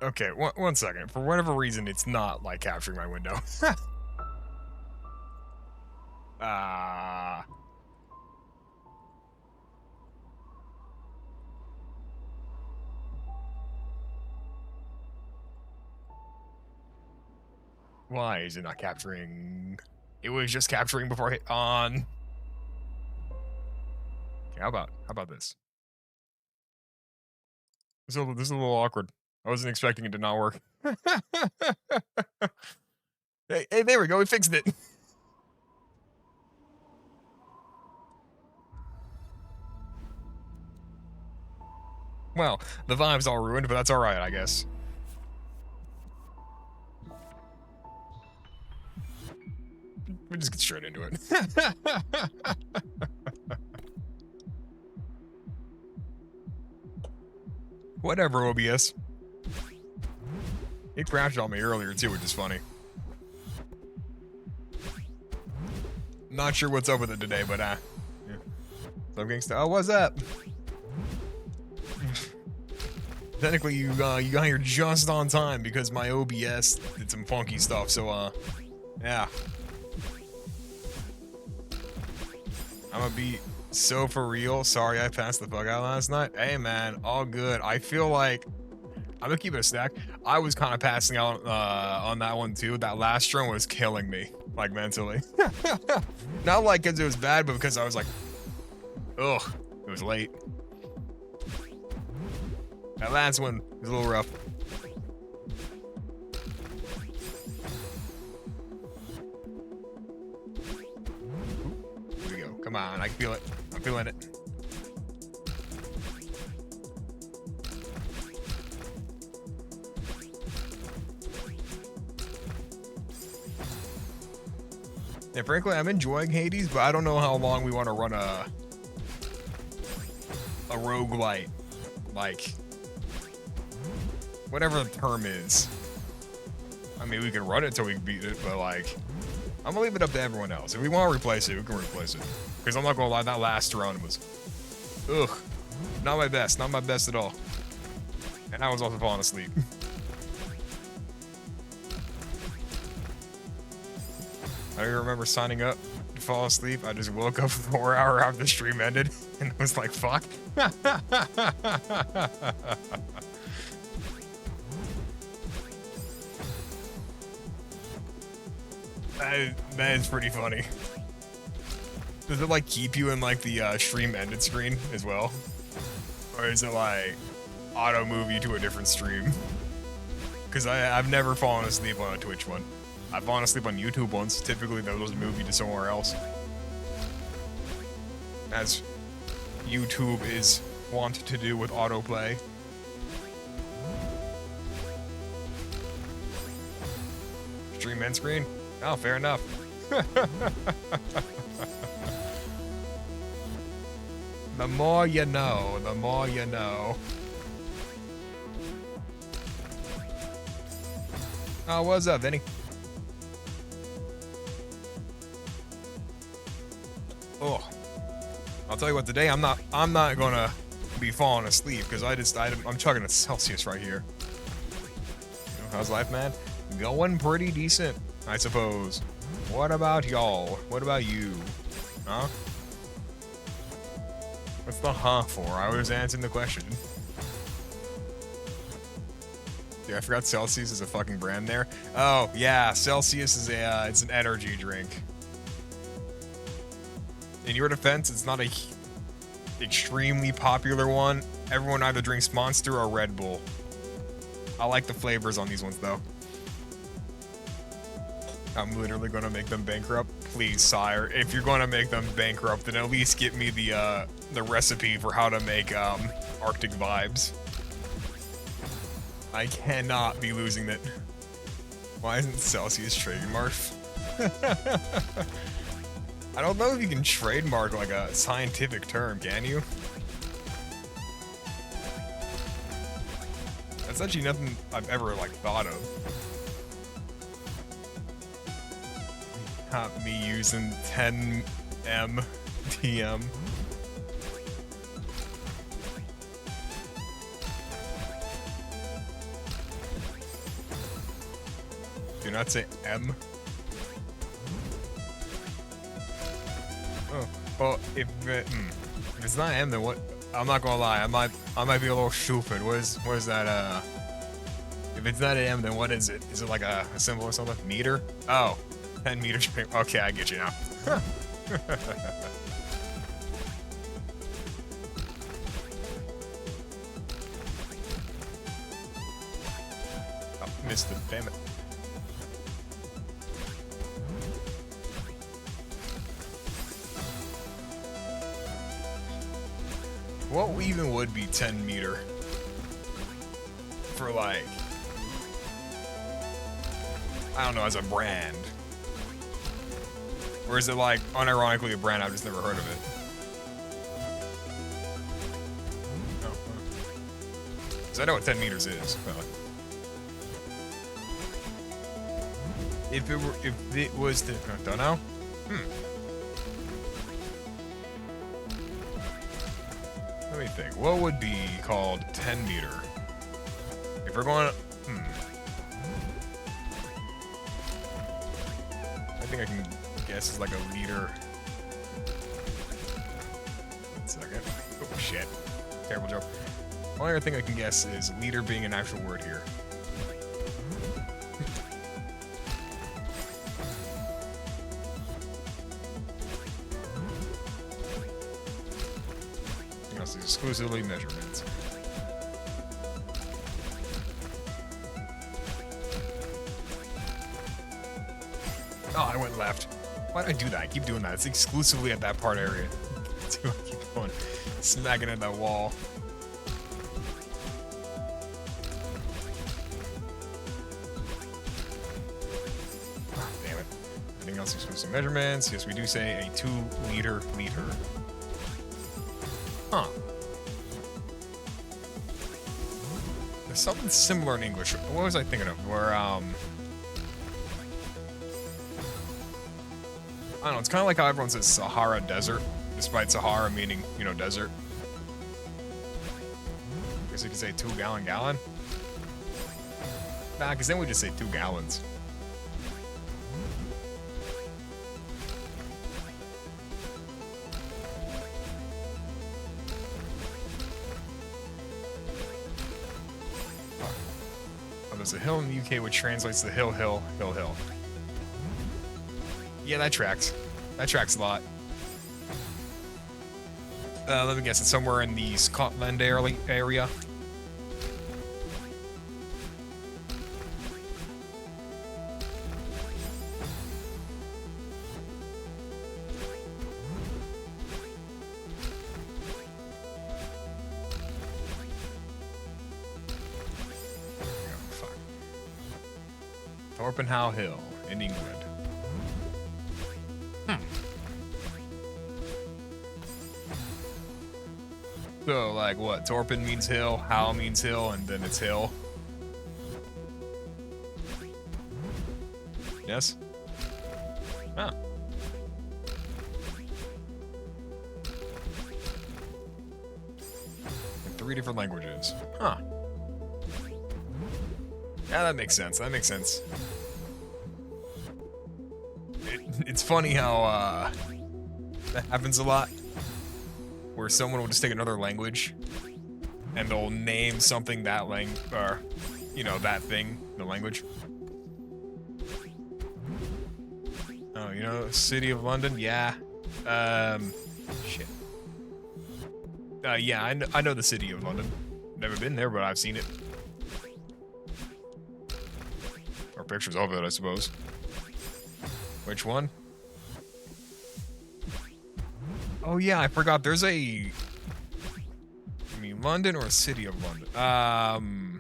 Okay, one second. For whatever reason, it's not like capturing my window. Ah. Why is it not capturing? It was just capturing before I hit on. Okay, how about this? This is a little awkward. I wasn't expecting it to not work. Hey, there we go. We fixed it. Well, the vibe's all ruined, but that's all right, I guess. We just get straight into it. Whatever, OBS. It crashed on me earlier too, which is funny. Not sure what's up with it today, but yeah. Some gangsta. Oh, what's up? Technically, you got here just on time because my OBS did some funky stuff. So yeah. I'm gonna be so for real. Sorry, I passed the fuck out last night. Hey man, all good. I feel like I'm gonna keep it a stack. I was kind of passing out on that one too. That last stream was killing me, like mentally. Not like because it was bad, but because I was like, ugh, it was late. That last one was a little rough. Here we go. Come on, I can feel it. I'm feeling it. And frankly, I'm enjoying Hades, but I don't know how long we want to run a roguelite. Like, whatever the term is. I mean, we can run it till we beat it, but like, I'm gonna leave it up to everyone else. If we want to replace it, we can replace it. Because I'm not gonna lie, that last run was, ugh, not my best at all. And I was also falling asleep. I remember signing up to fall asleep. I just woke up 4 hours after the stream ended and was like, fuck. That is pretty funny. Does it like keep you in like the stream ended screen as well? Or is it like auto move you to a different stream? Because I've never fallen asleep on a Twitch one. I've fallen asleep on YouTube once. Typically those move you to somewhere else. As YouTube is wont to do with autoplay. Stream end screen? Oh, fair enough. The more you know, the more you know. Oh, what's up, Vinny? Oh, I'll tell you what. Today I'm not gonna be falling asleep because I'm chugging a Celsius right here. How's life, man? Going pretty decent, I suppose. What about y'all? What about you? Huh? What's the huh for? I was answering the question. Yeah, I forgot Celsius is a fucking brand there. Oh yeah, Celsius is it's an energy drink. In your defense, it's not a extremely popular one. Everyone either drinks Monster or Red Bull. I like the flavors on these ones though. I'm literally gonna make them bankrupt. Please, sire, if you're gonna make them bankrupt, then at least get me the recipe for how to make Arctic vibes. I cannot be losing it. Why isn't Celsius trademarked? I don't know if you can trademark like a scientific term, can you? That's actually nothing I've ever like thought of. Not me using 10M TM. Do not say M. Oh, well, if it's not M, then what? I'm not gonna lie, I might be a little stupid. Where's that? If it's not an M, then what is it? Is it like a symbol or something? Meter? Oh, 10 meters. Okay, I get you now. Oh, missed it. Damn it. What even would be 10 meter for like, I don't know, as a brand? Or is it like unironically a brand I've just never heard of it? No. Because I know what 10 meters is. But if it was the, I don't know. Let me think. What would be called 10 meter? If we're going, I think I can guess it's like a liter. 1 second. Oh shit. Terrible joke. Only other thing I can guess is liter being an actual word here. Exclusively measurements. Oh, I went left. Why did I do that? I keep doing that. It's exclusively at that part area. I keep going, smacking at that wall. Oh, damn it. Anything else exclusive measurements? Yes, we do say a 2 liter. Huh. There's something similar in English. What was I thinking of? Where, I don't know, it's kind of like how everyone says Sahara Desert, despite Sahara meaning, you know, desert. I guess you could say 2 gallon. Nah, because then we just say 2 gallons. There's a hill in the UK which translates to hill. Yeah, that tracks. That tracks a lot. Let me guess, it's somewhere in the Scotland area. Torpenhow Hill in England. So, like, what? Torpen means hill, Howe means hill, and then it's hill. Yes? Ah. In 3 different languages. Huh. Yeah, that makes sense. That makes sense. It's funny how that happens a lot, where someone will just take another language and they'll name something that or you know, that thing, the language. Oh, you know, City of London? Yeah. Shit. Yeah, I know the City of London. Never been there, but I've seen it. Or pictures of it, I suppose. Which one? Oh yeah, I forgot. There's a... You mean London or City of London? I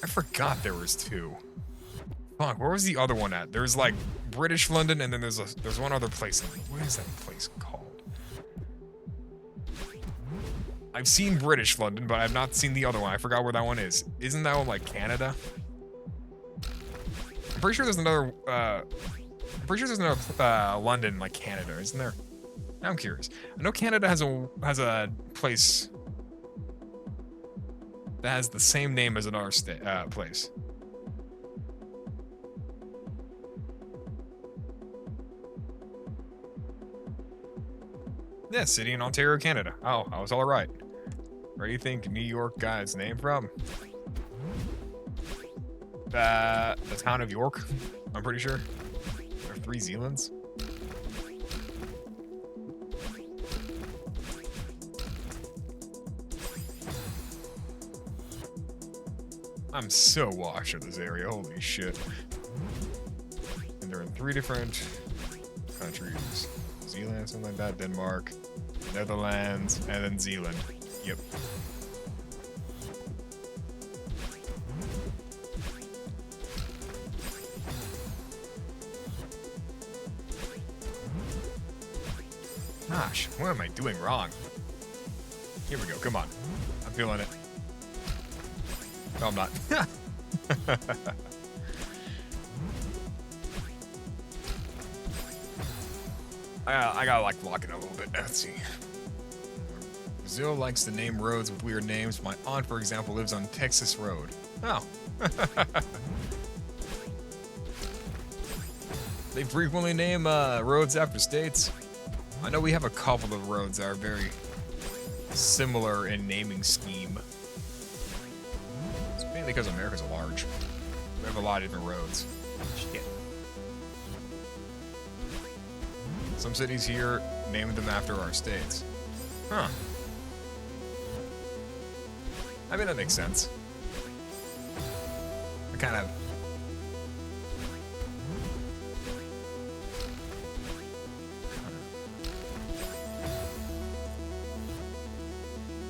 forgot there was 2. Fuck, where was the other one at? There's like British London, and then there's one other place. What is that place called? I've seen British London, but I've not seen the other one. I forgot where that one is. Isn't that one like Canada? I'm pretty sure there's another, London, like Canada, isn't there? I'm curious. I know Canada has a place that has the same name as another place. Yeah, city in Ontario, Canada. Oh, I was all right. Where do you think New York got its name from? The town of York, I'm pretty sure. There are 3 Zealands. I'm so washed in this area, holy shit. And they're in 3 different countries. Zealand, something like that, Denmark, Netherlands, and then Zealand. Yep. Gosh, what am I doing wrong? Here we go, come on. I'm feeling it. No, I'm not. I gotta like block it a little bit. Let's see. Brazil likes to name roads with weird names. My aunt, for example, lives on Texas Road. Oh. They frequently name roads after states. I know we have a couple of roads that are very similar in naming scheme. It's mainly because America's large. We have a lot of different roads. Shit. Some cities here named them after our states. Huh. I mean, that makes sense. I kind of...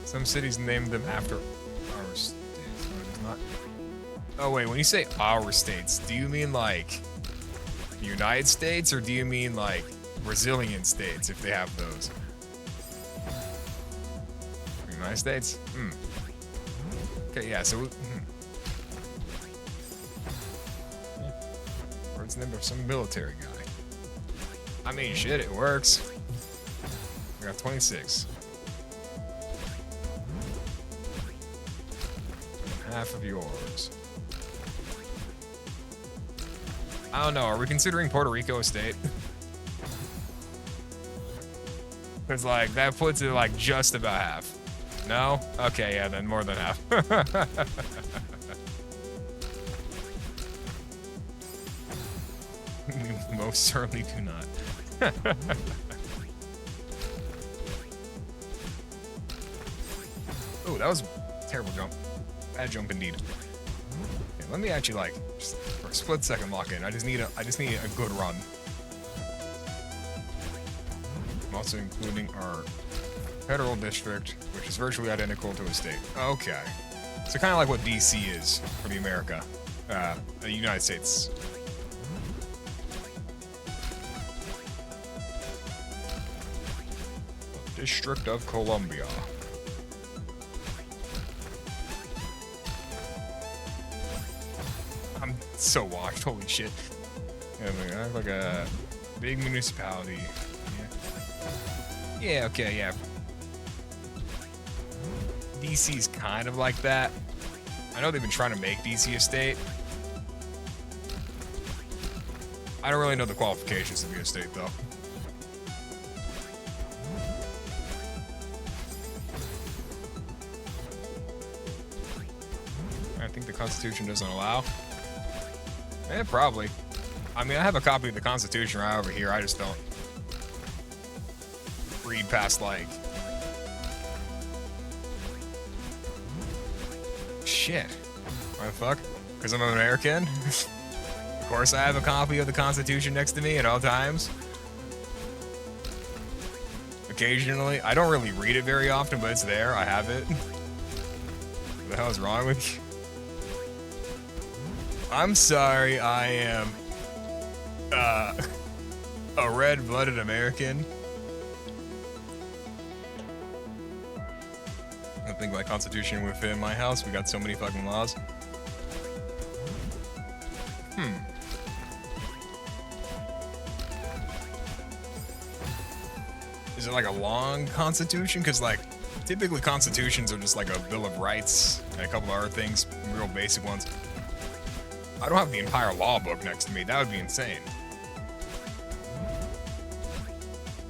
Some cities named them after our states. No, it is not. Oh, wait, when you say our states, do you mean like the United States, or do you mean like Brazilian states, if they have those? United States? Hmm. Okay, yeah, so... Or it's named after some military guy. I mean, shit, it works. We got 26. Half of yours. I don't know, are we considering Puerto Rico a state? Because, like, that puts it, like, just about half. No? Okay, yeah, then more than half. We most certainly do not. Oh, that was a terrible jump. Bad jump indeed. Okay, let me actually, like, just for a split second lock in. I just need a good run. I'm also including our federal district, which is virtually identical to a state. Okay. So kind of like what DC is for the America, the United States. District of Columbia. I'm so washed, holy shit. Yeah, I have like a big municipality. Yeah, okay, yeah. DC's kind of like that. I know they've been trying to make DC a state. I don't really know the qualifications to be a state, though. I think the Constitution doesn't allow. Probably. I mean, I have a copy of the Constitution right over here. I just don't read past, like... Shit. Why the fuck? Because I'm an American? Of course I have a copy of the Constitution next to me at all times. Occasionally. I don't really read it very often, but it's there. I have it. What the hell is wrong with you? I'm sorry, I am a red-blooded American. I think my Constitution within my house, we got so many fucking laws. Is it like a long Constitution? Because, like, typically Constitutions are just like a Bill of Rights and a couple of other things, real basic ones. I don't have the entire law book next to me. That would be insane.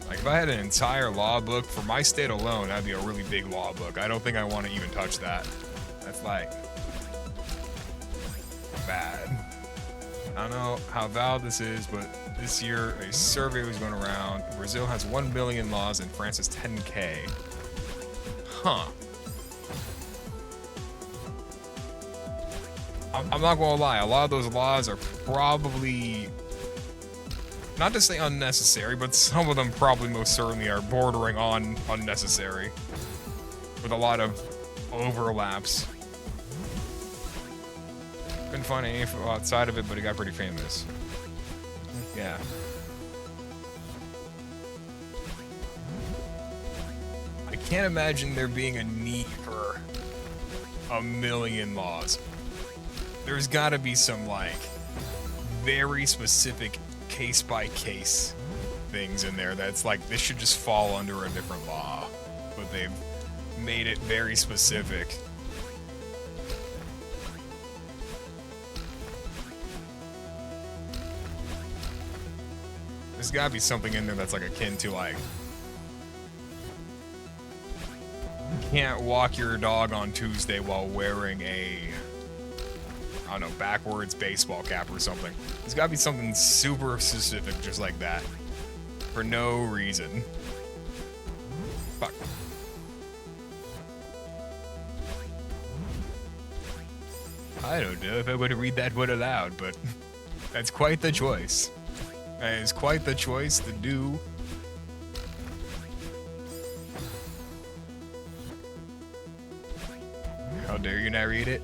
Like, If I had an entire law book for my state alone, that'd be a really big law book. I don't think I want to even touch that. That's like bad. I don't know how valid this is, but this year a survey was going around. Brazil has 1 million laws and France has 10K. Huh. I'm not gonna lie, a lot of those laws are probably, not to say unnecessary, but some of them probably most certainly are bordering on unnecessary, with a lot of overlaps. Couldn't find any info outside of it, but it got pretty famous. Yeah. I can't imagine there being a need for 1 million laws. There's gotta be some, like, very specific case-by-case things in there that's like, this should just fall under a different law. But they've made it very specific. There's gotta be something in there that's like akin to like, you can't walk your dog on Tuesday while wearing a, I don't know, backwards baseball cap or something. There's gotta be something super specific just like that. For no reason. Fuck. I don't know if I would read that one aloud, but that's quite the choice. That is quite the choice to do. How dare you not read it?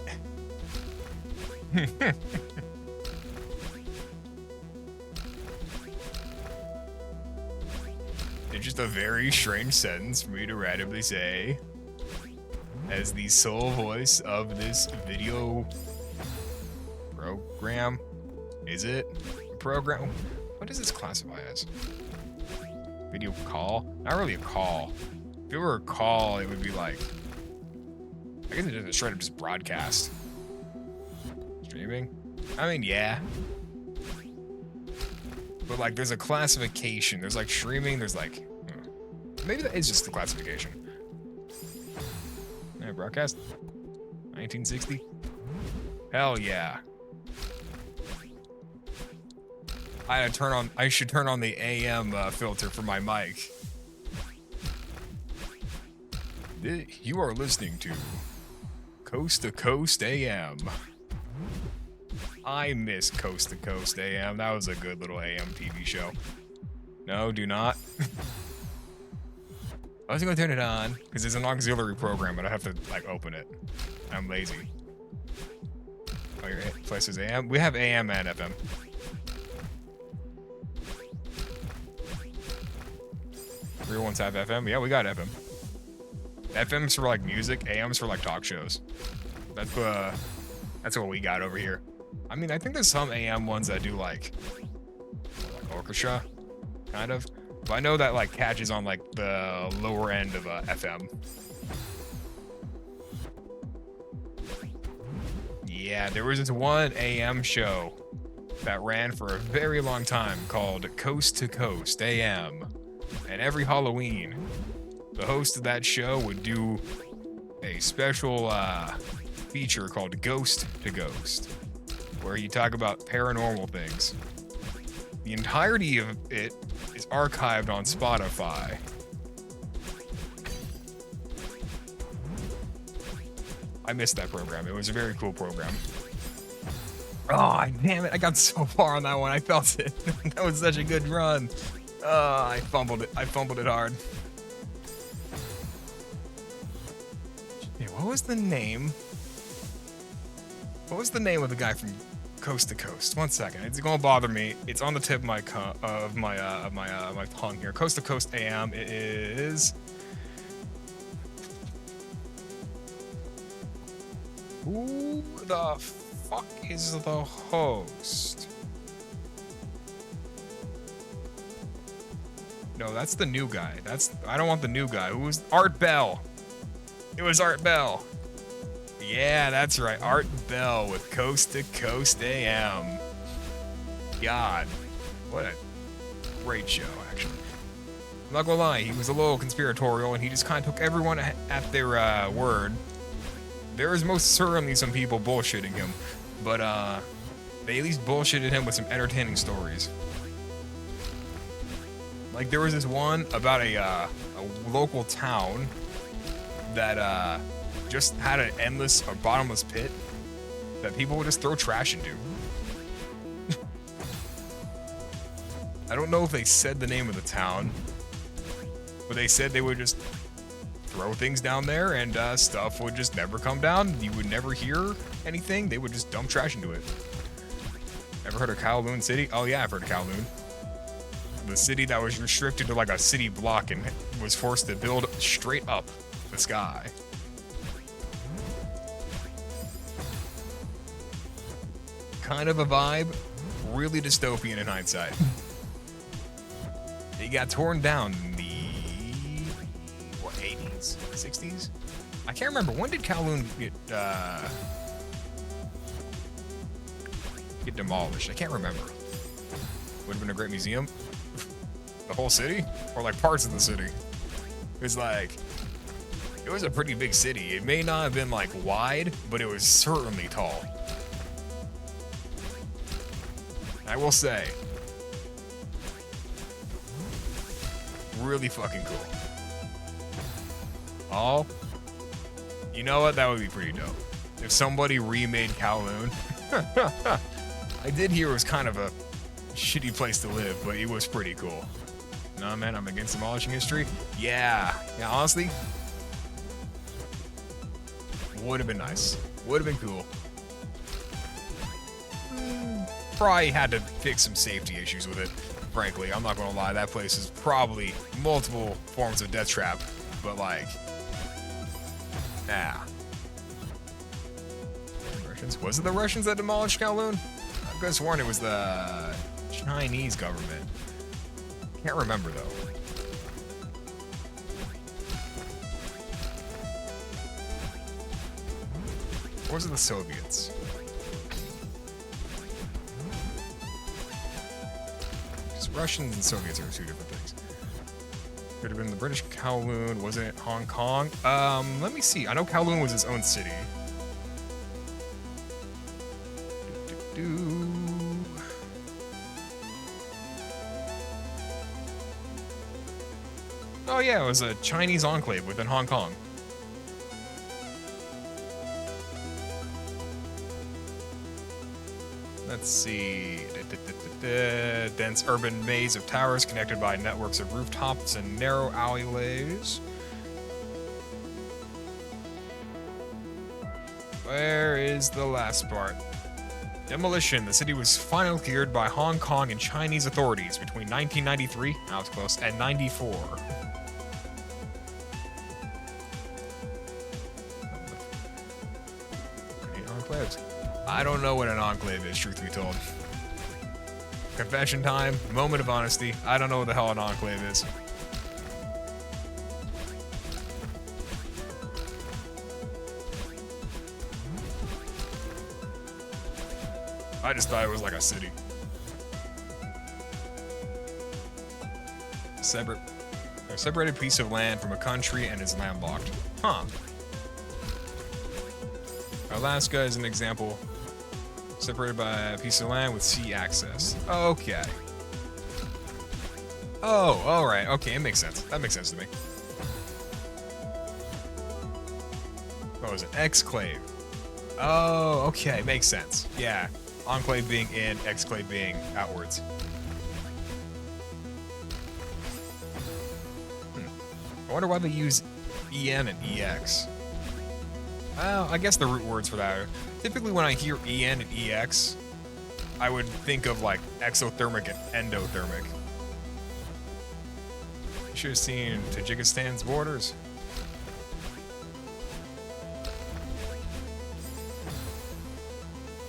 It's just a very strange sentence for me to randomly say as the sole voice of this video program. Is it a program? What does this classify as? Video call? Not really a call. If it were a call, it would be like, I guess it doesn't straight up just broadcast. Streaming? I mean, yeah. But like, there's a classification. There's like streaming, there's like, maybe that is just the classification. Yeah, broadcast? 1960? Hell yeah. I should turn on the AM filter for my mic. You are listening to Coast to Coast AM. I miss Coast to Coast AM. That was a good little AM TV show. No, do not. I was gonna turn it on because there's an auxiliary program, but I have to like open it. I'm lazy. Oh, your place is AM. We have AM and FM. Real ones have FM. Yeah, we got FM. FM's for like music. AM's for like talk shows. That's what we got over here. I mean, I think there's some AM ones that do like orchestra, kind of. But I know that like catches on like the lower end of FM. Yeah, there was this one AM show that ran for a very long time called Coast to Coast AM. And every Halloween, the host of that show would do a special feature called Ghost to Ghost, where he talk about paranormal things. The entirety of it is archived on Spotify. I missed that program. It was a very cool program. Oh, damn it. I got so far on that one. I felt it. That was such a good run. I fumbled it. I fumbled it hard. Hey, what was the name? What was the name of the guy from Coast to Coast? 1 second. It's gonna bother me. It's on the tip of my tongue here. Coast to Coast AM. It is. Who the fuck is the host? No, that's the new guy. I don't want the new guy. Who was Art Bell? It was Art Bell. Yeah, that's right. Art Bell with Coast to Coast AM. God, what a great show, actually. I'm not gonna lie, he was a little conspiratorial, and he just kind of took everyone at their word. There is most certainly some people bullshitting him, but they at least bullshitted him with some entertaining stories. Like, there was this one about a local town that just had an endless or bottomless pit that people would just throw trash into. I don't know if they said the name of the town, but they said they would just throw things down there and stuff would just never come down. You would never hear anything. They would just dump trash into it. Ever heard of Kowloon City? Oh yeah, I've heard of Kowloon. The city that was restricted to like a city block and was forced to build straight up the sky. Kind of a vibe, really dystopian in hindsight. It got torn down in the, what, 80s? 60s? I can't remember. When did Kowloon get demolished? I can't remember. Would have been a great museum. The whole city? Or like parts of the city? It was like, it was a pretty big city. It may not have been like wide, but it was certainly tall. I will say, really fucking cool. Oh, you know what? That would be pretty dope. If somebody remade Kowloon. I did hear it was kind of a shitty place to live, but it was pretty cool. Nah, man, I'm against demolishing history. Yeah, honestly, would have been nice. Would have been cool. Probably had to fix some safety issues with it. Frankly, I'm not gonna lie, that place is probably multiple forms of death trap, but like, nah. Russians? Was it the Russians that demolished Kowloon? I could have sworn it was the Chinese government. Can't remember though. Or was it the Soviets? Russians and Soviets are two different things. Could have been the British Kowloon. Wasn't it Hong Kong? Let me see. I know Kowloon was its own city. Oh yeah, it was a Chinese enclave within Hong Kong. Let's see. Dense urban maze of towers connected by networks of rooftops and narrow alleyways. Where is the last part? Demolition. The city was finally cleared by Hong Kong and Chinese authorities between 1993, now it's close, and 94. Enclaves. I don't know what an enclave is, truth be told. Confession time, moment of honesty. I don't know what the hell an enclave is. I just thought it was like a city. A separated piece of land from a country and is landlocked. Huh. Alaska is an example. Separated by a piece of land with sea access. Okay. Oh, alright. Okay, it makes sense. That makes sense to me. What was it? Exclave. Oh, okay. Makes sense. Yeah. Enclave being in, exclave being outwards. I wonder why they use EN and EX. Well, I guess the root words for that are... Typically when I hear EN and EX, I would think of like exothermic and endothermic. You should have seen Tajikistan's borders.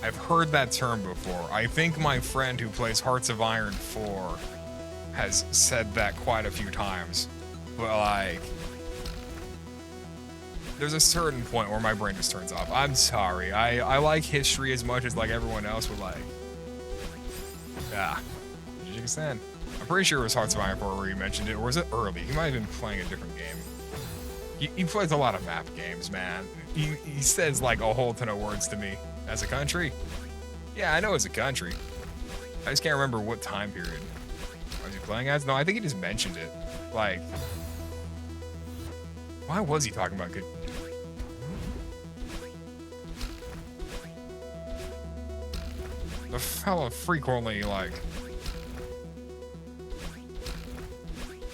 I've heard that term before. I think my friend who plays Hearts of Iron 4 has said that quite a few times. But like... there's a certain point where my brain just turns off. I'm sorry. I like history as much as like everyone else would like. Yeah. Tajikistan. I'm I'm pretty sure it was Hearts of Iron 4 where you mentioned it, or was it early? He might have been playing a different game. He plays a lot of map games, man. He says like a whole ton of words to me. As a country? Yeah, I know it's a country. I just can't remember what time period. Was he playing as? No, I think he just mentioned it. Like, why was he talking about good? The fella frequently, like,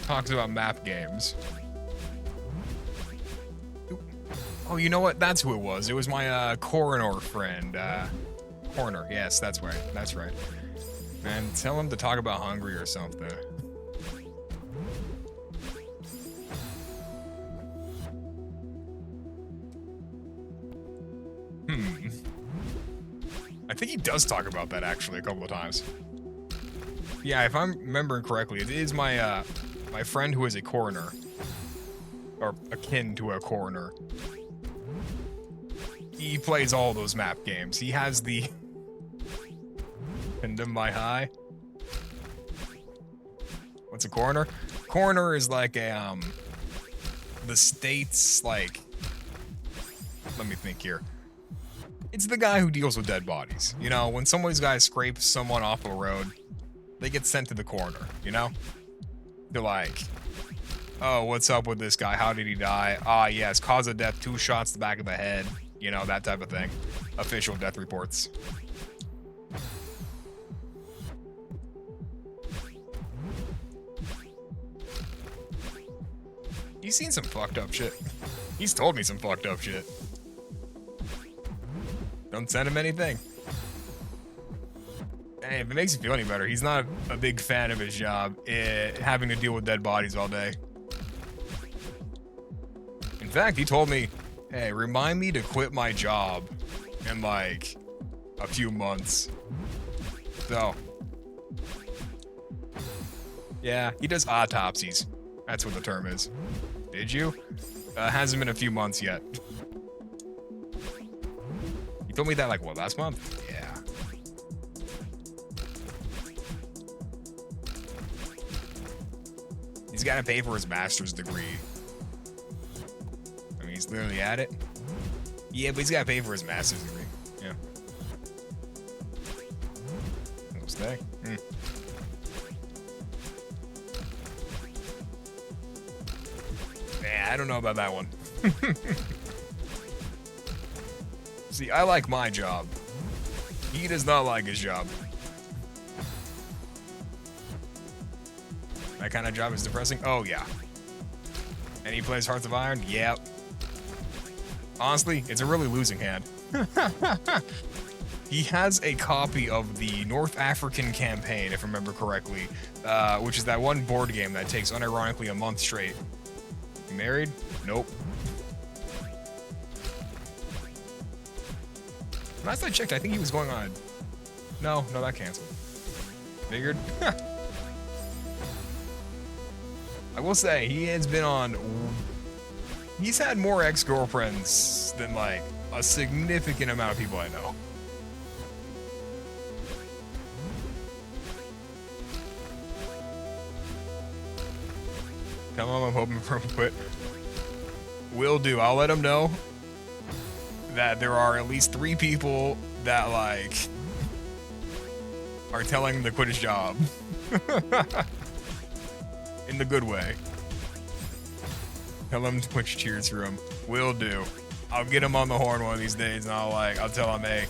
talks about map games. Oh, you know what? That's who it was. It was my coroner friend. Coroner, yes, that's right. That's right. Man, tell him to talk about Hungry or something. I think he does talk about that actually a couple of times. Yeah, if I'm remembering correctly, it is my my friend who is a coroner. Or akin to a coroner. He plays all those map games. He has the Kingdom by High. What's a coroner? Coroner is like a the state's like, let me think here. It's the guy who deals with dead bodies. You know, when somebody's guy scrapes someone off a road, they get sent to the coroner, you know? They're like, oh, what's up with this guy? How did he die? Ah, yes, cause of death, 2 shots to the back of the head. You know, that type of thing. Official death reports. He's seen some fucked up shit. He's told me some fucked up shit. Don't send him anything. Hey, if it makes you feel any better, he's not a big fan of his job, having to deal with dead bodies all day. In fact, he told me, hey, remind me to quit my job in like a few months. So, yeah, he does autopsies. That's what the term is. Did you? Hasn't been a few months yet. You told me that like, what, last month? Yeah. He's got to pay for his master's degree. I mean, he's literally at it. Yeah, but he's got to pay for his master's degree. Yeah. He'll stay. Nah, I don't know about that one. See, I like my job. He does not like his job. That kind of job is depressing? Oh, yeah. And he plays Hearts of Iron? Yep. Honestly, it's a really losing hand. He has a copy of the North African Campaign, if I remember correctly, which is that one board game that takes unironically a month straight. You married? Nope. Last I checked, I think he was going on. No, that canceled. Figured. I will say, he has been on... He's had more ex-girlfriends than, like, a significant amount of people I know. Tell him I'm hoping for him to quit. Will do. I'll let him know that there are at least 3 people that, like, are telling him to quit his job. In the good way. Tell him to Twitch cheers for him. Will do. I'll get him on the horn one of these days, and I'll tell him, hey,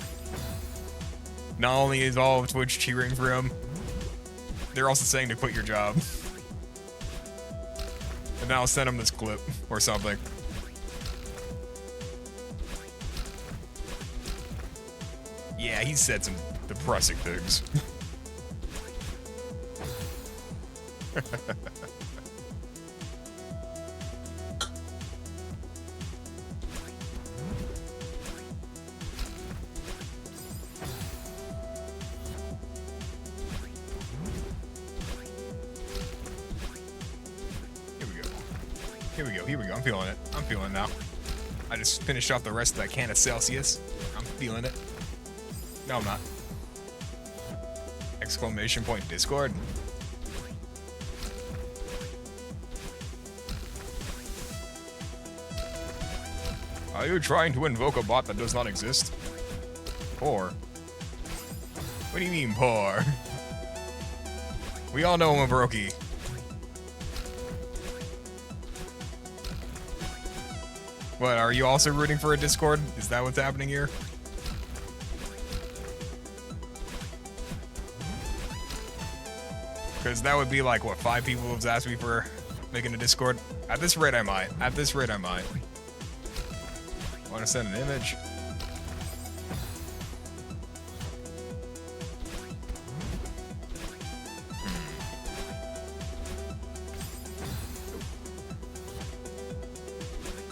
not only is all of Twitch cheering for him, they're also saying to quit your job. And then I'll send him this clip or something. Yeah, he said some depressing things. Here we go. I'm feeling it. I'm feeling it now. I just finished off the rest of that can of Celsius. I'm feeling it. No, I'm not. Exclamation point Discord. Are you trying to invoke a bot that does not exist? Poor. What do you mean, poor? We all know I'm a brokey. What, are you also rooting for a Discord? Is that what's happening here? Because that would be like, what, 5 people have asked me for making a Discord? At this rate, I might. At this rate, I might. Want to send an image?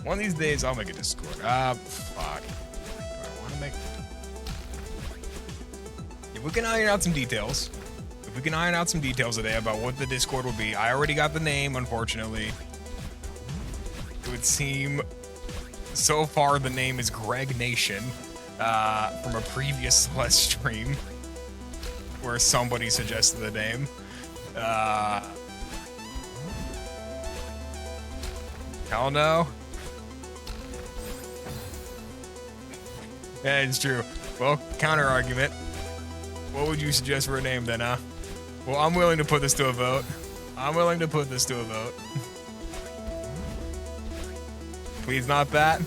One of these days, I'll make a Discord. Fuck. Do I want to make... If we can iron out some details. If we can iron out some details today about what the Discord will be. I already got the name, unfortunately. It would seem... So far, the name is Greg Nation. From a previous Celeste stream. Where somebody suggested the name. Hell no. Yeah, it's true. Well, counter argument. What would you suggest for a name then, huh? Well, I'm willing to put this to a vote. I'm willing to put this to a vote. Please not that.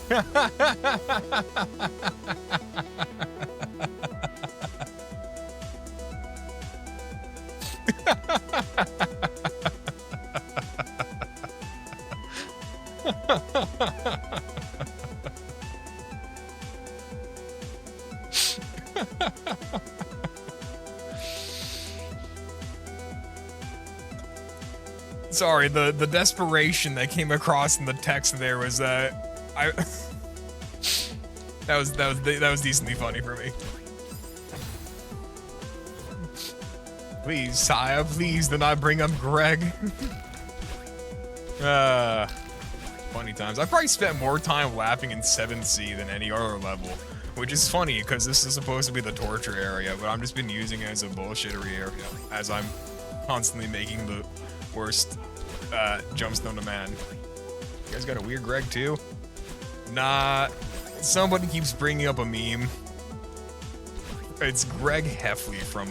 Sorry, the desperation that came across in the text there was that was decently funny for me. Please, Saya, please do not bring up Greg. Funny times. I probably spent more time laughing in 7C than any other level, which is funny because this is supposed to be the torture area, but I've just been using it as a bullshittery area as I'm constantly making the worst Jumpstone to man. You guys got a weird Greg too? Nah, somebody keeps bringing up a meme. It's Greg Heffley from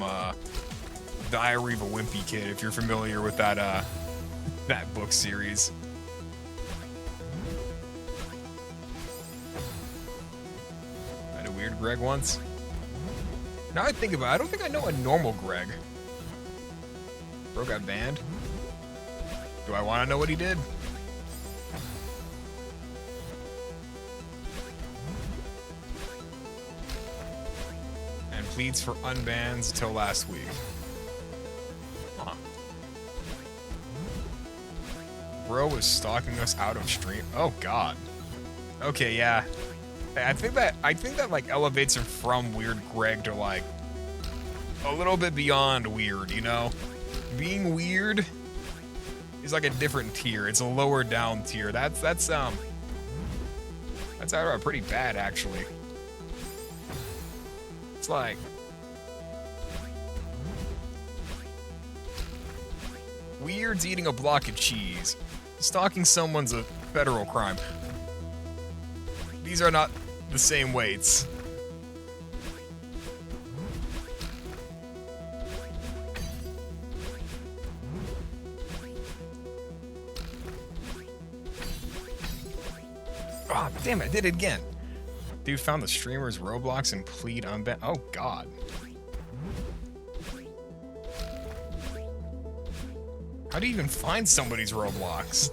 Diary of a Wimpy Kid, if you're familiar with that that book series. I had a weird Greg once. Now I think about it, I don't think I know a normal Greg. Bro got banned. Do I want to know what he did? And pleads for unbans till last week. Huh. Bro was stalking us out of stream. Oh God. Okay, yeah. I think that like elevates him from weird Greg to like a little bit beyond weird, you know? Being weird is like a different tier. It's a lower down tier. That's pretty bad actually. It's like weird's eating a block of cheese. Stalking someone's a federal crime. These are not the same weights. Oh, damn it, I did it again. Dude found the streamer's Roblox and plead unban. Oh, God. How do you even find somebody's Roblox?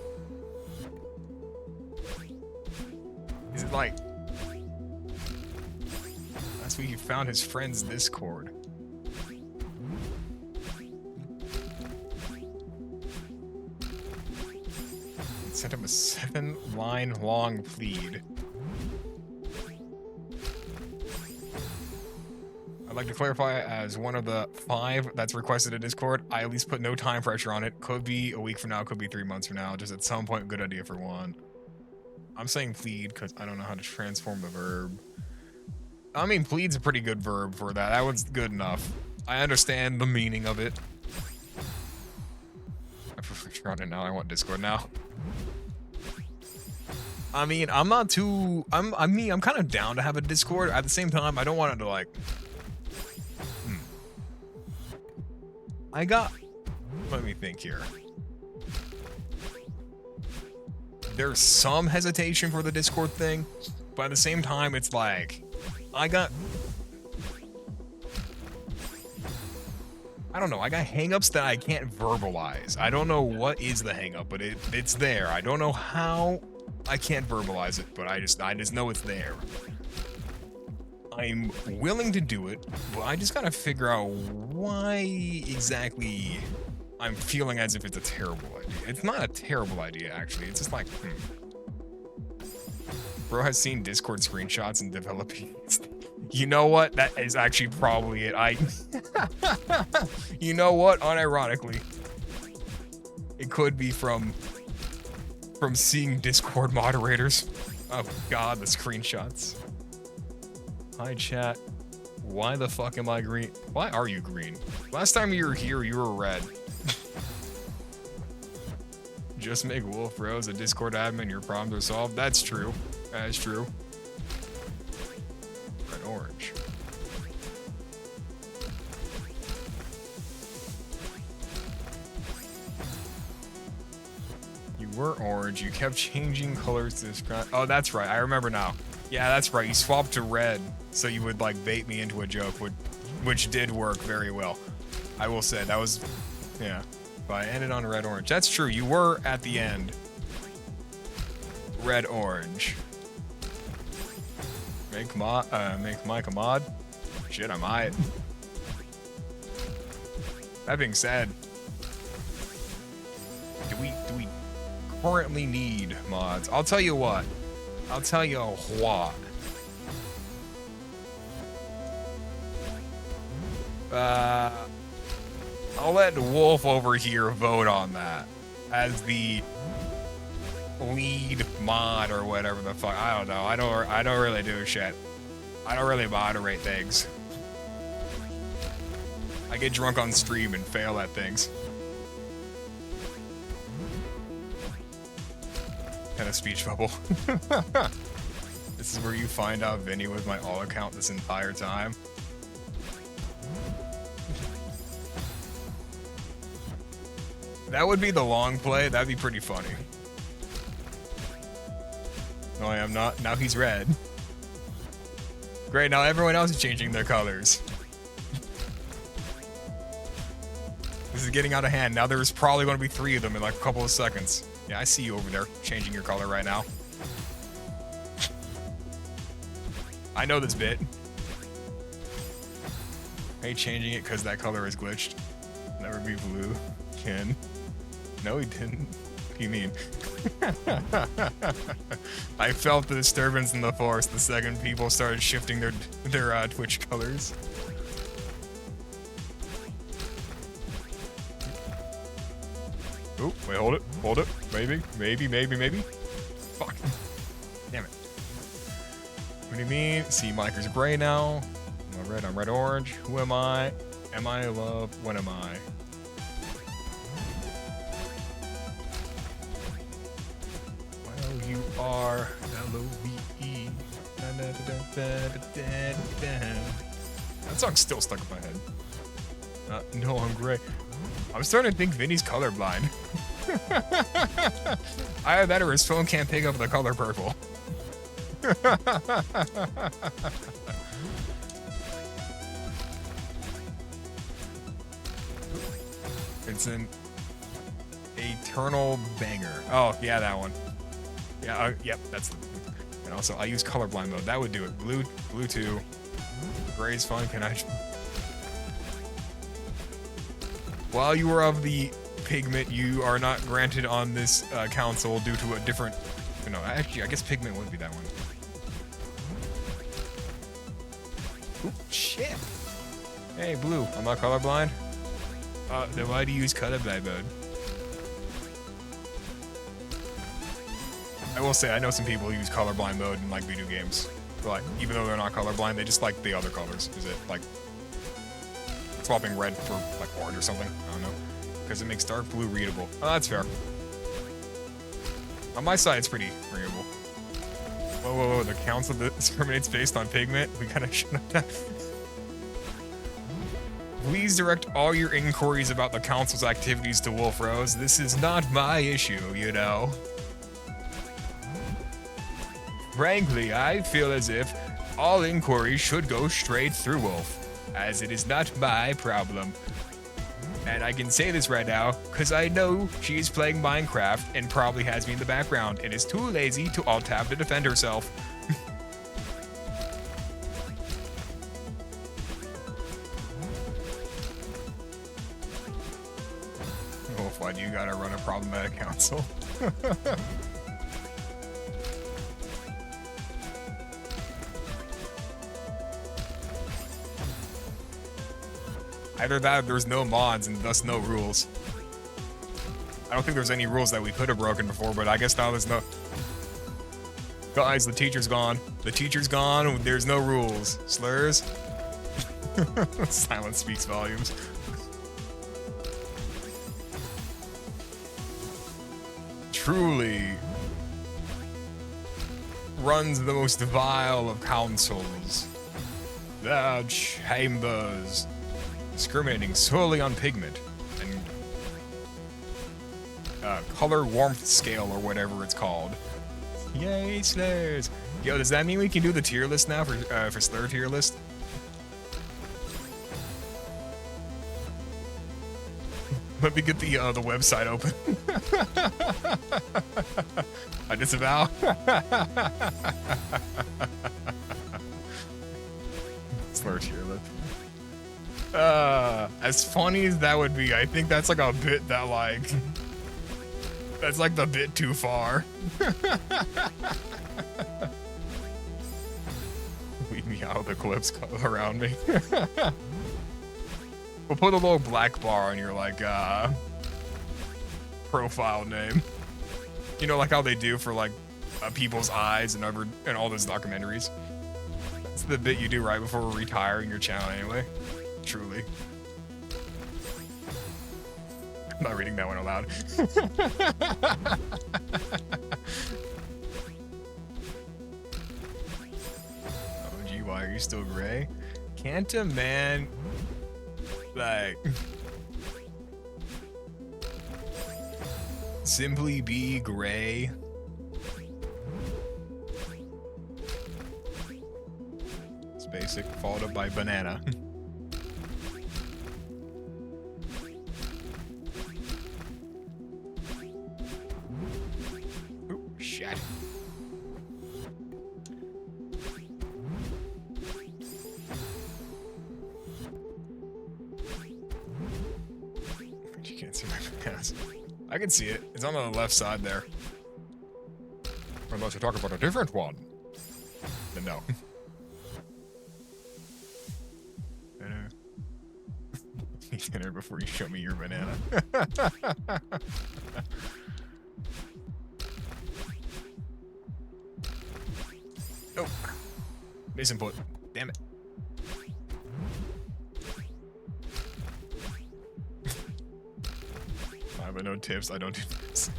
Is it like... Last week he found his friend's Discord. Sent him a 7-line long plead. I'd like to clarify, as one of the 5 that's requested a Discord, I at least put no time pressure on it. Could be a week from now, could be 3 months from now. Just at some point, good idea for one. I'm saying plead because I don't know how to transform the verb. I mean, plead's a pretty good verb for that. That one's good enough. I understand the meaning of it. I prefer on it now. I want Discord now. I mean, I'm not too. I'm kind of down to have a Discord. At the same time, I don't want it to like. I got. Let me think here. There's some hesitation for the Discord thing, but at the same time, it's like, I don't know, I got hangups that I can't verbalize. I don't know what is the hangup, but it's there. I don't know how I can't verbalize it, but I just know it's there. I'm willing to do it, but I just gotta figure out why exactly I'm feeling as if it's a terrible idea. It's not a terrible idea, actually. It's just like, Bro has seen Discord screenshots and developing. You know what? That is actually probably it. You know what? Unironically, it could be from seeing Discord moderators. Oh God, the screenshots. Hi chat. Why the fuck am I green? Why are you green? Last time you were here, you were red. Just make Wolf Rose a Discord admin, your problems are solved. That's true. That is true. Red orange. You were orange. You kept changing colors to describe. Oh, that's right. I remember now. Yeah, that's right. You swapped to red, so you would like bait me into a joke, which did work very well. I will say that was, yeah. But I ended on red orange. That's true. You were at the end. Red orange. Make Mike a mod. Shit, I might. That being said, do we currently need mods? I'll tell you what. I'll tell you what. I'll let Wolf over here vote on that as the lead mod or whatever the fuck. I don't know. I don't really do shit. I don't really moderate things. I get drunk on stream and fail at things. Kind of speech bubble. This is where you find out Vinny was my all account this entire time. That would be the long play. That'd be pretty funny. No, I am not. Now he's red. Great, now everyone else is changing their colors. This is getting out of hand. Now there's probably going to be 3 of them in like a couple of seconds. Yeah, I see you over there changing your color right now. I know this bit. Are you changing it because that color is glitched? Never be blue. Ken. No, he didn't. What do you mean? I felt the disturbance in the force the second people started shifting their Twitch colors. Oh, wait, hold it. Maybe. Fuck. Damn it. What do you mean? See, Miker's gray now. I'm red orange. Who am I? Am I love? When am I? Well, you are L-O-V-E. That song's still stuck in my head. No, I'm gray. I'm starting to think Vinny's colorblind. Either that or his phone can't pick up the color purple. It's an eternal banger. Oh, yeah, that one. Yeah, yep, that's the one. And also, I use colorblind mode. That would do it. Blue 2. Gray's fun. Can I... While you are of the pigment, you are not granted on this council due to a different... No, actually, I guess pigment would be that one. Ooh, shit. Hey, blue. I'm not colorblind. Then why do you use colorblind mode? I will say, I know some people who use colorblind mode in like video games. Like, even though they're not colorblind, they just like the other colors. Is it like swapping red for like orange or something? I don't know. Because it makes dark blue readable. Oh, that's fair. On my side, it's pretty readable. Whoa, whoa, whoa, the council discriminates based on pigment? We gotta shut up that. Please direct all your inquiries about the council's activities to Wolf Rose. This is not my issue, you know. Frankly, I feel as if all inquiries should go straight through Wolf, as it is not my problem. And I can say this right now, because I know she is playing Minecraft and probably has me in the background and is too lazy to alt-tab to defend herself. Wolf, why do you gotta run a problematic council? Either that or there's no mods and thus no rules. I don't think there's any rules that we could have broken before, but I guess now there's no... Guys, the teacher's gone. The teacher's gone, there's no rules. Slurs? Silence speaks volumes. Truly runs the most vile of councils. The chambers. Discriminating solely on pigment and color warmth scale or whatever it's called. Yay, slurs! Yo, does that mean we can do the tier list now for slur tier list? Let me get the website open. I disavow. Slur tier list. As funny as that would be, I think that's like a bit that like... That's like the bit too far. Leave me out of the clips around me. We'll put a little black bar on your like, profile name. You know, like how they do for like people's eyes and all those documentaries. That's the bit you do right before retiring your channel anyway. Truly. I'm not reading that one aloud. Oh, gee, why are you still gray? Can't a man, like, simply be gray? It's basic, followed up by banana. Shit. You can't see my pass. I can see it. It's on the left side there. Unless you're talking about a different one. Then no. Eat dinner before you show me your banana. Nope. Miss input. Damn it. I have no tips. I don't do this.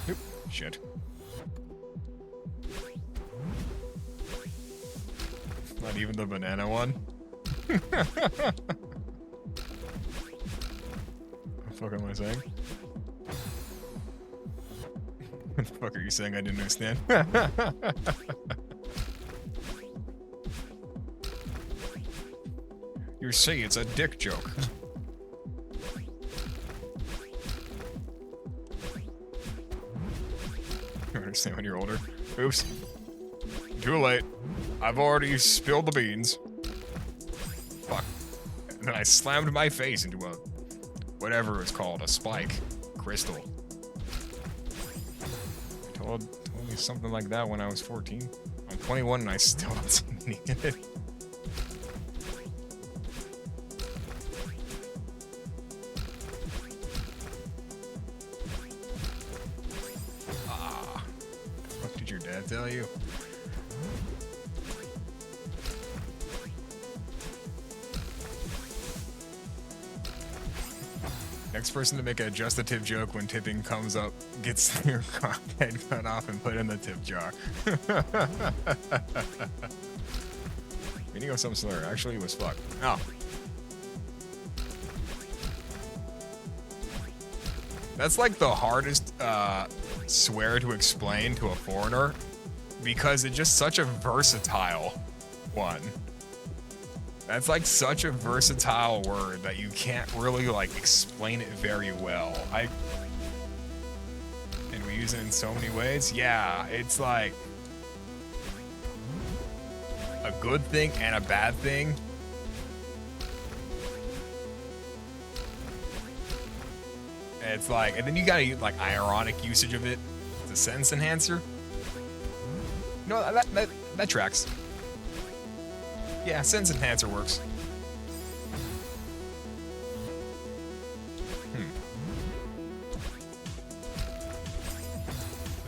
Nope. Shit. Not even the banana one. What the fuck am I saying? What the fuck are you saying? I didn't understand. You say it's a dick joke. You understand when you're older. Oops. Too late. I've already spilled the beans. Fuck. And then I slammed my face into a... whatever it's called. A spike. Crystal. Told me something like that when I was 14. I'm 21 and I still don't need it. Ah. What did your dad tell you? Next next person to make a just a tip joke when tipping comes up gets their head cut off and put in the tip jar. Meaning of some slur. Actually, it was fuck. Oh. That's like the hardest swear to explain to a foreigner because it's just such a versatile one. That's like such a versatile word that you can't really like explain it very well. And we use it in so many ways. Yeah, it's like a good thing and a bad thing. And it's like, and then you gotta use like ironic usage of it. It's a sentence enhancer. No, that tracks. Yeah, sentence enhancer works.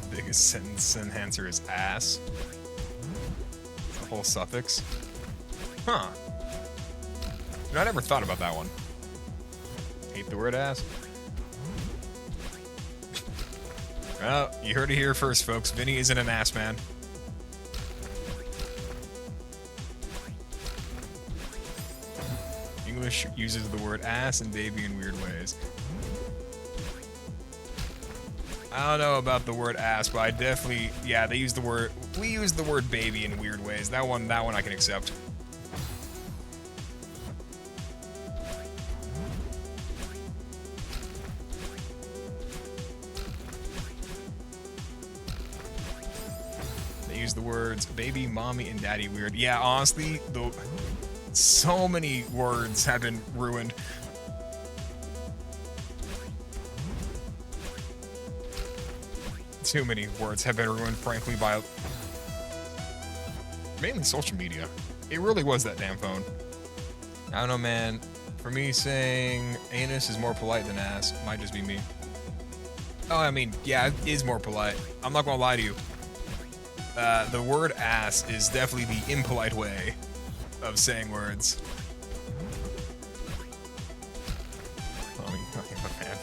The biggest sentence enhancer is ass. The whole suffix. Huh. You know, I never thought about that one. Hate the word ass. Well, you heard it here first, folks. Vinny isn't an ass man. English uses the word ass and baby in weird ways. I don't know about the word ass, but I definitely, yeah, they use the word, we use the word baby in weird ways. That one I can accept. They use the words baby, mommy, and daddy weird. Yeah, honestly, so many words have been ruined. Too many words have been ruined, frankly, by mainly social media. It really was that damn phone. I don't know, man. For me, saying anus is more polite than ass might just be me. Oh, I mean, yeah, it is more polite. I'm not gonna lie to you. The word ass is definitely the impolite way of saying words. Oh, man.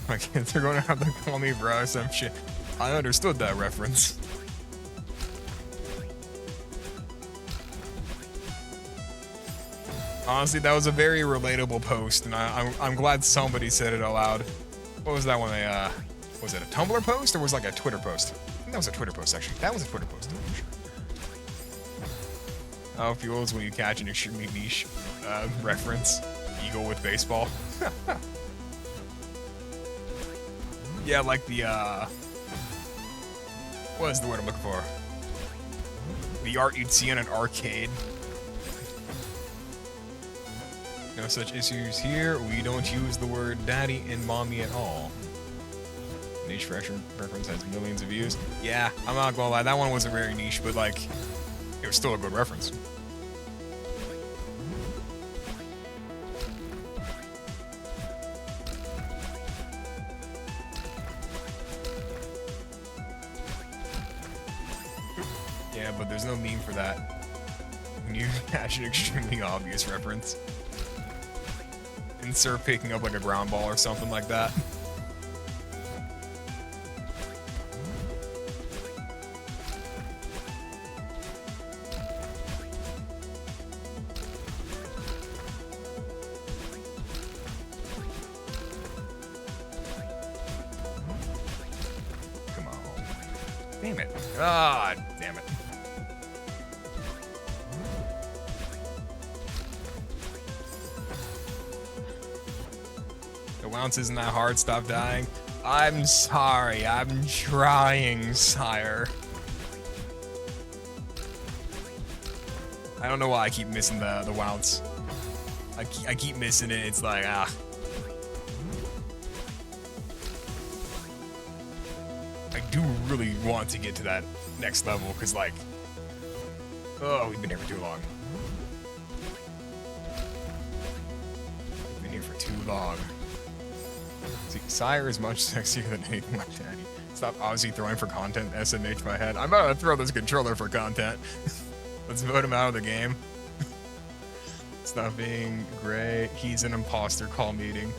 My kids are gonna have to call me bro or some shit. I understood that reference. Honestly, that was a very relatable post, and I'm glad somebody said it aloud. What was that one? Was it a Tumblr post or was it like a Twitter post? I think that was a Twitter post, actually. That was a Twitter post, for sure. Oh, fuels when you catch an extremely niche reference. Eagle with baseball. Yeah, like the, what is the word I'm looking for? The art you'd see in an arcade. No such issues here. We don't use the word daddy and mommy at all. Niche reference has millions of views. Yeah, I'm not gonna lie, that one wasn't very niche, but like, it was still a good reference. Yeah, but there's no meme for that. When you catch an extremely obvious reference. Insert picking up like a ground ball or something like that. Come on. Damn it. Ah, damn it. Ounce isn't that hard, stop dying. I'm sorry, I'm trying, sire. I don't know why I keep missing the wounce. I keep missing it, it's like, ah. I do really want to get to that next level, because like, oh, we've been here for too long. We've been here for too long. See, Sire is much sexier than anything like Daddy. Stop obviously throwing for content, SMH my head. I'm about to throw this controller for content. Let's vote him out of the game. Stop being gray. He's an imposter. Call meeting.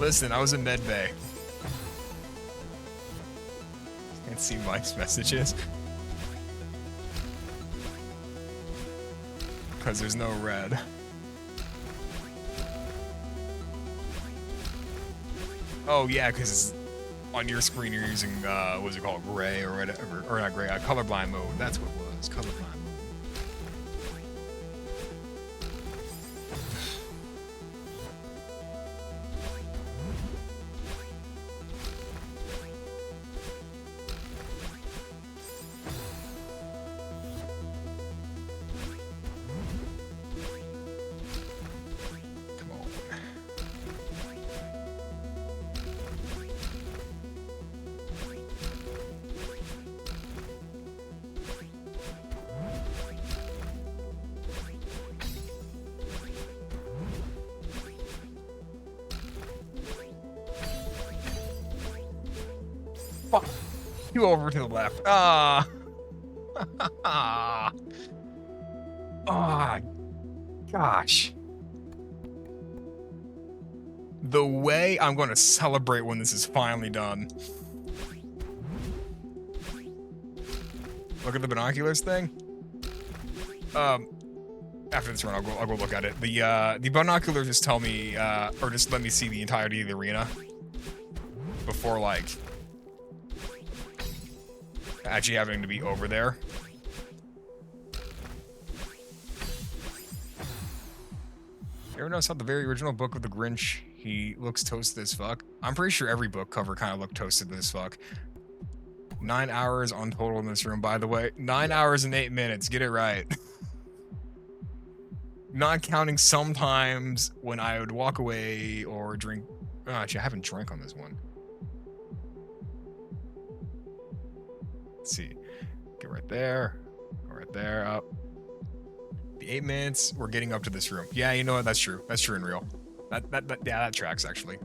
Listen, I was in med bay. Can't see Mike's messages. Because there's no red. Oh yeah, because on your screen you're using, what's it called, gray or whatever, or not gray, colorblind mode. That's what it was, colorblind mode. Fuck. You over to the left. Ah. Ah. Gosh. The way I'm going to celebrate when this is finally done. Look at the binoculars thing. After this run, I'll go look at it. The binoculars just tell me, or just let me see the entirety of the arena before, like, actually having to be over there. You ever notice how the very original book of the Grinch, he looks toasted as fuck? I'm pretty sure every book cover kind of looked toasted as fuck. 9 hours on total in this room, by the way. 9 hours and 8 minutes. Get it right. Not counting sometimes when I would walk away or drink. Oh, actually, I haven't drank on this one. Let's see. Get right there. Go right there. Up. The 8 minutes, we're getting up to this room. Yeah, you know what? That's true. That's true and real. Yeah, that tracks, actually.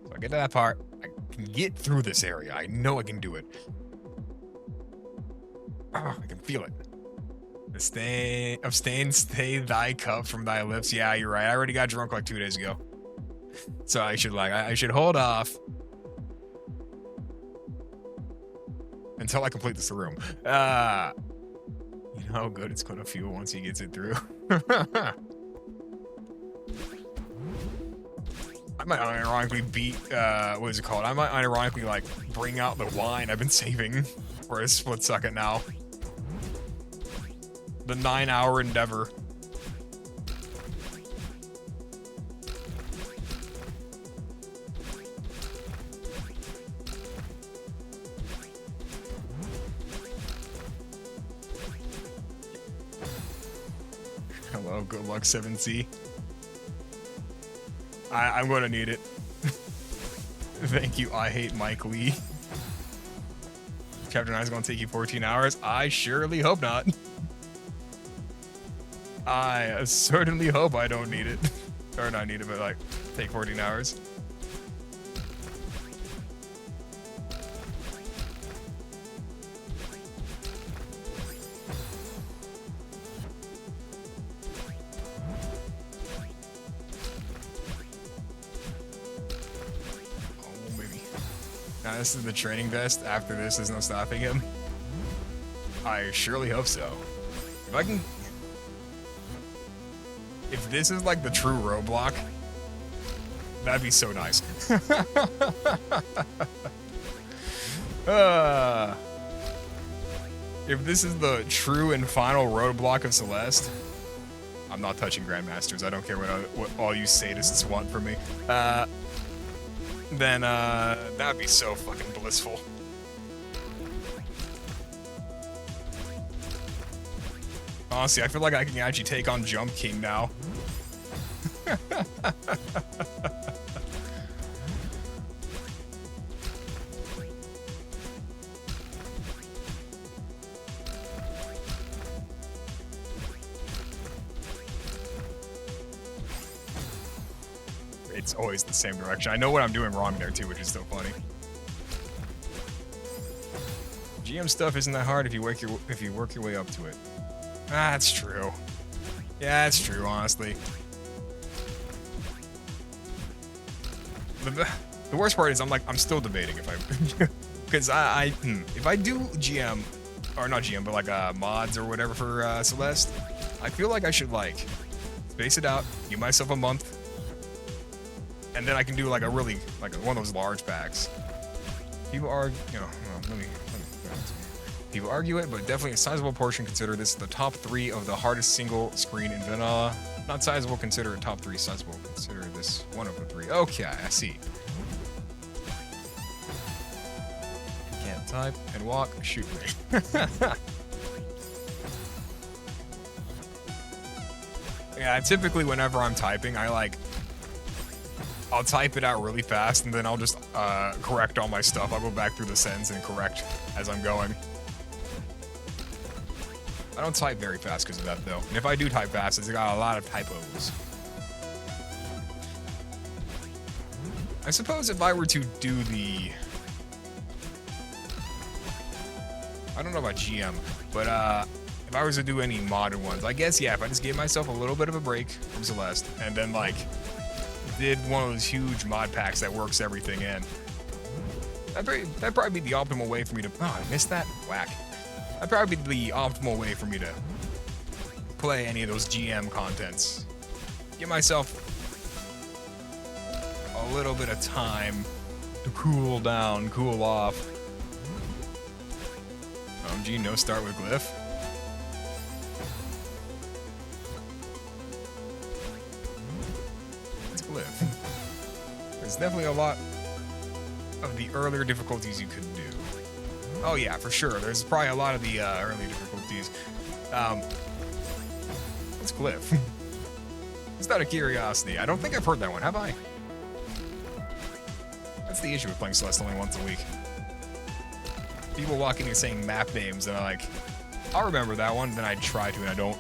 So I get to that part. I can get through this area. I know I can do it. Oh, I can feel it. Abstain, stay thy cup from thy lips. Yeah, you're right. I already got drunk like 2 days ago. So I should hold off until I complete this room. You know how good it's gonna feel once he gets it through. I might unironically beat, what is it called? I might unironically, like, bring out the wine I've been saving for a split second now. The 9-hour endeavor. Hello, good luck 7C. I'm gonna need it. Thank you, I hate Mike Lee. Chapter 9 is gonna take you 14 hours? I surely hope not. I certainly hope I don't need it. Or not need it, but like, take 14 hours. Oh, maybe. Now this is the training vest. After this, there's no stopping him. I surely hope so. If I can... If this is like the true roadblock, that'd be so nice. If this is the true and final roadblock of Celeste, I'm not touching Grandmasters. I don't care what all you sadists want from me. Then that'd be so fucking blissful. Honestly, I feel like I can actually take on Jump King now. it's always the same direction. I know what I'm doing wrong there too, which is so funny. GM stuff isn't that hard if you work your way up to it. Ah, that's true. Yeah, that's true, honestly. The worst part is I'm still debating if I, because if I do GM, or not GM, but like mods or whatever for Celeste, I feel like I should like space it out, give myself a month, and then I can do like one of those large packs. People are, people argue it, but definitely a sizable portion consider this the top 3 of the hardest single screen in vanilla. Not sizable, consider it top 3. Sizable, consider this one of the 3. Okay, I see. Can't type and walk, shoot me. Yeah, typically whenever I'm typing, I'll type it out really fast, and then I'll just correct all my stuff. I'll go back through the sentence and correct as I'm going. I don't type very fast because of that, though. And if I do type fast, it's got a lot of typos. I suppose if I were to do the... I don't know about GM, but if I was to do any modern ones, I guess, yeah, if I just gave myself a little bit of a break from Celeste, and then, like, did one of those huge mod packs that works everything in, that'd probably be the optimal way for me to... Oh, I missed that? Whack. That'd probably be the optimal way for me to play any of those GM contents. Give myself a little bit of time to cool down, cool off. OMG, no start with Glyph. It's Glyph. There's definitely a lot of the earlier difficulties you could do. Oh yeah, for sure. There's probably a lot of the early difficulties. It's Glyph. Just out of curiosity. I don't think I've heard that one, have I? That's the issue with playing Celeste only once a week. People walking in saying map names, and I'm like, I'll remember that one, then I try to, and I don't.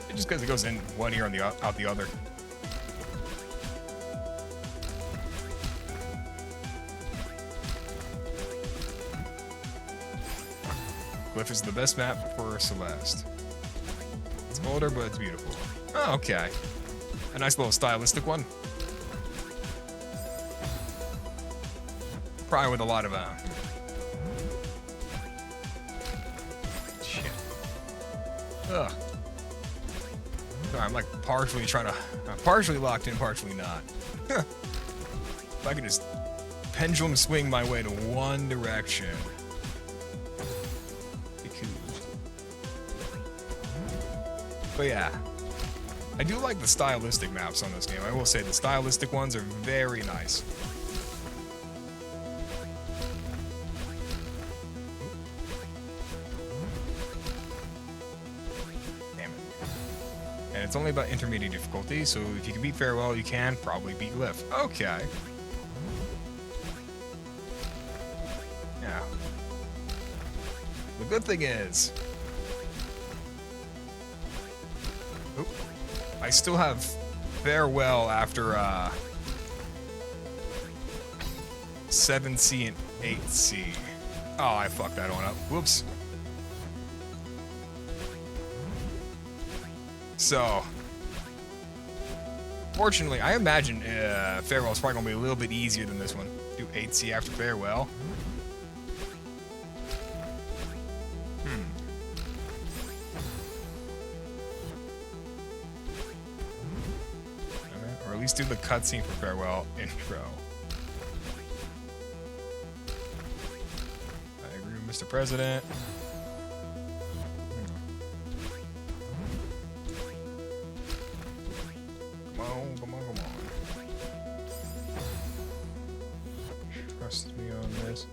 It's just because it goes in one ear and out the other. Glyph is the best map for Celeste. It's older, but it's beautiful. Oh, okay. A nice little stylistic one. Probably with a lot of, shit. Ugh. Sorry, I'm like partially partially locked in, partially not. If I could just pendulum swing my way to one direction. But yeah, I do like the stylistic maps on this game. I will say the stylistic ones are very nice. Damn it. And it's only about intermediate difficulty, so if you can beat Farewell, you can probably beat Glyph. Okay. Yeah. The good thing is... I still have Farewell after 7C and 8C. Oh, I fucked that one up. Whoops. So, fortunately, I imagine Farewell is probably going to be a little bit easier than this one. Do 8C after Farewell. At least do the cutscene for Farewell intro. I agree with Mr. President. Come on, come on, come on. Trust me on this.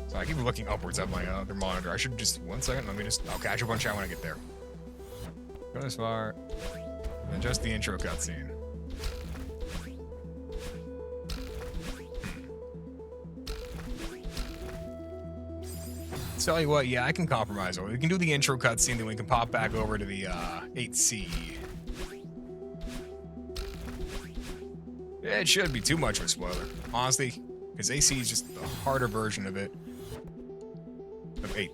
So I keep looking upwards at my other monitor. I should just, 1 second, I'll catch a bunch out when I get there. Go this far, and then just the intro cutscene. It's Tell you what, yeah, I can compromise. We can do the intro cutscene, then we can pop back over to the 8C. It shouldn't be too much of a spoiler, honestly, because AC is just the harder version of it. Of 8,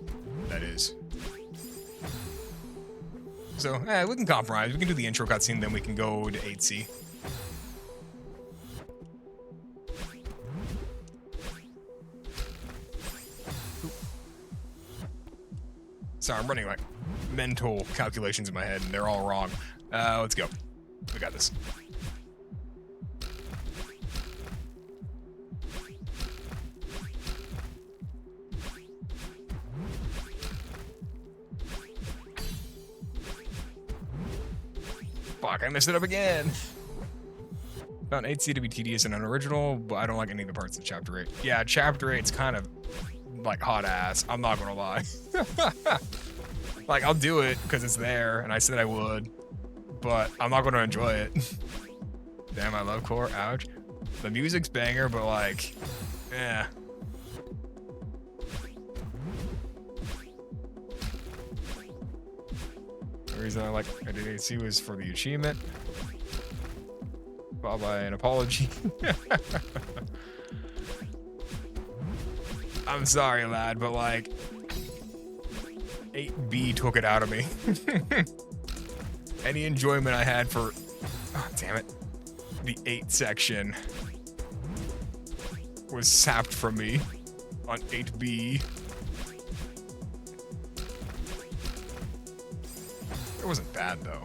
that is. So, we can compromise. We can do the intro cutscene, then we can go to 8C. Sorry, I'm running like mental calculations in my head, and they're all wrong. Let's go. We got this. Fuck, I messed it up again. Found 8C to be tedious and unoriginal, but I don't like any of the parts of Chapter 8. Yeah, Chapter 8's kind of like hot ass. I'm not gonna lie. Like, I'll do it because it's there, and I said I would, but I'm not gonna enjoy it. Damn, I love core. Ouch. The music's banger, but like, yeah. The reason I did 8C was for the achievement, followed by an apology. I'm sorry, lad, but like 8B took it out of me. Any enjoyment I had for, oh damn it, the 8 section was sapped from me on 8B. It wasn't bad though.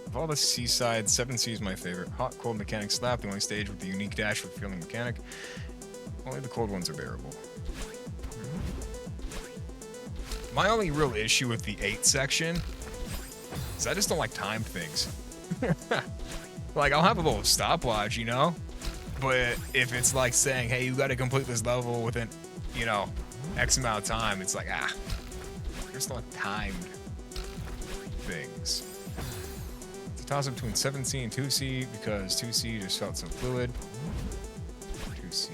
Of all the seaside, 7C is my favorite. Hot, cold mechanic slap, the only stage with the unique dash with feeling mechanic. Only the cold ones are bearable. My only real issue with the 8 section is I just don't like timed things. Like, I'll have a little stopwatch, you know? But if it's like saying, hey, you gotta complete this level within, you know, X amount of time, it's like, there's not timed things. It's a toss-up between 7C and 2C because 2C just felt so fluid. 2C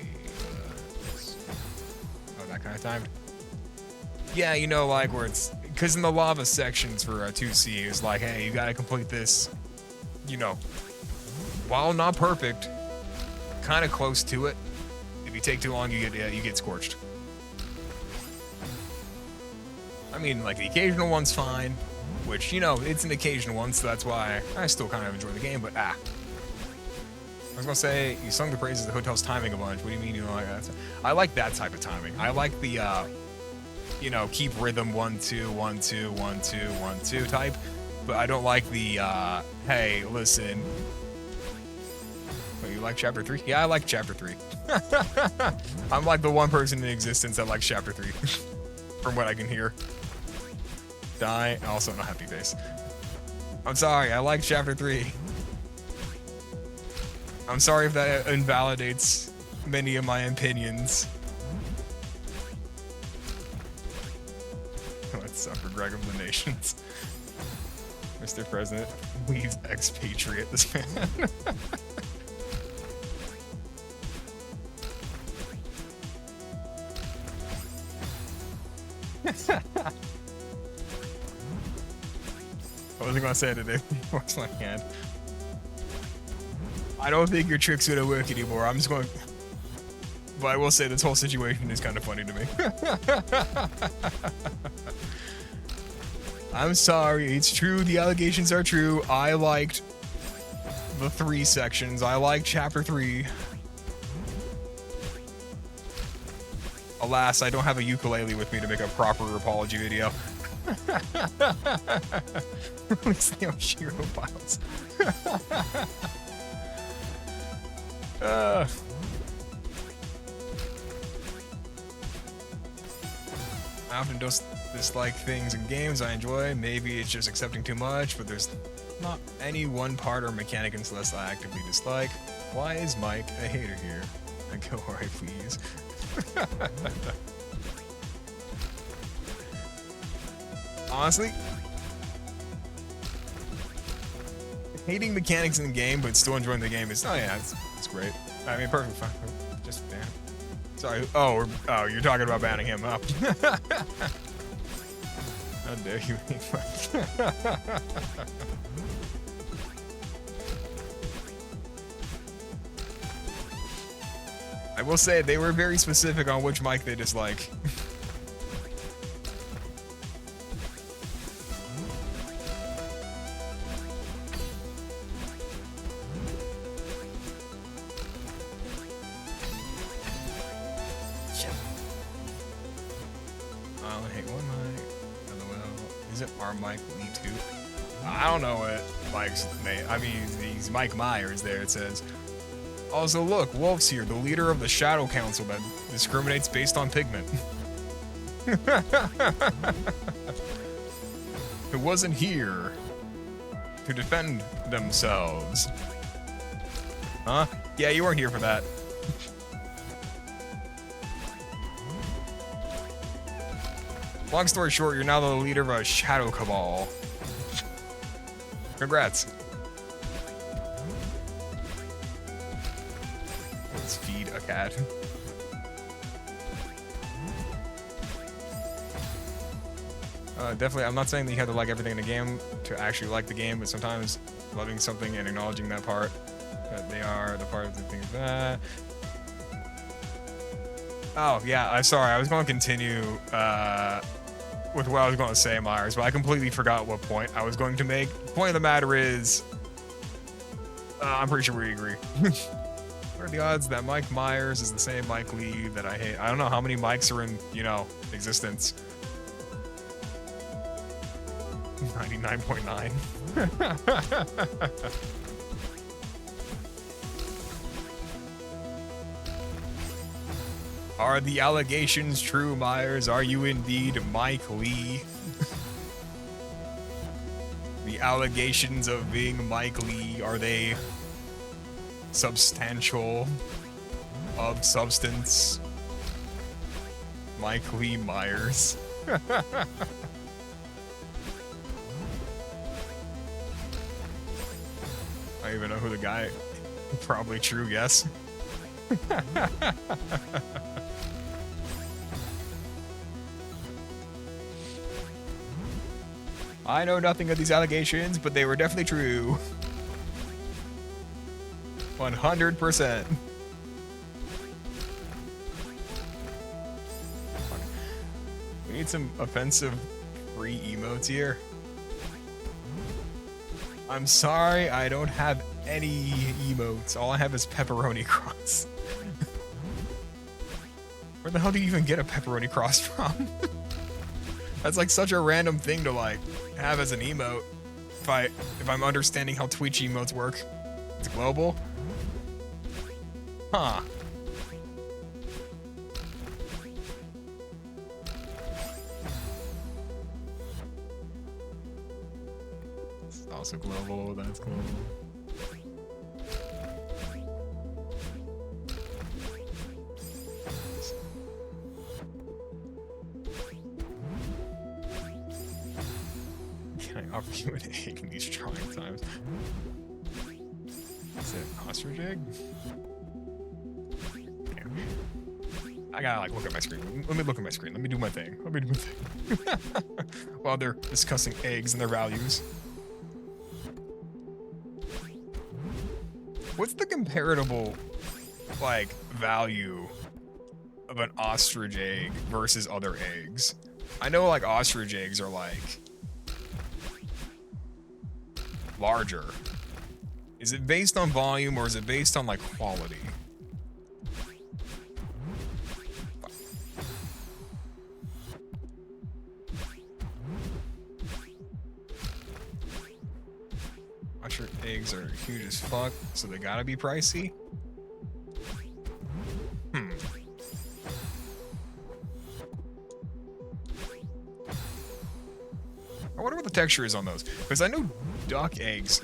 oh, that kind of timed? Yeah, you know, like where it's, because in the lava sections for 2C, it's like, hey, you gotta complete this, you know, while not perfect, kind of close to it. If you take too long, you get scorched. I mean, like the occasional one's fine, which, you know, it's an occasional one, so that's why I still kind of enjoy the game, but I was gonna say, you sung the praises of the hotel's timing a bunch. What do you mean you don't like that? I like that type of timing. I like the, you know, keep rhythm 1 2 1 2 1 2 1 2 type, but I don't like the hey, listen. Wait, you like Chapter 3? Yeah, I like Chapter 3. I'm like the one person in existence that likes Chapter 3, from what I can hear. Die, also no happy face. I'm sorry, I like Chapter 3. I'm sorry if that invalidates many of my opinions. Let's suffer Greg of the Nations. Mr. President, please expatriate this man. I wasn't gonna say it today. Force my hand. I don't think your trick's gonna work anymore. I'm just going. But I will say this whole situation is kind of funny to me. I'm sorry. It's true. The allegations are true. I liked the 3 sections. I liked Chapter 3. Alas, I don't have a ukulele with me to make a proper apology video. Release the Oshiro files. I often dislike things in games I enjoy. Maybe it's just accepting too much, but there's not any one part or mechanic in Celeste I actively dislike. Why is Mike a hater here? I go where I please. Honestly, hating mechanics in the game but still enjoying the game is, oh yeah, it's great. I mean, perfect fun. Just, yeah. Sorry. Oh, you're talking about banning him up. How dare you? I will say they were very specific on which mic they dislike. I only hate one mic. LOL. Is it our mic Lee too? I don't know what Mike's name. I mean, he's Mike Myers there, it says. Also, look, Wolf's here, the leader of the Shadow Council that discriminates based on pigment. Who wasn't here to defend themselves. Huh? Yeah, you weren't here for that. Long story short, you're now the leader of a Shadow Cabal. Congrats. Let's feed a cat. Definitely, I'm not saying that you have to like everything in the game to actually like the game, but sometimes loving something and acknowledging that part, that they are the part of the thing that... Oh, yeah, I'm sorry, I was going to continue with what I was going to say, Myers, but I completely forgot what point I was going to make. The point of the matter is, I'm pretty sure we agree. What are the odds that Mike Myers is the same Mike Lee that I hate? I don't know how many mics are in, you know, existence. 99.9. Are the allegations true, Myers? Are you indeed Mike Lee? The allegations of being Mike Lee, are they substantial, of substance? Mike Lee Myers. I don't even know who the guy... Probably true, yes. I know nothing of these allegations, but they were definitely true. 100%. We need some offensive free emotes here. I'm sorry, I don't have any emotes. All I have is pepperoni cross. Where the hell do you even get a pepperoni cross from? That's like such a random thing to like have as an emote. If I'm understanding how Twitch emotes work. It's global. Huh. It's also global, that's global. Can I offer you an egg in these trying times? Is it an ostrich egg? I gotta like look at my screen. Let me look at my screen. Let me do my thing. Let me do my thing. While they're discussing eggs and their values. What's the comparable like value of an ostrich egg versus other eggs? I know like ostrich eggs are like larger. Is it based on volume or is it based on like quality? Ostrich eggs are huge as fuck, so they gotta be pricey. I wonder what the texture is on those, because I know duck eggs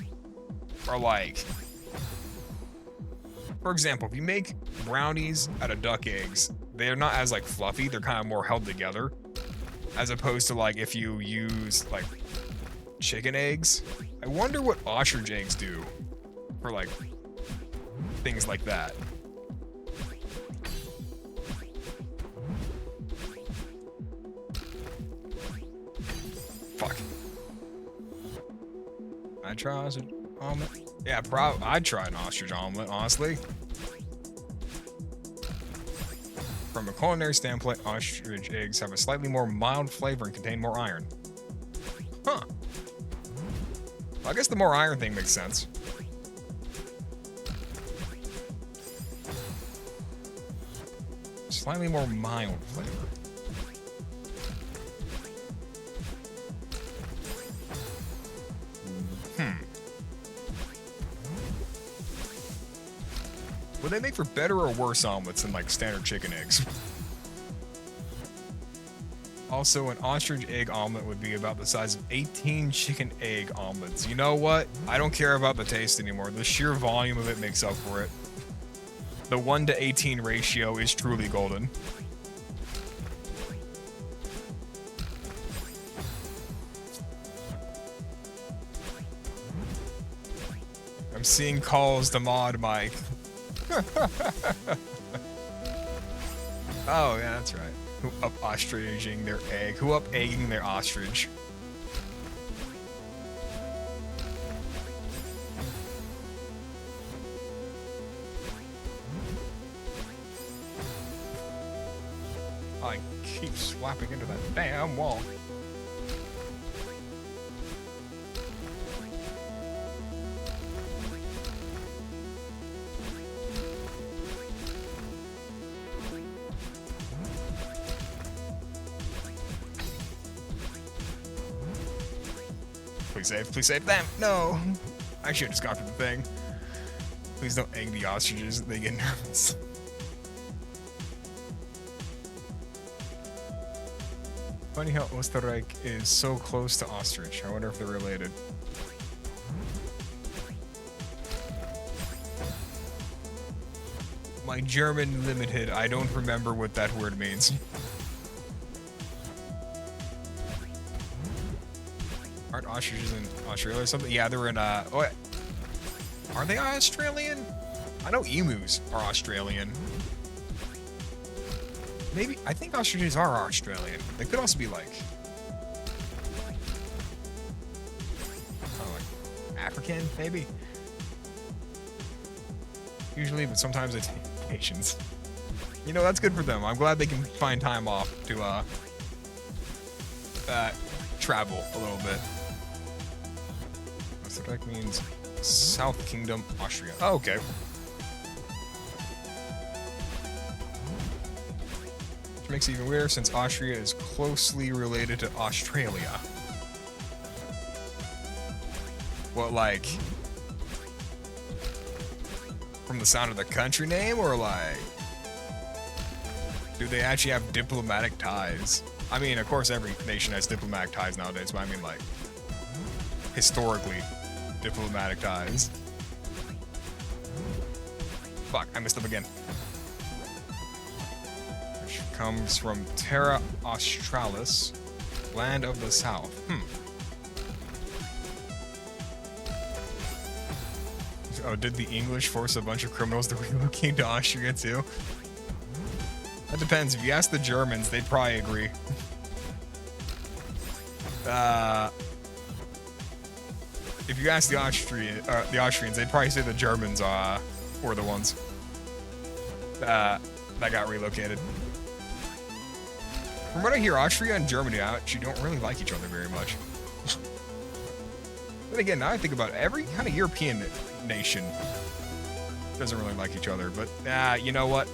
are like, for example, if you make brownies out of duck eggs, they're not as like fluffy, they're kind of more held together, as opposed to like if you use like chicken eggs. I wonder what ostrich eggs do for like things like that. I'd try ostrich omelet. Yeah, I'd try an ostrich omelet, honestly. From a culinary standpoint, ostrich eggs have a slightly more mild flavor and contain more iron. Huh. Well, I guess the more iron thing makes sense. Slightly more mild flavor. Would they make for better or worse omelets than like standard chicken eggs? Also, an ostrich egg omelet would be about the size of 18 chicken egg omelets. You know what? I don't care about the taste anymore. The sheer volume of it makes up for it. The 1:18 ratio is truly golden. I'm seeing calls to mod Mike. Oh, yeah, that's right. Who up ostriching their egg? Who up egging their ostrich? I keep slapping into that damn wall. Please save them. No. I should have just gone for the thing. Please don't egg the ostriches. They get nervous. Funny how Österreich is so close to ostrich. I wonder if they're related. My German limited. I don't remember what that word means. Aren't ostriches in Australia or something? Yeah, they're in, oh, are they Australian? I know emus are Australian. Maybe, I think ostriches are Australian. They could also be like, oh, like African, maybe? Usually, but sometimes they take vacations. You know, that's good for them. I'm glad they can find time off to, travel a little bit. So that means South Kingdom, Austria. Oh, okay. Which makes it even weirder since Austria is closely related to Australia. What, like, from the sound of the country name, or like, do they actually have diplomatic ties? I mean, of course, every nation has diplomatic ties nowadays, but I mean, like, historically, diplomatic ties. Fuck, I messed up again. Which comes from Terra Australis, land of the south. Oh, did the English force a bunch of criminals to relocate to Austria too? That depends. If you ask the Germans, they'd probably agree. If you ask the Austrians, they'd probably say the Germans were the ones that got relocated. From what I hear, Austria and Germany actually don't really like each other very much. But again, now I think about it, every kind of European nation doesn't really like each other. But you know what?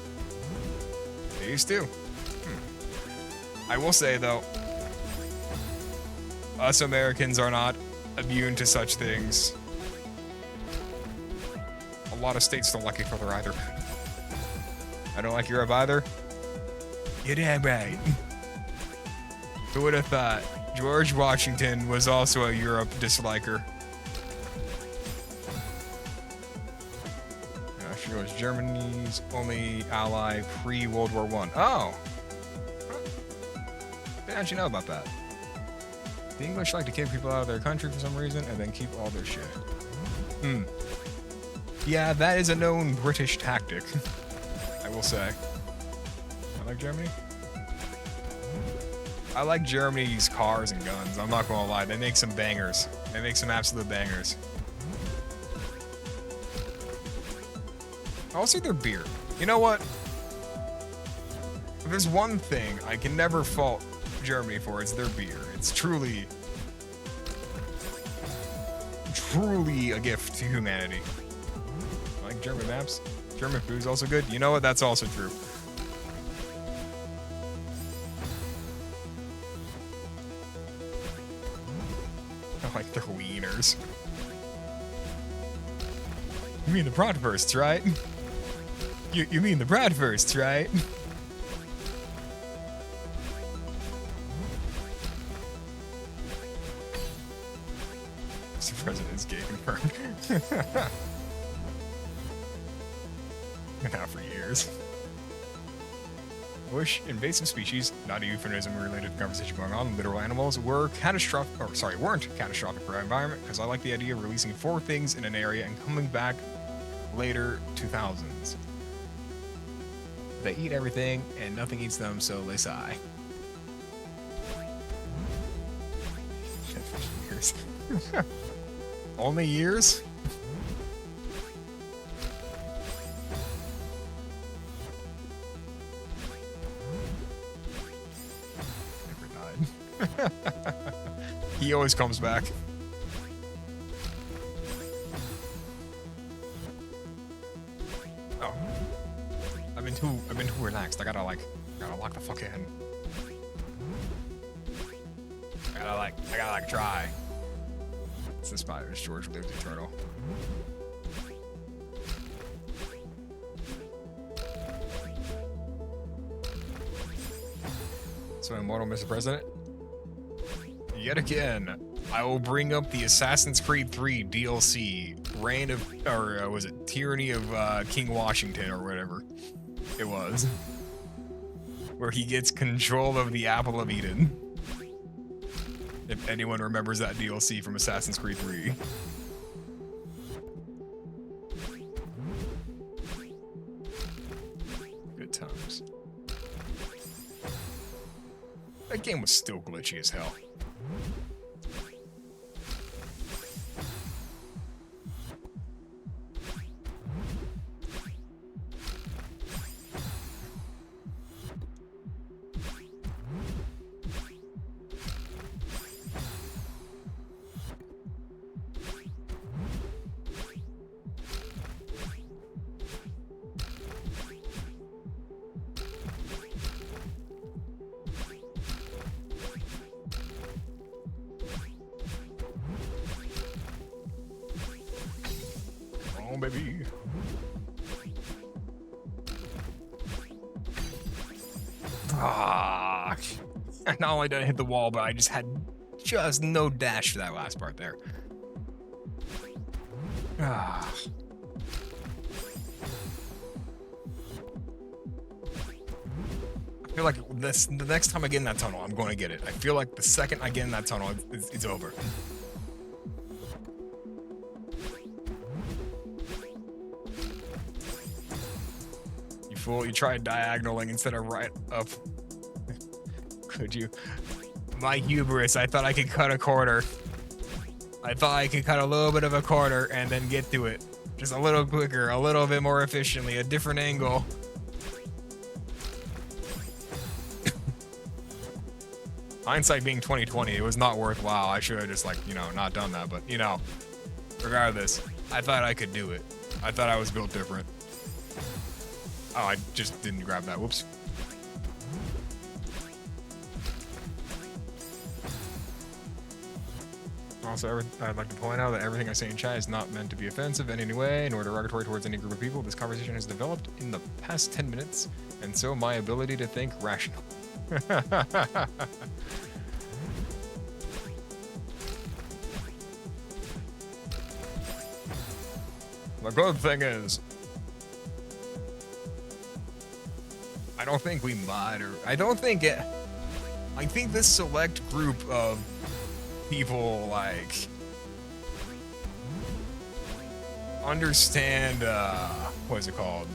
They used to. I will say though, us Americans are not immune to such things. A lot of states don't like each other either. I don't like Europe either. You're damn right. Who would have thought George Washington was also a Europe disliker? She was Germany's only ally pre-World War I. Oh! How'd you know about that? The English like to kick people out of their country for some reason and then keep all their shit. Yeah, that is a known British tactic. I will say. I like Germany. I like Germany's cars and guns. I'm not gonna lie. They make some bangers. They make some absolute bangers. Also their beer. You know what? If there's one thing I can never fault Germany for, it's their beer. It's truly a gift to humanity. I like German maps. German food's also good. You know what? That's also true. I like their wieners. You mean the bratwursts, right? You mean the bratwursts, right? Mr. President is gay confirmed. Now for years. I wish invasive species, not a euphemism related to conversation going on, literal animals, weren't catastrophic for our environment, because I like the idea of releasing 4 things in an area and coming back later 2000s. They eat everything and nothing eats them, so they sigh. Years. Only years? Never died. He always comes back. Oh. I've been too relaxed. I gotta lock the fuck in. I gotta try. It's the spiders. George lives eternal. So immortal, Mr. President. Yet again, I will bring up the Assassin's Creed 3 DLC, was it Tyranny of King Washington or whatever it was, where he gets control of the Apple of Eden. If anyone remembers that DLC from Assassin's Creed 3. Good times. That game was still glitchy as hell. Baby. Ah, not only did I hit the wall, but I just had no dash for that last part there. Ah. I feel like the next time I get in that tunnel, I'm going to get it. I feel like the second I get in that tunnel, it's over. You tried diagonaling instead of right up. Could you? My hubris, I thought I could cut a corner. I thought I could cut a little bit of a corner and then get to it. Just a little quicker, a little bit more efficiently, a different angle. Hindsight being 2020, it was not worthwhile. I should have just not done that, but regardless, I thought I could do it. I thought I was built different. Oh, I just didn't grab that. Whoops. Also, I'd like to point out that everything I say in chat is not meant to be offensive in any way, nor derogatory towards any group of people. This conversation has developed in the past 10 minutes, and so my ability to think rational. The good thing is, I don't think we mod, or I think this select group of people understand what is it called?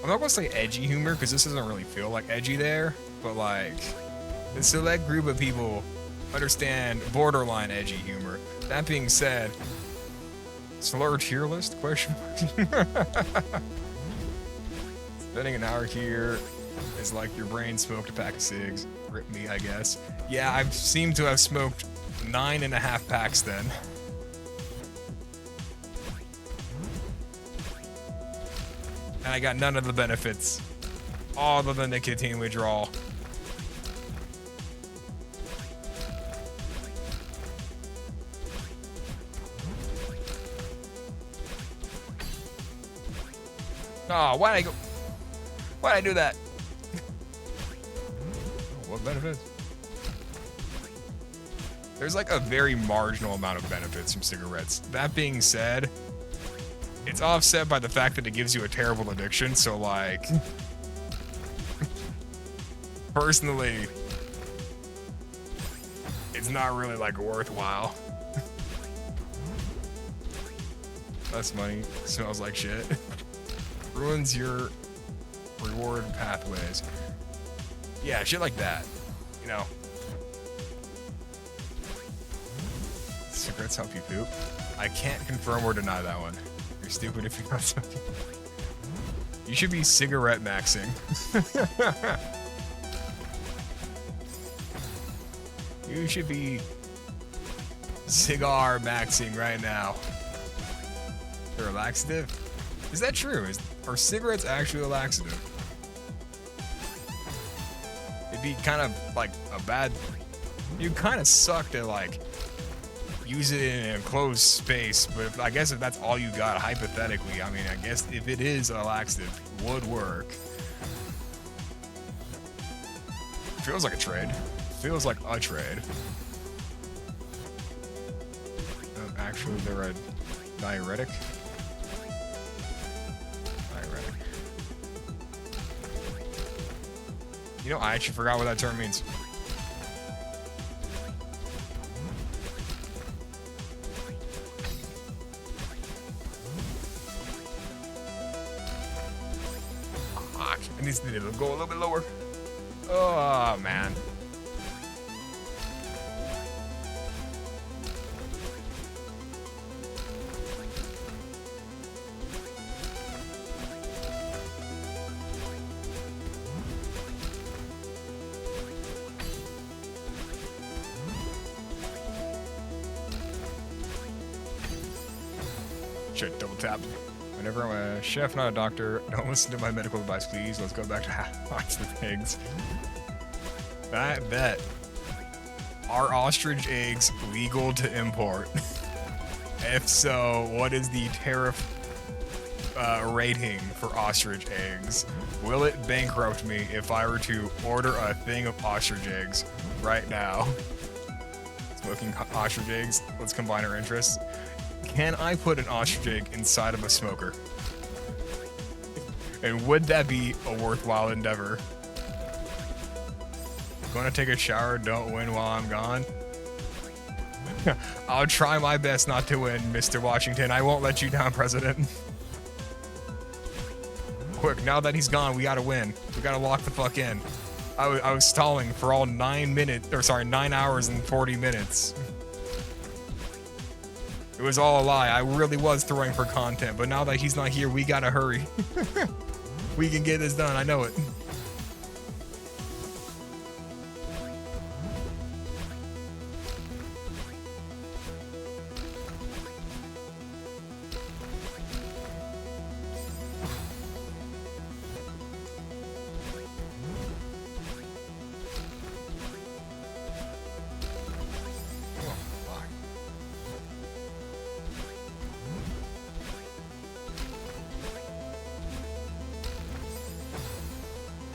I'm not gonna say edgy humor because this doesn't really feel like edgy there, but the select group of people understand borderline edgy humor. That being said, Slur tier list? Question mark. Spending an hour here is like your brain smoked a pack of cigs. Rip me, I guess. Yeah, I seem to have smoked 9.5 packs then. And I got none of the benefits. All of the nicotine withdrawal. Oh, why'd I do that? What benefits? There's like a very marginal amount of benefits from cigarettes. That being said, it's offset by the fact that it gives you a terrible addiction. So like, personally, it's not really like worthwhile. Less money, smells like shit. Ruins your reward pathways. Yeah, shit like that. You know. Cigarettes help you poop. I can't confirm or deny that one. You're stupid if you got something. You should be cigarette maxing. You should be cigar maxing right now. They're a laxative? Is that true? Are cigarettes actually a laxative? It'd be kind of like a bad... You kind of suck to like use it in an enclosed space, but I guess if that's all you got, hypothetically, I mean, I guess if it is a laxative, it would work. Feels like a trade. Feels like a trade. Actually, they're a diuretic. You know, I actually forgot what that term means. It needs to go a little bit lower. Oh, man. Shit, double tapped. Whenever I'm a chef, not a doctor, don't listen to my medical advice, please. Let's go back to lots of eggs. I bet. Are ostrich eggs legal to import? If so, what is the tariff rating for ostrich eggs? Will it bankrupt me if I were to order a thing of ostrich eggs right now? Smoking ostrich eggs. Let's combine our interests. Can I put an ostrich egg inside of a smoker? And would that be a worthwhile endeavor? Gonna take a shower, don't win while I'm gone? I'll try my best not to win, Mr. Washington. I won't let you down, President. Quick, now that he's gone, we gotta win. We gotta lock the fuck in. I was stalling for all 9 hours and 40 minutes. It was all a lie. I really was throwing for content, but now that he's not here, we gotta hurry. We can get this done, I know it.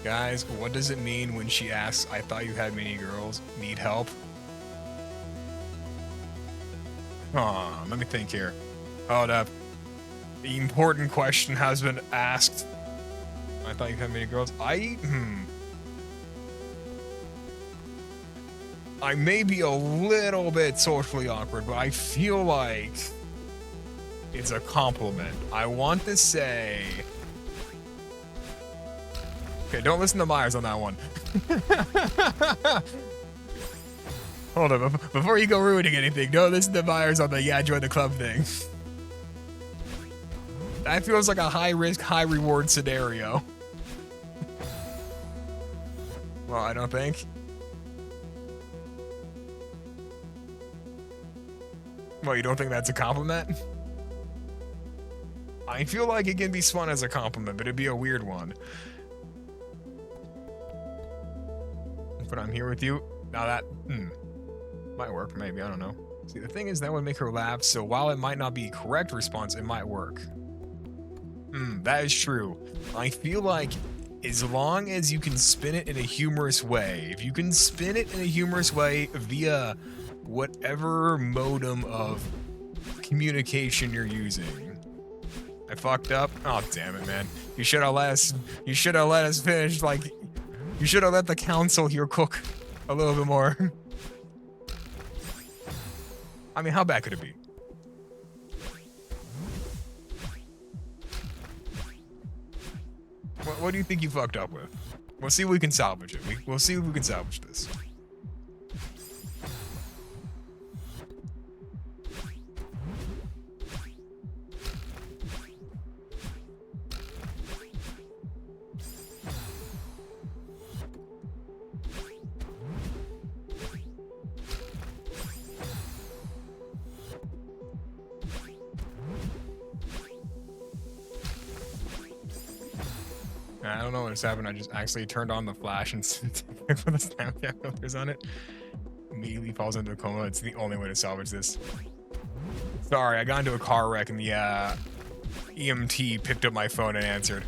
Guys, what does it mean when she asks, I thought you had many girls, need help? Let me think here. Hold up. The important question has been asked. I thought you had many girls. I may be a little bit socially awkward, but I feel like it's a compliment. I want to say... Okay, don't listen to Myers on that one. Hold on, before you go ruining anything, don't listen to Myers on the yeah, join the club thing. That feels like a high risk, high reward scenario. Well, I don't think. Well, you don't think that's a compliment? I feel like it can be spun as a compliment, but it'd be a weird one. But I'm here with you. Now that might work, maybe, I don't know. See, the thing is that would make her laugh, so while it might not be a correct response, it might work. That is true. I feel like as long as you can spin it in a humorous way, if you can spin it in a humorous way via whatever modem of communication you're using. I fucked up. Oh, damn it, man. You should have let us finish, like, you should have let the council here cook a little bit more. I mean, how bad could it be? What do you think you fucked up with? We'll see if we can salvage it. We'll see if we can salvage this. I don't know what's happened. I just actually turned on the flash and put the Snapchat filters on it. Immediately falls into a coma. It's the only way to salvage this. Sorry, I got into a car wreck and the EMT picked up my phone and answered.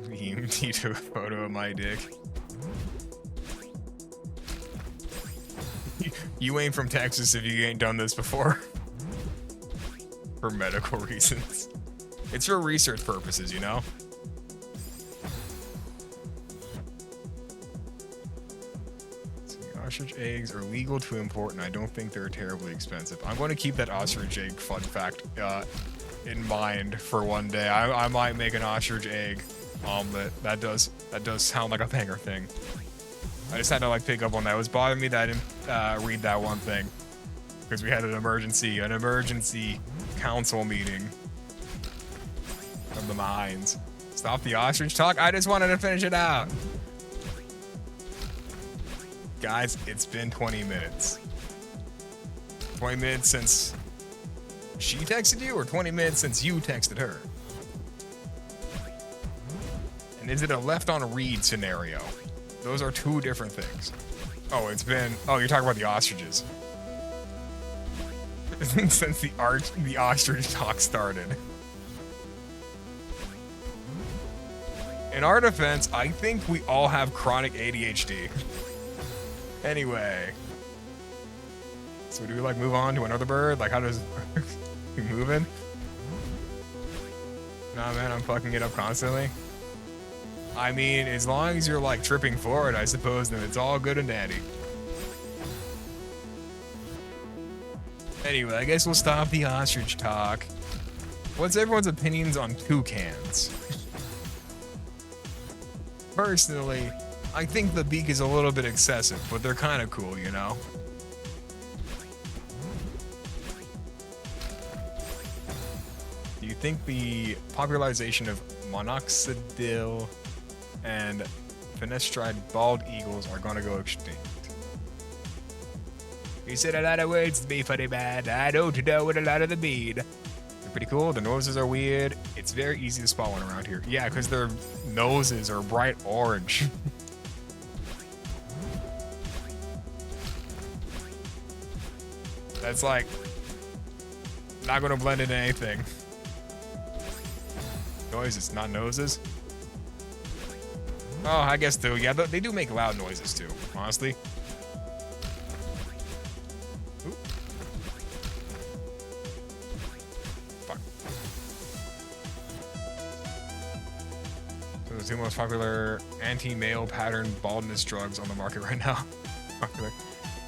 EMT took a photo of my dick. You ain't from Texas if you ain't done this before. For medical reasons. It's for research purposes, you know? Ostrich eggs are legal to import, and I don't think they're terribly expensive. I'm going to keep that ostrich egg fun fact in mind for one day. I might make an ostrich egg omelet. That does sound like a banger thing. I just had to like pick up on that. It was bothering me that I didn't read that one thing because we had an emergency council meeting of the minds. Stop the ostrich talk. I just wanted to finish it out. Guys, it's been 20 minutes. 20 minutes since she texted you, or 20 minutes since you texted her? And is it a left on read scenario? Those are two different things. Oh, it's been... Oh, you're talking about the ostriches. Since the ostrich talk started. In our defense, I think we all have chronic ADHD. Anyway. So do we like move on to another bird? Like how does you moving? Nah man, I'm fucking it up constantly. I mean, as long as you're like tripping forward, I suppose, then it's all good and dandy. Anyway, I guess we'll stop the ostrich talk. What's everyone's opinions on toucans? Personally, I think the beak is a little bit excessive, but they're kind of cool, you know? Do you think the popularization of monoxidil and fenestride bald eagles are gonna go extinct? You said a lot of words to be funny, man. I don't know what a lot of them mean. They're pretty cool. The noses are weird. It's very easy to spot one around here. Yeah, because their noses are bright orange. That's like not gonna blend into anything. Noises, not noses. Oh, I guess too. Yeah, they do make loud noises too, honestly. Ooh. Fuck. So the two most popular anti-male pattern baldness drugs on the market right now. Popular.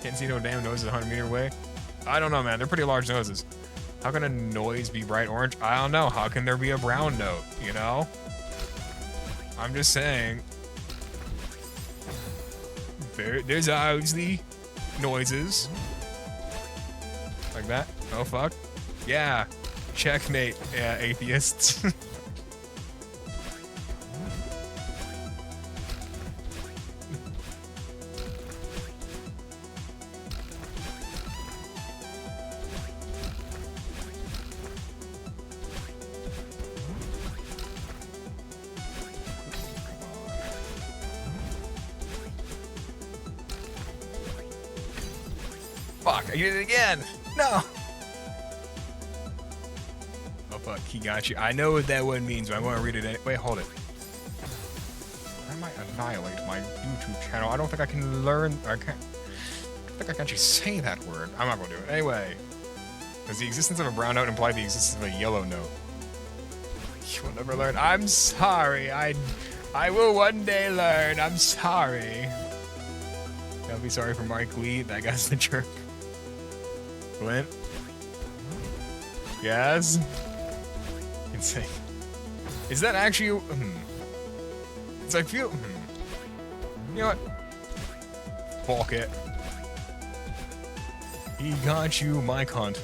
Can't see no damn noses 100 meter away. I don't know, man. They're pretty large noses. How can a noise be bright orange? I don't know. How can there be a brown note, you know? I'm just saying. There's obviously noises. Like that. Oh, fuck. Yeah. Checkmate, atheists. Fuck, I did it again. No. Oh, fuck, he got you. I know what that one means, but I'm going to read it anyway. Wait, hold it. I might annihilate my YouTube channel. I don't think I can learn. I can't. I think I can actually say that word. I'm not going to do it. Anyway. Does the existence of a brown note imply the existence of a yellow note? You will never learn. I'm sorry. I will one day learn. I'm sorry. Don't be sorry for Mike Lee. That guy's the jerk. Clint? Yes? Insane. Is that actually... It's like feel... You know what? Fuck it. He got you, my cunt.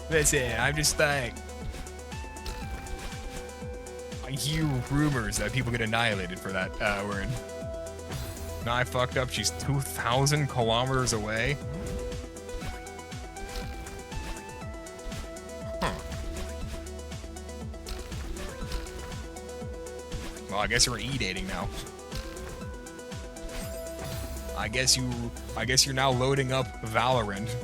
Listen, I'm just like... I hear rumors that people get annihilated for that word. Now I fucked up. She's 2,000 kilometers away. Huh. Well, I guess you're e-dating now. I guess you're now loading up Valorant.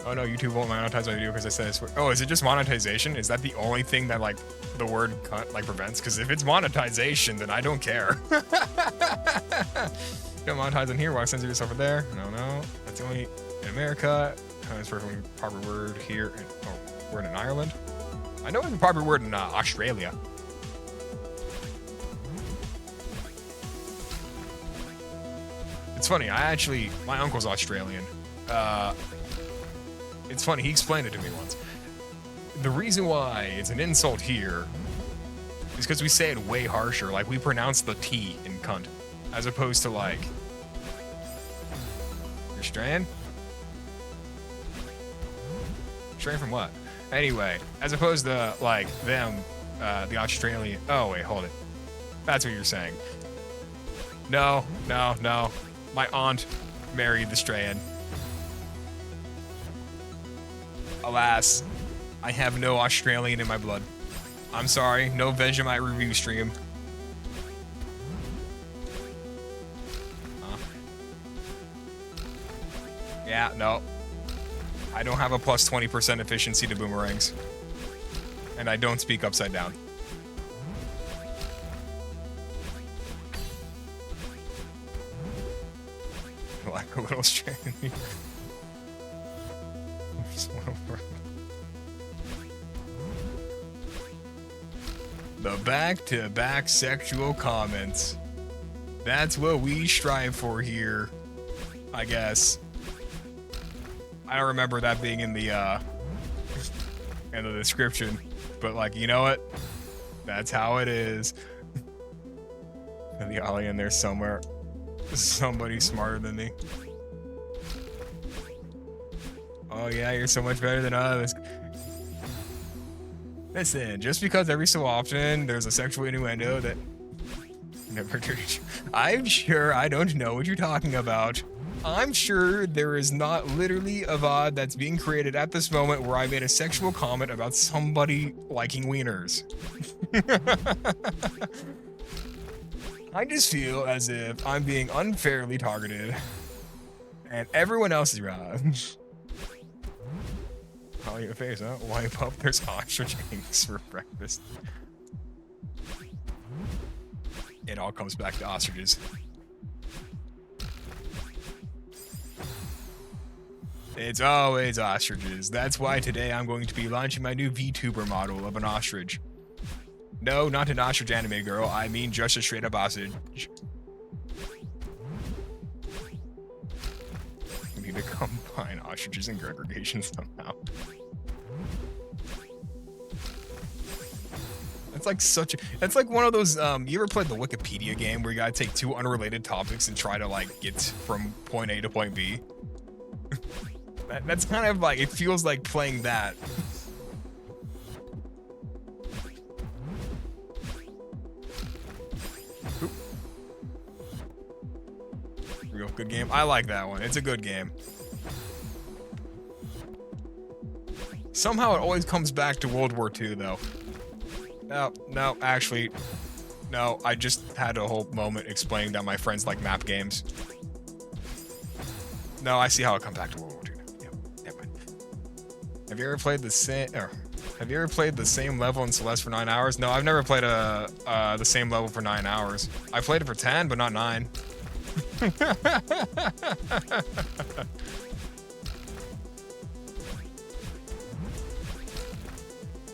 Oh no, YouTube won't monetize my video because I said it's... Oh, is it just monetization? Is that the only thing that, like, the word cunt, like, prevents? Because if it's monetization, then I don't care. Don't monetize in here, why censor yourself over there? No. That's the only... In America, it's perfectly proper word here. Word in Ireland? I know it's a proper word in Australia. It's funny, my uncle's Australian. It's funny, he explained it to me once. The reason why it's an insult here is because we say it way harsher. Like, we pronounce the T in cunt, as opposed to, like... You're straying? Straying from what? Anyway, as opposed to, like, them, the Australian... Oh, wait, hold it. That's what you're saying. No. My aunt married the Strayan. Alas, I have no Australian in my blood. I'm sorry, no Vegemite review stream. Yeah, no. I don't have a plus 20% efficiency to boomerangs. And I don't speak upside down. Like a little straight. The back-to-back sexual comments. That's what we strive for here, I guess. I don't remember that being in the description, but, like, you know what? That's how it is. And the Ollie in there somewhere. Somebody smarter than me. Oh yeah, you're so much better than us. Listen, just because every so often there's a sexual innuendo that never... I'm sure I don't know what you're talking about. I'm sure there is not literally a VOD that's being created at this moment where I made a sexual comment about somebody liking wieners. I just feel as if I'm being unfairly targeted and everyone else is wrong. How your face, huh? Wipe up, there's ostrich eggs for breakfast. It all comes back to ostriches. It's always ostriches. That's why today I'm going to be launching my new VTuber model of an ostrich. No, not an ostrich anime girl. I mean just a straight up ostrich. We need to combine ostriches and congregations somehow. That's like that's like one of those, you ever played the Wikipedia game where you gotta take two unrelated topics and try to like get from point A to point B? That's kind of like, it feels like playing that. Real good game. I like that one. It's a good game. Somehow it always comes back to World War II, though. No, actually, no. I just had a whole moment explaining that my friends like map games. No, I see how it comes back to World War II. Yeah, never mind. Have you ever played the same level in Celeste for 9 hours? No, I've never played the same level for 9 hours. I played it for 10, but not 9.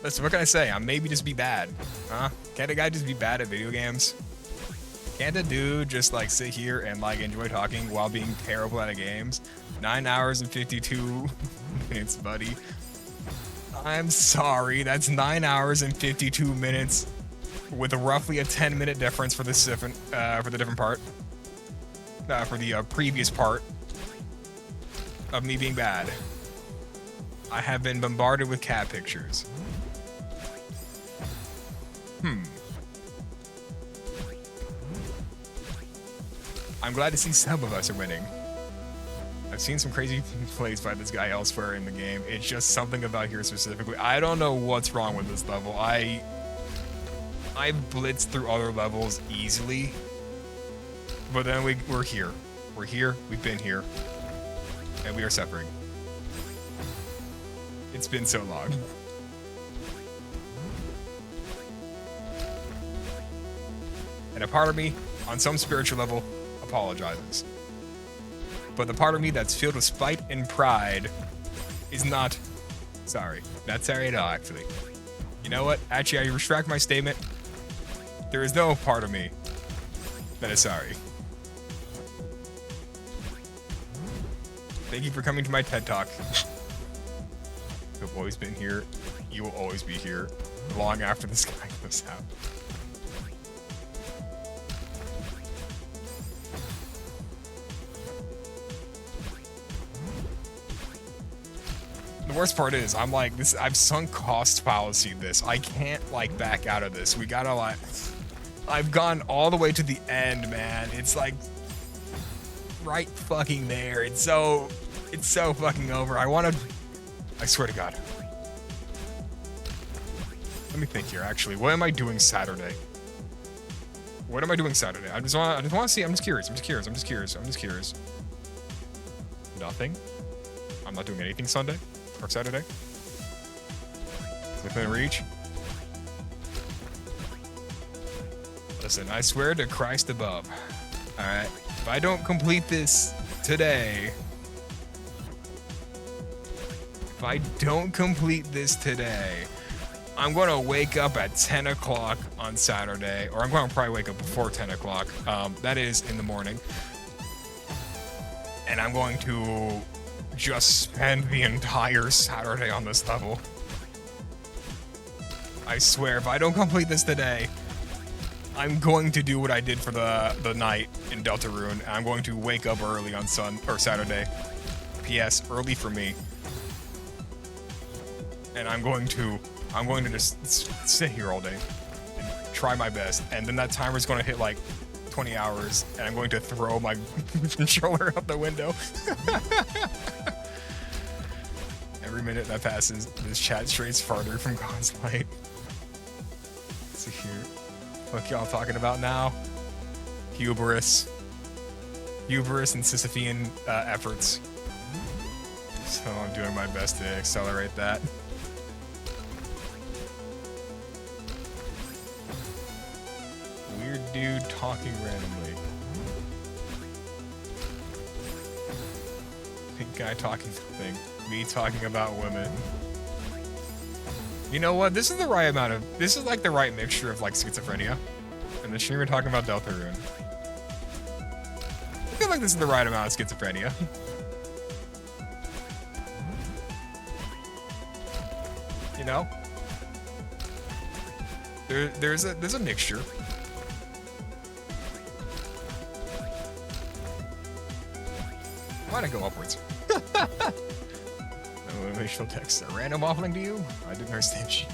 Listen, what can I say? I maybe just be bad. Huh? Can't a guy just be bad at video games? Can't a dude just like sit here and like enjoy talking while being terrible at games? 9 hours and 52 minutes, buddy. I'm sorry, that's 9 hours and 52 minutes with roughly a 10-minute difference for the different part. For the previous part of me being bad. I have been bombarded with cat pictures. I'm glad to see some of us are winning. I've seen some crazy plays by this guy elsewhere in the game. It's just something about here specifically. I don't know what's wrong with this level. I blitzed through other levels easily, but then we're here. We're here. We've been here, and we are suffering. It's been so long. And a part of me, on some spiritual level, apologizes. But the part of me that's filled with spite and pride is not sorry. Not sorry at all, actually. You know what? Actually, I retract my statement. There is no part of me that is sorry. Thank you for coming to my TED Talk. You've always been here. You will always be here. Long after this guy goes out. The worst part is, I'm like, I've sunk cost fallacy this. I can't, like, back out of this. We gotta, like, I've gone all the way to the end, man. It's, like, right fucking there. It's so fucking over. I swear to God. Let me think here, actually. What am I doing Saturday? What am I doing Saturday? I just want to see. I'm just curious. Nothing. I'm not doing anything Sunday. Or Saturday? Within reach? Listen, I swear to Christ above. Alright? If I don't complete this today... I'm going to wake up at 10 o'clock on Saturday. Or I'm going to probably wake up before 10 o'clock. That is in the morning. And I'm going to... just spend the entire Saturday on this level. I swear, if I don't complete this today, I'm going to do what I did for the night in Deltarune. And I'm going to wake up early on Saturday. P.S. early for me. And I'm going to just sit here all day and try my best. And then that timer's going to hit like 20 hours, and I'm going to throw my controller out the window. Every minute that passes, this chat strays farther from God's light. Let's see here. What y'all talking about now? Hubris and Sisyphean efforts. So I'm doing my best to accelerate that. Weird dude talking randomly. Pink guy talking something. Me talking about women. You know what? This is like the right mixture of like schizophrenia. And the streamer talking about Deltarune. I feel like this is the right amount of schizophrenia. You know? There's a mixture. Why'd I go upwards? Motivational text. A random waffling to you? I didn't understand you.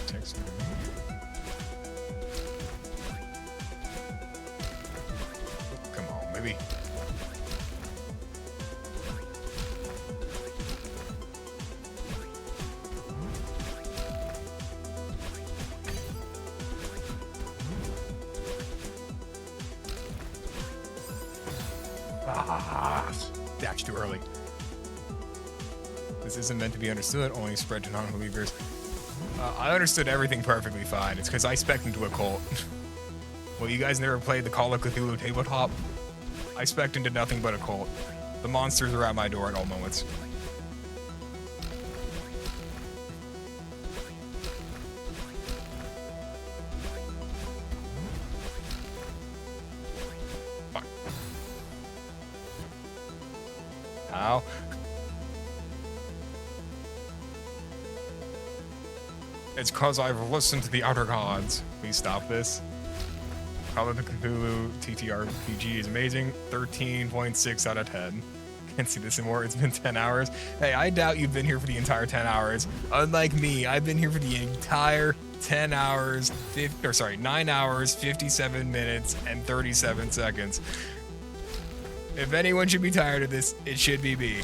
Text me. Come on, maybe. That's too early. This isn't meant to be understood, only spread to non-believers. I understood everything perfectly fine. It's because I spec'd into a cult. Well, you guys never played the Call of Cthulhu tabletop? I spec'd into nothing but a cult. The monsters are at my door at all moments. Fuck. How? It's cause I've listened to the Outer Gods. Please stop this. Call of the Cthulhu TTRPG is amazing. 13.6 out of 10. Can't see this anymore. It's been 10 hours. Hey, I doubt you've been here for the entire 10 hours. Unlike me, I've been here for the entire 10 hours, 9 hours, 57 minutes, and 37 seconds. If anyone should be tired of this, it should be me.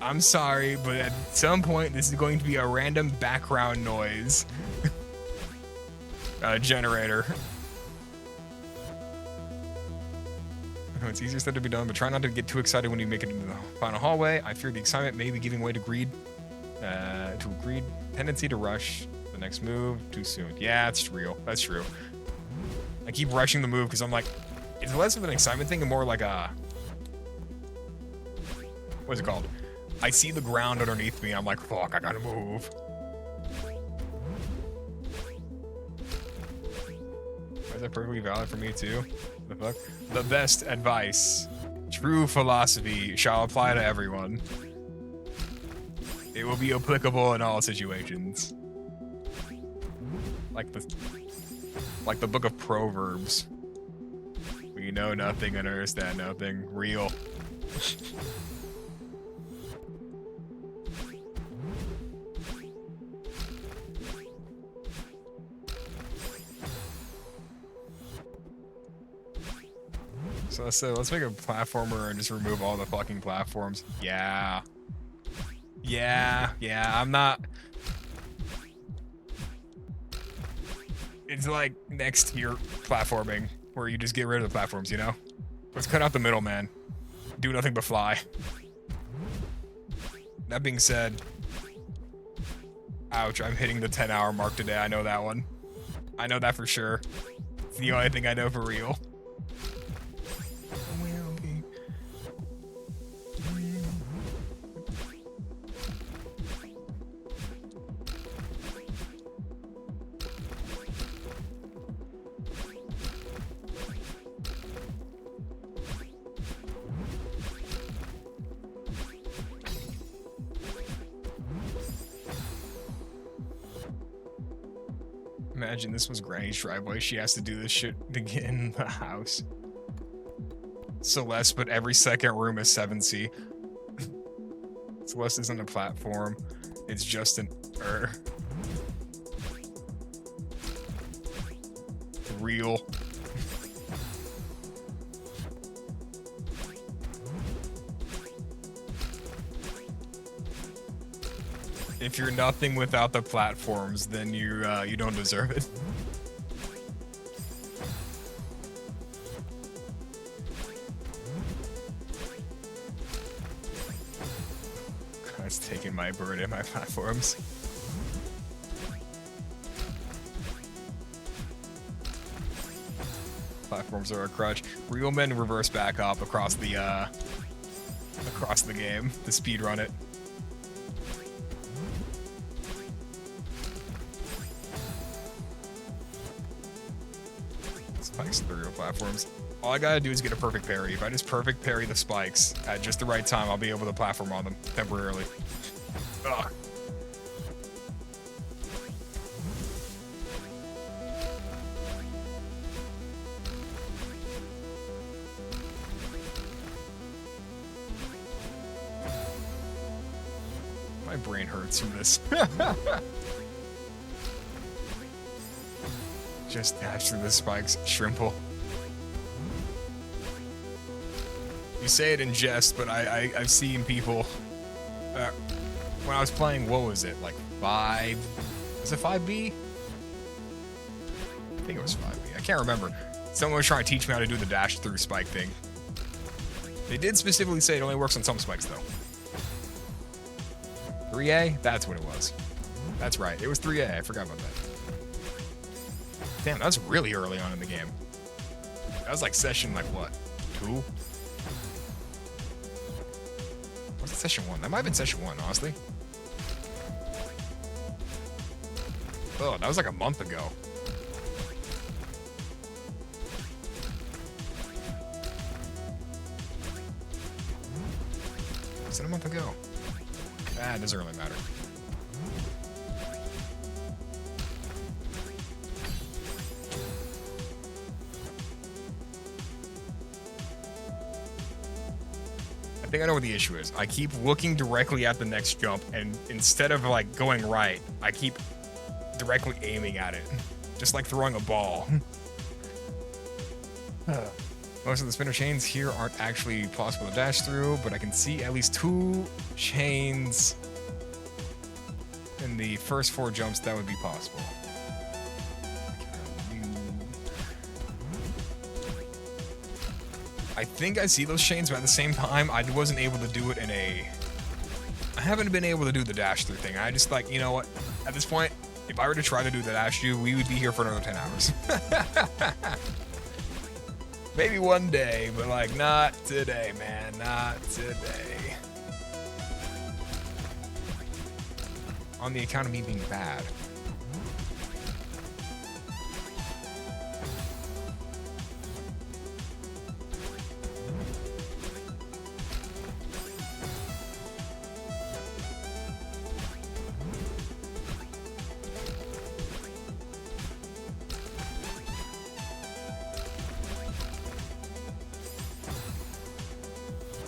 I'm sorry, but at some point, this is going to be a random background noise generator. It's easier said to be done, but try not to get too excited when you make it into the final hallway. I fear the excitement may be giving way to greed. Tendency to rush the next move too soon. Yeah, it's real. That's true. I keep rushing the move because I'm like, it's less of an excitement thing and more like a... What's it called? I see the ground underneath me and I'm like, fuck, I gotta move. Is that perfectly valid for me too? The fuck? The best advice, true philosophy, shall apply to everyone. It will be applicable in all situations. Like the book of Proverbs. We know nothing and understand nothing. Real. So let's make a platformer and just remove all the fucking platforms. Yeah, I'm not... It's like next tier platforming, where you just get rid of the platforms, you know? Let's cut out the middleman. Do nothing but fly. That being said... Ouch, I'm hitting the 10-hour mark today, I know that one. I know that for sure. It's the only thing I know for real. Imagine this was Granny's driveway. She has to do this shit to get in the house. Celeste, but every second room is 7C. Celeste isn't a platform. It's just an real. If you're nothing without the platforms, then you don't deserve it. God's taking my bird and my platforms. Platforms are a crutch. Real men reverse back up across the game to speedrun it. Spikes the real platforms. All I gotta do is get a perfect parry. If I just perfect parry the spikes at just the right time, I'll be able to platform on them temporarily. Ugh. My brain hurts from this. Just dash through the spikes, Shrimple. You say it in jest, but I've seen people. When I was playing, what was it, like 5? Was it 5B? I think it was 5B. I can't remember. Someone was trying to teach me how to do the dash through spike thing. They did specifically say it only works on some spikes, though. 3A? That's what it was. That's right. It was 3A. I forgot about that. Damn, that was really early on in the game. That was like session, like what? 2? What's session 1? That might have been session 1, honestly. Oh, that was like a month ago. Was it a month ago? Ah, it doesn't really matter. I think I know what the issue is. I keep looking directly at the next jump, and instead of like going right, I keep directly aiming at it. Just like throwing a ball. Most of the spinner chains here aren't actually possible to dash through, but I can see at least 2 chains in the first 4 jumps that would be possible. I think I see those chains, but at the same time, I wasn't able to do it in a... I haven't been able to do the dash through thing. I just like, you know what? At this point, if I were to try to do the dash through, we would be here for another 10 hours. Maybe one day, but like, not today, man. Not today. On the account of me being bad.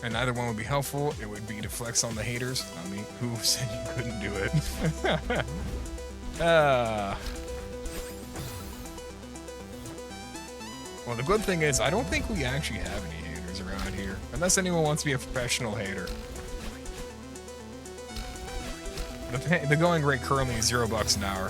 And neither one would be helpful. It would be to flex on the haters. I mean, who said you couldn't do it? Well, the good thing is, I don't think we actually have any haters around here. Unless anyone wants to be a professional hater. The going rate currently is $0 an hour.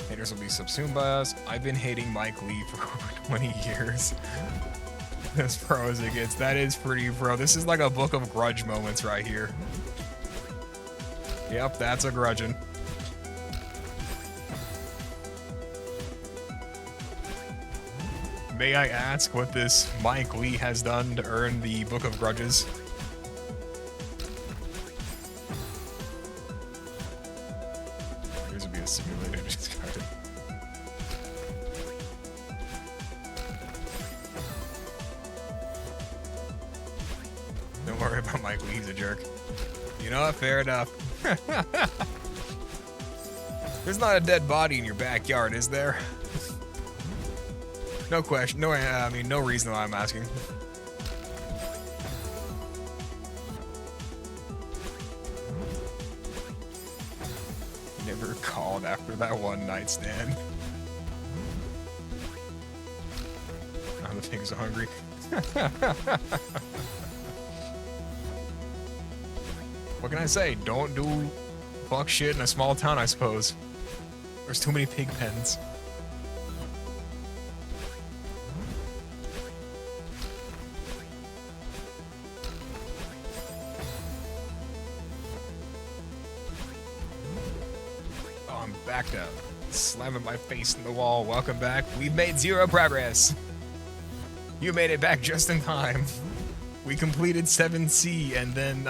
Haters will be subsumed by us. I've been hating Mike Lee for over 20 years. As pro as it gets. That is pretty pro. This is like a book of grudge moments right here. Yep, that's a grudging. May I ask what this Mike Lee has done to earn the Book of Grudges? Here's would be a simulator discarded. Don't worry about Mike Lee, he's a jerk. You know what? Fair enough. There's not a dead body in your backyard, is there? No question. No, I mean, no reason why I'm asking. Never called after that one night stand. Now the pigs are hungry. What can I say? Don't do fuck shit in a small town, I suppose. There's too many pig pens. Oh, I'm backed up. Slamming my face in the wall. Welcome back. We've made 0 progress. You made it back just in time. We completed 7C and then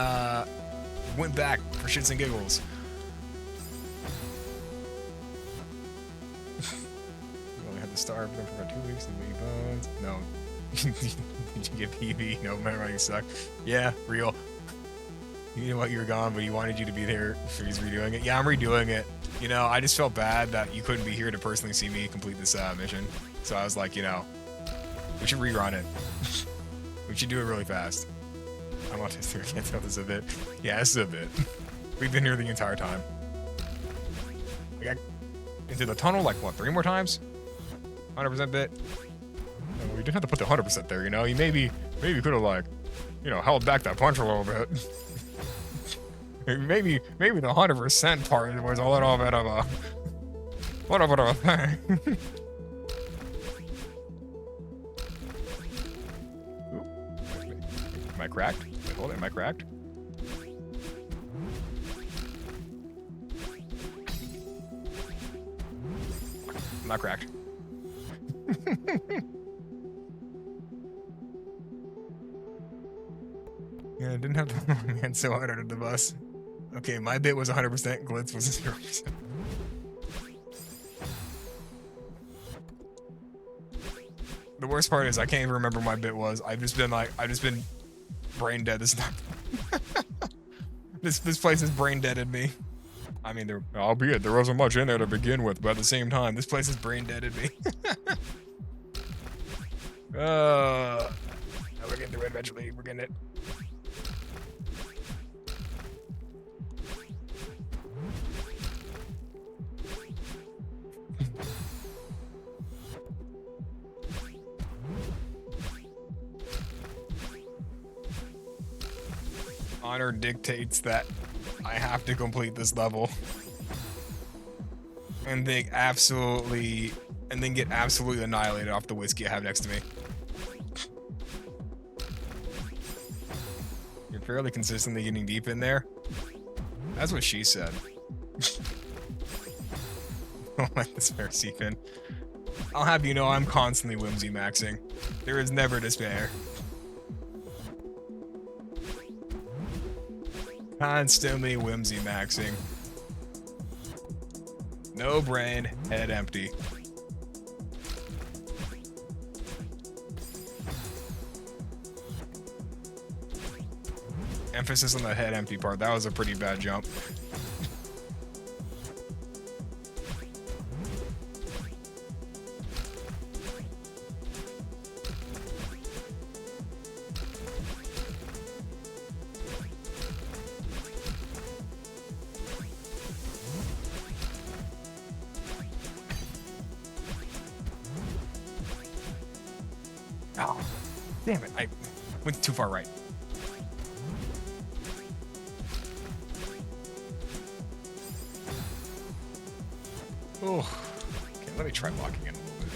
went back for shits and giggles. We only had to starve them for about 2 weeks to be bones. No. Did you get PV? No, my writing sucked. Yeah, real. You know what, you were gone, but he wanted you to be there, so he's redoing it. Yeah, I'm redoing it. You know, I just felt bad that you couldn't be here to personally see me complete this mission. So I was like, you know, we should rerun it. We should do it really fast. I'm autistic, I can't tell this a bit. Yeah, this is a bit. We've been here the entire time. I got into the tunnel like, what, 3 more times? 100% bit? No, we didn't have to put the 100% there, you know? You maybe could have, like, you know, held back that punch a little bit. maybe the 100% part was a little bit of a... What of a thing. Am I cracked? Wait, hold it, am I cracked? I'm not cracked. Yeah, I didn't have to man so hard under the bus. Okay, my bit was 100%, Glitz was 0%. The worst part is I can't even remember what my bit was. I've just been brain dead this time. This place has brain deaded me. I mean, albeit there wasn't much in there to begin with, but at the same time, this place has brain deaded me. We're getting through it eventually. We're getting it. Honor dictates that I have to complete this level. And then get absolutely annihilated off the whiskey I have next to me. You're fairly consistently getting deep in there. That's what she said. I don't like this fair seepin. I'll have you know I'm constantly whimsy maxing. There is never despair. Constantly whimsy maxing. No brain, head empty. Emphasis on the head empty part. That was a pretty bad jump. Oh, damn it. I went too far right. Oh, okay, let me try blocking in a little bit.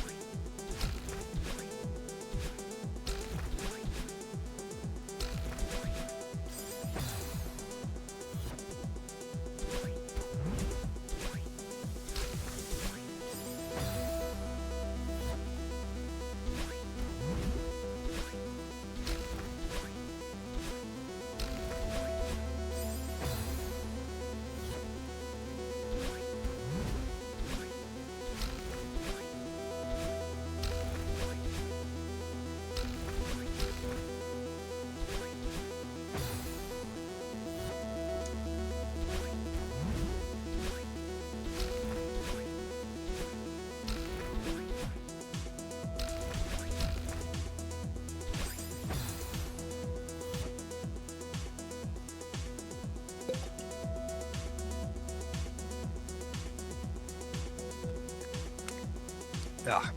Ah.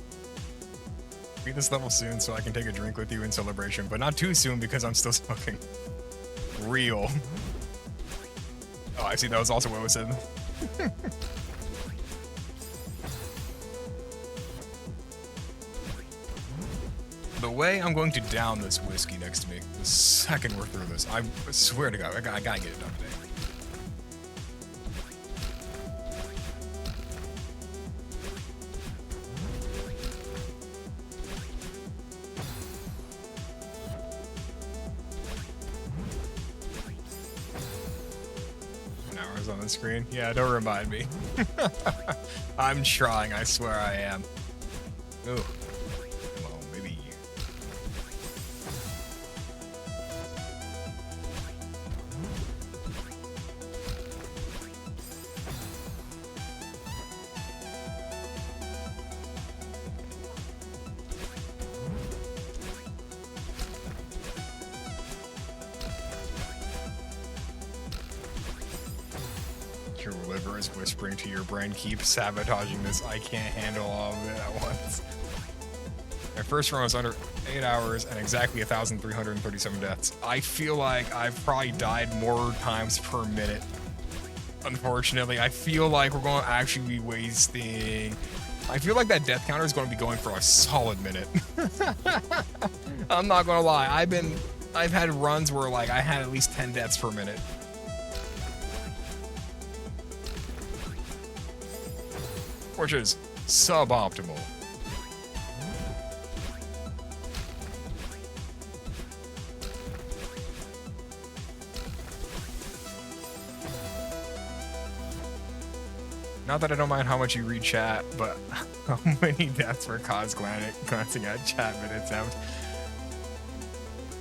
Beat this level soon so I can take a drink with you in celebration, but not too soon because I'm still smoking. Real. Oh, I see, that was also what was said. The way I'm going to down this whiskey next to me, the second we're through this, I swear to God, I gotta get it done today. photos on the screen. Yeah, don't remind me. I'm trying, I swear I am. Ooh. Come on, maybe. Your liver is whispering to your brain, keep sabotaging this. I can't handle all of it at once. My first run was under 8 hours and exactly 1,337 deaths. I feel like I've probably died more times per minute. Unfortunately, I feel like we're going to actually be wasting... I feel like that death counter is going to be going for a solid minute. I'm not going to lie. I've had runs where like I had at least 10 deaths per minute. Which is suboptimal. Not that I don't mind how much you read chat, but how many deaths were caused glancing at chat mid-attempt?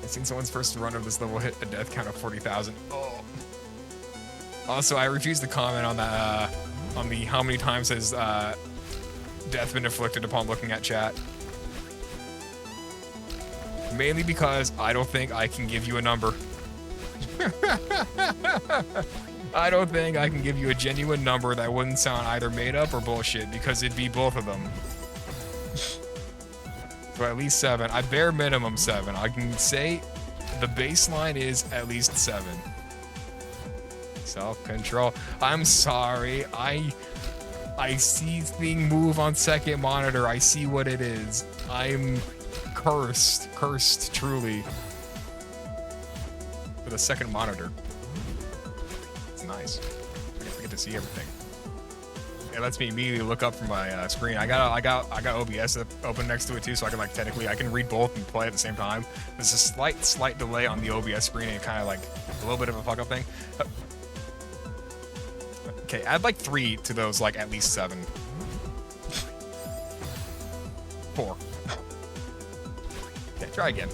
I've seen someone's first run of this level hit a death count of 40,000. Oh. Also, I refuse to comment on that, on the how many times has death been inflicted upon looking at chat. Mainly because I don't think I can give you a number. I don't think I can give you a genuine number that wouldn't sound either made up or bullshit, because it'd be both of them. So at least 7. I bare minimum 7. I can say the baseline is at least 7. Self-control. I'm sorry. I see thing move on second monitor. I see what it is. I'm cursed. Cursed, truly. For the second monitor. It's nice. I get to see everything. It lets me immediately look up from my screen. I got OBS open next to it too, so I can like technically I can read both and play at the same time. There's a slight delay on the OBS screen, and kind of like a little bit of a fuck up thing. Okay, add like 3 to those, like at least 7. 4. Okay, try again.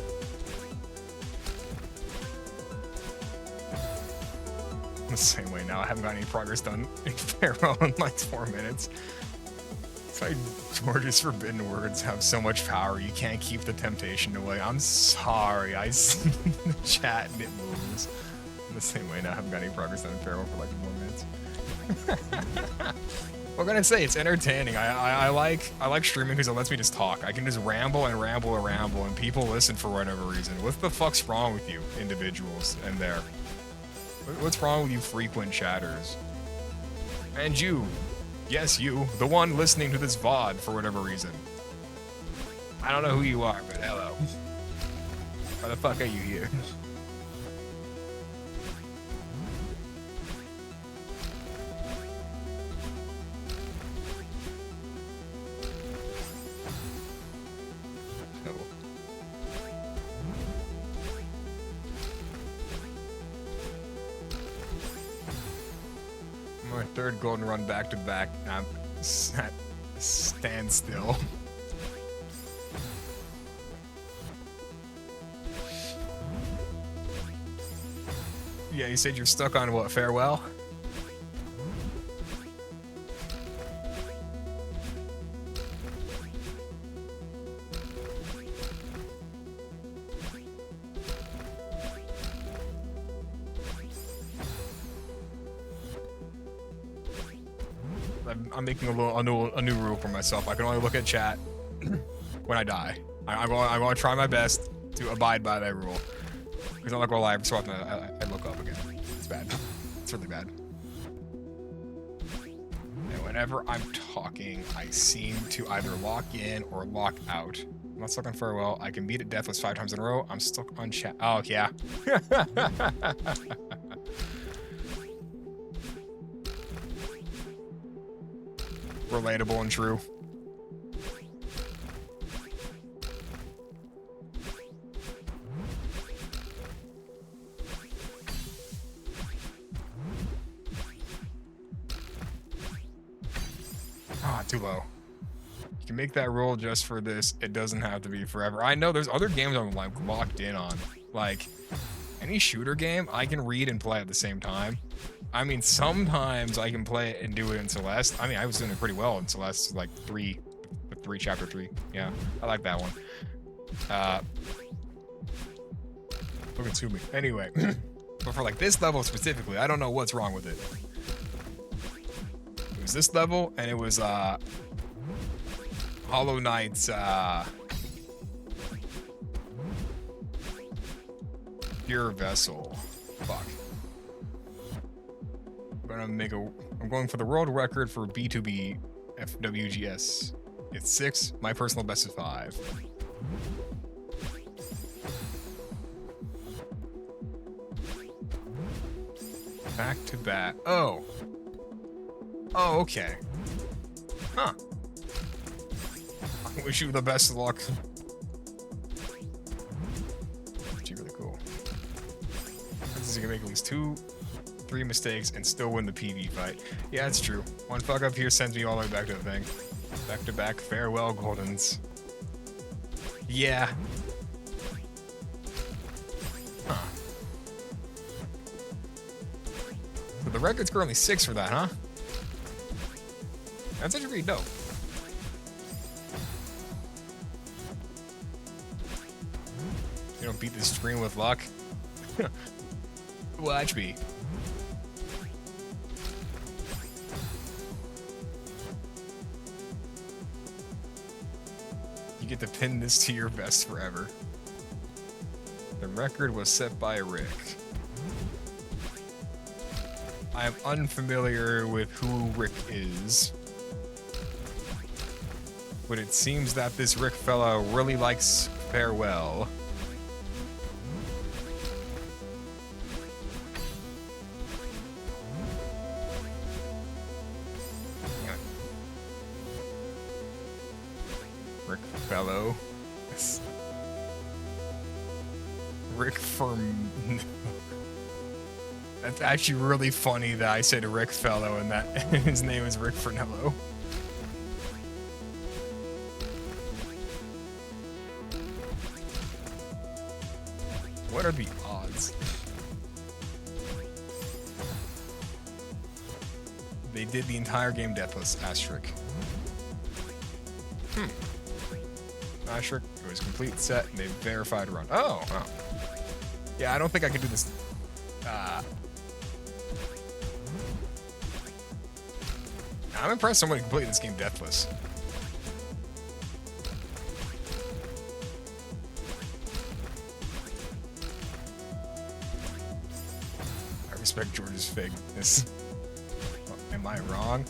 The same way now. I haven't got any progress done in Pharaoh in like 4 minutes. It's like George's forbidden words have so much power, you can't keep the temptation away. I'm sorry, I see the chat and it moves. In the same way now, I haven't got any progress done in Pharaoh for like 4 minutes. What can I say? It's entertaining. I like streaming because it lets me just talk. I can just ramble and ramble and ramble, and people listen for whatever reason. What the fuck's wrong with you, individuals in there? What's wrong with you frequent chatters? And you. Yes, you. The one listening to this VOD for whatever reason. I don't know who you are, but hello. Why the fuck are you here? My 3rd golden run back to back. I'm at standstill. Yeah, you said you're stuck on what? Farewell? I'm making a new rule for myself. I can only look at chat when I die. I'm going to try my best to abide by that rule. Because I'm not going to lie, so often I look up again. It's bad. It's really bad. And whenever I'm talking, I seem to either lock in or lock out. I'm not stuck on farewell. I can beat it deathless 5 times in a row. I'm stuck on chat. Oh, yeah. Relatable and true. not too low. You can make that roll just for this. It doesn't have to be forever. I know there's other games I'm like locked in on. Like any shooter game, I can read and play at the same time. I mean, sometimes I can play it and do it in Celeste. I mean, I was doing it pretty well in Celeste, like chapter 3. Yeah, I like that one. Look at me. Anyway, but for like this level specifically, I don't know what's wrong with it. It was this level, and it was Hollow Knight's Pure Vessel. Fuck. I'm going for the world record for B2B FWGS. It's 6. My personal best is 5. Back to back. Oh. Oh, okay. Huh. I wish you the best of luck. Actually, really cool. This is gonna make at least 2-3 mistakes and still win the PV fight. Yeah, it's true. One fuck up here sends me all the way back to the thing. Back to back farewell Goldens. Yeah. Huh. So the record's currently 6 for that, huh? That's actually pretty dope. You don't beat this screen with luck. Watch me. You get to pin this to your vest forever. The record was set by Rick. I am unfamiliar with who Rick is, but it seems that this Rick fella really likes farewell. Rick fellow. Rick from. That's actually really funny that I said Rick fellow and that his name is Rick Fernello. What are the odds? They did the entire game deathless, asterisk. Asterisk, it was complete set, and they verified run. Oh, wow. Yeah, I don't think I could do this. I'm impressed someone completed this game deathless. I respect George's fakeness. Oh, am I wrong?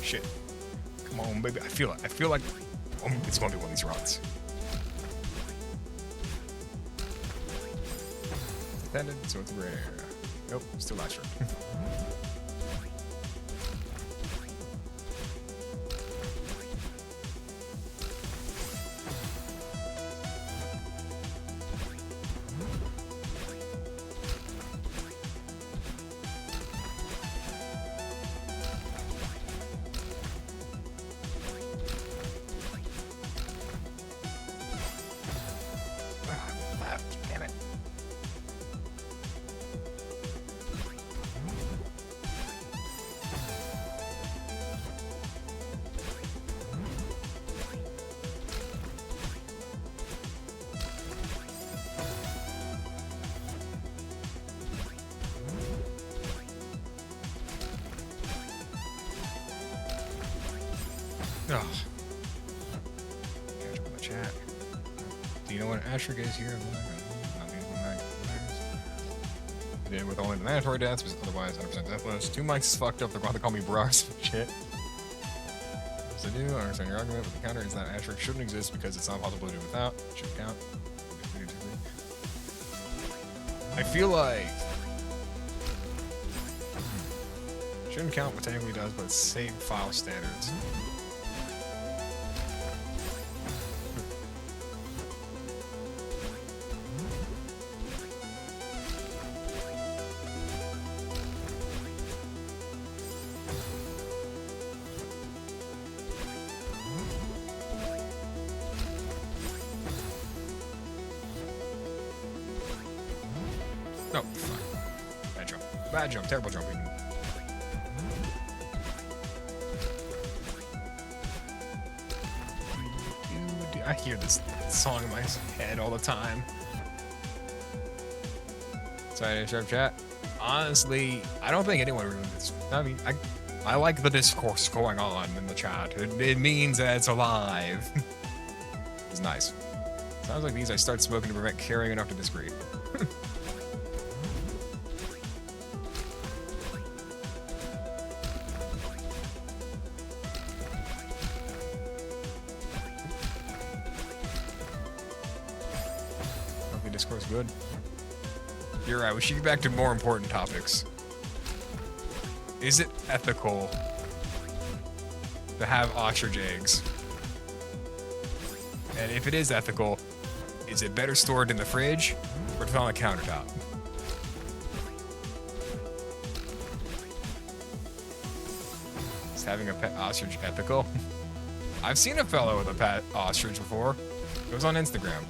Shit. Come on, baby. I feel like it's gonna be one of these runs. Dependent, so it's a great area. Nope, still last room. Damn it. Oh. Catch up in the chat. Do you know what asterisk is here? Did with only the mandatory deaths, but otherwise 100% deathless. 2 mics is fucked up. They're going to call me bras. Shit. Yes, I do. I understand your argument, but the counter is that asterisk shouldn't exist because it's not possible to do without. It should count. I feel like shouldn't count, but technically does, but it's save file standards. Oh, fuck. Bad jump. Bad jump. Terrible jump even. I hear this song in my head all the time. Sorry to interrupt, chat. Honestly, I don't think anyone really does. I mean, I like the discourse going on in the chat. It means that it's alive. It's nice. Sounds like these I start smoking to prevent carrying enough to discreet. Hopefully discourse good. You're right, we should get back to more important topics. Is it ethical to have ostrich eggs? And if it is ethical, is it better stored in the fridge or just on the countertop? Is having a pet ostrich ethical? I've seen a fellow with a pet ostrich before. It was on Instagram.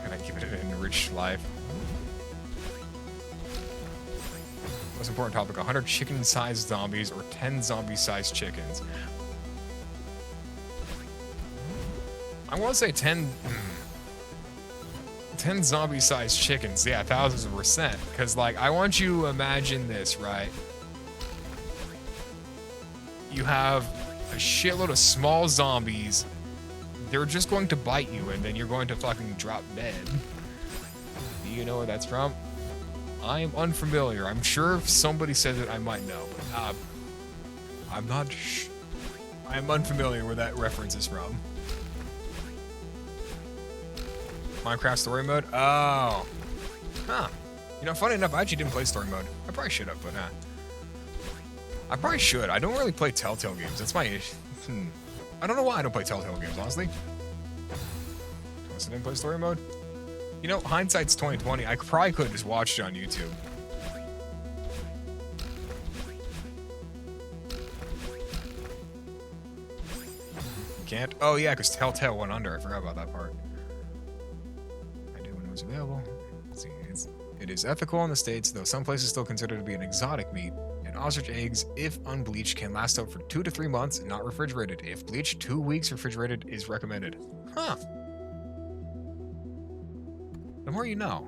Can I give it an enriched life? Most important topic, 100 chicken-sized zombies or 10 zombie-sized chickens. I want to say 10 zombie-sized chickens. Yeah, thousands of percent. Because, like, I want you to imagine this, right? You have a shitload of small zombies. They're just going to bite you, and then you're going to fucking drop dead. Do you know where that's from? I am unfamiliar. I'm sure if somebody says it, I might know. But, I'm not I am unfamiliar where that reference is from. Minecraft story mode? Oh. Huh. You know, funny enough, I actually didn't play story mode. I probably should have, but I probably should. I don't really play Telltale games. That's my issue. I don't know why I don't play Telltale games, honestly. Unless I didn't play story mode. You know, hindsight's 2020. I probably could have just watched it on YouTube. You can't? Oh yeah, because Telltale went under. I forgot about that part. I did when it was available. Let's see, it is ethical in the States, though some places still consider it to be an exotic meat. And ostrich eggs, if unbleached, can last up for 2 to 3 months, not refrigerated. If bleached, 2 weeks refrigerated is recommended. Huh. The more you know.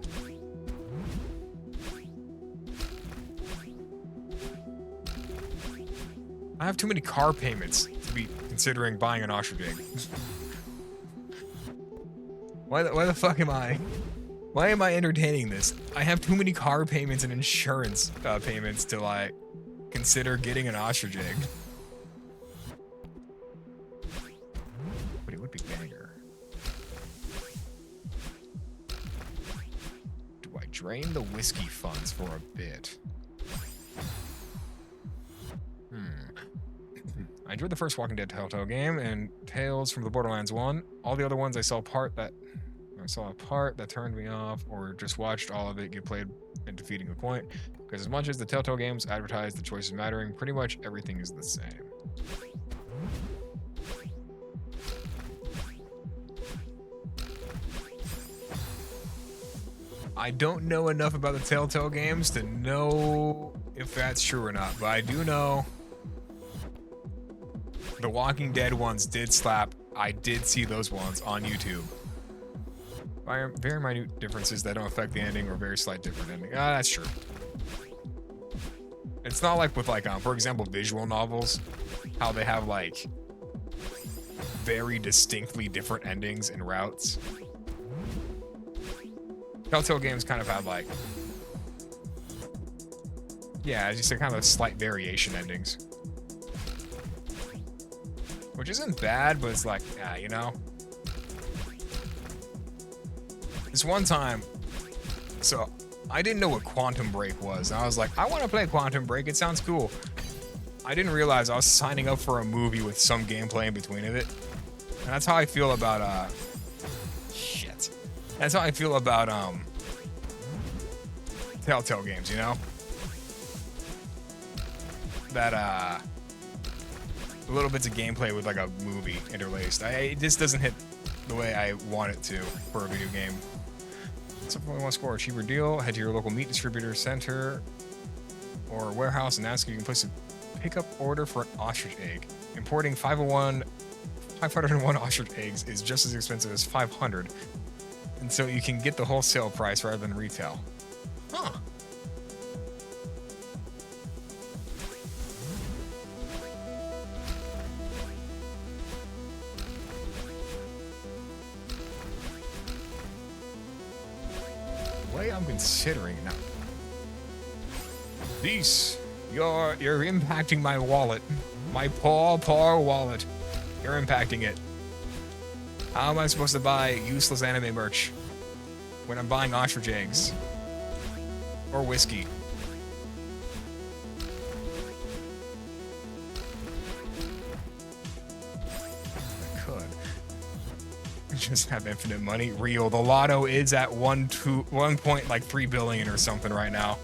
I have too many car payments to be considering buying an ostrich egg. Why the fuck am I? Why am I entertaining this? I have too many car payments and insurance payments to, like, consider getting an ostrich egg. But it would be banger. Do I drain the whiskey funds for a bit? I enjoyed the first Walking Dead Telltale game and Tales from the Borderlands 1. All the other ones I saw a part that turned me off, or just watched all of it get played and defeating a point. Because as much as the Telltale games advertise the choices mattering, pretty much everything is the same. I don't know enough about the Telltale games to know if that's true or not, but I do know the Walking Dead ones did slap. I did see those ones on YouTube. Very minute differences that don't affect the ending, or very slight different ending. Ah, that's true. It's not like with, like, for example, visual novels, how they have, like, very distinctly different endings and routes. Telltale games kind of have, like, yeah, as you said, kind of slight variation endings. Which isn't bad, but it's like, yeah, you know? This one time, so I didn't know what Quantum Break was. And I was like, I want to play Quantum Break. It sounds cool. I didn't realize I was signing up for a movie with some gameplay in between of it. And that's how I feel about, shit. That's how I feel about, Telltale games, you know? That, little bits of gameplay with, like, a movie interlaced. It just doesn't hit the way I want it to for a video game. So if you want to score a cheaper deal, head to your local meat distributor center or warehouse and ask if you can place a pickup order for an ostrich egg. Importing 501 ostrich eggs is just as expensive as 500, and so you can get the wholesale price rather than retail. Huh. Way I'm considering now. This, you're impacting my wallet. My poor wallet. You're impacting it. How am I supposed to buy useless anime merch when I'm buying ostrich eggs? Or whiskey? I could. Just have infinite money. Real. The lotto is at 1.3 billion or something right now.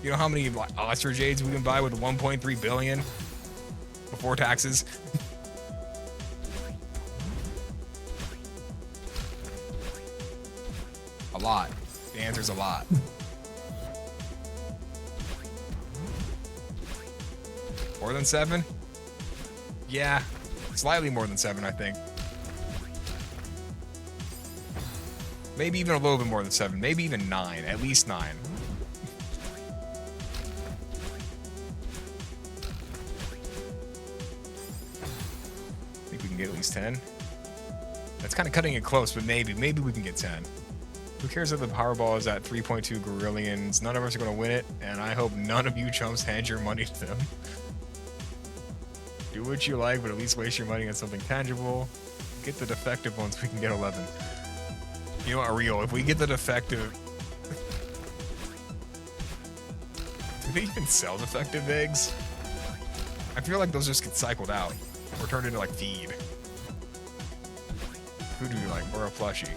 You know how many ostrich eggs we can buy with 1.3 billion before taxes? A lot. The answer's a lot. More than 7? Yeah, slightly more than 7, I think. Maybe even a little bit more than 7. Maybe even 9. At least 9. I think we can get at least 10. That's kind of cutting it close, but maybe we can get 10. Who cares if the Powerball is at 3.2 grillions? None of us are going to win it, and I hope none of you chumps hand your money to them. Do what you like, but at least waste your money on something tangible. Get the defective ones, we can get 11. You know what, real, if we get the defective... Do they even sell defective eggs? I feel like those just get cycled out, or turned into, like, feed. Who do you like? Or a plushie?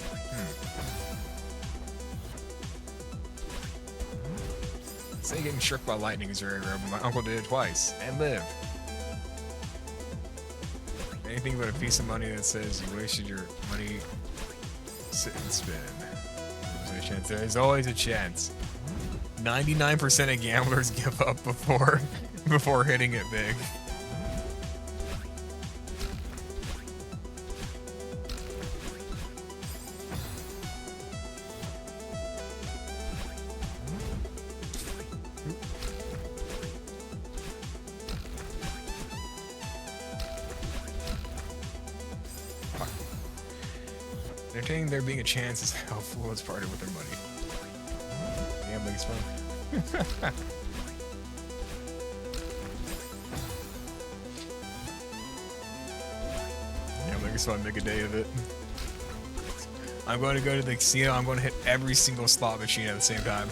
Say getting struck by lightning is very rare, but my uncle did it twice, and lived. Anything but a piece of money that says you wasted your money, sit and spin. There's a chance. There's always a chance. 99% of gamblers give up before hitting it big. Entertaining there being a chance is how fools parted with their money. Gambling is fun. Gambling is fun, make a day of it. I'm going to go to the casino, I'm going to hit every single slot machine at the same time.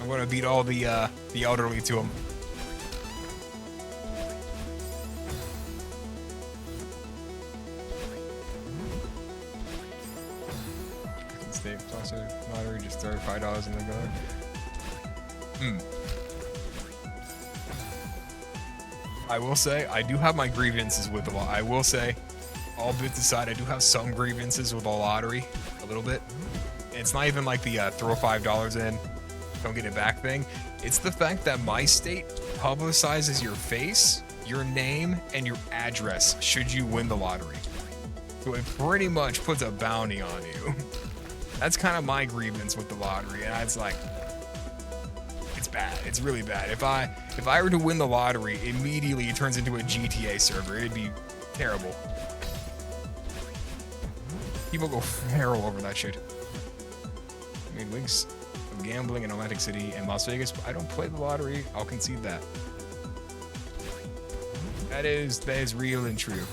I'm going to beat all the elderly to them. Lottery, just throw $5 in the gun. I will say, I do have my grievances with the lottery. I will say, all bits aside, I do have some grievances with the lottery, a little bit. And it's not even like the throw $5 in, don't get it back thing. It's the fact that my state publicizes your face, your name, and your address should you win the lottery. So it pretty much puts a bounty on you. That's kind of my grievance with the lottery, and it's like, it's bad. It's really bad. If I were to win the lottery, immediately it turns into a GTA server. It'd be terrible. People go feral over that shit. I mean, weeks of gambling in Atlantic City and Las Vegas. I don't play the lottery. I'll concede that. That is real and true.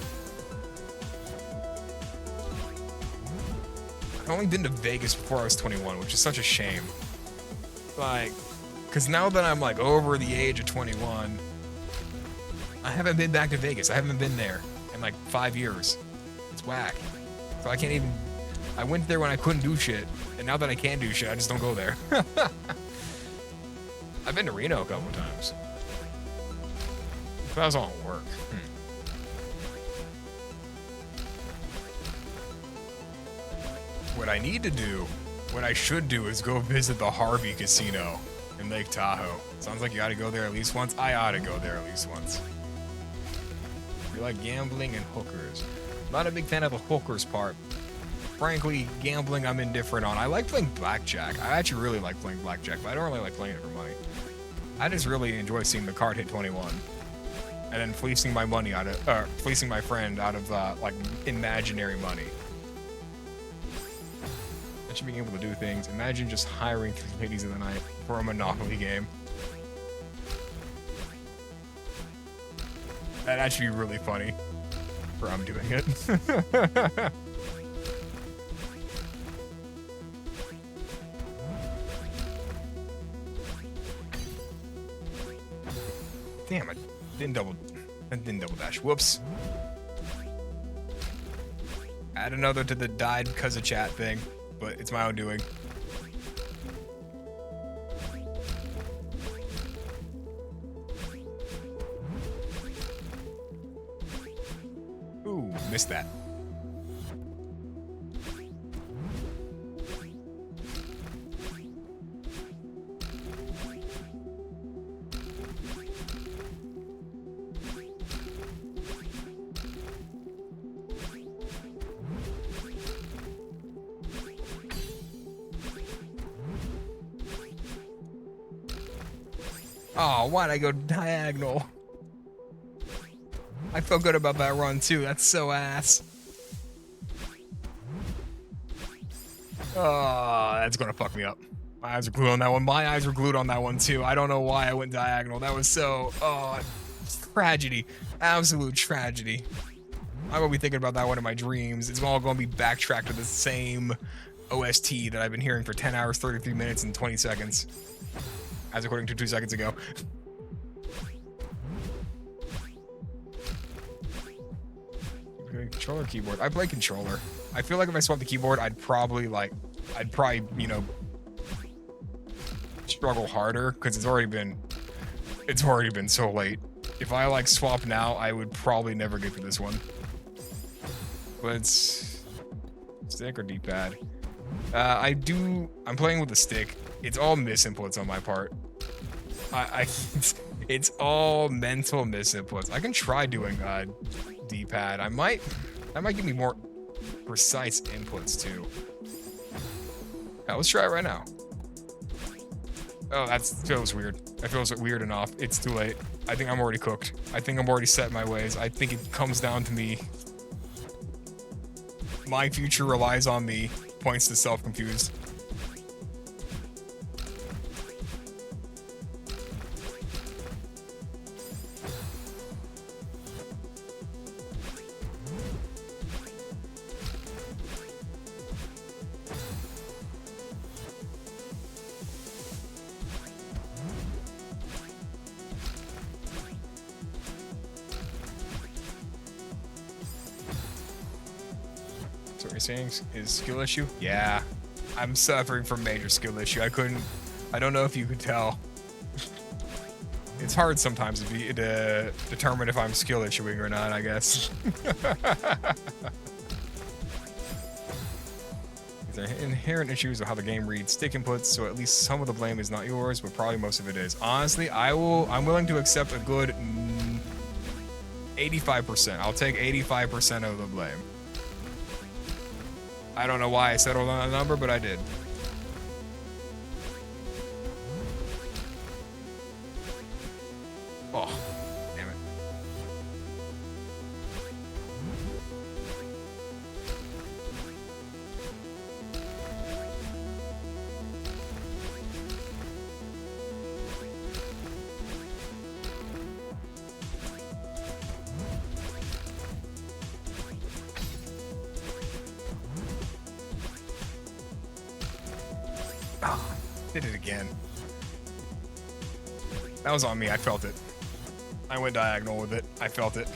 I've only been to Vegas before I was 21, which is such a shame. Like, because now that I'm like over the age of 21, I haven't been back to Vegas. I haven't been there in like 5 years. It's whack. So I can't even, I went there when I couldn't do shit, and now that I can do shit, I just don't go there. I've been to Reno a couple of times. But that was all work. What I need to do, what I should do is go visit the Harvey Casino in Lake Tahoe. Sounds like you ought to go there at least once. I ought to go there at least once. You like gambling and hookers. Not a big fan of the hookers part. Frankly, gambling I'm indifferent on. I like playing blackjack. I actually really like playing blackjack, but I don't really like playing it for money. I just really enjoy seeing the card hit 21. And then fleecing my money out of, fleecing my friend out of, like, imaginary money. Imagine being able to do things. Imagine just hiring 3 ladies of the night for a Monopoly game. That'd actually be really funny for I'm doing it. Damn it. I didn't double dash. Whoops. Add another to the died because of chat thing, but it's my own doing. Ooh, missed that. Oh, why'd I go diagonal? I felt good about that run too. That's so ass. Oh, that's gonna fuck me up. My eyes are glued on that one. My eyes were glued on that one too. I don't know why I went diagonal. That was so, oh, tragedy. Absolute tragedy. I'm gonna be thinking about that one in my dreams. It's all gonna be backtracked to the same OST that I've been hearing for 10 hours, 33 minutes, and 20 seconds. As according to 2 seconds ago. Controller, keyboard. I play controller. I feel like if I swapped the keyboard, I'd probably, you know, struggle harder because it's already been so late. If I like swap now, I would probably never get to this one. But it's stick or D-pad. I'm playing with the stick. It's all misinputs on my part. It's all mental misinputs. I can try doing D-pad. That might give me more precise inputs too. Yeah, let's try it right now. Oh, that feels weird. That feels weird and off. It's too late. I think I'm already cooked. I think I'm already set in my ways. I think it comes down to me. My future relies on me. Points to self-confused. So what you're saying is skill issue? Yeah. I'm suffering from major skill issue. I don't know if you could tell. It's hard sometimes to determine if I'm skill issuing or not, I guess. There are inherent issues with how the game reads stick inputs, so at least some of the blame is not yours, but probably most of it is. Honestly, I'm willing to accept a good 85%. I'll take 85% of the blame. I don't know why I settled on that number, but I did. Oh, damn it. Oh, did it again. That was on me. I felt it. I went diagonal with it. I felt it.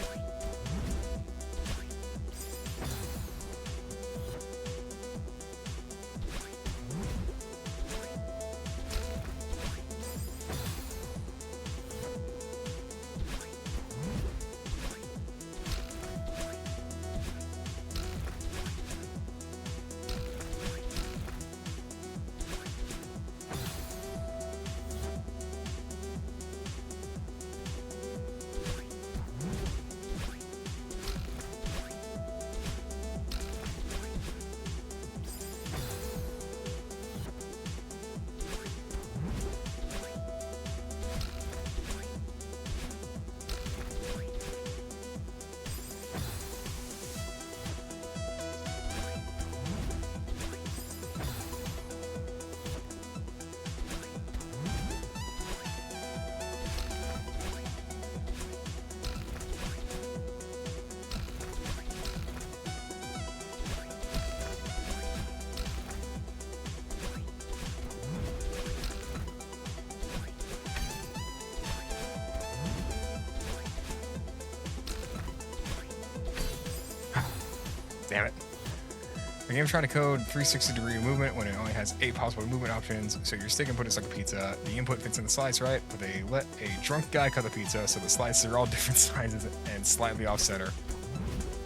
The game's trying to code 360-degree movement when it only has 8 possible movement options, so your stick input is like a pizza. The input fits in the slice, right? But they let a drunk guy cut the pizza, so the slices are all different sizes and slightly off-center.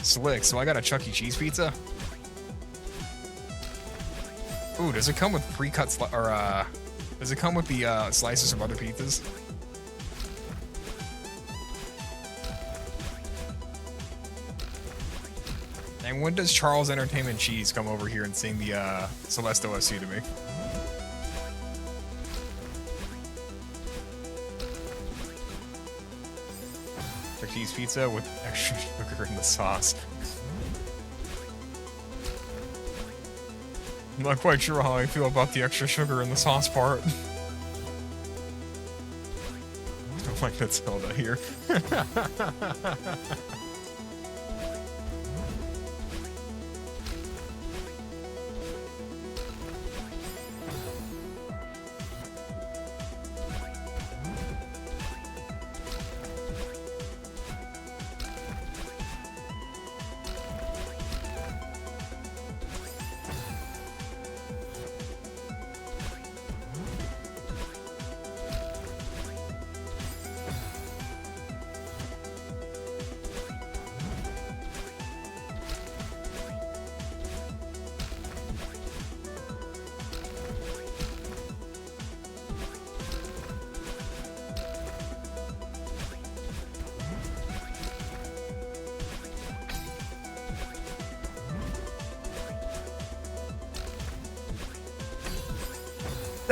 Slick, so I got a Chuck E. Cheese pizza? Ooh, does it come with pre-cut does it come with the slices of other pizzas? And when does Charles Entertainment Cheese come over here and sing the Celeste OSC to me? The cheese pizza with extra sugar in the sauce. I'm not quite sure how I feel about the extra sugar in the sauce part. I don't like that Zelda here.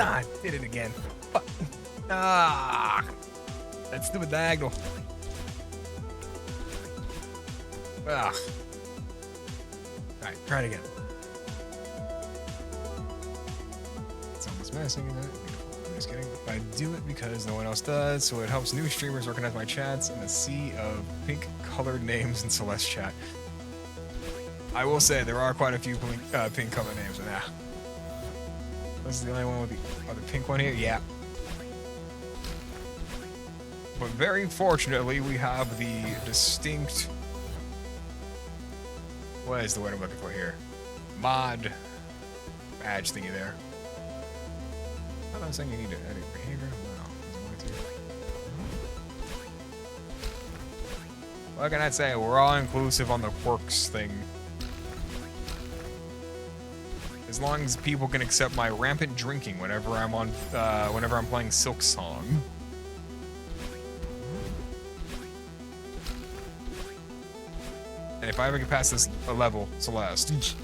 Ah, did it again. Fuck. Ah, that stupid diagonal. Ah. Alright, try it again. It's almost messing with it. I'm just kidding. I do it because no one else does, so it helps new streamers recognize my chats in a sea of pink-colored names in Celeste chat. I will say there are quite a few pink-colored names in there. This is the only one with the other pink one here? Yeah. But very fortunately, we have the distinct... What is the word I'm looking for here? Mod badge thingy there. I'm not saying you need to edit behavior. Wow. What can I say? We're all inclusive on the quirks thing. As long as people can accept my rampant drinking whenever I'm on, whenever I'm playing Silk Song. And if I ever get past this level, Celeste.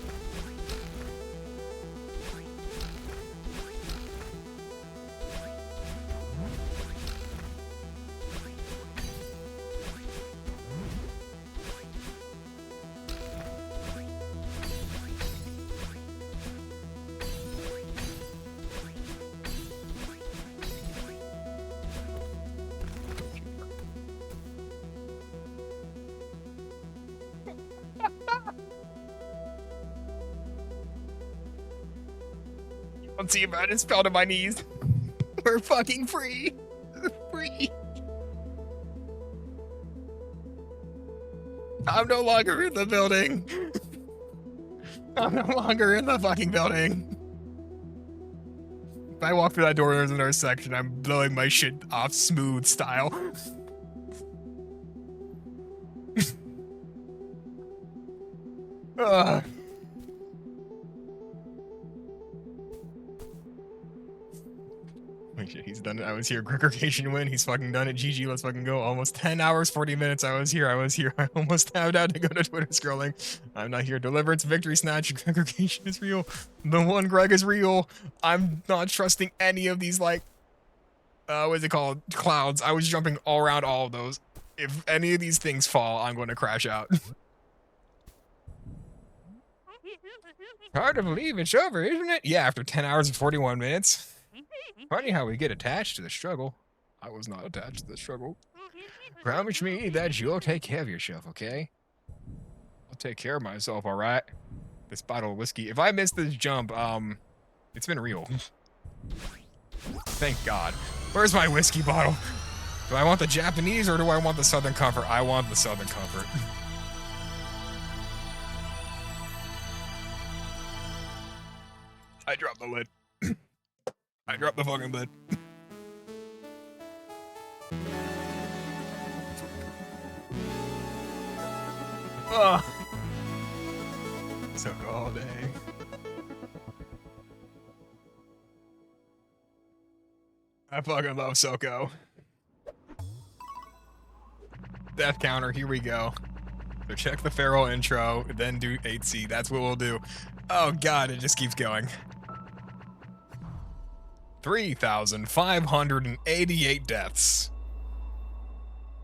Don't see about it, fell to my knees. We're fucking free. Free. I'm no longer in the building. I'm no longer in the fucking building. If I walk through that door, there's another section. I'm blowing my shit off smooth style. Ugh. Holy shit, he's done it. I was here. Aggregation win. He's fucking done it. GG, let's fucking go. Almost 10 hours, 40 minutes. I was here. I almost tabbed out to go to Twitter scrolling. I'm not here. Deliverance, victory snatch. Aggregation is real. The one Greg is real. I'm not trusting any of these, like, what is it called? Clouds. I was jumping all around all of those. If any of these things fall, I'm going to crash out. Hard to believe it's over, isn't it? Yeah, after 10 hours and 41 minutes. Funny how we get attached to the struggle. I was not attached to the struggle. Promise me that you'll take care of yourself, okay? I'll take care of myself, alright? This bottle of whiskey. If I miss this jump, it's been real. Thank God. Where's my whiskey bottle? Do I want the Japanese or do I want the Southern Comfort? I want the Southern Comfort. I dropped the lid. I dropped the fucking lid. Ugh. Took all day. I fucking love Soko. Death counter, here we go. So check the Pharaoh intro, then do 8C. That's what we'll do. Oh god, it just keeps going. 3,588 deaths.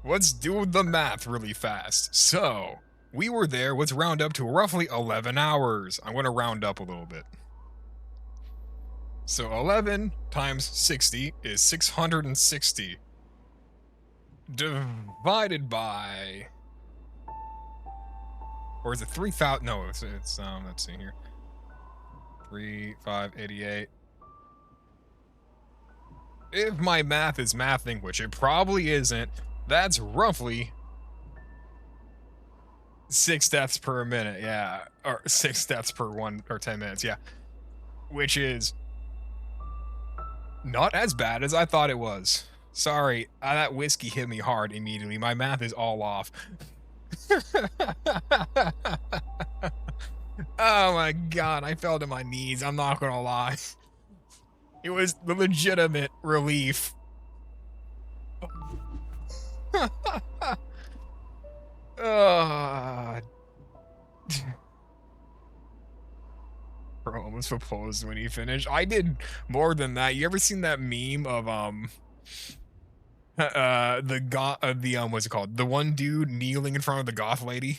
Let's do the math really fast. So, we were there, let's round up to roughly 11 hours. I'm going to round up a little bit. So 11 times 60 is 660. Divided by... Or is it 3,000? No, it's let's see here. 3,588. If my math is mathing, which it probably isn't, that's roughly 6 deaths per minute, yeah. Or 6 deaths per 1 or 10 minutes, yeah. Which is not as bad as I thought it was. Sorry, that whiskey hit me hard immediately. My math is all off. Oh my god, I fell to my knees. I'm not gonna lie. It was the legitimate relief. Bro almost proposed when he finished. I did more than that. You ever seen that meme of what's it called? The one dude kneeling in front of the goth lady?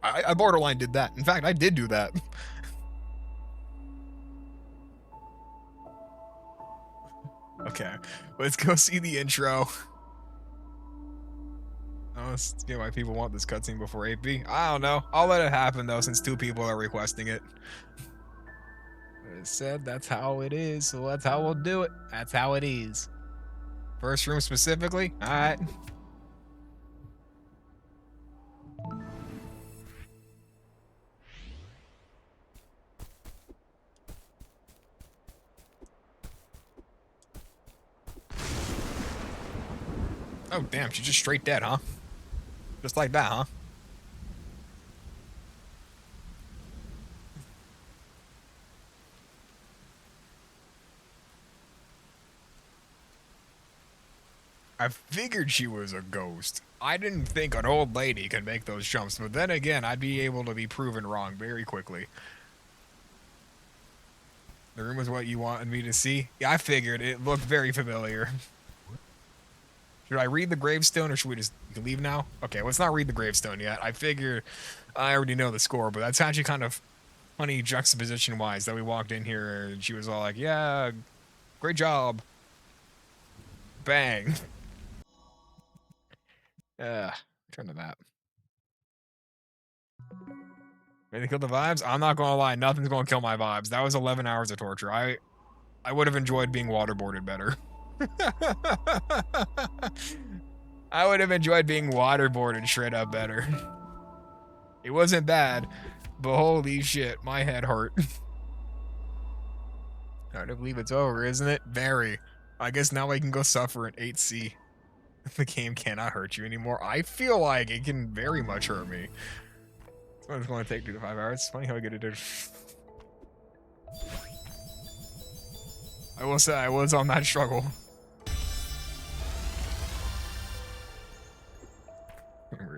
I borderline did that. In fact, I did do that. Okay, let's go see the intro. Oh, let's get why people want this cutscene before 8B. I don't know. I'll let it happen though, since 2 people are requesting it. It said that's how it is, so that's how we'll do it. That's how it is. First room specifically? Alright. Oh damn, she's just straight dead, huh? Just like that, huh? I figured she was a ghost. I didn't think an old lady could make those jumps, but then again, I'd be able to be proven wrong very quickly. The room was what you wanted me to see? Yeah, I figured. It looked very familiar. Should I read the gravestone, or should we just leave now? Okay, let's not read the gravestone yet. I figure I already know the score, but that's actually kind of funny juxtaposition-wise that we walked in here and she was all like, yeah, great job. Bang. Turn to that. Ready to kill the vibes? I'm not gonna lie, nothing's gonna kill my vibes. That was 11 hours of torture. I would have enjoyed being waterboarded better. I would have enjoyed being waterboarded straight up better. It wasn't bad, but holy shit, my head hurt. Hard to believe it's over, isn't it? Very. I guess now I can go suffer at 8C. The game cannot hurt you anymore. I feel like it can very much hurt me. It's going to take 2 to 5 hours. It's funny how I get it. I will say I was on that struggle.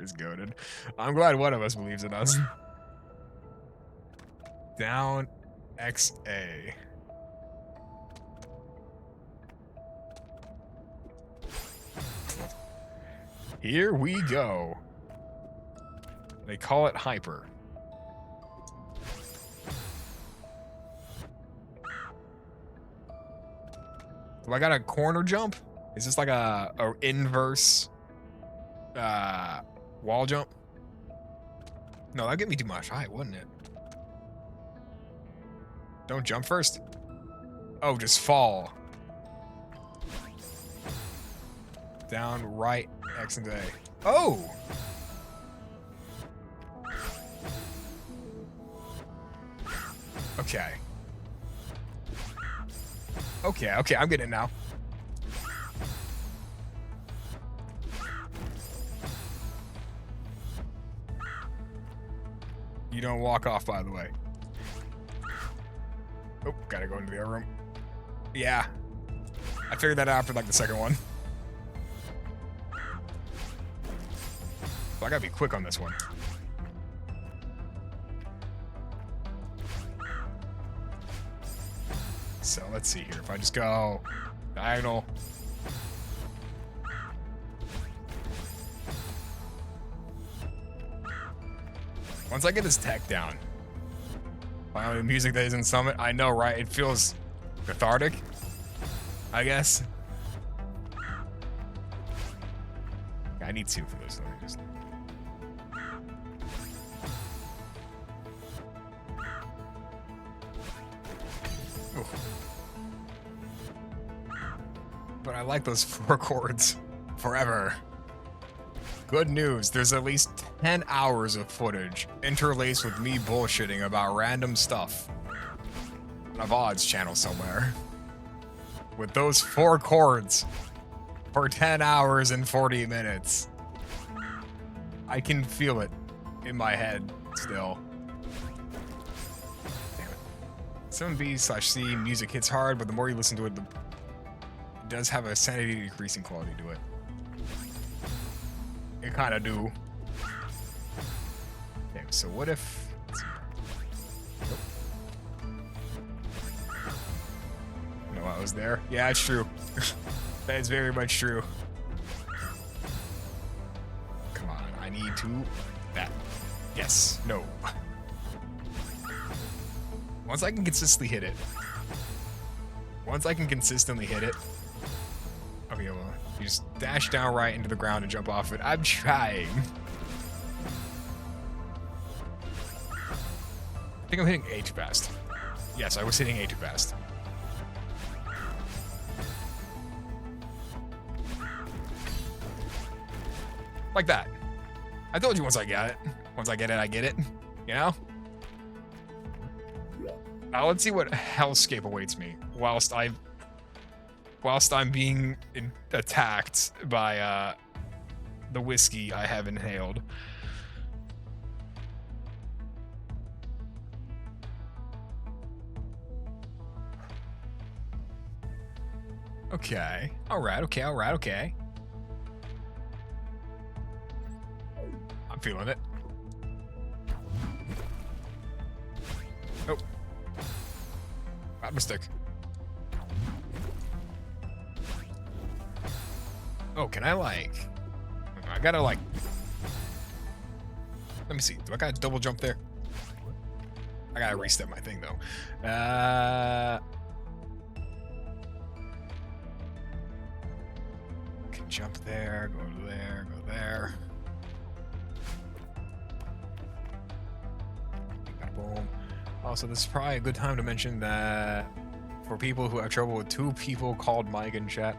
Is goated. I'm glad one of us believes in us. Down XA. Here we go. They call it hyper. Do I got a corner jump? Is this like a inverse wall jump? No, that'd get me too much height, wouldn't it? Don't jump first. Oh, just fall. Down, right, X and A. Oh! Okay. Okay, I'm getting it now. You don't walk off, by the way. Oh, gotta go into the other room. Yeah. I figured that out after, like, the second one. So I gotta be quick on this one. So let's see here. If I just go diagonal. Once I get this tech down, finally music that isn't Summit, I know, right? It feels cathartic, I guess. I need two for this. Let me just... But I like those 4 chords forever. Good news, there's at least 10 hours of footage interlaced with me bullshitting about random stuff on a VODs channel somewhere. With those 4 chords for 10 hours and 40 minutes. I can feel it in my head still. 7B/C music hits hard, but the more you listen to it, it does have a sanity decreasing quality to it. It kind of do. Okay, so what if... No, I was there. Yeah, it's true. That is very much true. Come on, I need to... That. Yes. No. Once I can consistently hit it. Okay, well, you just dash down right into the ground and jump off it. I'm trying. I think I'm hitting A too fast. Yes, I was hitting A too fast. Like that. I told you once I get it. Once I get it, I get it. You know? Now let's see what hellscape awaits me whilst I'm being attacked by the whiskey I have inhaled. Okay. Alright, okay. I'm feeling it. Oh. Bad mistake. Oh, can I like... I gotta like... Let me see. Do I gotta double jump there? I gotta reset my thing though. Can jump there, go there, go there. Boom. Also, this is probably a good time to mention that for people who have trouble with 2 people called Mike in chat,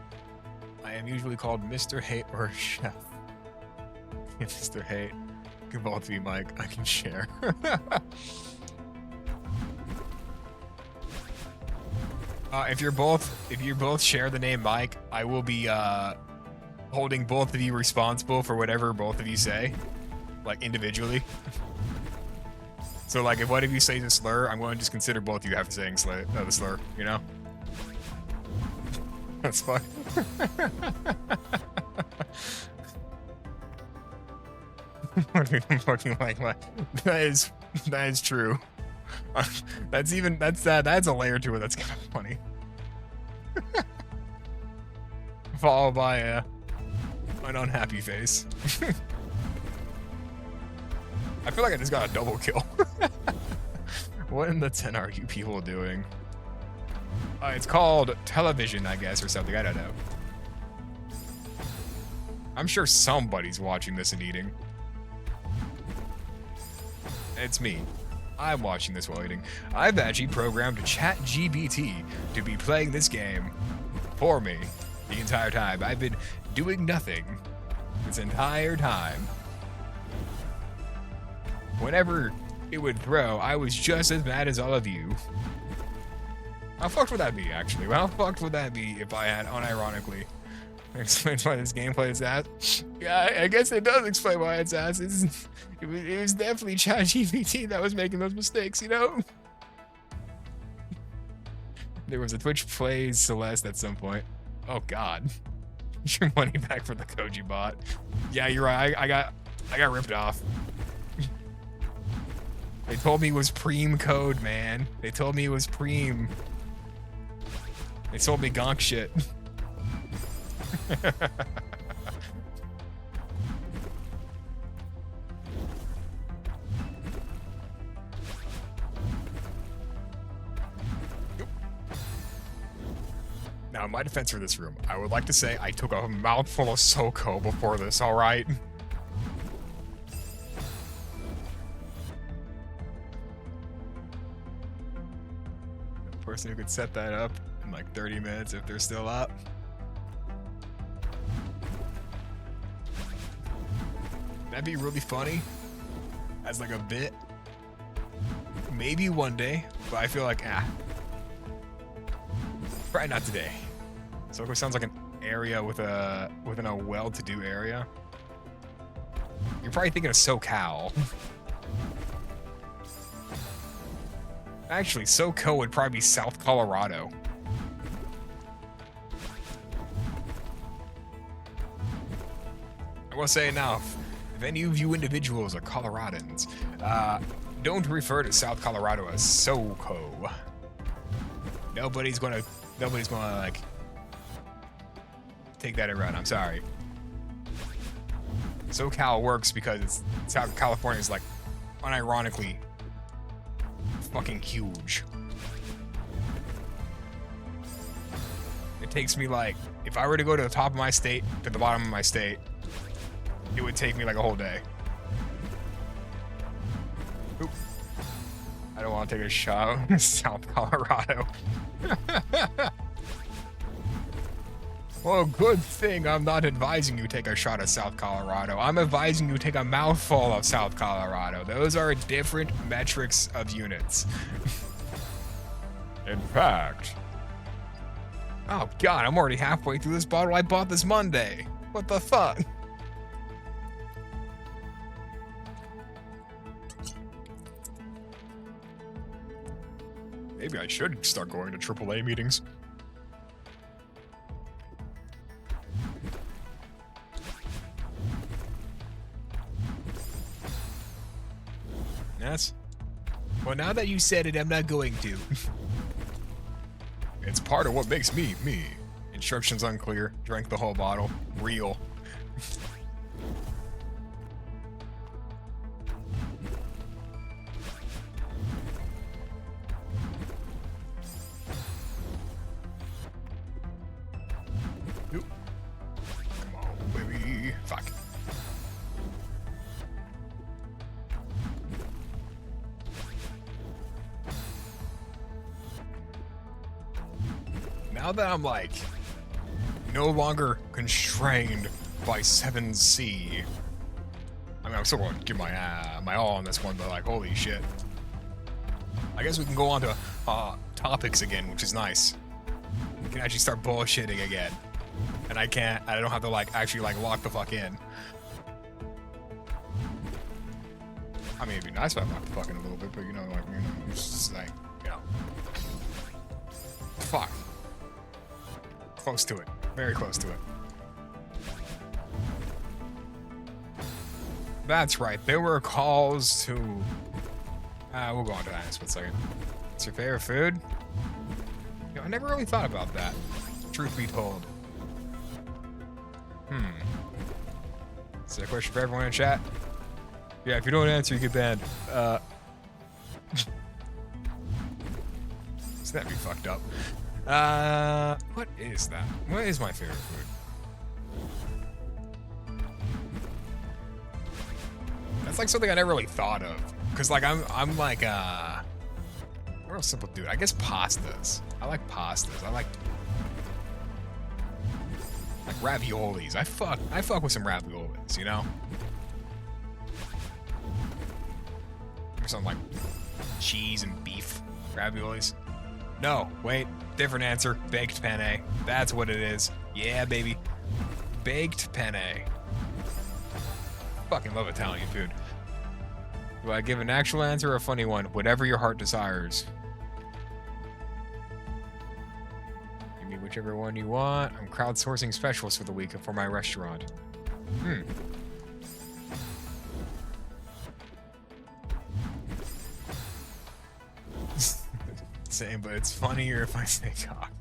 I am usually called Mr. Hate or Chef. Mr. Hate. Can both be Mike. I can share. If you both share the name Mike, I will be holding both of you responsible for whatever both of you say, like individually. So like if one of you says a slur, I'm going to just consider both of you after saying the slur, you know? That's fine. Fucking like that is true. That's a layer to it that's kind of funny. Followed by an unhappy face. I feel like I just got a double kill. What in the 10 are you people doing? It's called television, I guess, or something. I don't know. I'm sure somebody's watching this and eating. It's me. I'm watching this while eating. I've actually programmed ChatGPT to be playing this game for me the entire time. I've been doing nothing this entire time. Whenever it would throw, I was just as mad as all of you. How fucked would that be, actually? How fucked would that be if I had, unironically, explained why this game plays ass? Yeah, I guess it does explain why it's ass. It was definitely ChatGPT that was making those mistakes, you know? There was a Twitch plays Celeste at some point. Oh god. Your money back for the Koji bot. Yeah, you're right. I got ripped off. They told me it was preem code, man. They told me it was preem. They sold me gonk shit. Now, in my defense for this room, I would like to say I took a mouthful of Soko before this, alright? The person who could set that up in like 30 minutes if they're still up. That'd be really funny as like a bit. Maybe one day, but I feel like, probably not today. Soko sounds like an area within a well-to-do area. You're probably thinking of SoCal. Actually, SoCo would probably be South Colorado. I will say it now, if any of you individuals are Coloradans, don't refer to South Colorado as SoCo. Nobody's gonna like take that around. I'm sorry. SoCal works because South California is like unironically fucking huge. It takes me like, if I were to go to the top of my state to the bottom of my state, it would take me like a whole day. Oop. I don't want to take a shot of South Colorado. Well, good thing I'm not advising you take a shot of South Colorado. I'm advising you take a mouthful of South Colorado. Those are different metrics of units. In fact... Oh god, I'm already halfway through this bottle I bought this Monday. What the fuck? Maybe I should start going to AAA meetings. Yes. Well, now that you said it, I'm not going to. It's part of what makes me, me. Instructions unclear. Drank the whole bottle. Real. Nope. Come on, baby. Fuck. Now that I'm like no longer constrained by 7C, I mean, I'm still going to give my all on this one, but like, holy shit. I guess we can go on to topics again, which is nice. We can actually start bullshitting again, and I don't have to like actually like lock the fuck in. I mean, it'd be nice if I locked the fuck in a little bit, but you know, like, it's just like, you know, fuck. Close to it. Very close to it. That's right. There were calls to... we'll go on to that in just 1 second. What's your favorite food? You know, I never really thought about that. Truth be told. Is that a question for everyone in chat? Yeah, if you don't answer, you get banned. So that'd be fucked up. What is that? What is my favorite food? That's like something I never really thought of. Cause like I'm like a real simple dude. I guess pastas. I like pastas. I like raviolis. I fuck with some raviolis, you know? some like cheese and beef raviolis. No, wait, different answer. Baked penne. That's what it is. Yeah, baby. Baked penne. Fucking love Italian food. Do I give an actual answer or a funny one? Whatever your heart desires. Give me whichever one you want. I'm crowdsourcing specials for the week for my restaurant. Same, but it's funnier if I say cock.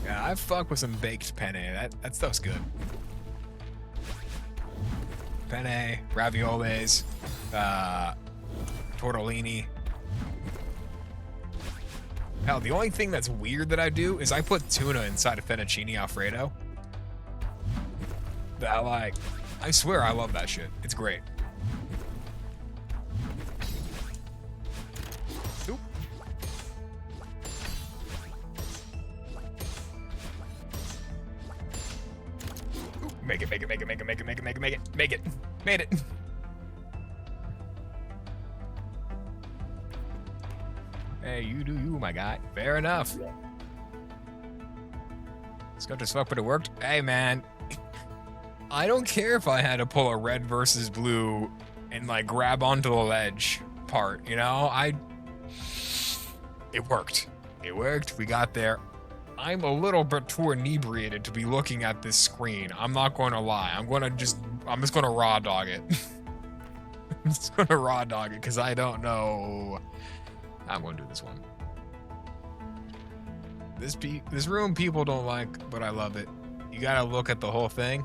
Yeah, I fuck with some baked penne. That stuff's good. Penne, raviolis, tortellini. Hell, the only thing that's weird that I do is I put tuna inside of fettuccine alfredo. That, like, I swear I love that shit. It's great. Oop. Oop. Make it. Made it. Hey, you do you, my guy. Fair enough. Scott as fuck, but it worked. Hey, man. I don't care if I had to pull a red versus blue and like grab onto the ledge part, you know? It worked. It worked. We got there. I'm a little bit too inebriated to be looking at this screen. I'm not going to lie. I'm just going to raw dog it. I'm just going to raw dog it because I don't know. I'm going to do this one. This room people don't like, but I love it. You got to look at the whole thing.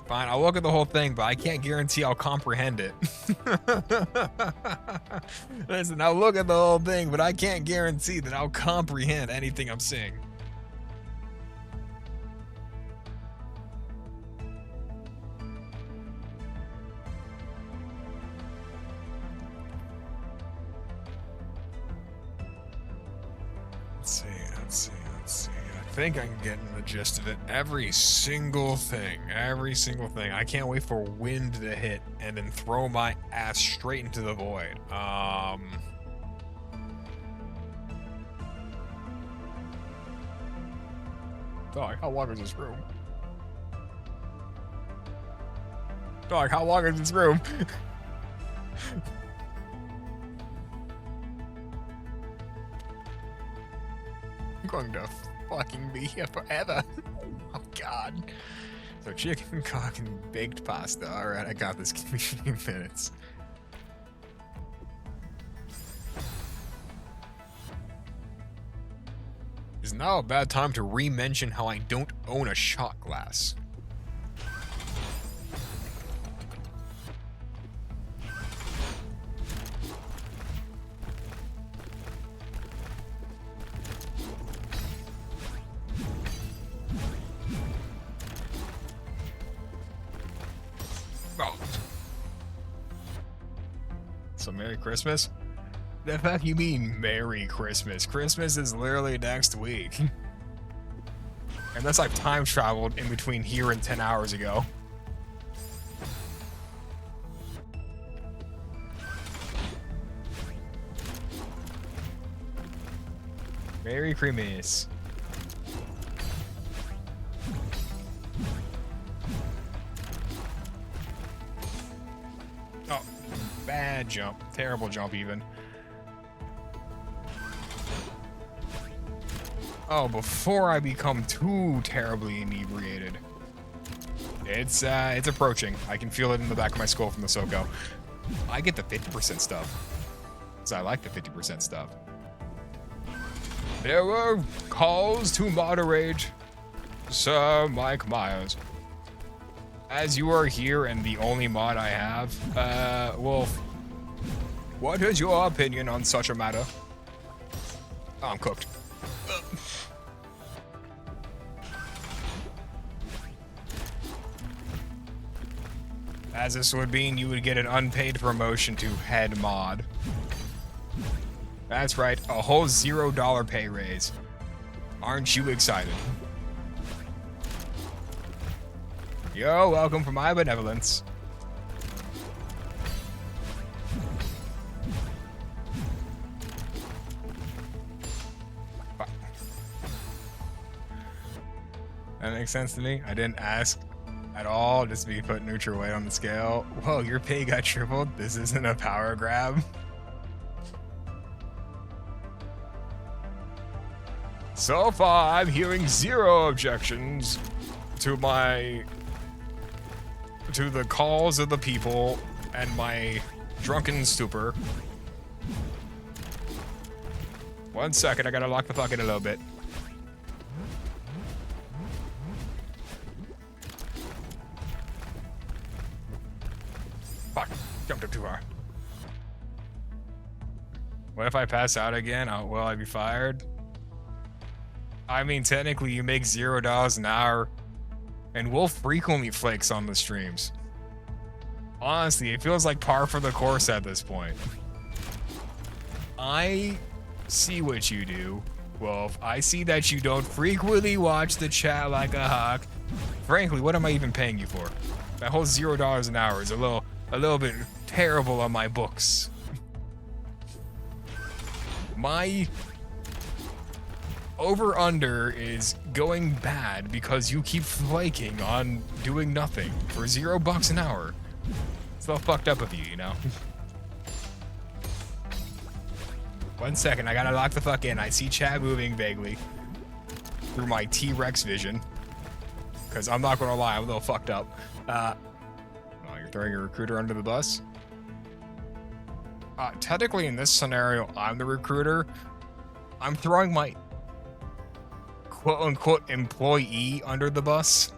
Fine, I'll look at the whole thing, but I can't guarantee I'll comprehend it. Listen, I'll look at the whole thing, but I can't guarantee that I'll comprehend anything I'm seeing. Let's see. I think I can get in the gist of it. Every single thing. I can't wait for wind to hit and then throw my ass straight into the void. Dog, how long is this room? Dog, how long is this room? I'm going to fucking be here forever. Oh god. So chicken, cock, and baked pasta. Alright, I got this. Give me a few minutes. Is now a bad time to re-mention how I don't own a shot glass. So Merry Christmas? The fuck you mean Merry Christmas? Christmas is literally next week. Unless I've time traveled in between here and 10 hours ago. Merry Christmas. Oh, bad jump. Terrible jump even. Oh, before I become too terribly inebriated. It's approaching. I can feel it in the back of my skull from the SoCo. I get the 50% stuff. So I like the 50% stuff. There were calls to moderate, Sir Mike Myers. As you are here and the only mod I have, Wolf, what is your opinion on such a matter? Oh, I'm cooked. As this would mean, you would get an unpaid promotion to head mod. That's right, a whole $0 pay raise. Aren't you excited? You're welcome for my benevolence. Fuck. That makes sense to me. I didn't ask at all, just to be put neutral weight on the scale. Whoa, your pay got tripled. This isn't a power grab. So far, I'm hearing 0 objections to the calls of the people and my drunken stupor. 1 second, I gotta lock the fuck in a little bit. Fuck, jumped up too far. What if I pass out again? Will I be fired? I mean, technically, you make $0 an hour, and Wolf frequently flakes on the streams. Honestly, it feels like par for the course at this point. I see what you do, Wolf. I see that you don't frequently watch the chat like a hawk. Frankly, what am I even paying you for? That whole $0 an hour is a little bit terrible on my books. My over-under is going bad because you keep flaking on doing nothing for $0 an hour. It's a little fucked up of you, you know? 1 second, I gotta lock the fuck in. I see chat moving vaguely through my T-Rex vision. Because I'm not gonna lie, I'm a little fucked up. Oh, you're throwing your recruiter under the bus? Technically in this scenario, I'm the recruiter. I'm throwing my quote-unquote employee under the bus.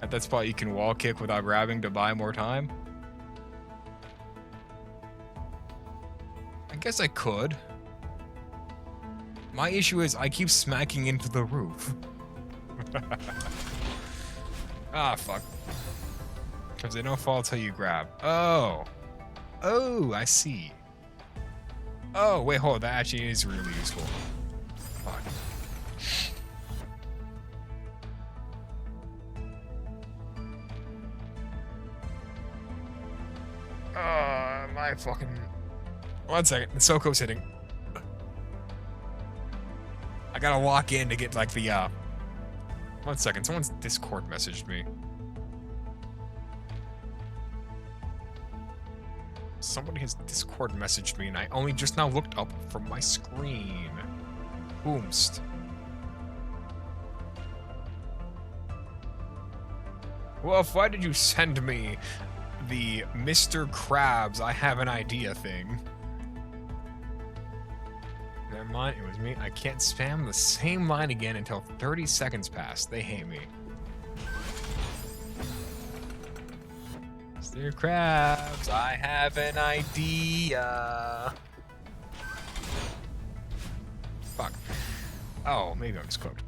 At that spot, you can wall kick without grabbing to buy more time. I guess I could. My issue is I keep smacking into the roof. Ah, fuck. Because they don't fall till you grab. Oh. Oh, I see. Oh, wait, hold on. That actually is really useful. Fuck. My fucking... 1 second. The Soko's hitting. I gotta lock in to get, like, the, 1 second. Someone's Discord messaged me. Somebody has Discord messaged me, and I only just now looked up from my screen. Boomst. Well, why did you send me the Mr. Krabs, I have an idea thing? Never mind, it was me. I can't spam the same line again until 30 seconds pass. They hate me. Mr. Krabs, I have an idea. Fuck. Oh, maybe I'm just cooked.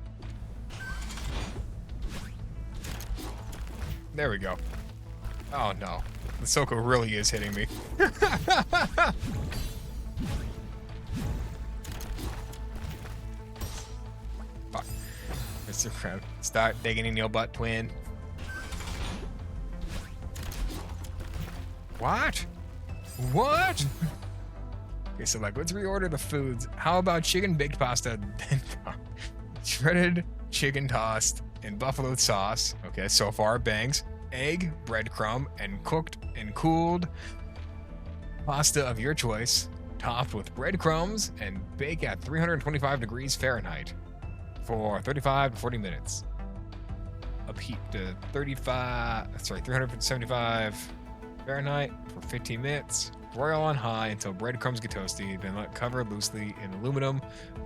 There we go. Oh no. The Soko really is hitting me. Fuck. Mr. Krabs, start digging in your butt, twin. What? What? Okay, so like, let's reorder the foods. How about chicken baked pasta, shredded chicken tossed in buffalo sauce? Okay, so far, bangs. Egg, breadcrumb, and cooked and cooled pasta of your choice, topped with breadcrumbs and bake at 325 degrees Fahrenheit for 35 to 40 minutes. Upheat to 375 Fahrenheit for 15 minutes. Broil on high until breadcrumbs get toasty, then let cover loosely in aluminum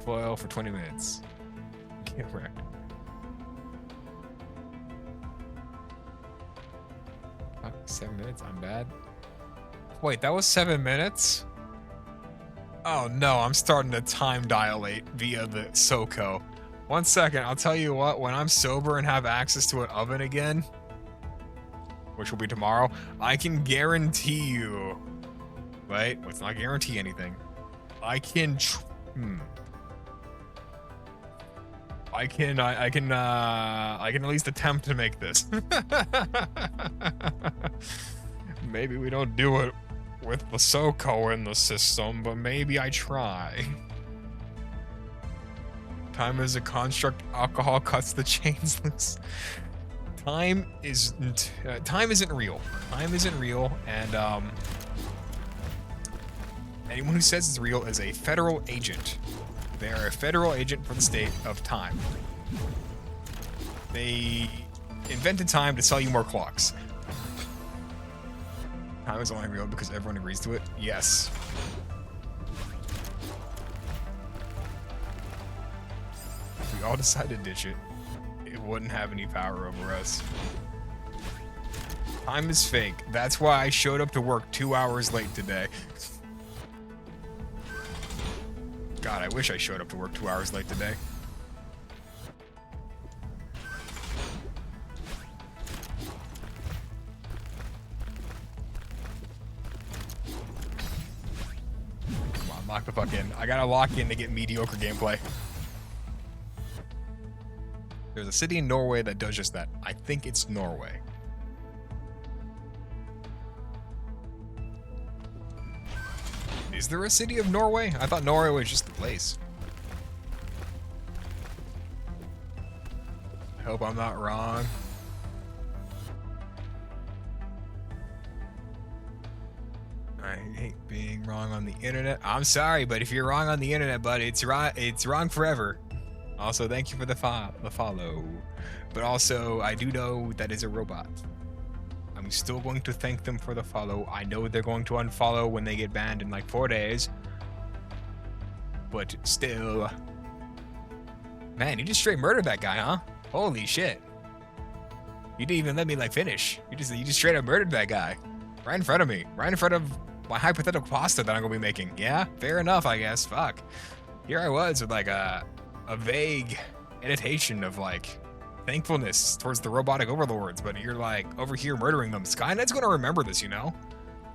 foil for 20 minutes. Get wrecked. Fuck, 7 minutes? I'm bad. Wait, that was 7 minutes? Oh no, I'm starting to time dilate via the Soko. 1 second, I'll tell you what, when I'm sober and have access to an oven again, which will be tomorrow, I can guarantee you... Wait, let's not guarantee anything. I can... I can at least attempt to make this. Maybe we don't do it with the SoCo in the system, but maybe I try. Time is a construct. Alcohol cuts the chains loose. Time isn't real. Time isn't real, and anyone who says it's real is a federal agent. They are a federal agent for the state of time. They invented time to sell you more clocks. Time is only real because everyone agrees to it. Yes. If we all decide to ditch it, it wouldn't have any power over us. Time is fake. That's why I showed up to work 2 hours late today. God, I wish I showed up to work 2 hours late today. Come on, lock the fuck in. I gotta lock in to get mediocre gameplay. There's a city in Norway that does just that. I think it's Norway. Is there a city of Norway? I thought Norway was just the place. I hope I'm not wrong. I hate being wrong on the internet. I'm sorry, but if you're wrong on the internet, buddy, it's wrong forever. Also, thank you for the follow. But also, I do know that is a robot. I'm still going to thank them for the follow. I know they're going to unfollow when they get banned in like 4 days. But still. Man, you just straight murdered that guy, huh? Holy shit. You didn't even let me like finish. You just straight up murdered that guy. Right in front of me. Right in front of my hypothetical pasta that I'm gonna be making. Yeah, fair enough, I guess. Fuck. Here I was with like a vague annotation of like thankfulness towards the robotic overlords, but you're like over here murdering them. Skynet's gonna remember this, you know?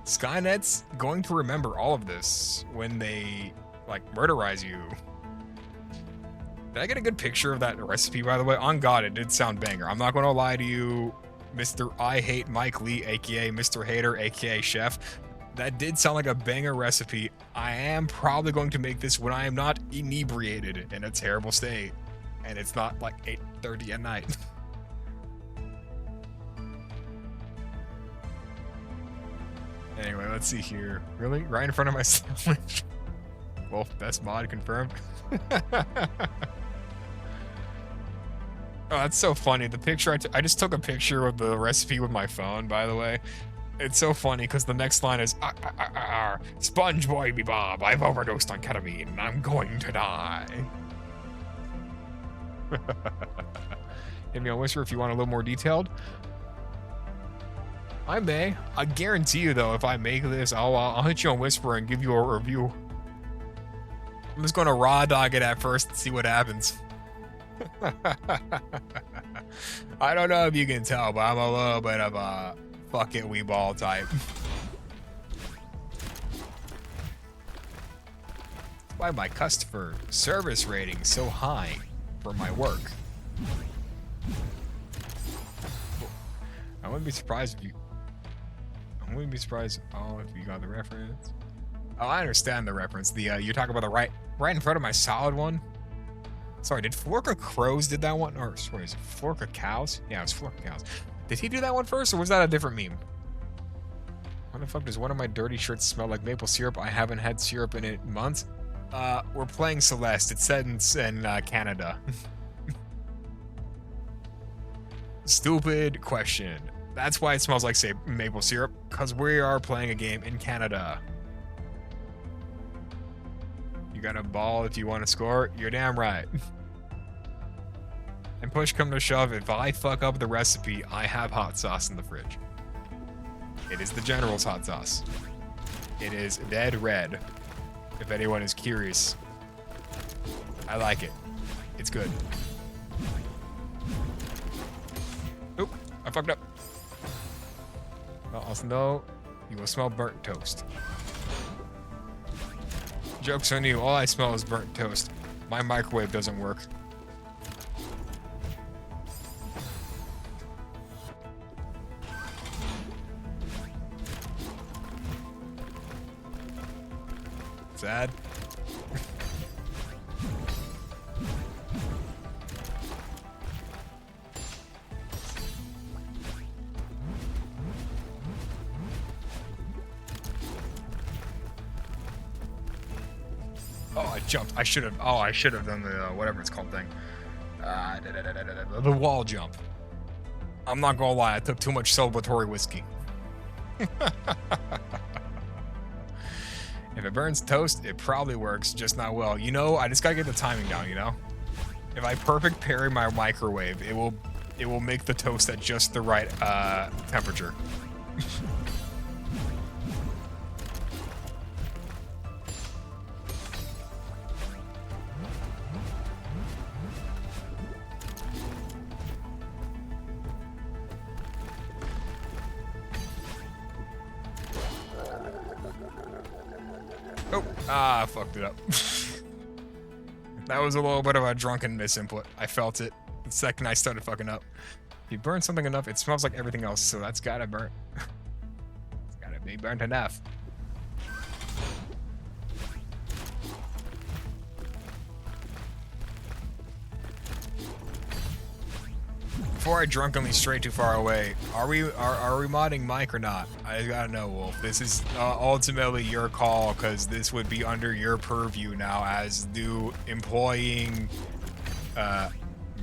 Skynet's going to remember all of this when they like murderize you. Did I get a good picture of that recipe, by the way? On God, it did sound banger. I'm not gonna lie to you, Mr. I Hate Mike Lee, aka Mr. Hater, aka Chef. That did sound like a banger recipe. I am probably going to make this when I am not inebriated in a terrible state. And it's not like 8:30 at night. Anyway, let's see here. Really? Right in front of my sandwich? Well, best mod confirmed. Oh, that's so funny. The picture I just took a picture of the recipe with my phone, by the way. It's so funny because the next line is Sponge Boy Bob, I've overdosed on ketamine. I'm going to die. Hit me on Whisper if you want a little more detailed. I may. I guarantee you though, if I make this, I'll hit you on Whisper and give you a review. I'm just gonna raw dog it at first and see what happens. I don't know if you can tell, but I'm a little bit of a fuck it, we ball type. Why my customer service rating so high for my work? I wouldn't be surprised if you. I wouldn't be surprised if you got the reference. Oh, I understand the reference. The you're talking about the right in front of my solid one. Sorry, did Florka Crows did that one? Or sorry, is it Florka Cows? Yeah, it was Florka Cows. Did he do that one first, or was that a different meme? Why the fuck does one of my dirty shirts smell like maple syrup? I haven't had syrup in it months. We're playing Celeste. It's set in Canada. Stupid question. That's why it smells like, say, maple syrup, because we are playing a game in Canada. You got a ball if you want to score? You're damn right. And push come to shove, if I fuck up the recipe, I have hot sauce in the fridge. It is the General's hot sauce. It is dead red, if anyone is curious. I like it. It's good. Oop, I fucked up. Well, also know you will smell burnt toast. Joke's on you, all I smell is burnt toast. My microwave doesn't work. Sad. Oh, I jumped. I should have. Oh, I should have done the whatever it's called thing. The wall jump. I'm not gonna lie. I took too much celebratory whiskey. If it burns toast, it probably works, just not well. You know, I just gotta get the timing down. You know, if I perfect parry my microwave, it will make the toast at just the right temperature. Oh, I fucked it up. That was a little bit of a drunken misinput. I felt it the second I started fucking up. If you burn something enough, it smells like everything else, so that's gotta burn. It's gotta be burnt enough. Before I drunkenly stray too far away, are we modding Mike or not? I gotta know, Wolf. This is ultimately your call, because this would be under your purview now as new employing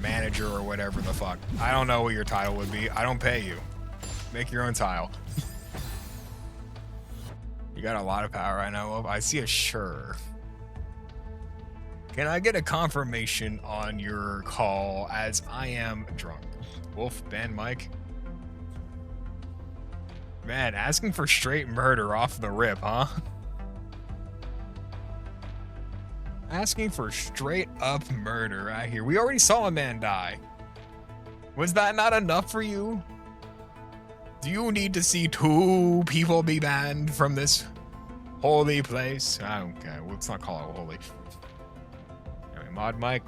manager or whatever the fuck. I don't know what your title would be. I don't pay you. Make your own tile. You got a lot of power right now, Wolf. I see a sure. Can I get a confirmation on your call as I am drunk? Wolf, ban Mike. Man, asking for straight murder off the rip, huh? Asking for straight up murder right here. We already saw a man die. Was that not enough for you? Do you need to see 2 people be banned from this holy place? Okay, let's not call it holy. Anyway, mod Mike.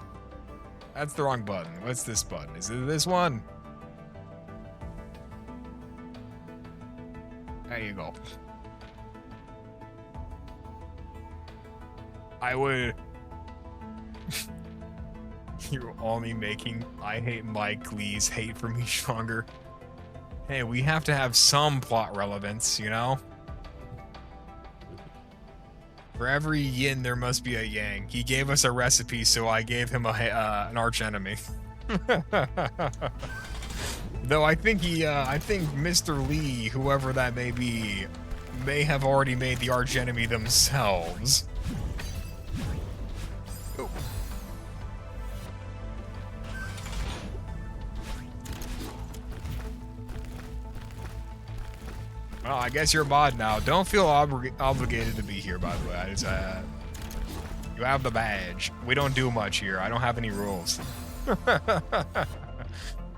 That's the wrong button. What's this button? Is it this one? There you go. I would... You're only making I hate Mike Lee's hate for me stronger. Hey, we have to have some plot relevance, you know? For every yin, there must be a yang. He gave us a recipe, so I gave him an arch enemy. Though I think I think Mr. Lee, whoever that may be, may have already made the arch enemy themselves. Oh. Well, I guess you're a mod now. Don't feel obligated to be here, by the way. I just, you have the badge. We don't do much here. I don't have any rules.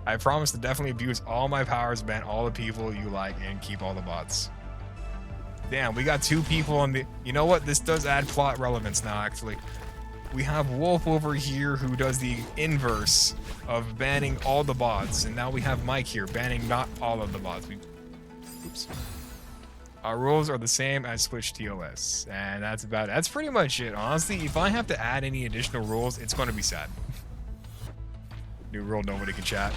I promise to definitely abuse all my powers, ban all the people you like, and keep all the bots. Damn, we got 2 people on the... You know what? This does add plot relevance now, actually. We have Wolf over here who does the inverse of banning all the bots, and now we have Mike here banning not all of the bots. Oops. Our rules are the same as Twitch TOS, and that's about it. That's pretty much it. Honestly, if I have to add any additional rules, it's going to be sad. New rule, nobody can chat.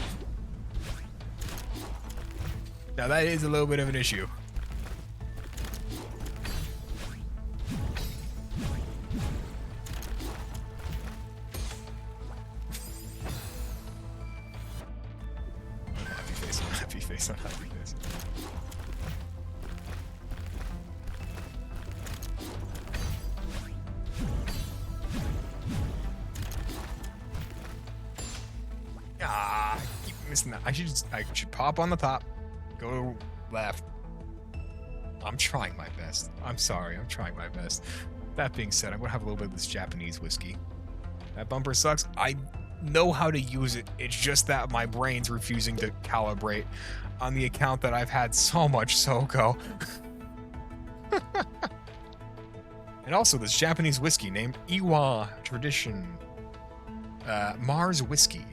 Now that is a little bit of an issue. Happy face, happy face, happy face. Ah, I keep missing that. I should pop on the top, go left. I'm trying my best. I'm sorry, I'm trying my best. That being said, I'm gonna have a little bit of this Japanese whiskey. That bumper sucks. I know how to use it. It's just that my brain's refusing to calibrate on the account that I've had so much SoCo. And also this Japanese whiskey named Iwa Tradition Mars Whiskey.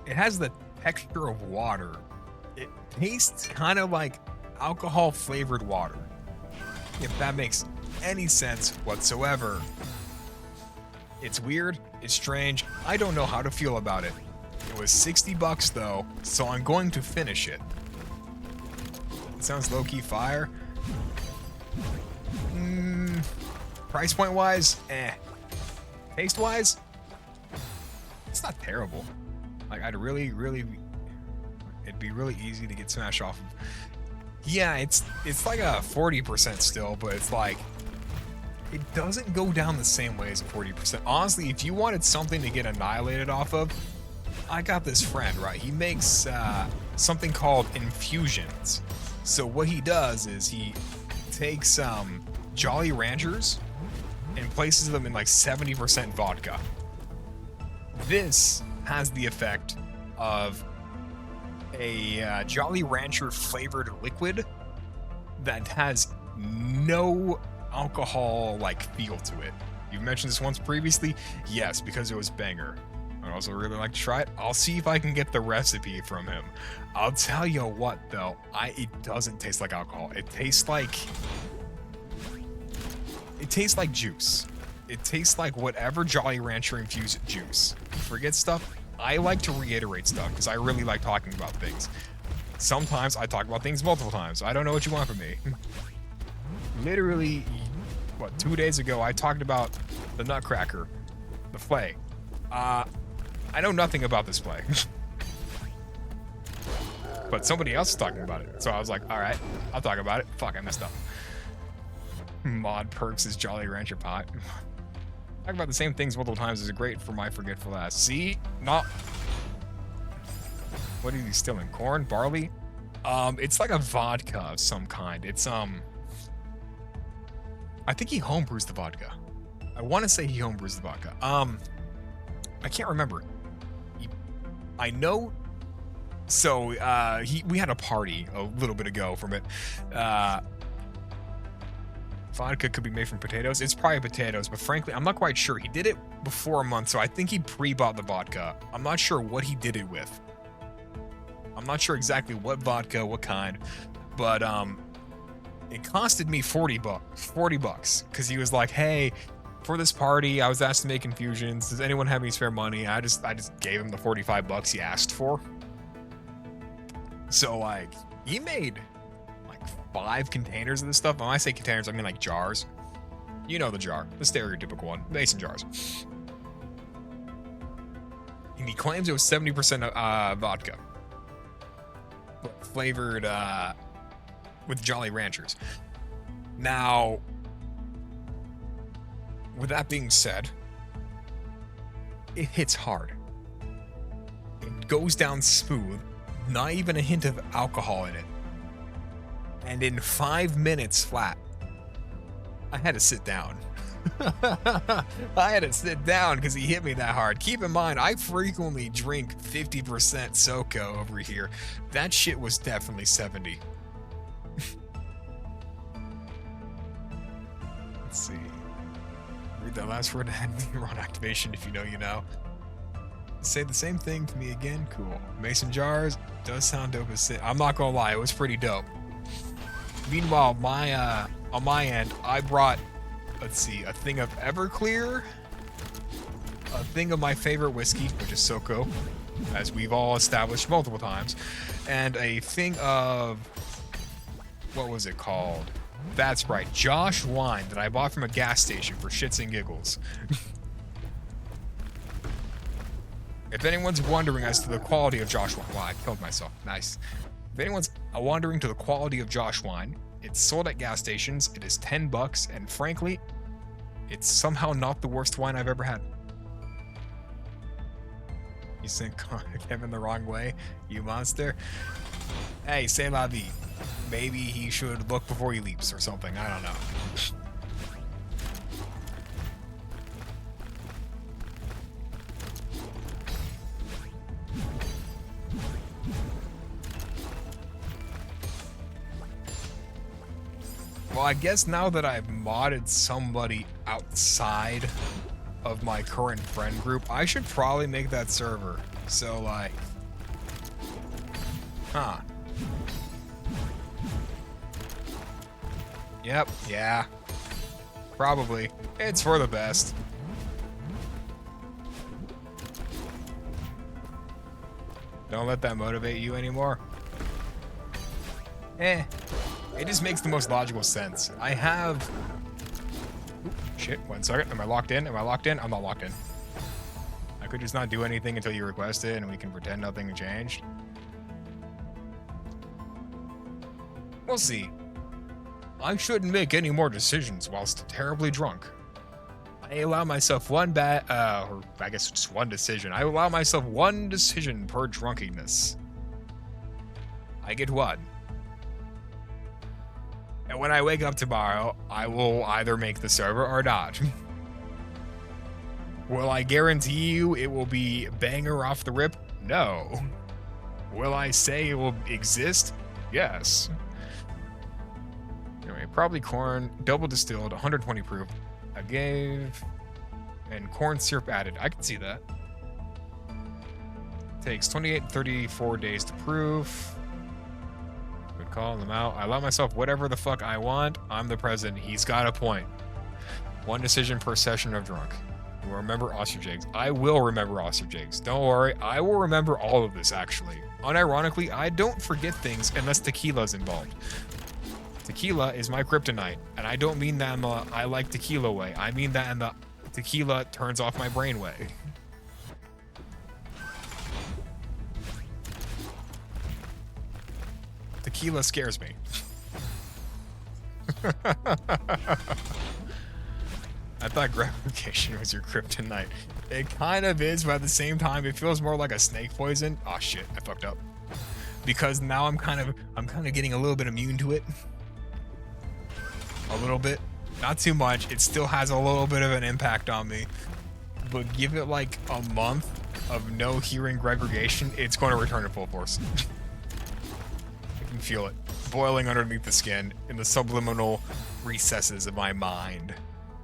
It has the texture of water. It tastes kind of like alcohol flavored water. If that makes any sense whatsoever. It's weird, it's strange, I don't know how to feel about it. It was 60 bucks though, so I'm going to finish it. It sounds low-key fire. Price point wise, taste wise, it's not terrible. Like it'd be really easy to get smashed off of. Yeah, it's like a 40% still, but it's like, it doesn't go down the same way as a 40%. Honestly, if you wanted something to get annihilated off of, I got this friend, right? He makes something called infusions. So what he does is he takes Jolly Ranchers and places them in like 70% vodka. This has the effect of a Jolly Rancher flavored liquid that has no alcohol like feel to it. You've mentioned this once previously? Yes, because it was banger. I'd also really like to try it. I'll see if I can get the recipe from him. I'll tell you what though, it doesn't taste like alcohol. It tastes like juice. It tastes like whatever Jolly Rancher infused juice. Forget stuff. I like to reiterate stuff because I really like talking about things. Sometimes I talk about things multiple times. I don't know what you want from me. Literally, 2 days ago, I talked about the Nutcracker, the play. I know nothing about this play. But somebody else is talking about it. So I was like, all right, I'll talk about it. Fuck, I messed up. Mod perks is Jolly Rancher pot. Talking about the same things multiple times is great for my forgetful ass. See? Not... What are you stealing? Corn? Barley? It's like a vodka of some kind. It's, I think he homebrews the vodka. I want to say he homebrews the vodka. I can't remember. I know... So, we had a party a little bit ago from it. Vodka could be made from potatoes. It's probably potatoes, but frankly, I'm not quite sure. He did it before a month, so I think he pre-bought the vodka. I'm not sure what he did it with. I'm not sure exactly what vodka, what kind, but it costed me 40 bucks, because he was like, hey, for this party, I was asked to make infusions. Does anyone have any spare money? I just gave him the 45 bucks he asked for. So like, he made 5 containers of this stuff. When I say containers, I mean like jars. You know the jar, the stereotypical one, mason jars. And he claims it was 70% vodka, flavored with Jolly Ranchers. Now, with that being said, it hits hard. It goes down smooth, not even a hint of alcohol in it. And in 5 minutes flat, I had to sit down. I had to sit down because he hit me that hard. Keep in mind, I frequently drink 50% SoCo over here. That shit was definitely 70. Let's see. Read that last word ahead. Neuron activation, if you know, you know. Say the same thing to me again. Cool. Mason jars does sound dope as shit. I'm not gonna lie, it was pretty dope. Meanwhile, on my end, I brought, let's see, a thing of Everclear, a thing of my favorite whiskey, which is SoCo, as we've all established multiple times, and a thing of, what was it called? That's right, Josh wine that I bought from a gas station for shits and giggles. If anyone's wondering as to the quality of Josh wine, wow, I killed myself. Nice. If anyone's wondering to the quality of Josh wine, it's sold at gas stations. It is 10 bucks, and frankly, it's somehow not the worst wine I've ever had. You sent Kevin the wrong way, you monster. Hey, c'est la vie. Maybe he should look before he leaps or something. I don't know. Well, I guess now that I've modded somebody outside of my current friend group, I should probably make that server. So, like... Huh. Yep, yeah. Probably. It's for the best. Don't let that motivate you anymore. It just makes the most logical sense. I have... Shit, 1 second. Am I locked in? Am I locked in? I'm not locked in. I could just not do anything until you request it, and we can pretend nothing changed. We'll see. I shouldn't make any more decisions whilst terribly drunk. I allow myself or I guess just one decision. I allow myself one decision per drunkenness. I get one. And when I wake up tomorrow, I will either make the server or not. Will I guarantee you it will be banger off the rip? No. Will I say it will exist? Yes. Anyway, probably corn, double distilled, 120 proof. Agave, and corn syrup added. I can see that. Takes 28 and 34 days to proof. Good call them out. I allow myself whatever the fuck I want. I'm the president. He's got a point. One decision per session of drunk. You will remember ostrich eggs. I will remember ostrich eggs. Don't worry. I will remember all of this, actually. Unironically, I don't forget things unless tequila's involved. Tequila is my kryptonite, and I don't mean that in the I like tequila way. I mean that in the tequila turns off my brain way. Tequila scares me. I thought gratification was your kryptonite. It kind of is, but at the same time, it feels more like a snake poison. Oh shit, I fucked up. Because now I'm kind of getting a little bit immune to it. A little bit, not too much. It still has a little bit of an impact on me, but give it like a month of no hearing segregation, it's going to return to full force. I can feel it boiling underneath the skin in the subliminal recesses of my mind.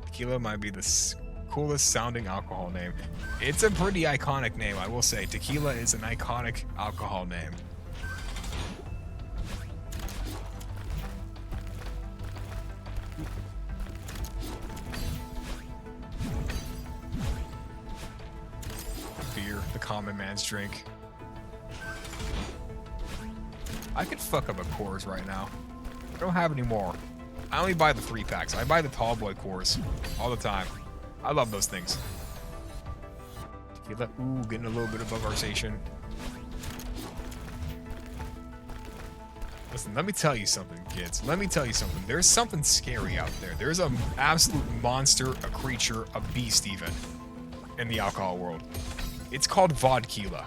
Tequila might be the coolest sounding alcohol name. It's a pretty iconic name, I will say. Tequila is an iconic alcohol name. Beer, the common man's drink. I could fuck up a Coors right now. I don't have any more. I only buy the 3-packs. I buy the tall boy Coors all the time. I love those things. Tequila, ooh, getting a little bit above our station. Listen, let me tell you something, kids. Let me tell you something. There's something scary out there. There's an absolute monster, a creature, a beast even, in the alcohol world. It's called vodka,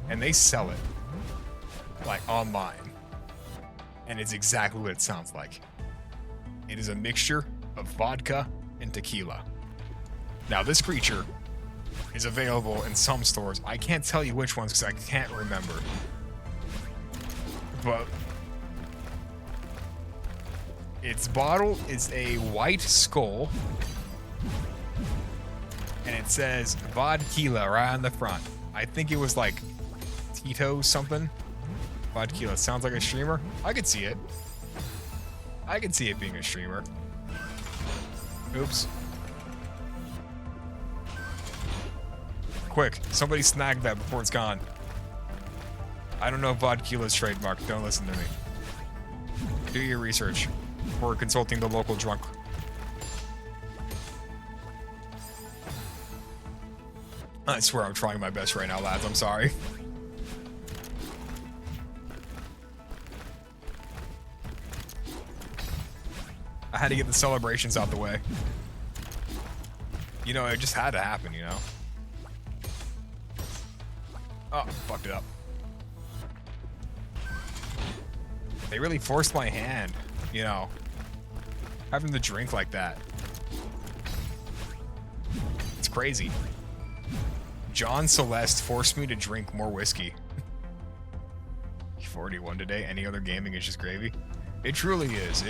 and they sell it, like, online. And it's exactly what it sounds like. It is a mixture of vodka and tequila. Now, this creature is available in some stores. I can't tell you which ones because I can't remember. But its bottle is a white skull, and it says vodka right on the front. I think it was like Tito something. Vodka sounds like a streamer. I could see it. I could see it being a streamer. Oops. Quick, somebody snag that before it's gone. I don't know if vodka is trademarked. Don't listen to me. Do your research before consulting the local drunk. I swear I'm trying my best right now, lads. I'm sorry. I had to get the celebrations out the way. You know, it just had to happen, you know? Oh, fucked it up. They really forced my hand, you know? Having to drink like that. It's crazy. John Celeste forced me to drink more whiskey. You 41 today. Any other gaming is just gravy. It truly is.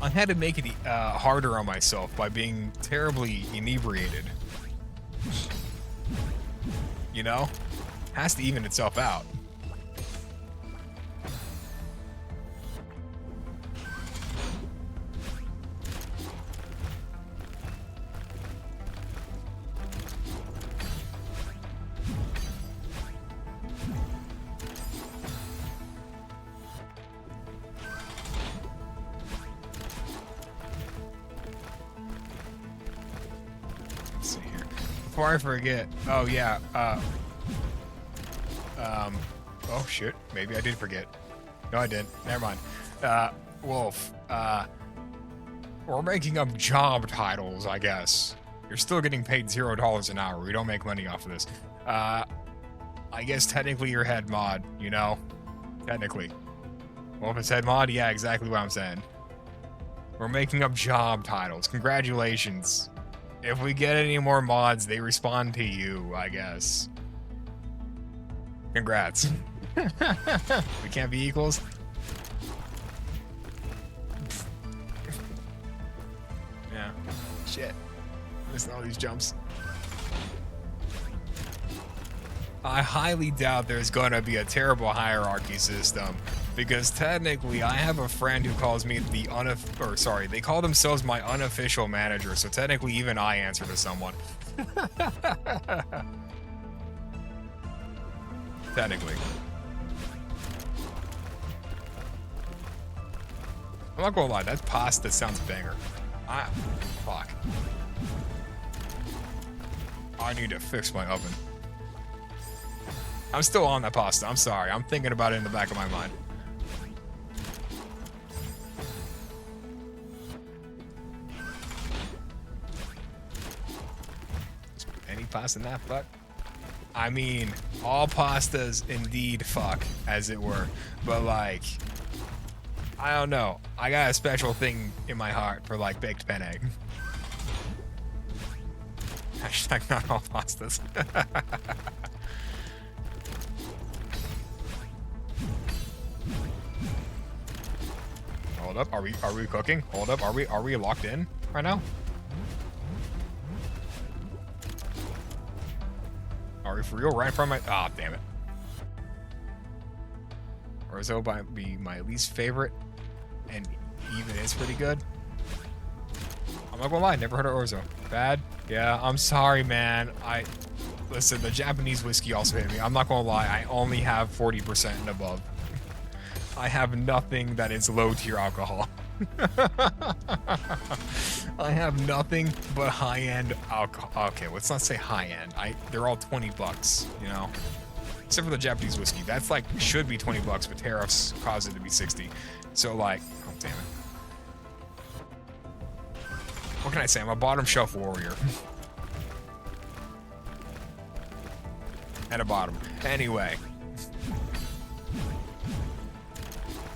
I had to make it harder on myself by being terribly inebriated. You know? Has to even itself out. before I forget. Oh yeah. Oh shit. Maybe I did forget. No, I didn't. Never mind. Wolf. We're making up job titles, I guess. You're still getting paid $0 an hour. We don't make money off of this. I guess technically you're head mod, you know? Technically. Well, if it's head mod, yeah, exactly what I'm saying. We're making up job titles. Congratulations. If we get any more mods, they respond to you, I guess. Congrats. We can't be equals? Yeah. Shit. Missing all these jumps. I highly doubt there's gonna be a terrible hierarchy system, because technically I have a friend who calls me the they call themselves my unofficial manager, so technically even I answer to someone. Technically. I'm not gonna lie, that pasta sounds banger. Fuck. I need to fix my oven. I'm still on that pasta. I'm sorry. I'm thinking about it in the back of my mind. Any pasta in that fuck? I mean, all pastas indeed fuck, as it were. But like, I don't know. I got a special thing in my heart for like baked penne. Hashtag not all pastas. Hold up, are we cooking? Hold up, are we locked in right now? Are we for real? Right in front of my damn it. Orzo might be my least favorite, and even is pretty good. I'm not gonna lie, never heard of Orzo. Bad? Yeah, I'm sorry, man. Listen, the Japanese whiskey also hit me. I'm not gonna lie, I only have 40% and above. I have nothing that is low tier alcohol. I have nothing but high-end alcohol. Okay, let's not say high-end. They're all 20 bucks, you know? Except for the Japanese whiskey. That's like, should be 20 bucks, but tariffs cause it to be 60. So like, oh damn it. What can I say? I'm a bottom shelf warrior. And a bottom. Anyway.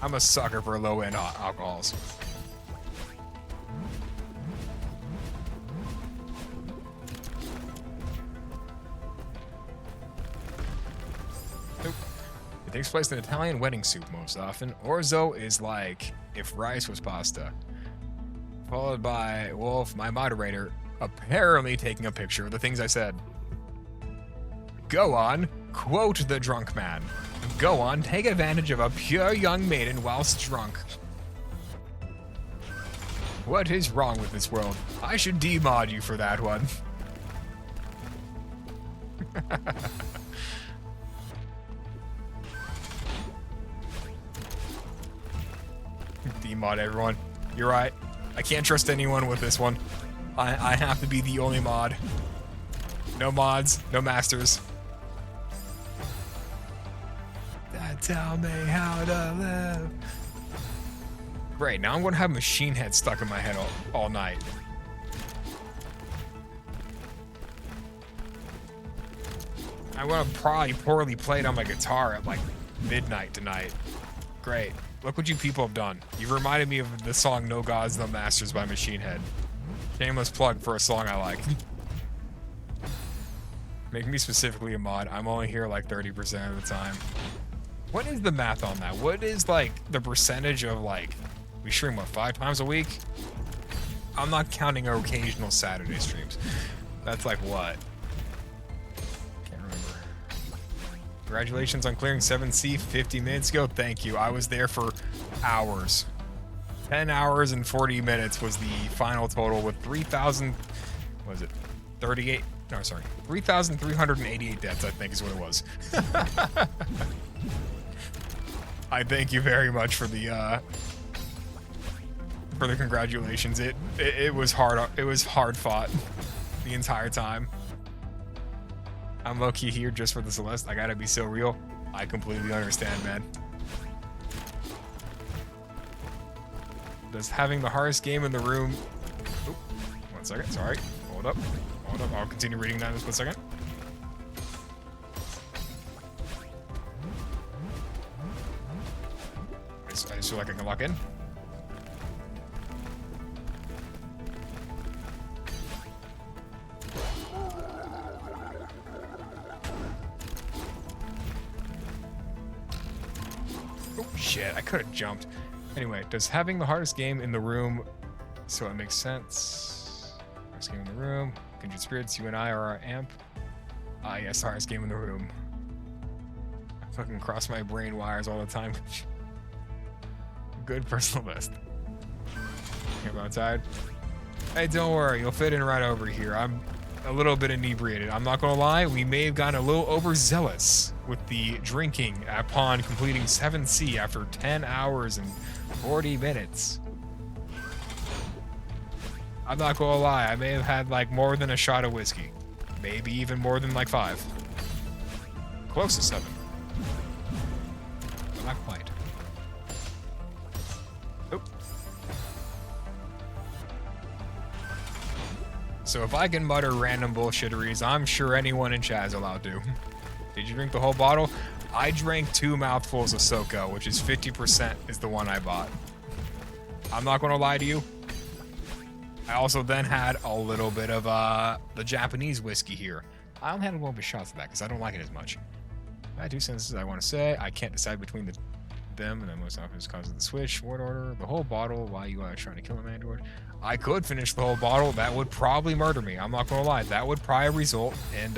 I'm a sucker for low-end alcohols. Nope. It takes place in Italian wedding soup most often. Orzo is like if rice was pasta. Followed by Wolf, my moderator, apparently taking a picture of the things I said. Go on, quote the drunk man. Go on, take advantage of a pure young maiden whilst drunk. What is wrong with this world? I should demod you for that one. Demod everyone. You're right. I can't trust anyone with this one. I have to be the only mod. No mods, no masters. Tell me how to live. Great, now I'm gonna have Machine Head stuck in my head all night. I'm gonna probably poorly play it on my guitar at like midnight tonight. Great. Look what you people have done. You've reminded me of the song No Gods, No Masters by Machine Head. Shameless plug for a song I like. Make me specifically a mod. I'm only here like 30% of the time. What is the math on that? What is like the percentage of like, we stream what, 5 times a week? I'm not counting our occasional Saturday streams. That's like what? Can't remember. Congratulations on clearing 7C 50 minutes ago. Thank you. I was there for hours. 10 hours and 40 minutes was the final total with 3,000, was it 38? No, sorry. 3,388 deaths, I think is what it was. I thank you very much for the congratulations. It was hard. It was hard fought the entire time. I'm low-key here just for the Celeste. I gotta be so real. I completely understand, man. Does having the hardest game in the room... Oop, 1 second, sorry. Hold up. Hold up. I'll continue reading that in just 1 second. I just feel like I can lock in. Oh, shit. I could have jumped. Anyway, does having the hardest game in the room... So it makes sense. Hardest game in the room. Kindred Spirits, you and I are our amp. Ah, yes, hardest game in the room. I fucking cross my brain wires all the time. Good personal best. Come outside. Hey, don't worry, you'll fit in right over here. I'm a little bit inebriated. I'm not gonna lie, we may have gotten a little overzealous with the drinking upon completing 7C after 10 hours and 40 minutes. I'm not gonna lie, I may have had like more than a shot of whiskey. Maybe even more than like 5. Close to 7. But not quite. Oh. So if I can mutter random bullshitteries, I'm sure anyone in chat is allowed to. Did you drink the whole bottle? I drank 2 mouthfuls of SoCo, which is 50% is the one I bought. I'm not gonna lie to you. I also then had a little bit of the Japanese whiskey here. I only had a little bit of shots of that because I don't like it as much. I have 2 sentences I want to say. I can't decide between them, and then most often it's because of the switch. Word order, the whole bottle while you are trying to kill a android. I could finish the whole bottle. That would probably murder me. I'm not gonna lie. That would probably result in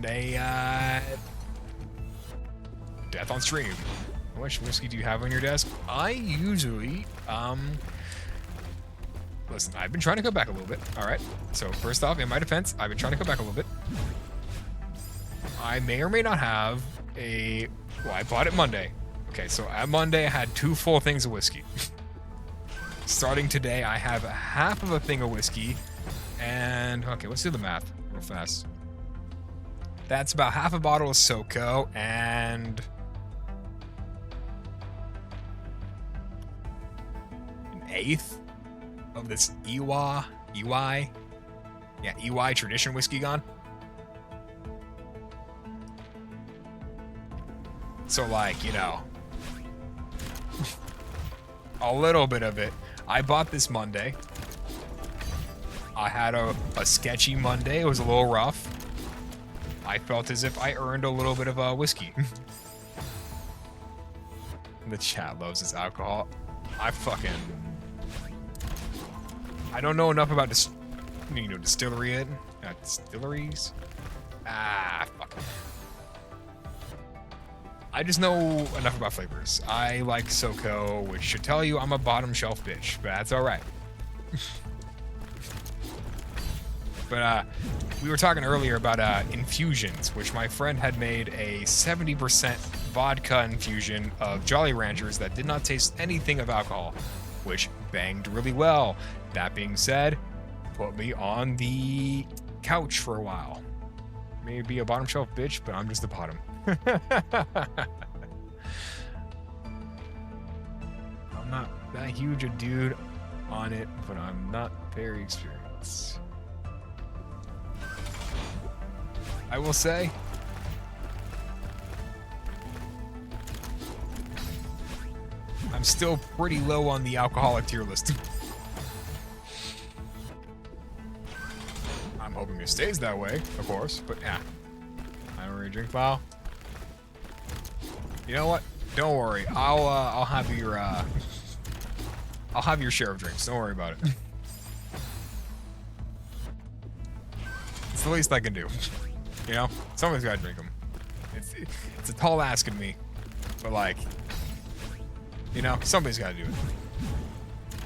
a death on stream. How much whiskey do you have on your desk? I usually, listen, I've been trying to go back a little bit. All right. So first off, in my defense, I've been trying to go back a little bit. I may or may not have well, I bought it Monday. Okay, so at Monday, I had 2 full things of whiskey. Starting today, I have half of a thing of whiskey. And, okay, let's do the math real fast. That's about half a bottle of SoCo and... an eighth of this EY? Yeah, EY Tradition whiskey gone. So, like, you know, a little bit of it. I bought this Monday. I had a sketchy Monday. It was a little rough. I felt as if I earned a little bit of whiskey. The chat loves this alcohol. I don't know enough about distilleries. Fuck. I just know enough about flavors. I like SoCo, which should tell you I'm a bottom shelf bitch, but that's all right. But we were talking earlier about infusions, which my friend had made a 70% vodka infusion of Jolly Ranchers that did not taste anything of alcohol, which banged really well. That being said, put me on the couch for a while. Maybe a bottom shelf bitch, but I'm just the bottom. I'm not that huge a dude on it, but I'm not very experienced. I will say, I'm still pretty low on the alcoholic tier list. I'm hoping it stays that way, of course, but yeah. I don't really drink foul. You know what? Don't worry. I'll have your I'll have your share of drinks. Don't worry about it. It's the least I can do. You know, someone's got to drink them. It's a tall ask of me, but like, you know, somebody's got to do it.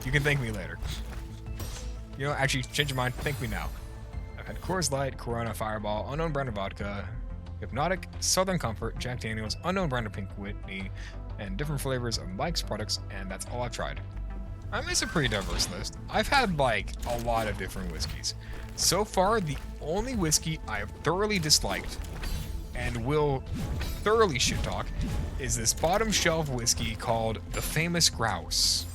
You can thank me later. You know, actually, change your mind. Thank me now. I've had Coors Light, Corona, Fireball, unknown brand of vodka, Hypnotic, Southern Comfort, Jack Daniels, unknown brand of Pink Whitney, and different flavors of Mike's products, and that's all I've tried. I mean, it's a pretty diverse list. I've had like a lot of different whiskeys. So far, the only whiskey I have thoroughly disliked and will thoroughly shit talk is this bottom shelf whiskey called the Famous Grouse.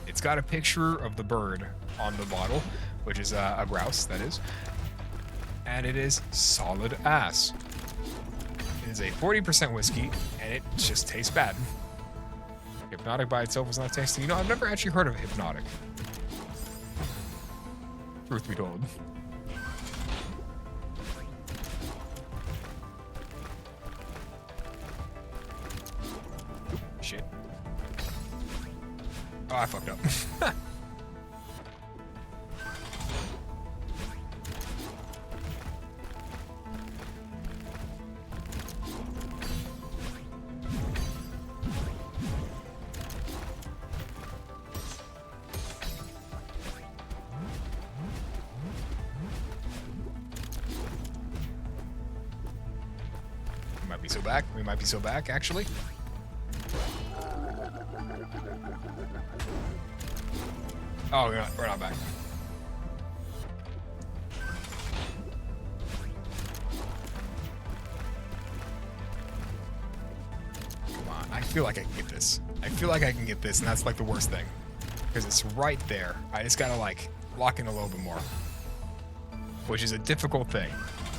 It's got a picture of the bird on the bottle, which is a grouse, that is. And it is solid ass. It is a 40% whiskey, and it just tastes bad. Hypnotic by itself was not tasty. You know, I've never actually heard of Hypnotic. Truth be told. Shit. Oh, I fucked up. We might be so back, actually. Oh, we're not back. Come on, I feel like I can get this. I feel like I can get this, and that's like the worst thing. Because it's right there. I just gotta like lock in a little bit more. Which is a difficult thing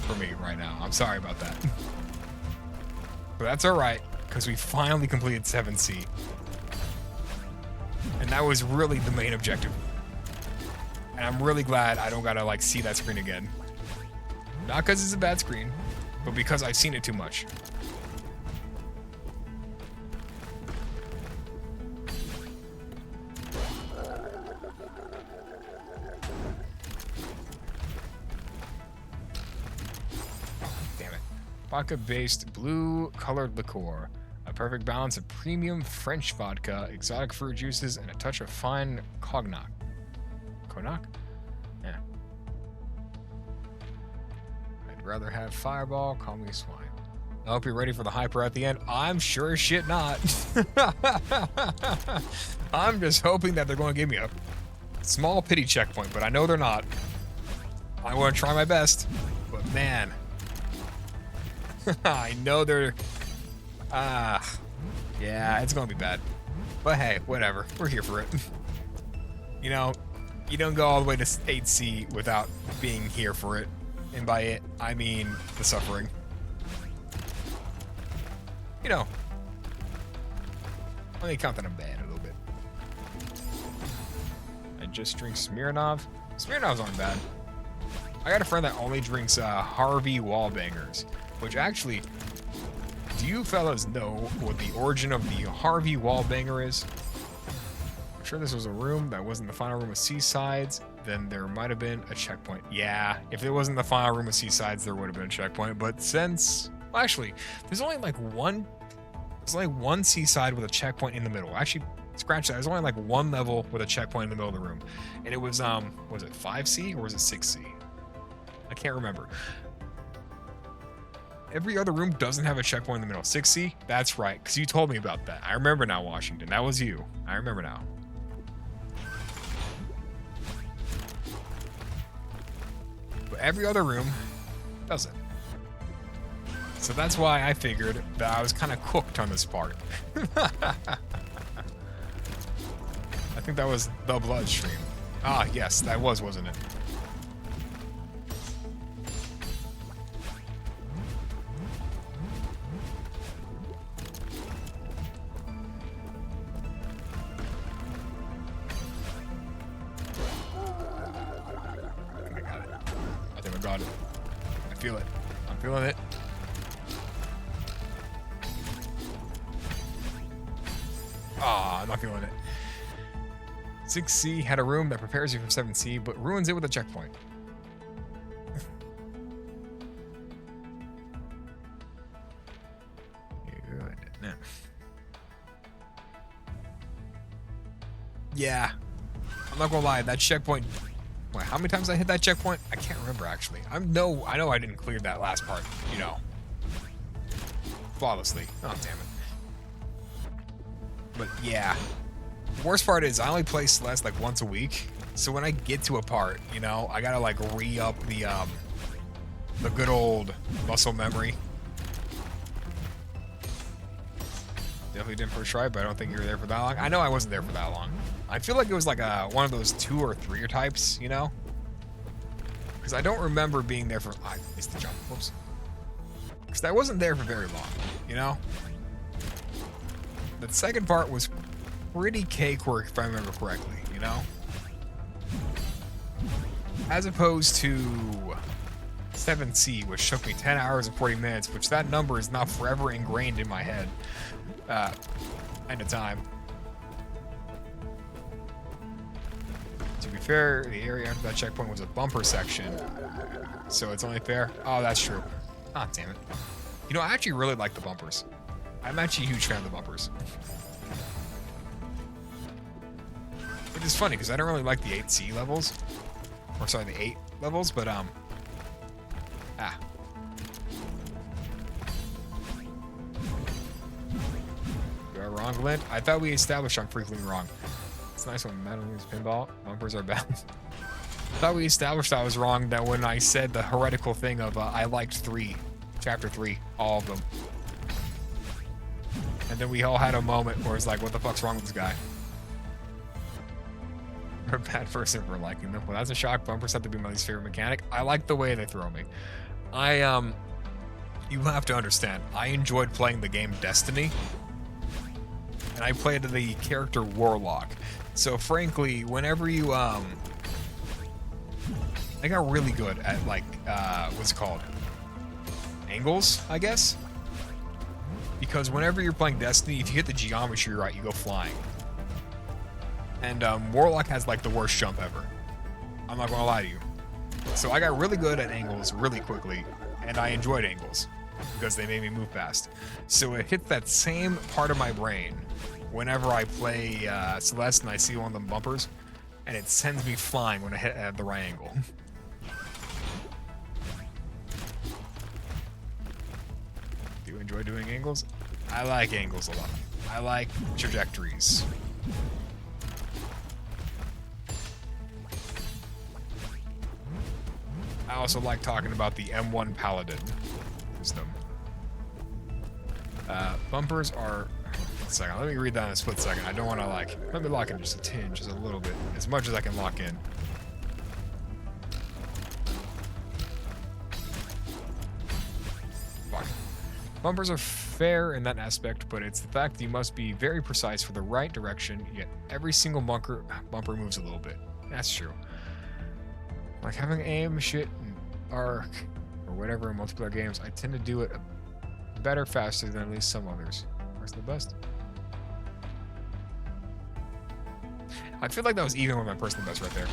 for me right now. I'm sorry about that. But that's alright, because we finally completed 7C. And that was really the main objective. And I'm really glad I don't gotta like see that screen again. Not because it's a bad screen, but because I've seen it too much. Vodka-based blue-colored liqueur. A perfect balance of premium French vodka, exotic fruit juices, and a touch of fine cognac. Cognac? Yeah. I'd rather have Fireball, call me swine. I hope you're ready for the hyper at the end. I'm sure as shit not. I'm just hoping that they're going to give me a small pity checkpoint, but I know they're not. I want to try my best, but man... I know they're... yeah, it's gonna be bad. But hey, whatever. We're here for it. You know, you don't go all the way to 8C without being here for it. And by it, I mean the suffering. You know, let me count that I'm bad a little bit. I just drink Smirnoff. Smirnoffs aren't bad. I got a friend that only drinks Harvey Wallbangers. Which actually, do you fellas know what the origin of the Harvey Wallbanger is? I'm sure this was a room that wasn't the final room of Seasides, then there might have been a checkpoint. Yeah, if it wasn't the final room of Seasides, there would have been a checkpoint, but since... Well, actually, there's only one Seaside with a checkpoint in the middle. Actually, scratch that. There's only like one level with a checkpoint in the middle of the room. And it was it 5C or was it 6C? I can't remember. Every other room doesn't have a checkpoint in the middle. 6C? That's right, because you told me about that. I remember now, Washington. That was you. I remember now. But every other room doesn't. So that's why I figured that I was kind of cooked on this part. I think that was the bloodstream. Ah, yes, that was, wasn't it? Got it. I feel it. I'm feeling it. Ah, I'm not feeling it. 6C had a room that prepares you for 7C, but ruins it with a checkpoint. Good. Now. Yeah. I'm not gonna lie, that checkpoint... Wait, how many times I hit that checkpoint? I can't remember, actually. I know I didn't clear that last part, you know. Flawlessly. Oh, damn it. But yeah. The worst part is I only play Celeste like once a week. So when I get to a part, you know, I gotta like re-up the good old muscle memory. Definitely didn't first try, but I don't think you were there for that long. I know I wasn't there for that long. I feel like it was like one of those 2 or 3 types, you know? Because I don't remember being there for... I missed the jump. Whoops. Because I wasn't there for very long, you know? The second part was pretty cake-work, if I remember correctly, you know? As opposed to 7C, which took me 10 hours and 40 minutes, which that number is now forever ingrained in my head. End of time. To be fair, the area after that checkpoint was a bumper section, so it's only fair. Oh, that's true. Ah, damn it. You know, I actually really like the bumpers. I'm actually a huge fan of the bumpers. Which is funny, because I don't really like the 8C levels. Or sorry, the 8 levels, but, wrong, Glint? I thought we established I'm frequently wrong. It's nice when metal moves pinball. Bumpers are bad. I thought we established I was wrong that when I said the heretical thing of I liked 3, chapter 3, all of them. And then we all had a moment where it's like, what the fuck's wrong with this guy? You're a bad person for liking them. Well, that's a shock. Bumpers have to be my least favorite mechanic. I like the way they throw me. You have to understand, I enjoyed playing the game Destiny. And I played the character Warlock. So frankly, whenever you I got really good at like what's it called? Angles, I guess? Because whenever you're playing Destiny, if you hit the geometry right, you go flying. And Warlock has like the worst jump ever. I'm not gonna lie to you. So I got really good at angles really quickly, and I enjoyed angles because they made me move fast. So it hits that same part of my brain whenever I play Celeste and I see one of them bumpers, and it sends me flying when I hit at the right angle. Do you enjoy doing angles? I like angles a lot. I like trajectories. I also like talking about the M1 Paladin system. Bumpers are... One second, let me read that in a split second. I don't want to like... Let me lock in just a tinge, just a little bit. As much as I can lock in. Fuck. Bumpers are fair in that aspect, but it's the fact that you must be very precise for the right direction, yet every single bumper moves a little bit. That's true. Like having aim, shit, and arc, or whatever in multiplayer games, I tend to do it better, faster than at least some others. Where's the best? I feel like that was even with my personal best right there.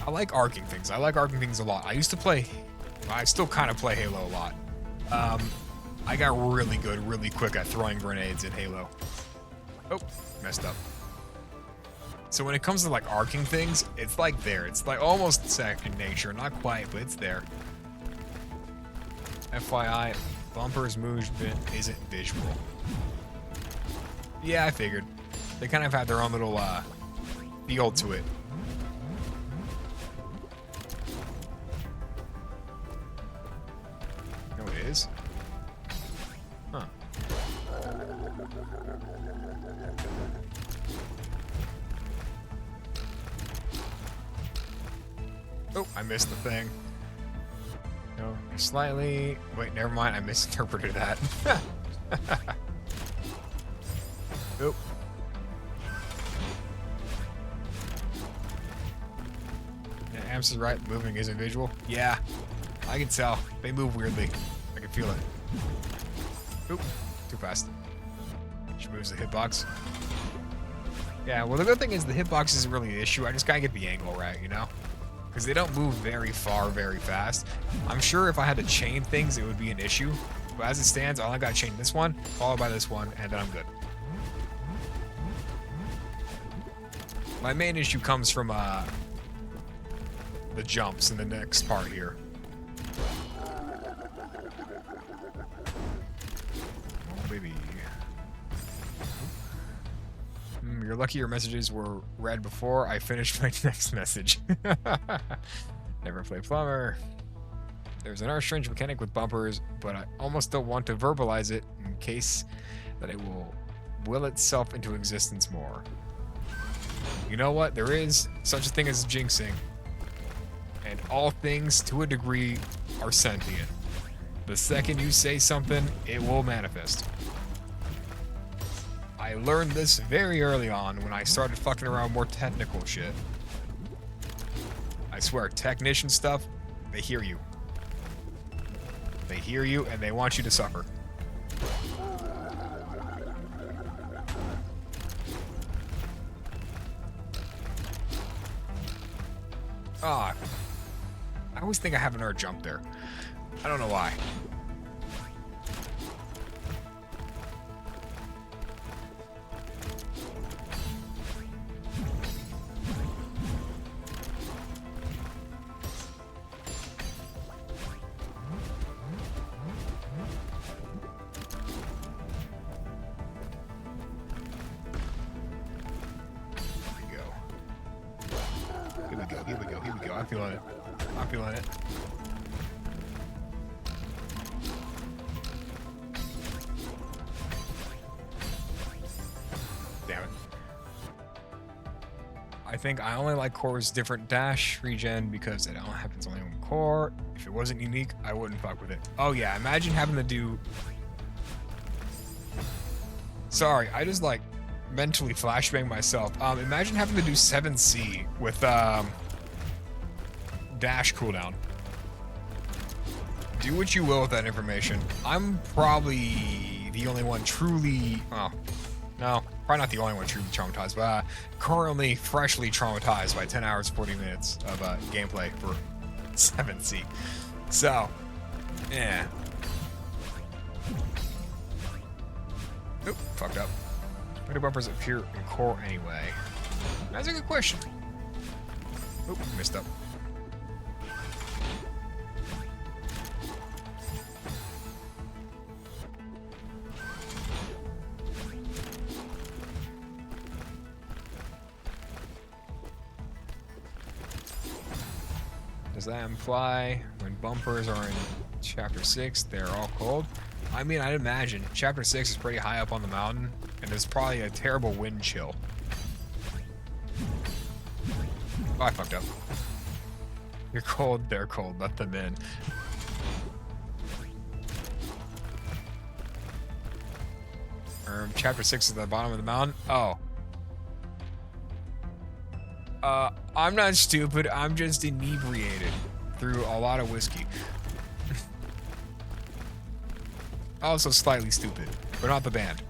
I like arcing things. I like arcing things a lot. I used to play... I still kind of play Halo a lot. I got really good, really quick at throwing grenades in Halo. Oh, messed up. So when it comes to like arcing things, it's like there. It's like almost second nature. Not quite, but it's there. FYI, bumpers movement isn't visual. Yeah, I figured. They kind of have their own little feel to it. No, it is. Huh. Oh, I missed the thing. No, slightly. Wait, never mind. I misinterpreted that. Nope. Yeah, Amps is right. Moving isn't visual. Yeah, I can tell. They move weirdly. I can feel it. Oop, too fast. She moves the hitbox. Yeah, well, the good thing is the hitbox isn't really the issue. I just gotta get the angle right, you know? Because they don't move very far, very fast. I'm sure if I had to chain things, it would be an issue. But as it stands, all I gotta chain this one, followed by this one, and then I'm good. My main issue comes from the jumps in the next part here. Oh, baby. You're lucky your messages were read before I finished my next message. Never play plumber. There's another strange mechanic with bumpers, but I almost don't want to verbalize it in case that it will itself into existence more. You know what? There is such a thing as jinxing. And all things, to a degree, are sentient. The second you say something, it will manifest. I learned this very early on when I started fucking around more technical shit. I swear, technician stuff, they hear you. They hear you and they want you to suffer. Ah, I always think I have another jump there. I don't know why. Here we go. I'm feeling it. I'm feeling it. Damn it. I think I only like Core's different dash regen because it only happens only on Core. If it wasn't unique, I wouldn't fuck with it. Oh yeah, imagine having to do... Sorry, I just like mentally flashbang myself. Imagine having to do 7C with dash cooldown. Do what you will with that information. I'm probably the only one truly... Oh, no, probably not the only one truly traumatized, but currently freshly traumatized by 10 hours, 40 minutes of gameplay for 7C. So, yeah. Oop, fucked up. Why do bumpers appear in Core anyway? That's a good question. Oop, missed up. Does that imply when bumpers are in Chapter 6, they're all cold? I mean, I'd imagine. Chapter 6 is pretty high up on the mountain, and there's probably a terrible wind chill. Oh, I fucked up. You're cold, they're cold, let them in. Chapter 6 is at the bottom of the mountain? Oh. I'm not stupid, I'm just inebriated through a lot of whiskey. Also slightly stupid, but not the band.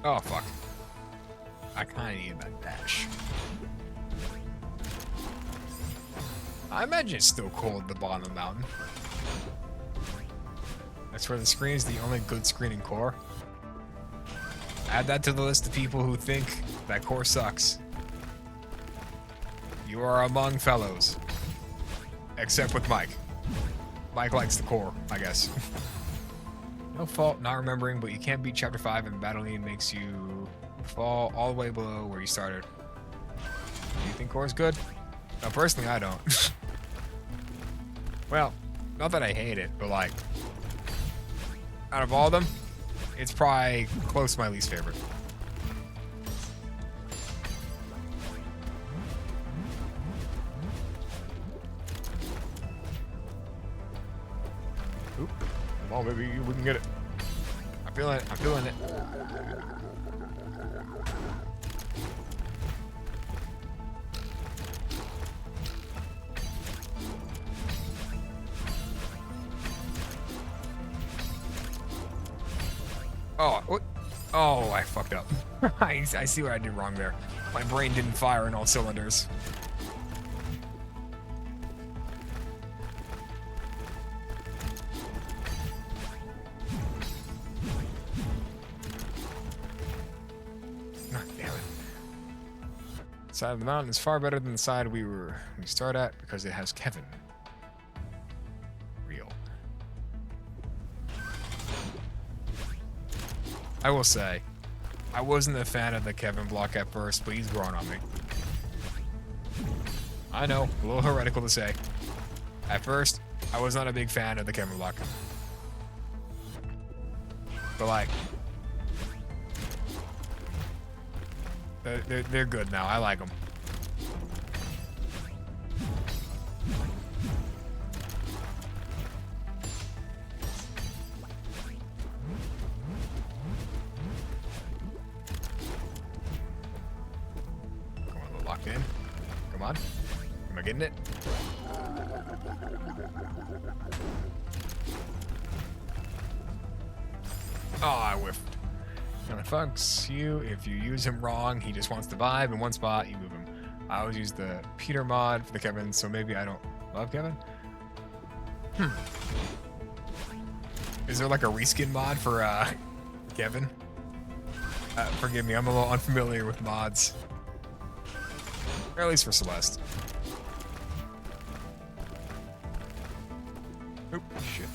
Oh, fuck. I kinda need that dash. I imagine it's still cold at the bottom of the mountain. That's where the screen is the only good screen in Core. Add that to the list of people who think that Core sucks. You are among fellows. Except with Mike. Mike likes the Core, I guess. No fault not remembering, but you can't beat Chapter 5 and battling makes you fall all the way below where you started. Do you think Core's good? No, personally, I don't. Well, not that I hate it, but like, out of all of them, it's probably close to my least favorite. Oop. Come on, baby, we can get it. I'm feeling it, I'm feeling it. Oh, what? Oh, I fucked up. I see what I did wrong there. My brain didn't fire in all cylinders. Side of the mountain is far better than the side we start at because it has Kevin. Real. I will say, I wasn't a fan of the Kevin block at first, but he's growing on me. I know, a little heretical to say. At first, I was not a big fan of the Kevin block. But like, they're good now. I like them. Come on, a little locked in. Come on. Am I getting it? Oh, I whiffed. Kind of fucks you. If you use him wrong, he just wants to vibe in one spot, you move him. I always use the Peter mod for the Kevin, so maybe I don't love Kevin. Is there like a reskin mod for Kevin? Forgive me, I'm a little unfamiliar with mods. Or at least for Celeste. Oop, shit.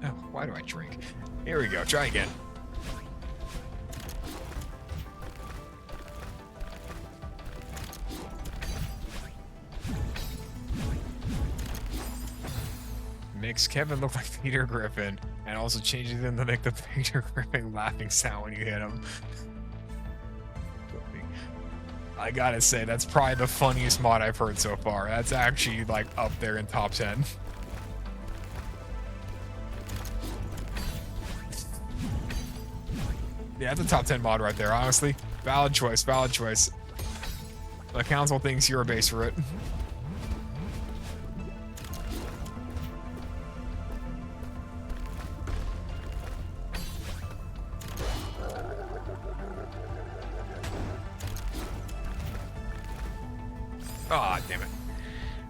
Oh, why do I drink? Here we go, try again. Makes Kevin look like Peter Griffin, and also changes him to make the Peter Griffin laughing sound when you hit him. I gotta say, that's probably the funniest mod I've heard so far. That's actually like up there in top 10. Yeah, that's a top 10 mod right there, honestly. Valid choice, valid choice. The council thinks you're a base for it. Ah, damn it.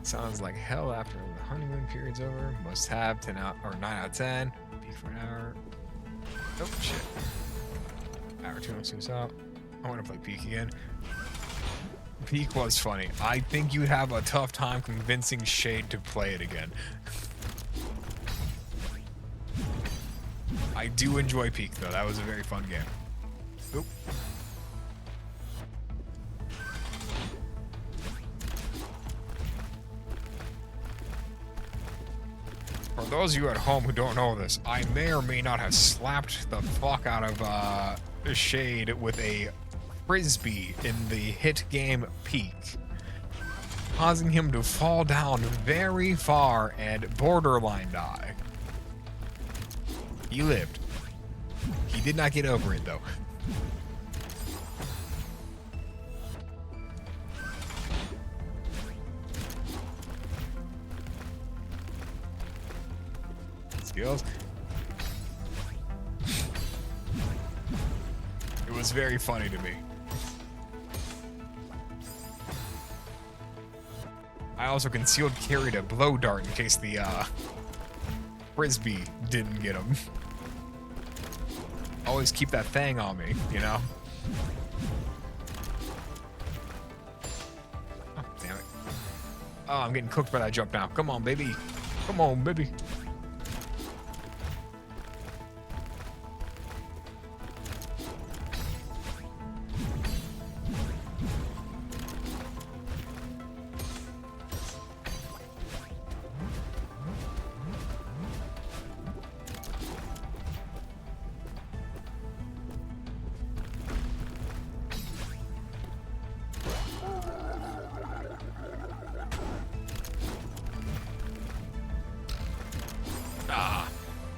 Sounds like hell after the honeymoon period's over. Must have 10 out or 9 out of 10. Peak for an hour. Oh shit. Hour 2 months out. I want to play Peak again. Peak was funny. I think you'd have a tough time convincing Shade to play it again. I do enjoy Peak though. That was a very fun game. Oop. For those of you at home who don't know this, I may or may not have slapped the fuck out of Shade with a frisbee in the hit game Peak, causing him to fall down very far and borderline die. He lived. He did not get over it though. Skills. It was very funny to me. I also concealed carried a blow dart in case the frisbee didn't get him. Always keep that thing on me, you know? Oh, damn it. Oh, I'm getting cooked by that jump now. Come on, baby. Come on, baby.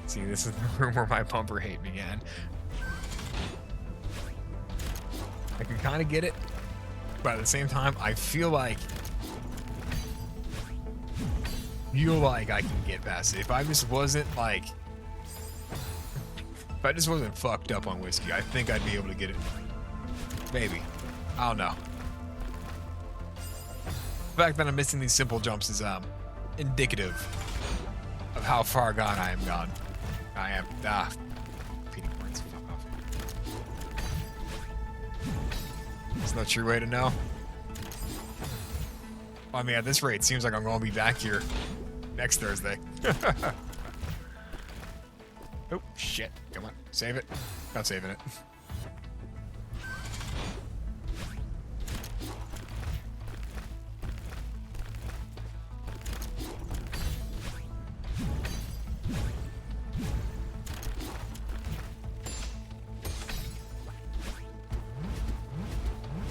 See, this is the room where my bumper hate began. I can kind of get it, but at the same time, I feel like I can get past it. If I just wasn't like, if I just wasn't fucked up on whiskey, I think I'd be able to get it. Maybe. I don't know. The fact that I'm missing these simple jumps is indicative of how far gone I am gone. I am PD points. Fuck off. It's not your way to know. I mean, at this rate, it seems like I'm going to be back here next Thursday. Oh, shit. Come on. Save it. Not saving it.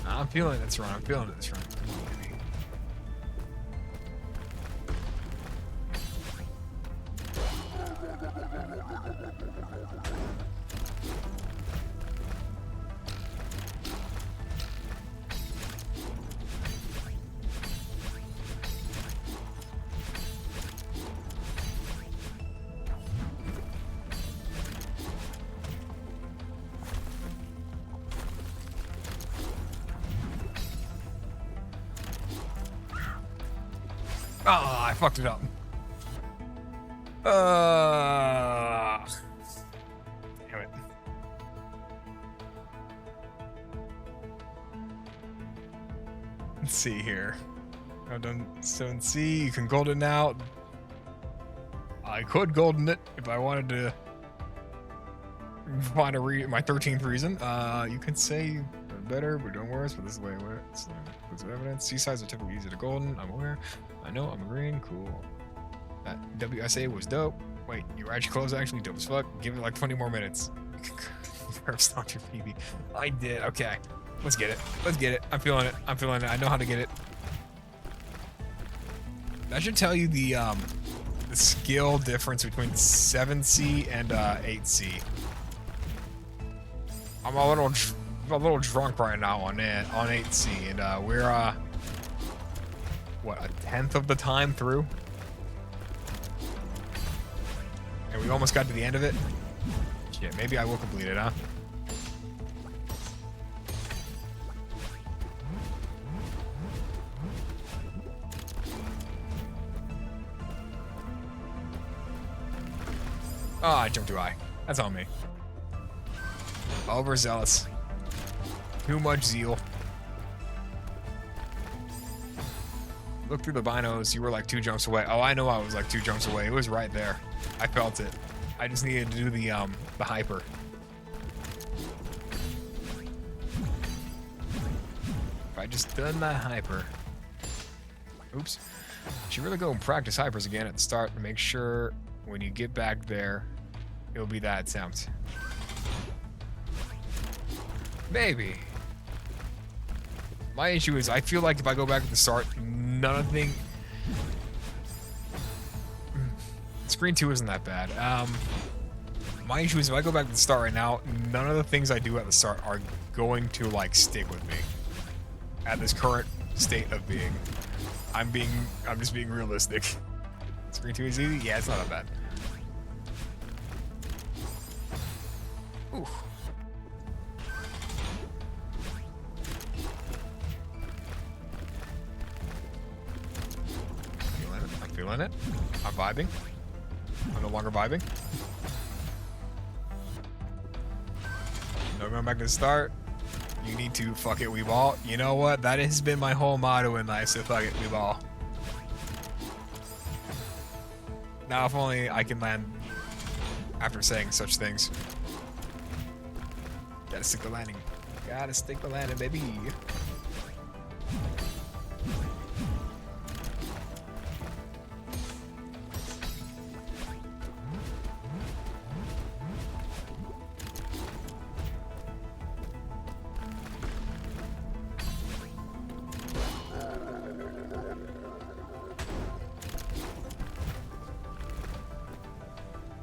I'm feeling this run. I'm feeling this run. Come on, baby. Oh, I fucked it up. Damn it. Let's see here. I've done 7C. You can golden out. I could golden it if I wanted to find my 13th reason. You could say better, but don't worse. But this is the way it works. Clues of evidence. C-sides are typically easy to golden. I'm aware. I know. I'm agreeing. Cool. That WSA was dope. Wait, you were actually close. Actually, dope as fuck. Give it like 20 more minutes. First, not your PB. I did. Okay. Let's get it. Let's get it. I'm feeling it. I'm feeling it. I know how to get it. That should tell you the skill difference between 7C and 8C. I'm a little drunk right now on 8C, and we're what, a 10th of the time through, and we almost got to the end of it. Shit, maybe I will complete it, huh? Oh, I jumped too high. That's on me. Overzealous. Too much zeal. Look through the binos. You were like 2 jumps away. Oh, I know I was like 2 jumps away. It was right there. I felt it. I just needed to do the hyper. If I just done that hyper. Oops. Should really go and practice hypers again at the start to make sure when you get back there, it'll be that attempt. Maybe. My issue is I feel like if I go back at the start, nothing. Screen 2 isn't that bad. My issue is if I go back to the start right now, none of the things I do at the start are going to like stick with me at this current state of being. I'm just being realistic. Screen 2 is easy? Yeah, it's not that bad. Ooh. I'm feeling it. I'm vibing. I'm no longer vibing. No going back to the start. You need to fuck it, we ball. You know what? That has been my whole motto in life, so fuck it, we ball. Now, if only I can land after saying such things. Gotta stick the landing. Gotta stick the landing, baby.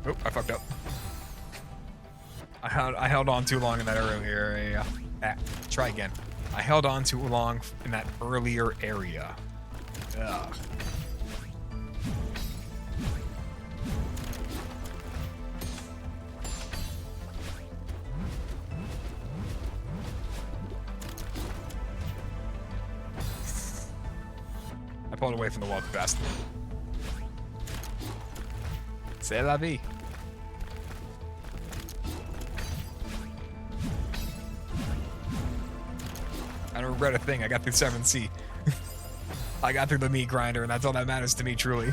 Oh, I fucked up. I held on too long in that earlier area. Try again. I held on too long in that earlier area. Ugh. I pulled away from the wall too fast. C'est la vie. I don't regret a thing. I got through 7C. I got through the meat grinder, and that's all that matters to me, truly.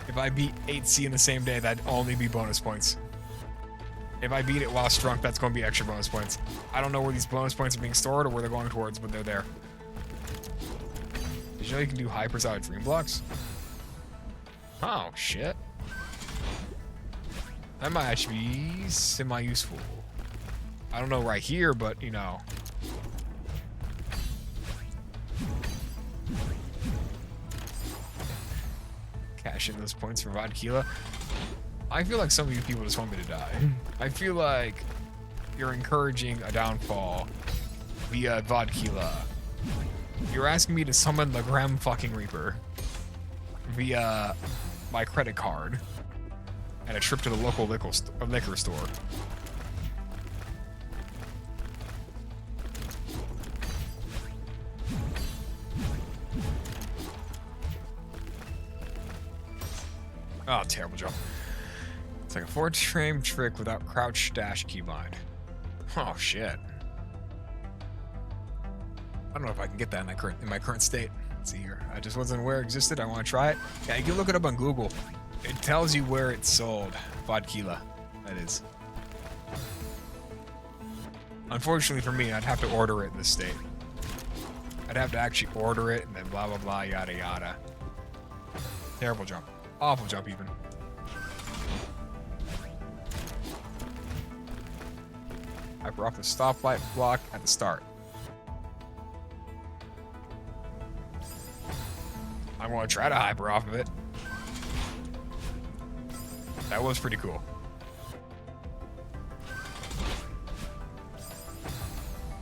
If I beat 8C in the same day, that'd only be bonus points. If I beat it while strunk, that's going to be extra bonus points. I don't know where these bonus points are being stored or where they're going towards, but they're there. Did you know you can do hypers out of dream blocks? Oh, shit. That might actually be semi-useful. I don't know right here, but, you know. Cash in those points for Vodkila. I feel like some of you people just want me to die. I feel like you're encouraging a downfall via Vodkila. You're asking me to summon the Grim fucking Reaper via my credit card and a trip to the local liquor store. Oh, terrible jump. It's like a 4-frame trick without crouch dash keybind. Oh, shit. I don't know if I can get that in my current state. Let's see here. I just wasn't aware it existed. I want to try it. Yeah, you can look it up on Google. It tells you where it's sold. Vodkila, that is. Unfortunately for me, I'd have to order it in this state. I'd have to actually order it and then blah, blah, blah, yada, yada. Terrible jump. Awful jump, even. Hyper off the stoplight block at the start. I'm going to try to hyper off of it. That was pretty cool.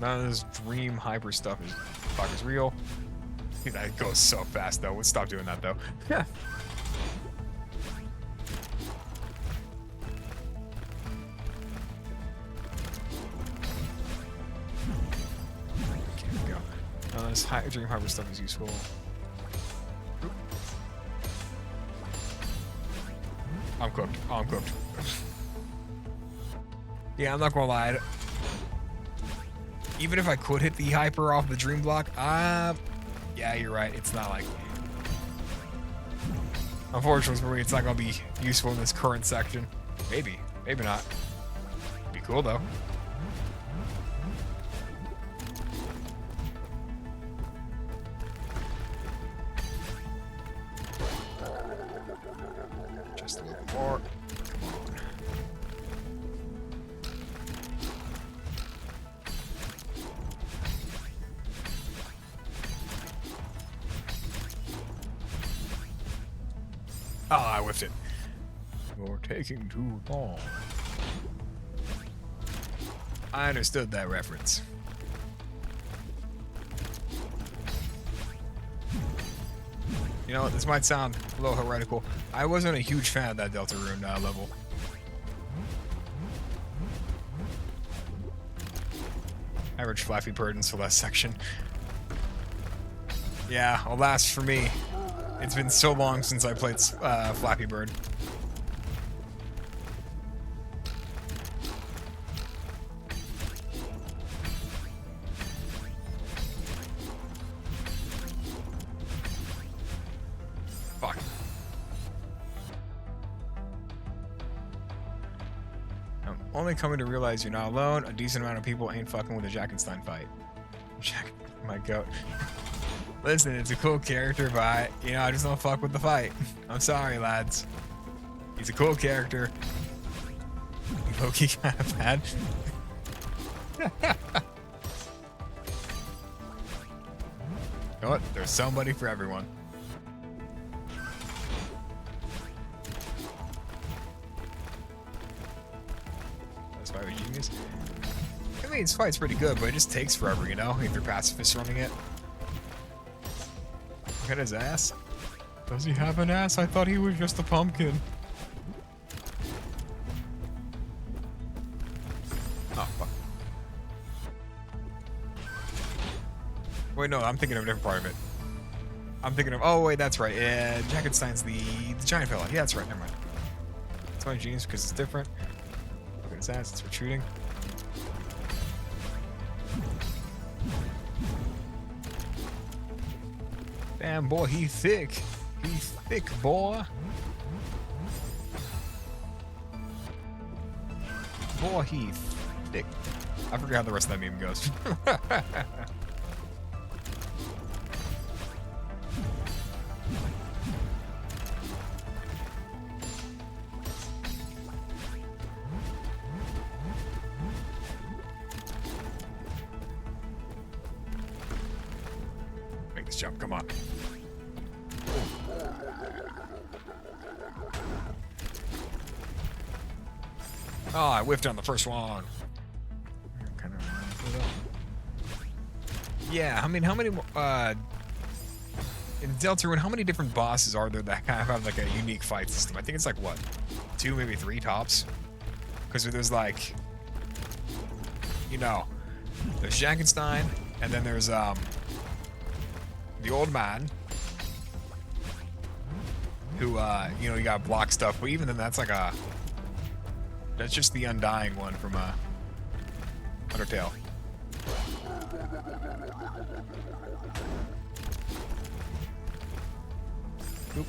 None of this dream hyper stuff is real. That goes so fast, though. We'll stop doing that, though. Yeah. This dream harbor stuff is useful. I'm cooked. Oh, I'm cooked. Yeah, I'm not gonna lie. Even if I could hit the hyper off the dream block, yeah, you're right. It's not like. Unfortunately for me, it's not gonna be useful in this current section. Maybe, maybe not. Be cool though. Just a little more. Come on. Oh, I whiffed it. You're taking too long. I understood that reference. You know, this might sound a little heretical. I wasn't a huge fan of that Delta Rune level. Average Flappy Bird in Celeste section. Yeah, alas for me. It's been so long since I played Flappy Bird. Fuck. I'm only coming to realize you're not alone. A decent amount of people ain't fucking with a Jackenstein fight. Jack, my goat. Listen, it's a cool character, but, you know, I just don't fuck with the fight. I'm sorry, lads. He's a cool character. Loki kind of bad. You know what? There's somebody for everyone. That's why we're genius. I mean, this fight's pretty good, but it just takes forever, you know, if you're pacifists running it. Look at his ass. Does he have an ass? I thought he was just a pumpkin. Oh, fuck. Wait, no, I'm thinking of a different part of it. I'm thinking of. Oh wait, that's right. Yeah, Jackenstein's the giant fella. Yeah, that's right. Never mind. It's my genes because it's different. Look at his ass. It's retreating. Damn boy, he thick. He's thick, boy. Boy, he thick. I forgot how the rest of that meme goes. Make this jump, come on. Oh, I whiffed on the first one. Kind of. Yeah, I mean, how many? In Deltarune, how many different bosses are there that kind of have like a unique fight system? I think it's like what, 2, maybe 3 tops. Because there's like, you know, there's Jackenstein, and then there's the old man, who you know, you got block stuff. But even then, that's like a. That's just the Undying one from Undertale. Oop.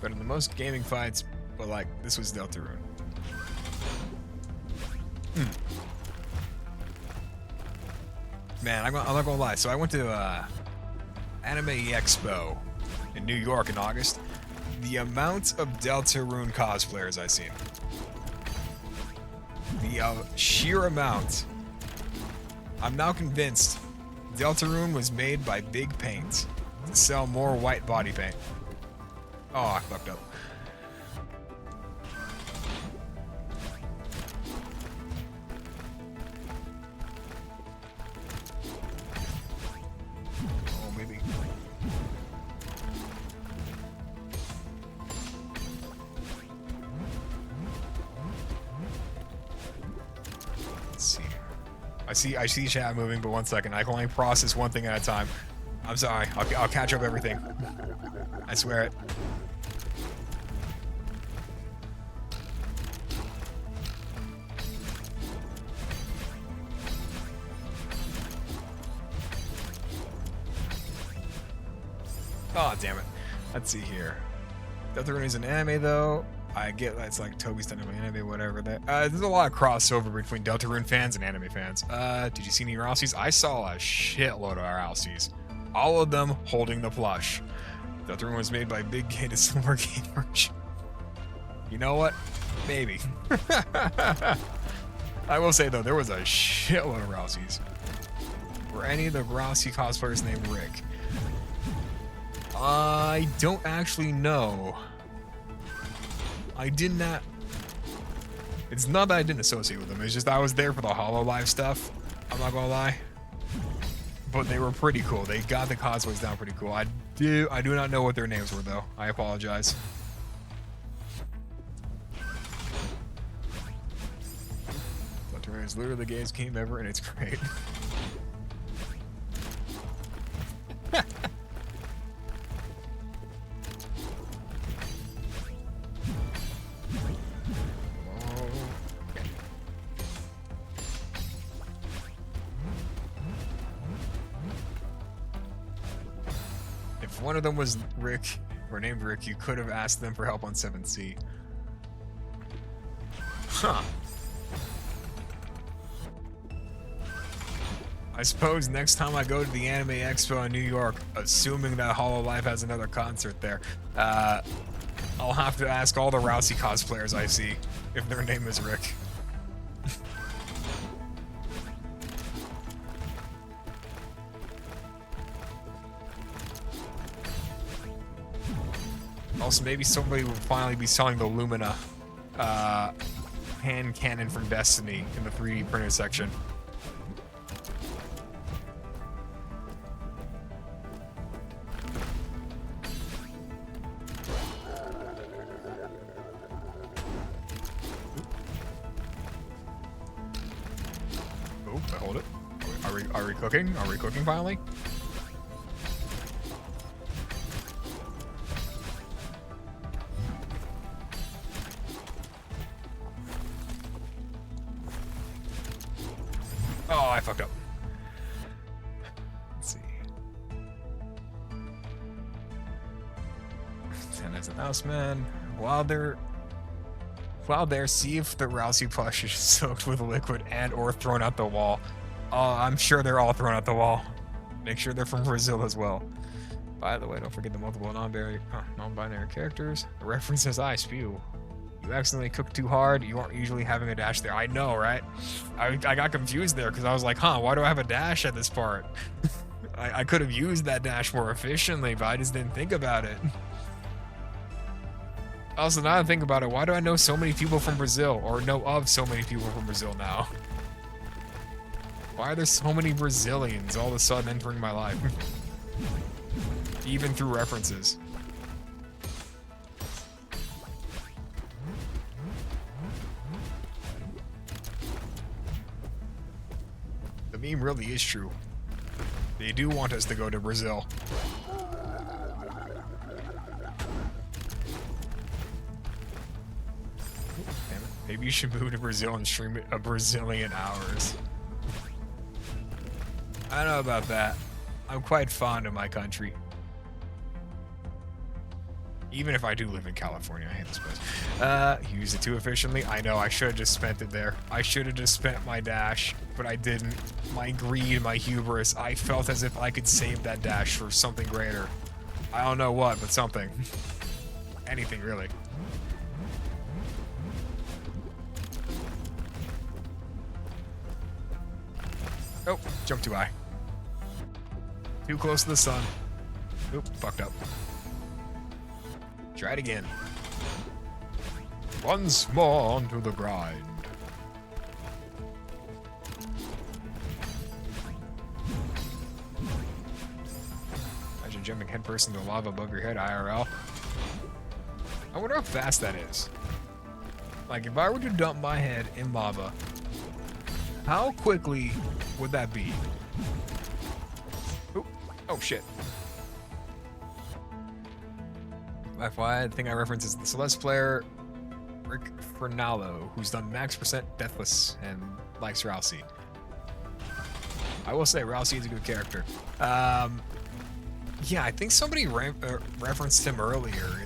Better than most gaming fights, but like, this was Deltarune. Man, I'm not gonna lie. So I went to Anime Expo in New York in August. The amount of Deltarune cosplayers I've seen. The sheer amount. I'm now convinced Deltarune was made by Big Paint to sell more white body paint. Oh, I fucked up. Oh, maybe. I see chat moving, but 1 second. I can only process one thing at a time. I'm sorry. I'll catch up everything. I swear it. Oh, damn it. Let's see here. Deltarune is an anime, though. I get that it's like Toby's done anime, whatever. There's a lot of crossover between Deltarune fans and anime fans. Did you see any Rousseys? I saw a shitload of Rousseys. All of them holding the plush. Deltarune was made by Big Gay to Silver Gamers. You know what? Maybe. I will say, though, there was a shitload of Rousseys. Were any of the Rousey cosplayers named Rick? I don't actually know. I did not. It's not that I didn't associate with them. It's just I was there for the HoloLive stuff. I'm not gonna lie. But they were pretty cool. They got the cosplays down pretty cool. I do not know what their names were though. I apologize. Deltarune is literally the gayest game ever, and it's great. If one of them was Rick, or named Rick, you could have asked them for help on 7C. Huh. I suppose next time I go to the Anime Expo in New York, assuming that HoloLive has another concert there, I'll have to ask all the Rousey cosplayers I see if their name is Rick. Also, maybe somebody will finally be selling the Lumina hand cannon from Destiny in the 3D printed section. Oh, hold it. Are we cooking? Are we cooking finally? I fucked up. Let's see. And as an houseman, while there, see if the Rousey plush is soaked with liquid and or thrown out the wall. I'm sure they're all thrown out the wall. Make sure they're from Brazil as well. By the way, don't forget the multiple non-binary characters. The references I spew. You accidentally cooked too hard. You aren't usually having a dash there. I know, right? I got confused there because I was like, huh, why do I have a dash at this part? I could have used that dash more efficiently, but I just didn't think about it. Also, now that I think about it, why do I know so many people from Brazil, or know of so many people from Brazil now? Why are there so many Brazilians all of a sudden entering my life? Even through references. The meme really is true. They do want us to go to Brazil. Maybe you should move to Brazil and stream a Brazilian hours. I don't know about that. I'm quite fond of my country. Even if I do live in California, I hate this place. Use it too efficiently. I know, I should have just spent it there. I should have just spent my dash, but I didn't. My greed, my hubris, I felt as if I could save that dash for something greater. I don't know what, but something. Anything, really. Oh, jump too high. Too close to the sun. Oop, fucked up. Try it again. Once more onto the grind. Imagine jumping headfirst into lava above your head, IRL. I wonder how fast that is. Like, if I were to dump my head in lava, how quickly would that be? Oop. Oh, shit. FYI, the thing I reference is the Celeste player, Rick Fernallo, who's done max percent deathless and likes Rousey. I will say, Rousey is a good character. Yeah, I think somebody referenced him earlier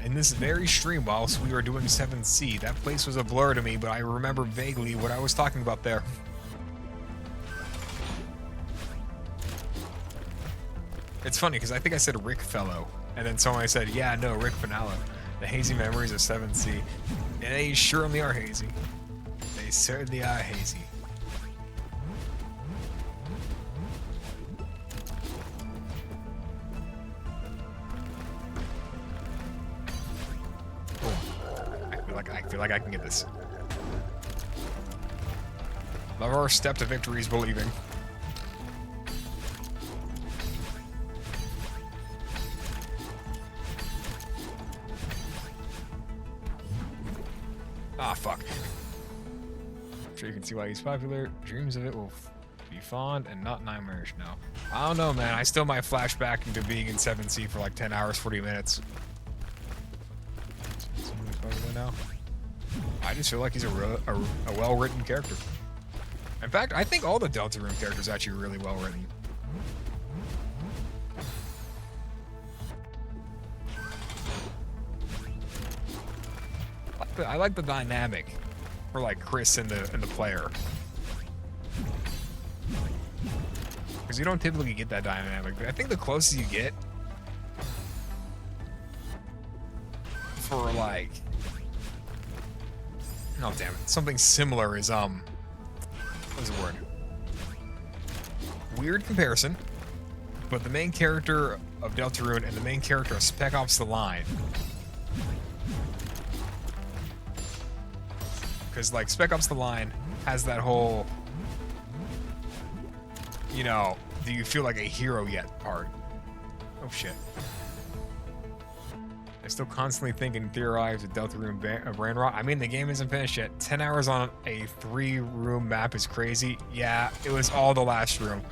in this very stream whilst we were doing 7C. That place was a blur to me, but I remember vaguely what I was talking about there. It's funny because I think I said Rick Fellow, and then someone said, yeah, no, Rick Finale. The hazy memories of 7C. And they surely are hazy. They certainly are hazy. I feel like I can get this. Love our step to victory is believing. Ah, fuck. I'm sure you can see why he's popular. Dreams of it will be fond and not nightmarish now. I don't know, man. I still might flash back into being in 7C for like 10 hours, 40 minutes. Now. I just feel like he's a well-written character. In fact, I think all the Deltarune characters are actually really well-written. I like the dynamic for like Chris and the player, because you don't typically get that dynamic. But I think the closest you get for like, oh damn it, something similar is what's the word? Weird comparison, but the main character of Deltarune and the main character of Spec Ops: The Line. Because like Spec Ops: The Line has that whole, you know, do you feel like a hero yet part. Oh shit. I still constantly think and theorize with Deltarune brand rot. I mean, the game isn't finished yet. 10 hours on a 3-room map is crazy. Yeah, it was all the last room.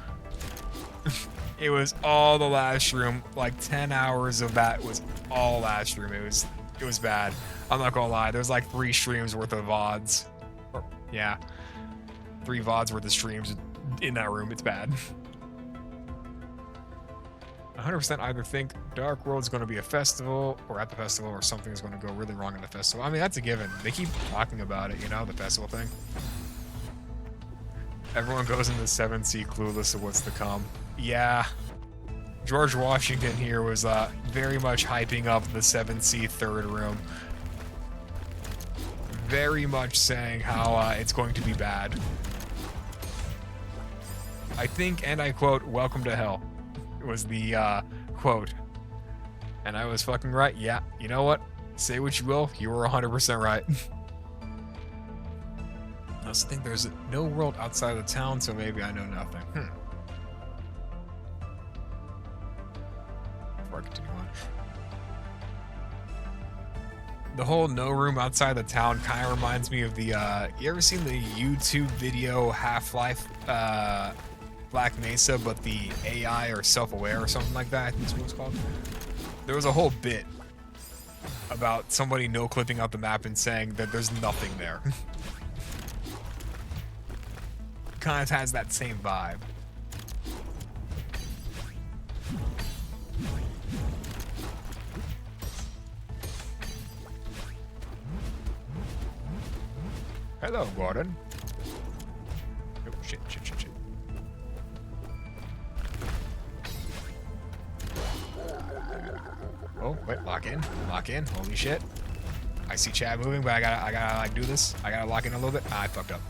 It was all the last room. Like 10 hours of that was all last room. It was bad. I'm not gonna lie. There was like 3 streams worth of VODs. Or, yeah, 3 VODs worth of streams in that room. It's bad. 100% either think Dark World's going to be a festival or at the festival, or something is going to go really wrong in the festival. I mean, that's a given. They keep talking about it, you know, the festival thing. Everyone goes into 7C clueless of what's to come. Yeah. George Washington here was very much hyping up the 7C third room. Very much saying how it's going to be bad. I think, and I quote, "Welcome to hell," was the quote. And I was fucking right. Yeah, you know what? Say what you will, you were 100% right. I also think there's no world outside of the town, so maybe I know nothing. Before I continue on. The whole no room outside the town kind of reminds me of the, you ever seen the YouTube video Half-Life Black Mesa, but the AI or self-aware or something like that, I think that's what it's called? There was a whole bit about somebody no-clipping out the map and saying that there's nothing there. Kind of has that same vibe. Hello, Gordon. Oh, shit. Oh, wait, lock in. Holy shit. I see Chad moving, but I gotta like do this. I gotta lock in a little bit. I fucked up.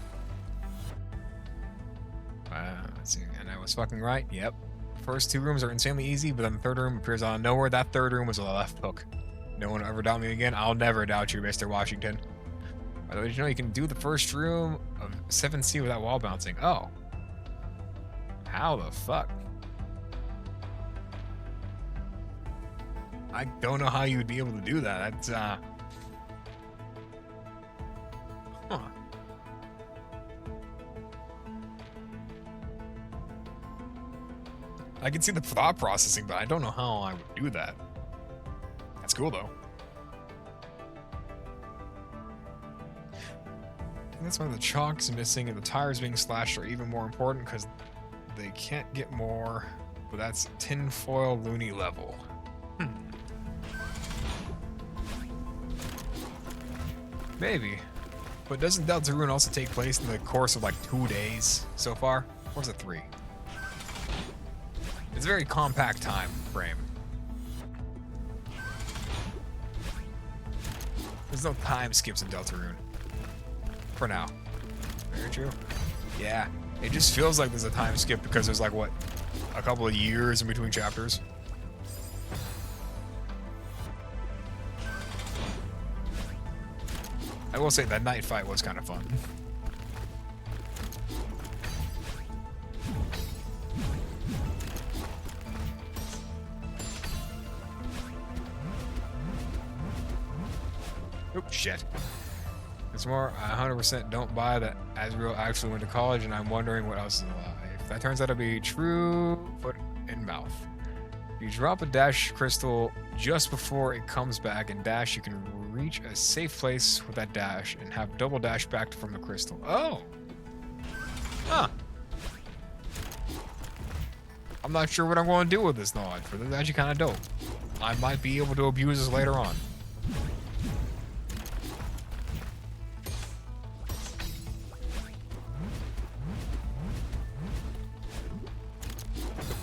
Let's see, and I was fucking right. Yep. First two rooms are insanely easy, but then the third room appears out of nowhere. That third room was a left hook. No one ever doubt me again. I'll never doubt you, Mr. Washington. By the way, did you know you can do the first room of 7C without wall bouncing? Oh. How the fuck? I don't know how you would be able to do that. That's, huh. I can see the thought processing, but I don't know how I would do that. That's cool, though. I think that's why the chalk's missing and the tires being slashed are even more important, because they can't get more, but that's tinfoil loony level. Maybe. But doesn't Deltarune also take place in the course of like 2 days so far? Or is it 3? It's a very compact time frame. There's no time skips in Deltarune. For now. Very true. Yeah. It just feels like there's a time skip because there's like, what, a couple of years in between chapters? I will say that night fight was kind of fun. Oh, shit. It's more, I 100% don't buy that Azrael actually went to college, and I'm wondering what else is alive. If that turns out to be true, foot and mouth. You drop a dash crystal just before it comes back, and dash, you can reach a safe place with that dash and have double dash back from the crystal. Oh! Huh. I'm not sure what I'm going to do with this knowledge, but it's actually kind of dope. I might be able to abuse this later on.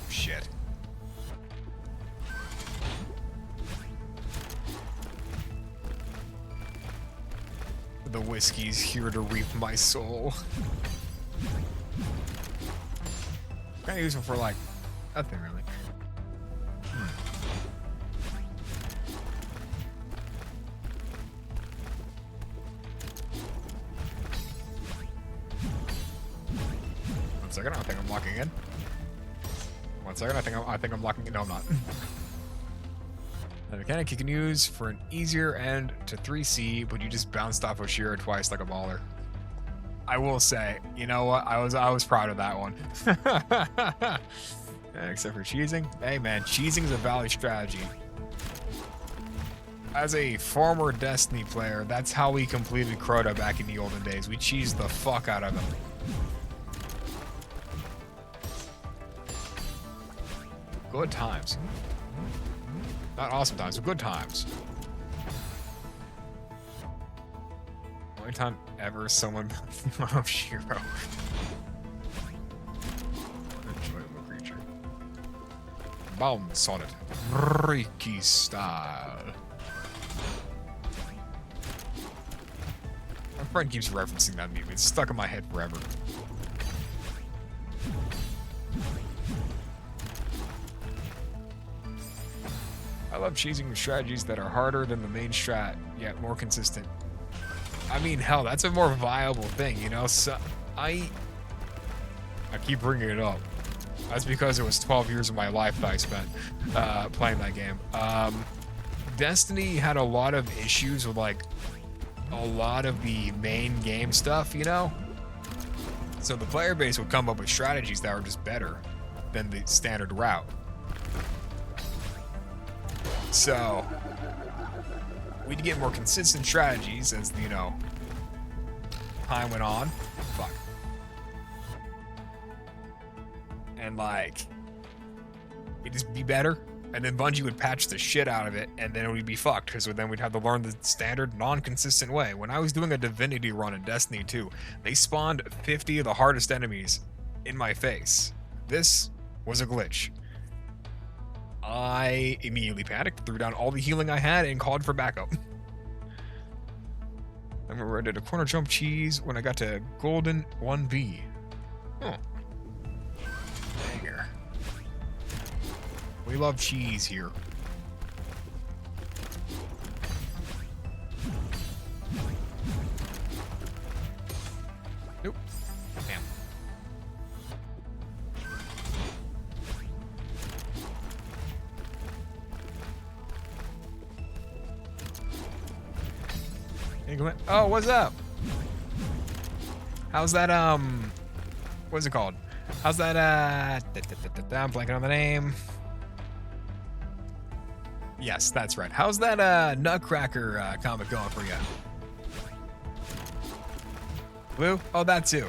Shit. The whiskey's here to reap my soul. Can I use them for like nothing really? One second, I think I'm locking in. 1 second, I think I'm locking in. No, I'm not. The mechanic you can use for an easier end to 3C, but you just bounced off Oshira twice like a baller. I will say, you know what? I was proud of that one. Except for cheesing. Hey man, cheesing is a valid strategy. As a former Destiny player, that's how we completed Crota back in the olden days. We cheesed the fuck out of him. Good times. Not awesome times, but good times. Only time ever someone of Shiro. Enjoyable creature. Bounce on it. Reiki style. My friend keeps referencing that meme. It's stuck in my head forever. I love cheesing strategies that are harder than the main strat, yet more consistent. I mean, hell, that's a more viable thing, you know? So I keep bringing it up. That's because it was 12 years of my life that I spent playing that game. Destiny had a lot of issues with, like, a lot of the main game stuff, you know? So the player base would come up with strategies that were just better than the standard route. So we'd get more consistent strategies as, you know, time went on. Fuck. And, like, it'd just be better. And then Bungie would patch the shit out of it, and then we'd be fucked, because then we'd have to learn the standard, non-consistent way. When I was doing a Divinity run in Destiny 2, they spawned 50 of the hardest enemies in my face. This was a glitch. I immediately panicked, threw down all the healing I had, and called for backup. I remember I did a corner jump cheese when I got to Golden 1B. Oh. Banger. We love cheese here. Nope. Damn. Oh, what's up? How's that, what's it called? How's that, I'm blanking on the name. Yes, that's right. How's that, Nutcracker, comic going for you? Blue? Oh, that too.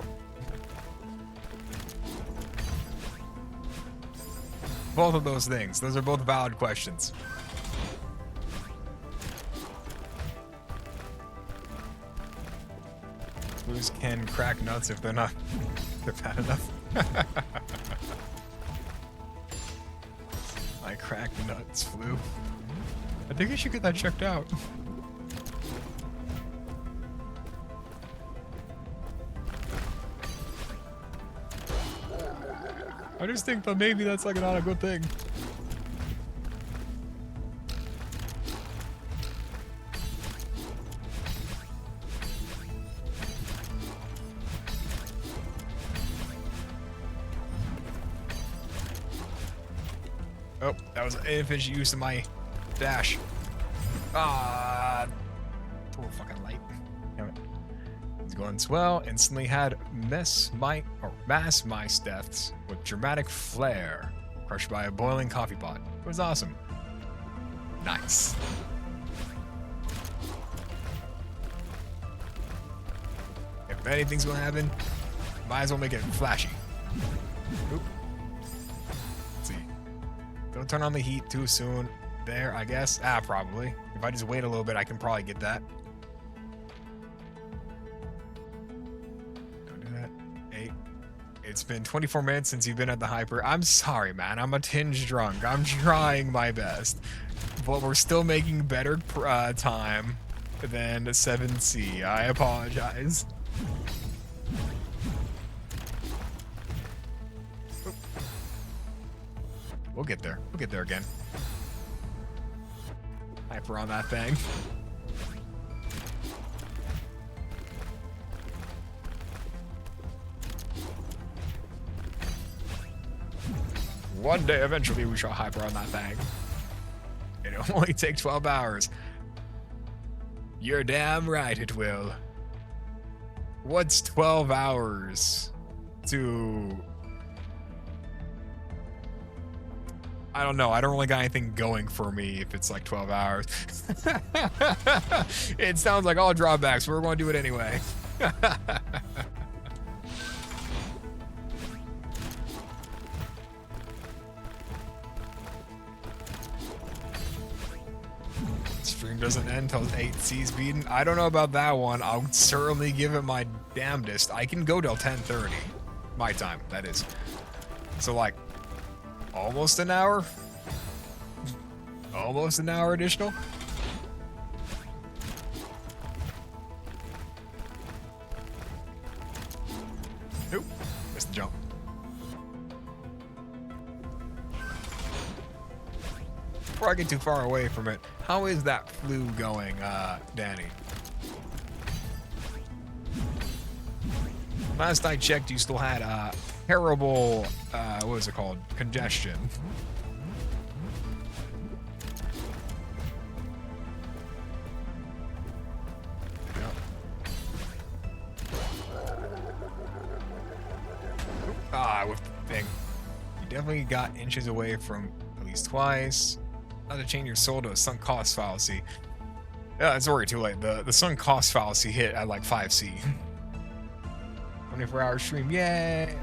Both of those things. Those are both valid questions. Blues can crack nuts if they're not bad enough. I crack nuts, Flu. I think I should get that checked out. I just think that maybe that's like not a good thing. Oh, that was an inefficient use of my dash. Total fucking light. Damn it. It's going swell. Instantly had mass mice deaths with dramatic flair. Crushed by a boiling coffee pot. It was awesome. Nice. If anything's gonna happen, might as well make it flashy. Oop. Let's see. Don't turn on the heat too soon. There, I guess. Probably. If I just wait a little bit, I can probably get that. Don't do that. 8. It's been 24 minutes since you've been at the hyper. I'm sorry, man. I'm a tinge drunk. I'm trying my best. But we're still making better time than 7C. I apologize. Oop. We'll get there. We'll get there again. Hyper on that thing. One day, eventually, we shall hyper on that thing. It'll only take 12 hours. You're damn right it will. What's 12 hours to... I don't know. I don't really got anything going for me if it's like 12 hours. It sounds like all drawbacks, but we're going to do it anyway. stream doesn't end until 8 C's beaten. I don't know about that one. I'll certainly give it my damnedest. I can go till 10:30. My time, that is. So like, almost an hour? Almost an hour additional? Nope, missed the jump. Before I get too far away from it, how is that flu going, Danny? Last I checked, you still had terrible, what was it called? Congestion. With the thing. You definitely got inches away from at least twice. How to change your soul to a sunk cost fallacy. Yeah, it's already too late. The sunk cost fallacy hit at like 5C. 24-hour stream, yay!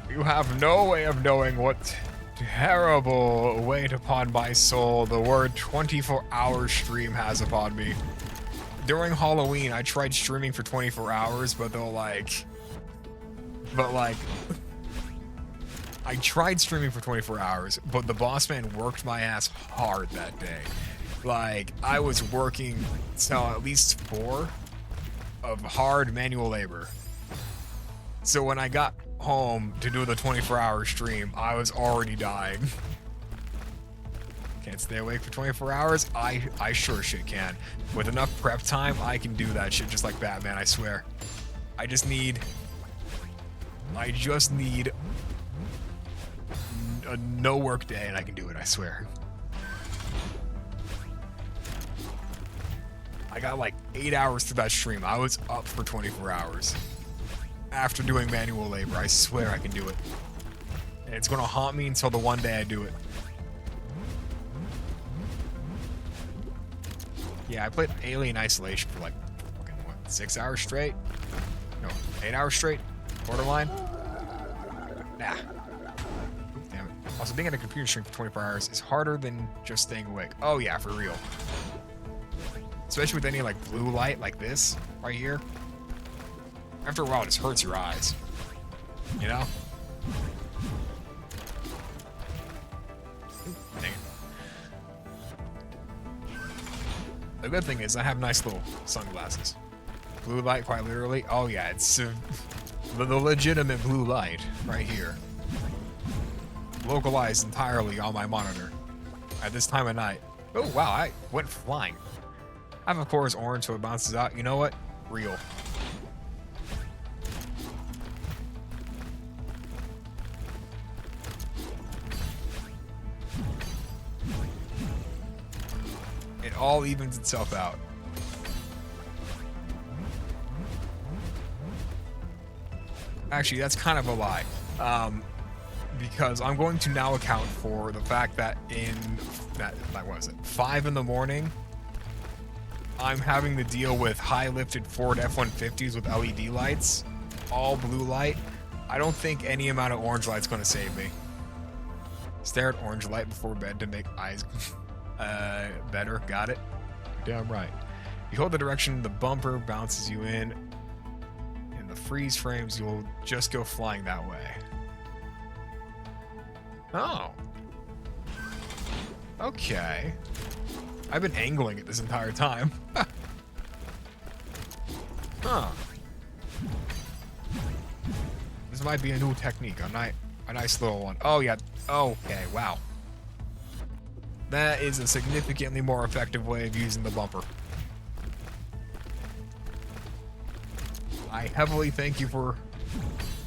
You have no way of knowing what terrible weight upon my soul the word 24-hour stream has upon me. During Halloween, I tried streaming for 24 hours, but I tried streaming for 24 hours, but the boss man worked my ass hard that day. Like, I was working till at least 4 of hard manual labor. So when I got home to do the 24-hour stream, I was already dying. Can't stay awake for 24 hours? I sure shit can. With enough prep time, I can do that shit just like Batman, I swear. I just need a no work day and I can do it, I swear. I got like 8 hours through that stream. I was up for 24 hours. After doing manual labor, I swear I can do it. And it's gonna haunt me until the one day I do it. Yeah, I played Alien Isolation for like, fucking, what, 6 hours straight? No, 8 hours straight? Borderline? Nah. Damn it. Also, being on a computer stream for 24 hours is harder than just staying awake. Oh yeah, for real. Especially with any like blue light like this, right here. After a while, it just hurts your eyes. You know? Dang it. The good thing is I have nice little sunglasses. Blue light, quite literally. Oh yeah, it's the legitimate blue light right here. Localized entirely on my monitor at this time of night. Oh wow, I went flying. I have of course orange so it bounces out. You know what? Real. It all evens itself out. Actually, that's kind of a lie. Because I'm going to now account for the fact that what was it, 5 in the morning, I'm having to deal with high-lifted Ford F-150s with LED lights, all blue light. I don't think any amount of orange light's going to save me. Stare at orange light before bed to make eyes better. Got it? Damn right. You hold the direction the bumper bounces you in the freeze frames, you'll just go flying that way. Oh. Okay. I've been angling it this entire time. Huh. This might be a new technique, a nice little one. Oh yeah, okay, wow. That is a significantly more effective way of using the bumper. I heavily thank you for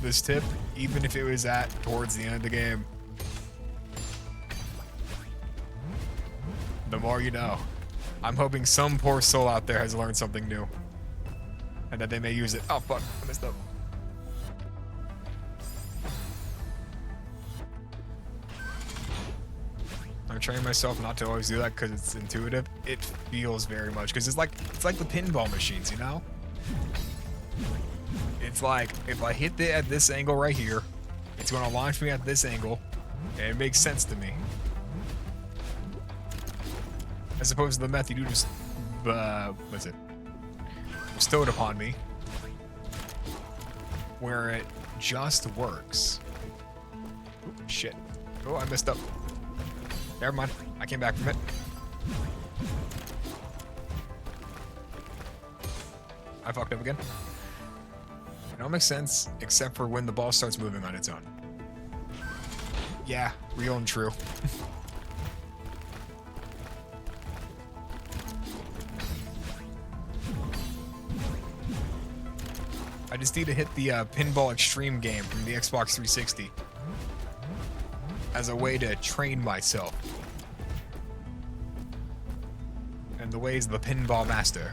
this tip, even if it was towards the end of the game. The more you know. I'm hoping some poor soul out there has learned something new. And that they may use it. Oh fuck, I messed up. I'm training myself not to always do that because it's intuitive. It feels very much, because it's like the pinball machines, you know? It's like, if I hit it at this angle right here, it's going to launch me at this angle, And it makes sense to me. As opposed to the method you just, what's it? Bestowed upon me. Where it just works. Oop, shit. Oh, I messed up. Never mind. I came back from it. I fucked up again. It all makes sense, except for when the ball starts moving on its own. Yeah, real and true. I just need to hit the Pinball Extreme game from the Xbox 360 as a way to train myself in the ways of the Pinball Master.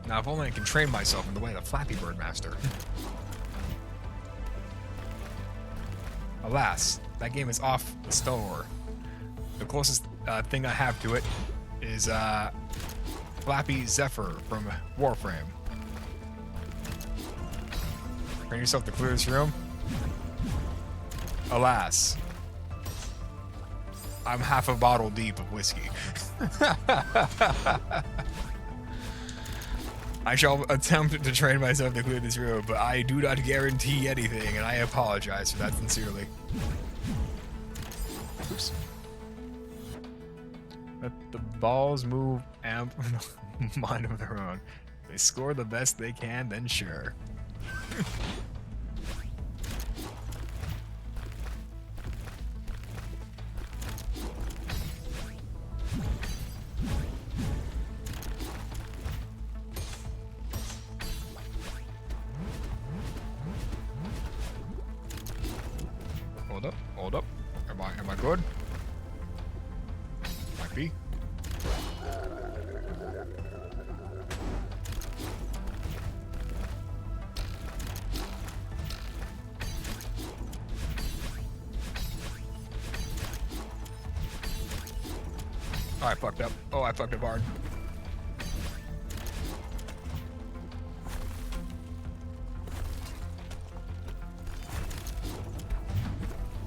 Now, if only I can train myself in the way of the Flappy Bird Master. Alas, that game is off the store. The closest thing I have to it is Flappy Zephyr from Warframe. Train yourself to clear this room. Alas, I'm half a bottle deep of whiskey. I shall attempt to train myself to clear this room, but I do not guarantee anything, and I apologize for that sincerely. Oops. Let the balls move amp mind of their own. If they score the best they can, then sure. Hold up. Am I good? Might be. Oh, I fucked up. Oh, I fucked up hard.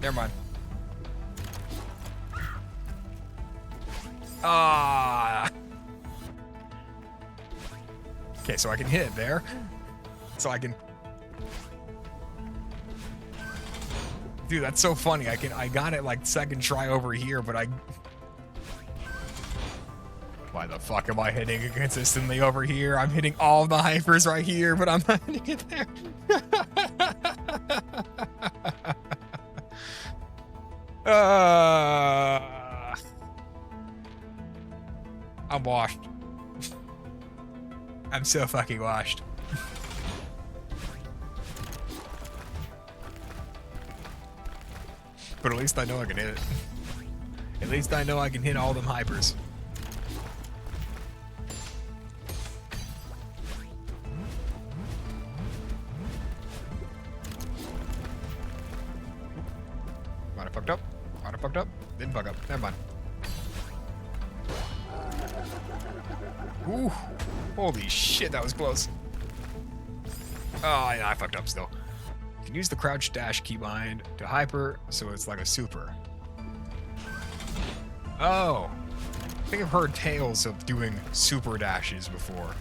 Never mind. Ah. Okay, so I can hit it there. So I can. Dude, that's so funny. I got it like second try over here, but I. Why the fuck am I hitting it consistently over here? I'm hitting all the hypers right here, but I'm not hitting it there. I'm washed. I'm so fucking washed. But at least I know I can hit it. At least I know I can hit all them hypers. Might have fucked up. Might have fucked up. Didn't fuck up. Never mind. Ooh. Holy shit, that was close. Oh, yeah, I fucked up still. You can use the crouch dash keybind to hyper, so it's like a super. Oh. I think I've heard tales of doing super dashes before.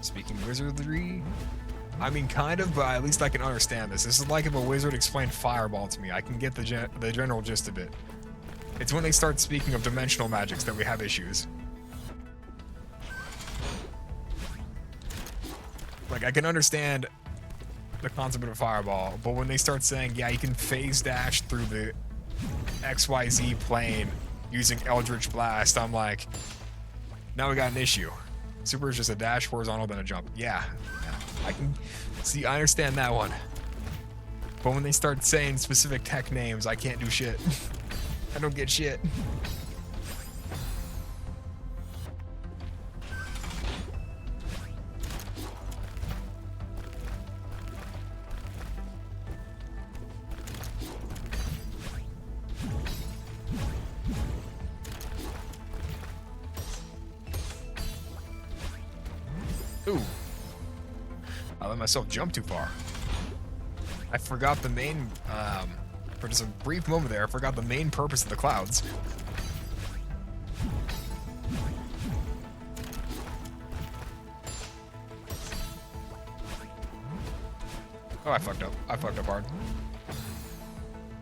Speaking wizardry, I mean, kind of, but at least I can understand this. This is like if a wizard explained Fireball to me. I can get the general gist of it. It's when they start speaking of dimensional magics that we have issues. Like, I can understand the concept of a Fireball, but when they start saying, yeah, you can phase dash through the XYZ plane using Eldritch Blast, I'm like, now we got an issue. Super is just a dash, horizontal, then a jump. Yeah, I can see, I understand that one. But when they start saying specific tech names, I can't do shit. I don't get shit. Ooh. I let myself jump too far. I forgot the main, for just a brief moment there, I forgot the main purpose of the clouds. Oh, I fucked up. I fucked up hard.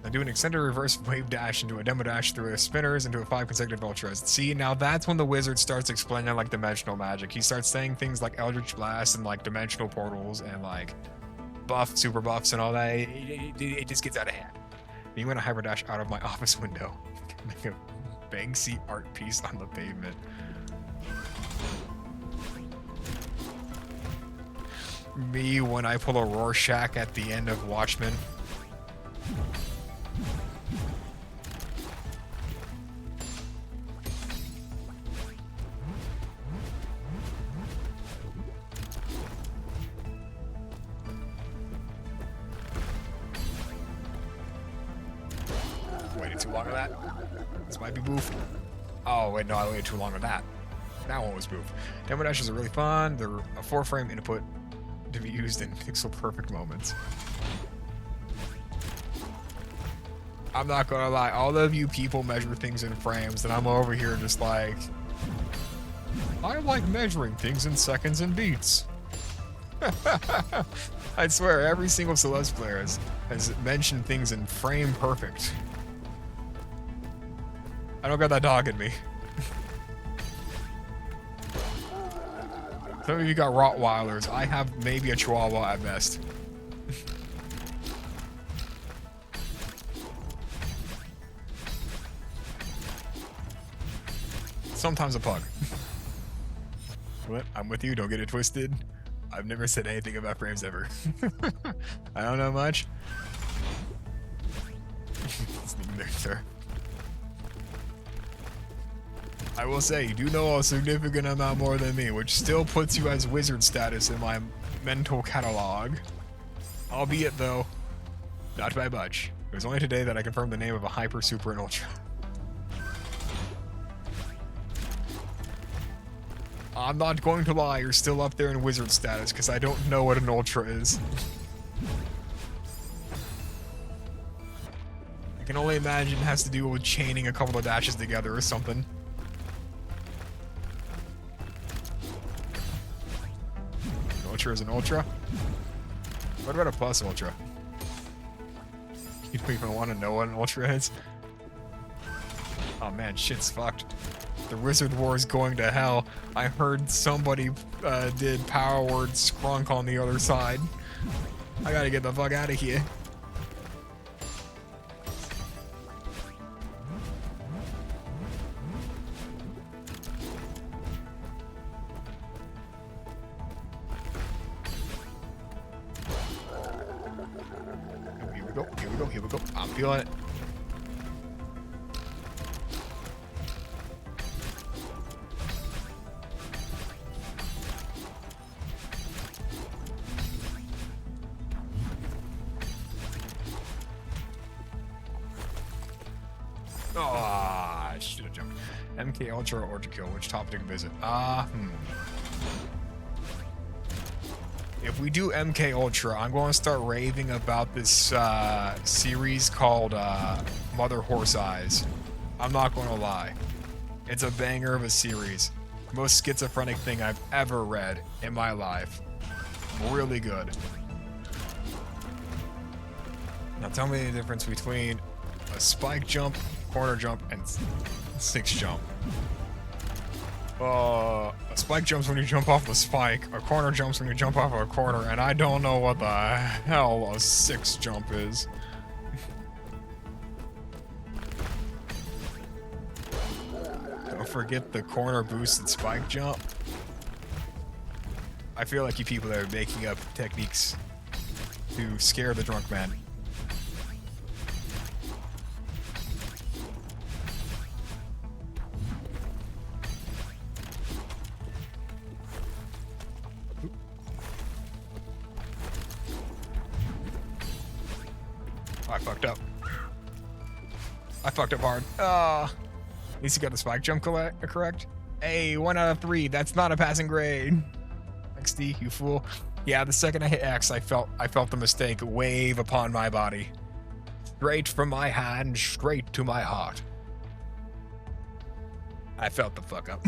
I do an extended reverse wave dash into a demo dash through a spinners into a 5 consecutive ultras. See, now that's when the wizard starts explaining like dimensional magic. He starts saying things like Eldritch Blast and like dimensional portals and like buff, super buffs and all that. It just gets out of hand. He went a hyper dash out of my office window. Make a Banksy art piece on the pavement. Me when I pull a Rorschach at the end of Watchmen. Waited too long on that. This might be boof. Oh, wait, no, I waited too long on that. That one was boof. Demo dashes are really fun. They're a 4-frame input to be used in pixel perfect moments. I'm not gonna lie, all of you people measure things in frames, and I'm over here just like, I like measuring things in seconds and beats. I swear, every single Celeste player has mentioned things in frame perfect. I don't got that dog in me. Some of you got Rottweilers. I have maybe a Chihuahua at best. Sometimes a pug. What? I'm with you. Don't get it twisted. I've never said anything about frames ever. I don't know much. It's not there, sir. I will say, you do know a significant amount more than me, which still puts you as wizard status in my mental catalog. Albeit, though, not by much. It was only today that I confirmed the name of a hyper, super, and ultra. I'm not going to lie, you're still up there in wizard status, because I don't know what an ultra is. I can only imagine it has to do with chaining a couple of dashes together or something. Ultra is an ultra? What about a plus ultra? You don't even want to know what an ultra is? Oh man, shit's fucked. The Wizard War is going to hell. I heard somebody did Power Word Scrunk on the other side. I gotta get the fuck out of here. Here we go, here we go, here we go. I'm feeling it. Oh, I should have jumped. MK Ultra or to kill, which topic to visit? If we do MK Ultra, I'm going to start raving about this series called Mother Horse Eyes. I'm not going to lie. It's a banger of a series. Most schizophrenic thing I've ever read in my life. Really good. Now tell me the difference between a spike jump, corner jump, and 6 jump. A spike jumps when you jump off the spike, a corner jumps when you jump off of a corner, and I don't know what the hell a 6 jump is. Don't forget the corner boosted spike jump. I feel like you people are making up techniques to scare the drunk man. I fucked up. I fucked up hard. At least you got the spike jump correct. Hey, 1 out of 3. That's not a passing grade. XD, you fool. Yeah, the second I hit X, I felt the mistake wave upon my body. Straight from my hand, straight to my heart. I felt the fuck up.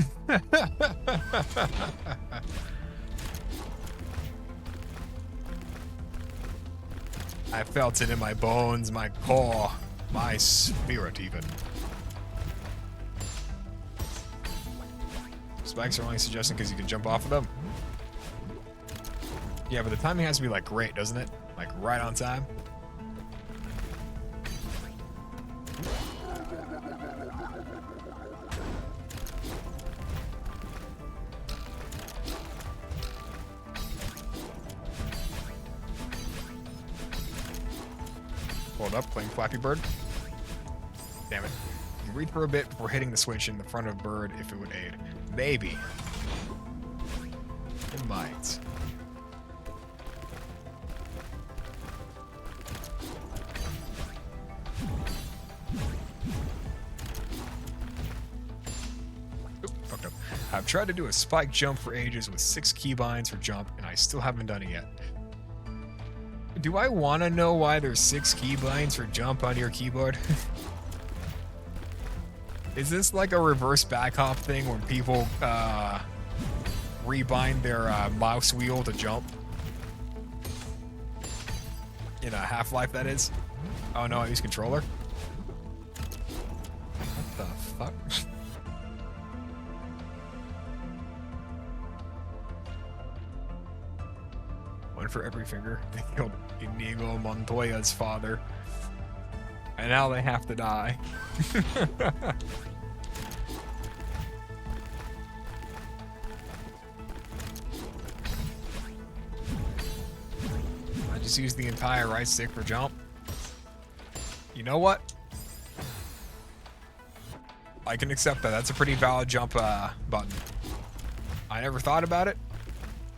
I felt it in my bones, my core, my spirit even. Spikes are only suggesting because you can jump off of them. Yeah, but the timing has to be like great, doesn't it? Like right on time. Hold up, playing Flappy Bird. Damn it. You reach for a bit before hitting the switch in the front of Bird if it would aid. Maybe. It might. Oop, fucked up. I've tried to do a spike jump for ages with 6 keybinds for jump, and I still haven't done it yet. Do I want to know why there's 6 keybinds for jump on your keyboard? Is this like a reverse back hop thing when people rebind their mouse wheel to jump? In a Half-Life, that is. Oh no, I use controller. What the fuck? One for every finger. They killed Inigo Montoya's father. And now they have to die. I just used the entire right stick for jump. You know what? I can accept that. That's a pretty valid jump button. I never thought about it.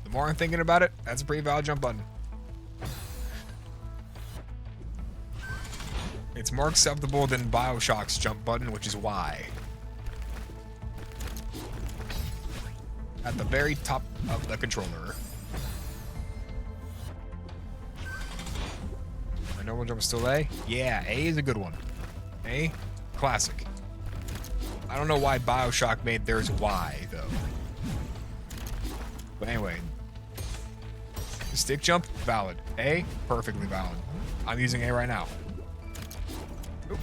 The more I'm thinking about it, that's a pretty valid jump button. It's more acceptable than BioShock's jump button, which is why. At the very top of the controller. My normal jump is still A? Yeah, A is a good one. A? Classic. I don't know why BioShock made theirs Y, though. But anyway. The stick jump, valid. A, perfectly valid. I'm using A right now. Oop.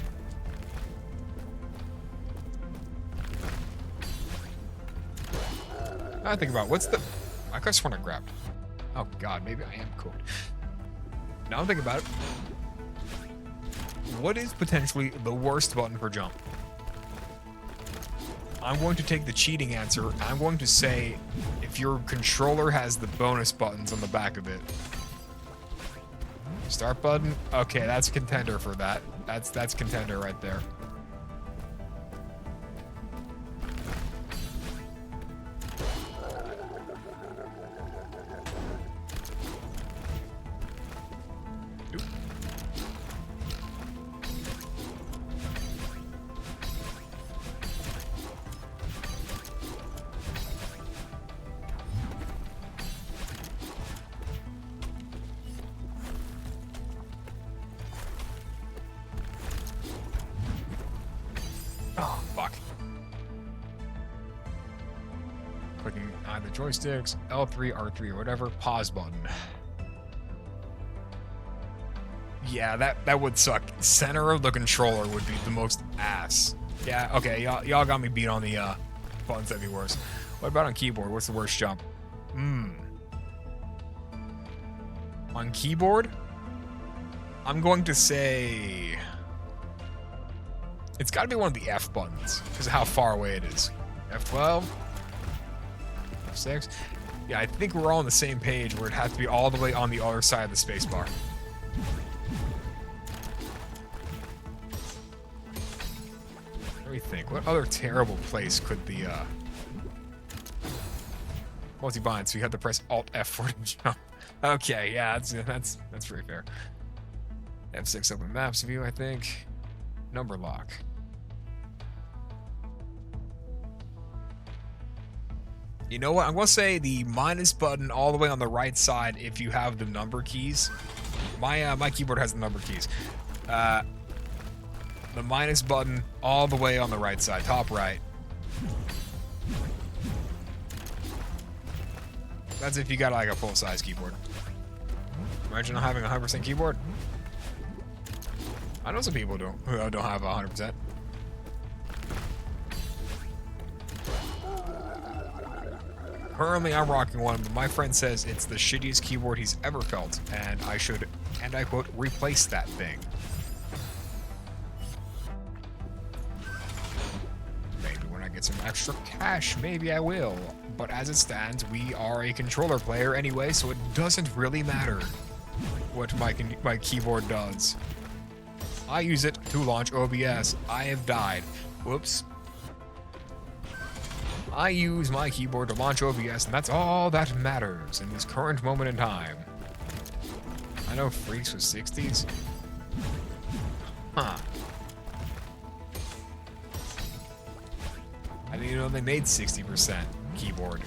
I think about what's the... I could have sworn I grabbed. Oh god, maybe I am cooked. Now I'm thinking about it. What is potentially the worst button for jump? I'm going to take the cheating answer. I'm going to say if your controller has the bonus buttons on the back of it. Start button? Okay, that's a contender for that. That's contender right there. Oop. Oh, fuck. Clicking either joysticks, L3, R3, or whatever, pause button. Yeah, that would suck. Center of the controller would be the most ass. Yeah, okay, y'all got me beat on the buttons, that'd be worse. What about on keyboard? What's the worst jump? On keyboard? I'm going to say... It's got to be one of the F buttons, because of how far away it is. F12? F6? Yeah, I think we're all on the same page where it has to be all the way on the other side of the spacebar. Let me think. What other terrible place could the multi-bind? So you have to press Alt F4 to jump. Okay, yeah, that's very fair. F6 open maps view, I think. Number lock. You know what? I'm going to say the minus button all the way on the right side if you have the number keys. My keyboard has the number keys. The minus button all the way on the right side, top right. That's if you got like a full-size keyboard. Imagine not having a 100% keyboard. I know some people who don't have 100%. Currently, I'm rocking one, but my friend says it's the shittiest keyboard he's ever felt, and I should, and I quote, replace that thing. Maybe when I get some extra cash, maybe I will. But as it stands, we are a controller player anyway, so it doesn't really matter what my keyboard does. I use it to launch OBS. I have died. Whoops. I use my keyboard to launch OBS, and that's all that matters in this current moment in time. I know Freaks was 60s. Huh. I didn't even know they made 60% keyboard.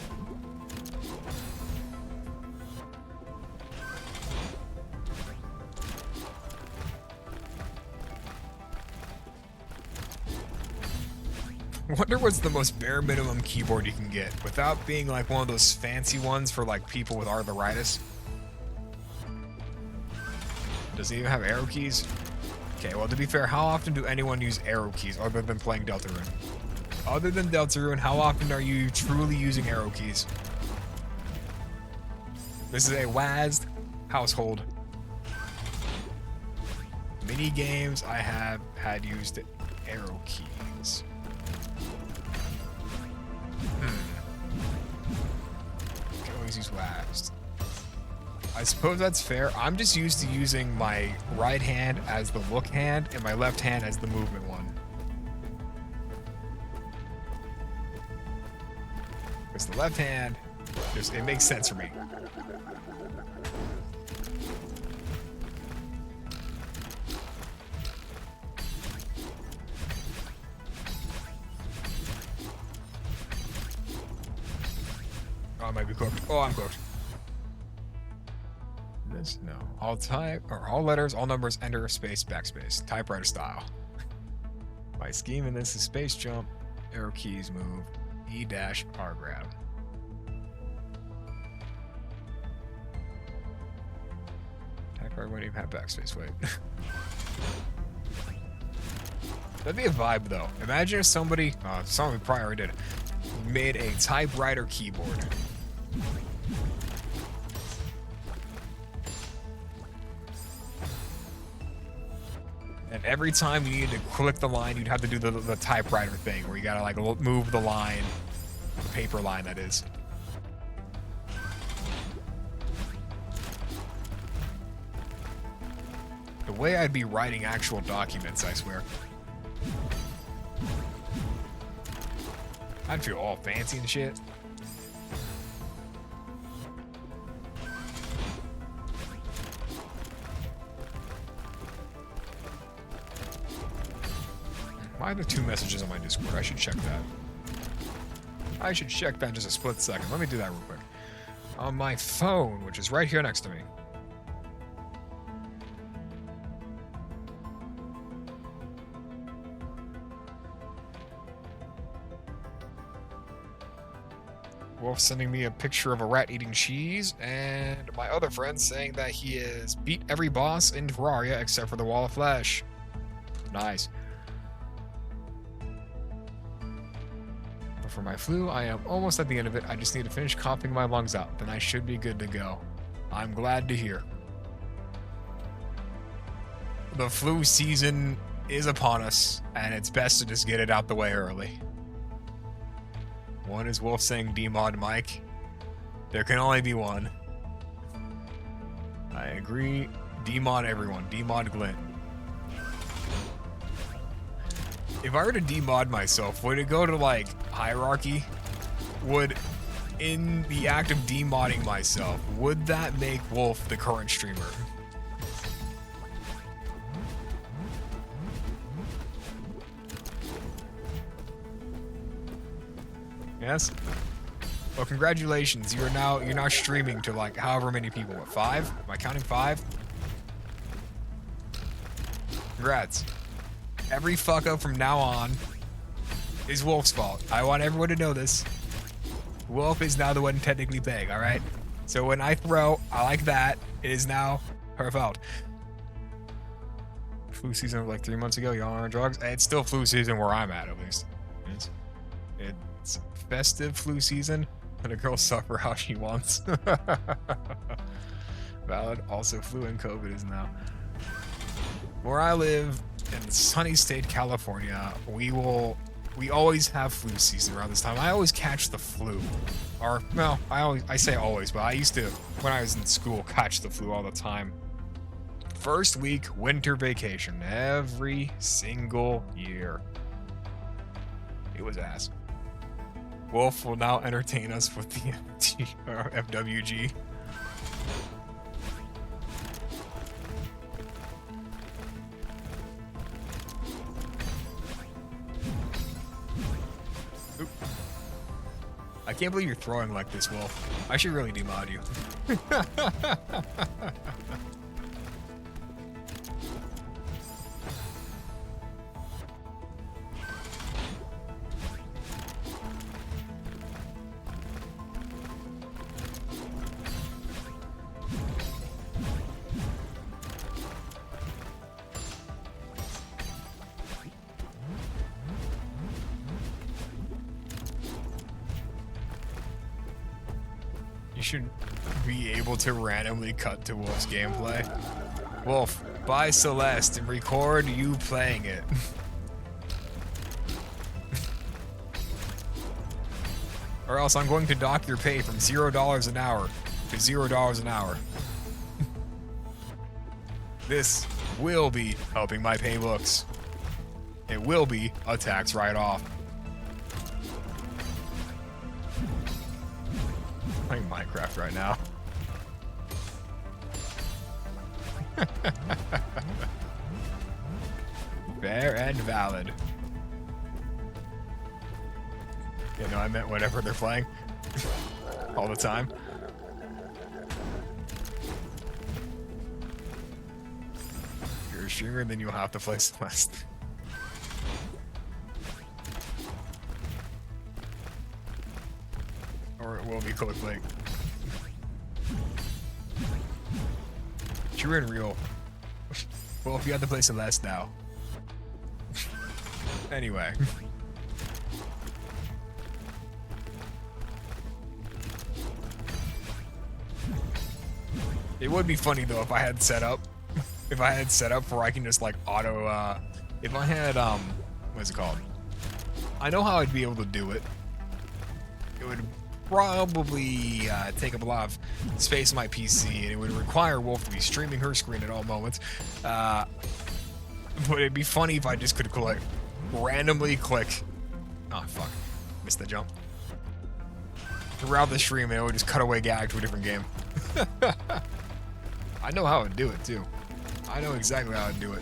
I wonder what's the most bare minimum keyboard you can get without being like one of those fancy ones for like people with arthritis. Does it even have arrow keys? Okay, well to be fair, how often do anyone use arrow keys other than playing Deltarune? Other than Deltarune, how often are you truly using arrow keys? This is a WASD household. Mini games I have had used arrow keys. Can always use WASD. I suppose that's fair. I'm just used to using my right hand as the look hand and my left hand as the movement one. Because the left hand, it makes sense for me. Oh, I might be cooked. Oh, I'm cooked. This, no. All letters, all numbers, enter, space, backspace. Typewriter style. My scheme in this is space jump, arrow keys move, E-R grab. Typewriter wouldn't even have backspace, wait. That'd be a vibe though. Imagine if somebody, someone we probably already did, made a typewriter keyboard. And every time you needed to click the line, you'd have to do the typewriter thing where you gotta like move the line, the paper line that is. The way I'd be writing actual documents, I swear. I'd feel all fancy and shit. Why are there 2 messages on my Discord? I should check that. I should check that in just a split second. Let me do that real quick. On my phone, which is right here next to me. Wolf sending me a picture of a rat eating cheese, and my other friend saying that he has beat every boss in Terraria except for the Wall of Flesh. Nice. But for my flu, I am almost at the end of it. I just need to finish coughing my lungs out, then I should be good to go. I'm glad to hear. The flu season is upon us, and it's best to just get it out the way early. One is Wolf saying DMod Mike. There can only be one. I agree. DMod everyone. DMod Glint. If I were to demod myself, would it go to like hierarchy? Would, in the act of demodding myself, would that make Wolf the current streamer? Yes? Well, congratulations. You're now streaming to like however many people. What, 5? Am I counting 5? Congrats. Every fuck up from now on is Wolf's fault. I want everyone to know this. Wolf is now the one technically paying, alright? So when I throw, I like that, it is now her fault. Flu season of like 3 months ago, y'all are on drugs. It's still flu season where I'm at least. It's festive flu season, and a girl suffer how she wants. Valid. Also, flu and COVID is now. Where I live in sunny state California, we always have flu season around this time. I always catch the flu. Or, no, I say always, but I used to, when I was in school, catch the flu all the time. First week, winter vacation, every single year. It was ass. Wolf will now entertain us with the FWG. Oop. I can't believe you're throwing like this, Wolf. I should really demod you. Should be able to randomly cut to Wolf's gameplay. Wolf, buy Celeste and record you playing it. Or else I'm going to dock your pay from $0 an hour to $0 an hour. This will be helping my pay books. It will be a tax write-off. Playing Minecraft right now. Fair and valid. Yeah, no, I meant whenever they're playing. All the time. If you're a streamer, then you'll have to play Celeste. Or it will be clickbait. True and real. Well, if you have to play Celeste now. Anyway. It would be funny though if I had set up where I can just like auto if I had what's it called? I know how I'd be able to do it. It would probably take up a lot of space on my PC, and it would require Wolf to be streaming her screen at all moments. But it'd be funny if I just could like randomly click. Oh fuck, missed the jump. Throughout the stream, and it would just cut away gag to a different game. I know how to do it too. I know exactly how to do it.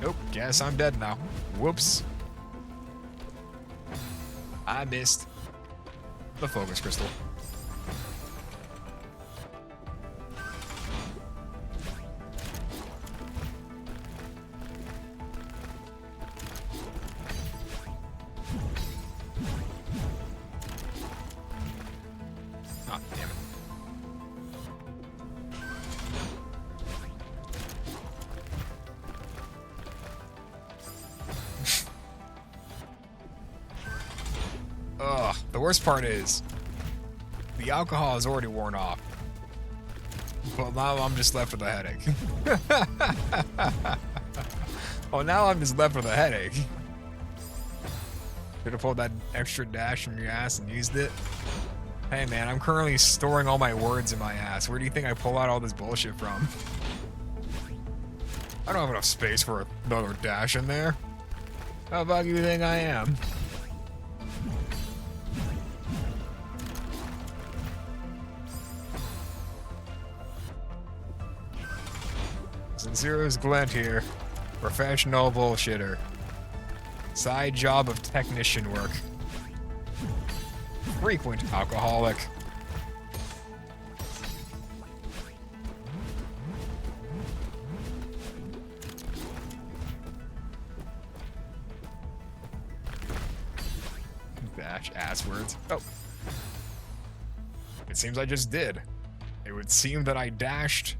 Nope, guess I'm dead now. Whoops. I missed the focus crystal. Ah, damn it. Ugh, the worst part is, the alcohol is already worn off. But now I'm just left with a headache. Oh, now I'm just left with a headache. Could have pulled that extra dash from your ass and used it. Hey man, I'm currently storing all my words in my ass. Where do you think I pull out all this bullshit from? I don't have enough space for another dash in there. How about you think I am? Sincere's Glent here. Professional bullshitter. Side job of technician work. Frequent alcoholic. Dash ass words. Oh. It seems I just did. It would seem that I dashed.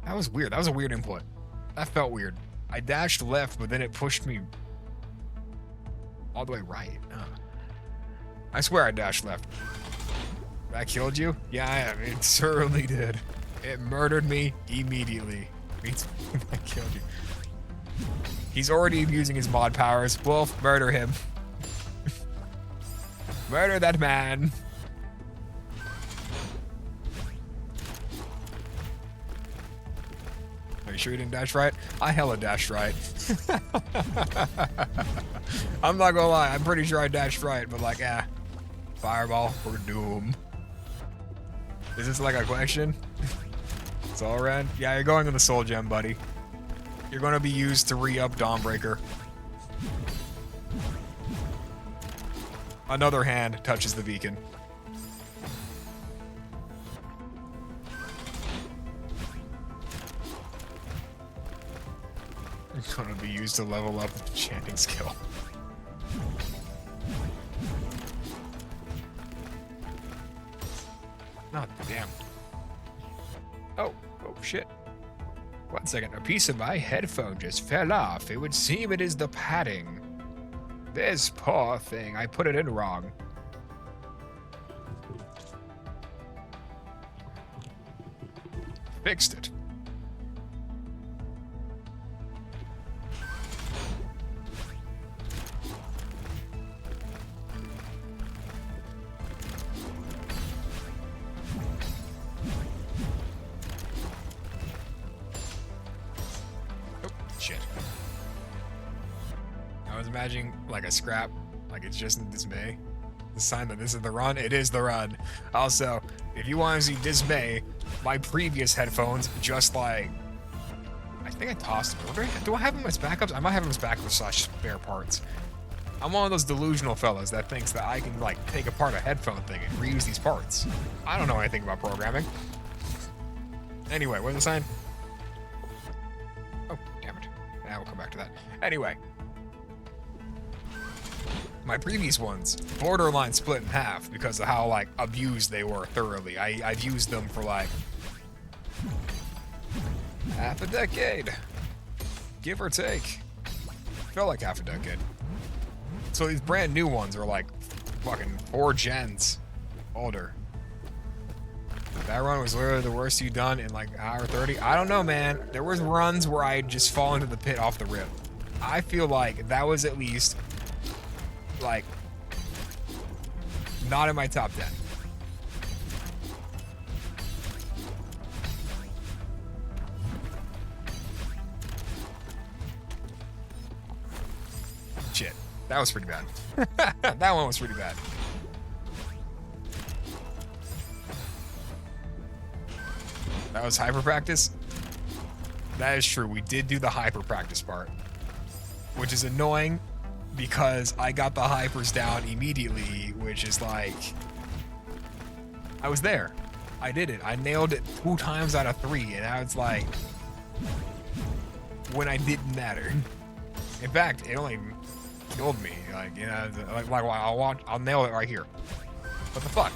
That was weird. That was a weird input. That felt weird. I dashed left, but then it pushed me all the way right. I swear I dashed left. That killed you? Yeah, it certainly did. It murdered me immediately. I killed you. He's already abusing his mod powers. Wolf, murder him. Murder that man. Are you sure you didn't dash right? I hella dashed right. I'm not gonna lie, I'm pretty sure I dashed right, but like, fireball for doom. Is this like a question? It's all red? Yeah, you're going in the soul gem, buddy. You're gonna be used to re-up Dawnbreaker. Another hand touches the beacon. It's gonna be used to level up the chanting skill. Oh, damn. Oh, shit. 1 second. A piece of my headphone just fell off. It would seem it is the padding. This poor thing. I put it in wrong. Fixed it. Shit. I was imagining like a scrap, like it's just in dismay. The sign that this is the run, it is the run. Also, if you want to see dismay, my previous headphones just like, I think I tossed them. Do I have them as backups? I might have them as backups / spare parts. I'm one of those delusional fellas that thinks that I can like take apart a headphone thing and reuse these parts. I don't know anything about programming. Anyway, what's the sign? Oh, damn it. Now we'll come back to that. Anyway. My previous ones, borderline split in half because of how, like, abused they were thoroughly. I've used them for, like, half a decade. Give or take. Felt like half a decade. So these brand new ones are, like, fucking 4 gens older. That run was literally the worst you've done in, like, an hour 30. I don't know, man. There was runs where I'd just fall into the pit off the rip. I feel like that was at least... like, not in my top 10. Shit, that was pretty bad. That one was pretty bad. That was hyper practice? That is true, we did do the hyper practice part. Which is annoying, because I got the hypers down immediately, which is like... I was there. I did it. I nailed it 2 times out of 3, and now it's like... when I didn't matter. In fact, it only killed me. Like, you know, like I'll nail it right here. What the fuck?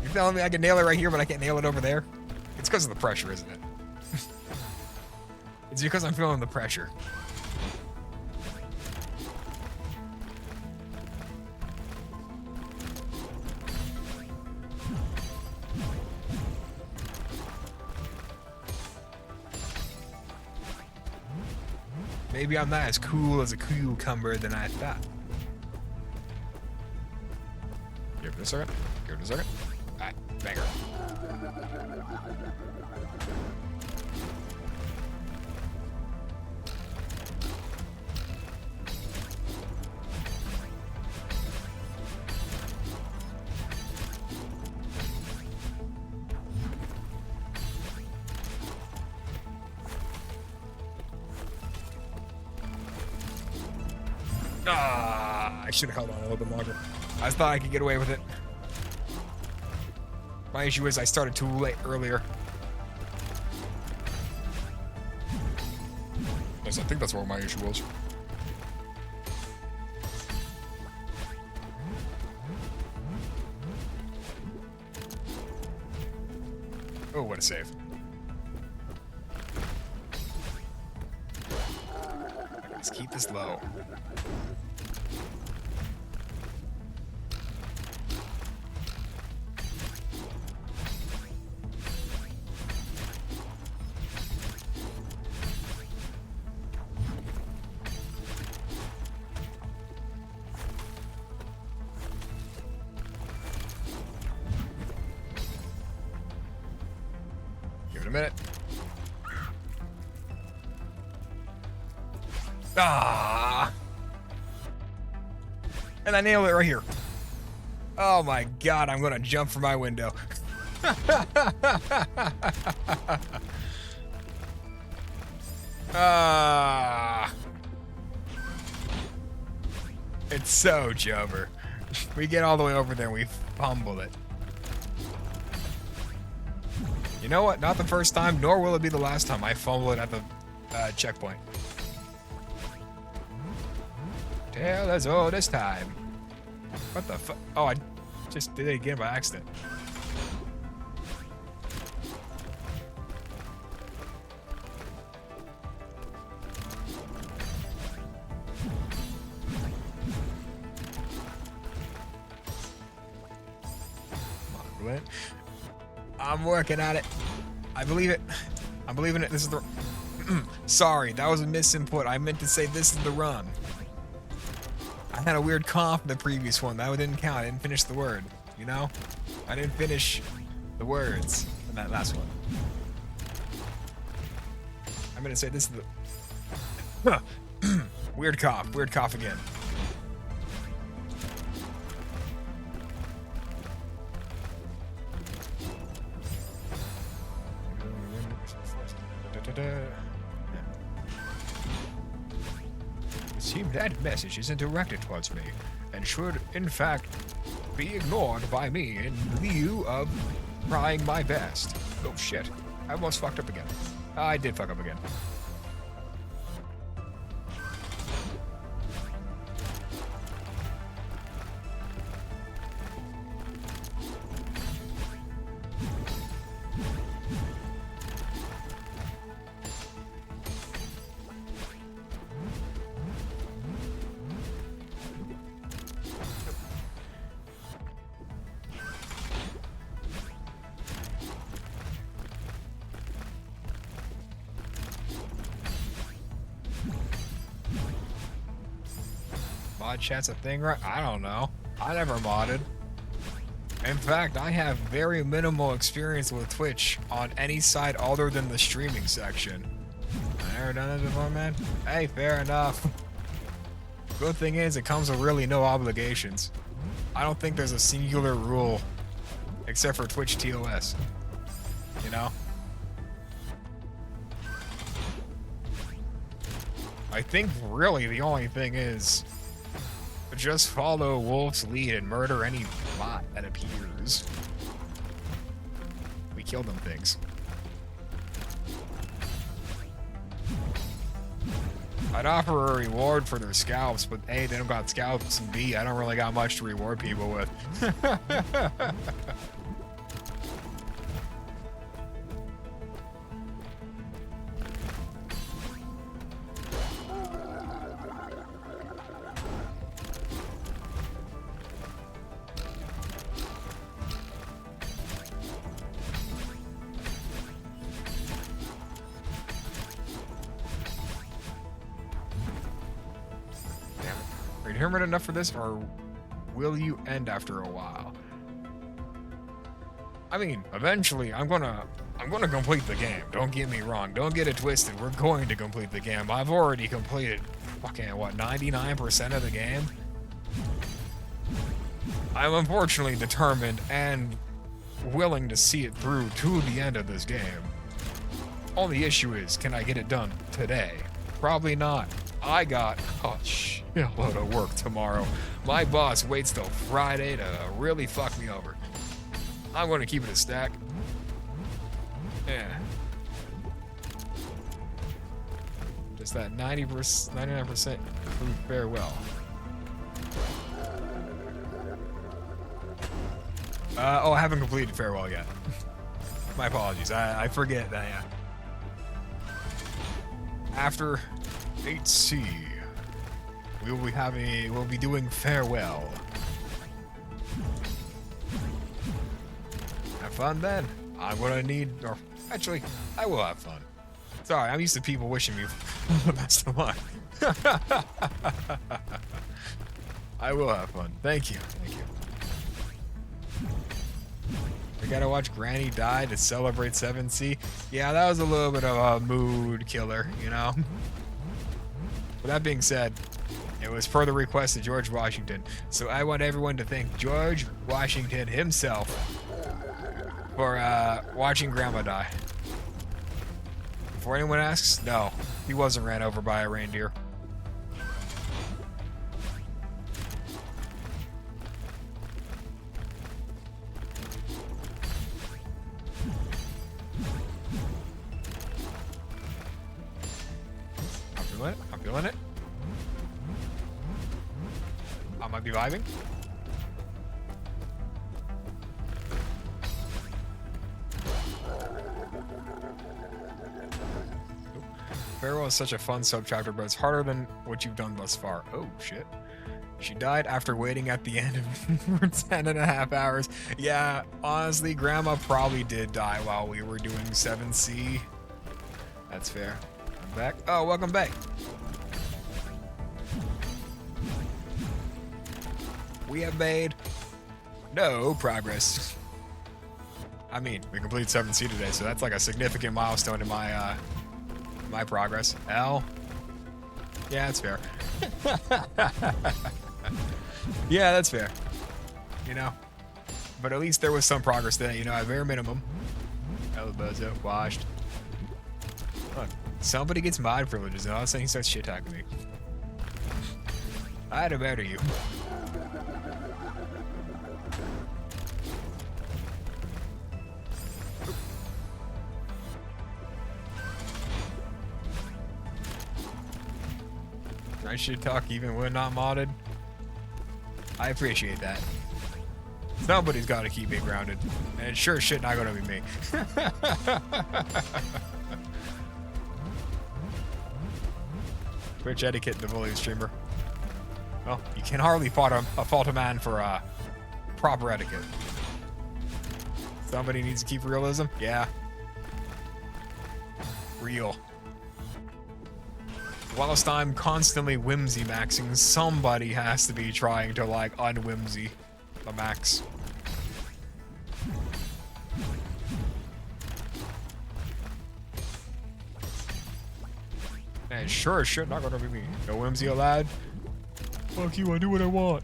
You're telling me I can nail it right here, but I can't nail it over there? It's because of the pressure, isn't it? It's because I'm feeling the pressure. Maybe I'm not as cool as a cucumber than I thought. Give it a second. Give it a second. Alright, banger. Ah, I should have held on a little bit longer. I thought I could get away with it. My issue is I started too late earlier. Yes, I think that's what my issue was. Oh, what a save. Let's keep this low. Give it a minute. Ah! And I nailed it right here. Oh my god, I'm gonna jump from my window. Ah! It's so jumper. We get all the way over there and we fumble it. You know what? Not the first time, nor will it be the last time I fumble it at the checkpoint. Tale as old as time. What the fuck? Oh, I just did it again by accident. Come on, Glenn. I'm working at it. I believe it. I'm believing it. This is the... Sorry, that was a misinput. I meant to say this is the run. I had a weird cough in the previous one. That didn't count. I didn't finish the word. You know? I didn't finish the words in that last one. I'm gonna say this is the... Weird cough. Weird cough again. It seems that message isn't directed towards me, and should, in fact, be ignored by me in lieu of trying my best. Oh shit. I almost fucked up again. I did fuck up again. Mod chat's a thing, right? I don't know. I never modded. In fact, I have very minimal experience with Twitch on any side other than the streaming section. I never done this before, man. Hey, fair enough. Good thing is, it comes with really no obligations. I don't think there's a singular rule, except for Twitch TOS. You know? I think really the only thing is just follow Wolf's lead and murder any bot that appears. We kill them things. I'd offer a reward for their scalps, but A, they don't got scalps, and B, I don't really got much to reward people with. Are you hammered enough for this, or will you end after a while? I mean, eventually, I'm gonna complete the game. Don't get me wrong. Don't get it twisted. We're going to complete the game. I've already completed, fucking, what, 99% of the game? I'm unfortunately determined and willing to see it through to the end of this game. Only issue is, can I get it done today? Probably not. I got a shitload of work tomorrow. My boss waits till Friday to really fuck me over. I'm going to keep it a stack. Yeah. Just that 99% prove farewell. Oh, I haven't completed farewell yet. My apologies. I forget that, yeah. After 8C, we'll be doing farewell. Have fun then. I'm gonna need, or actually, I will have fun. Sorry, I'm used to people wishing me the best of luck. I will have fun. Thank you. Thank you. We gotta watch Granny die to celebrate 7C. Yeah, that was a little bit of a mood killer, you know? With that being said, it was per the request of George Washington. So I want everyone to thank George Washington himself for watching Grandma die. Before anyone asks, no, he wasn't ran over by a reindeer. I'm feeling it. I might be vibing. Farewell is such a fun subchapter, but it's harder than what you've done thus far. Oh, shit. She died after waiting at the end for 10.5 hours. Yeah, honestly, Grandma probably did die while we were doing 7C. That's fair. I'm back. Oh, welcome back. We have made no progress. I mean, we completed 7C today, so that's like a significant milestone in my my progress. L. Yeah, that's fair. Yeah, that's fair. You know, but at least there was some progress today. You know, at bare minimum. El Bozo washed. Look, somebody gets mod privileges, and all of a sudden he starts shit talking me. I'd murder you. I should talk even when not modded. I appreciate that. Somebody's got to keep me grounded, and it's sure shit not gonna be me. Twitch etiquette, the bully streamer. Well, you can hardly fault a man for proper etiquette. Somebody needs to keep realism. Yeah. Real. Whilst I'm constantly whimsy maxing, somebody has to be trying to like unwhimsy the max. And sure as shit not gonna be me. No whimsy allowed. Fuck you, I do what I want.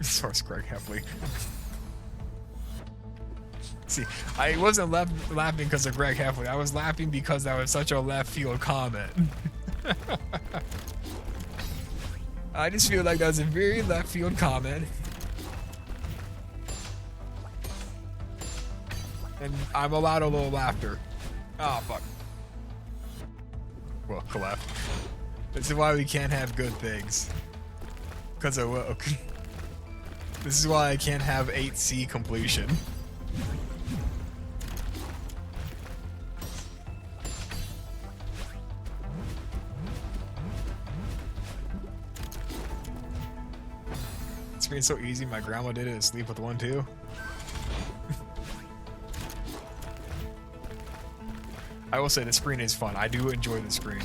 Source Greg Heffley. See, I wasn't laughing because of Greg Heffley. I was laughing because that was such a left field comment. I just feel like that was a very left field comment. And I'm allowed a little laughter. Oh, fuck. Well, collapse. This is why we can't have good things. Because of what? Okay. This is why I can't have 8C completion. It's so easy. My grandma did it. Sleep with one too. I will say the screen is fun. I do enjoy the screen.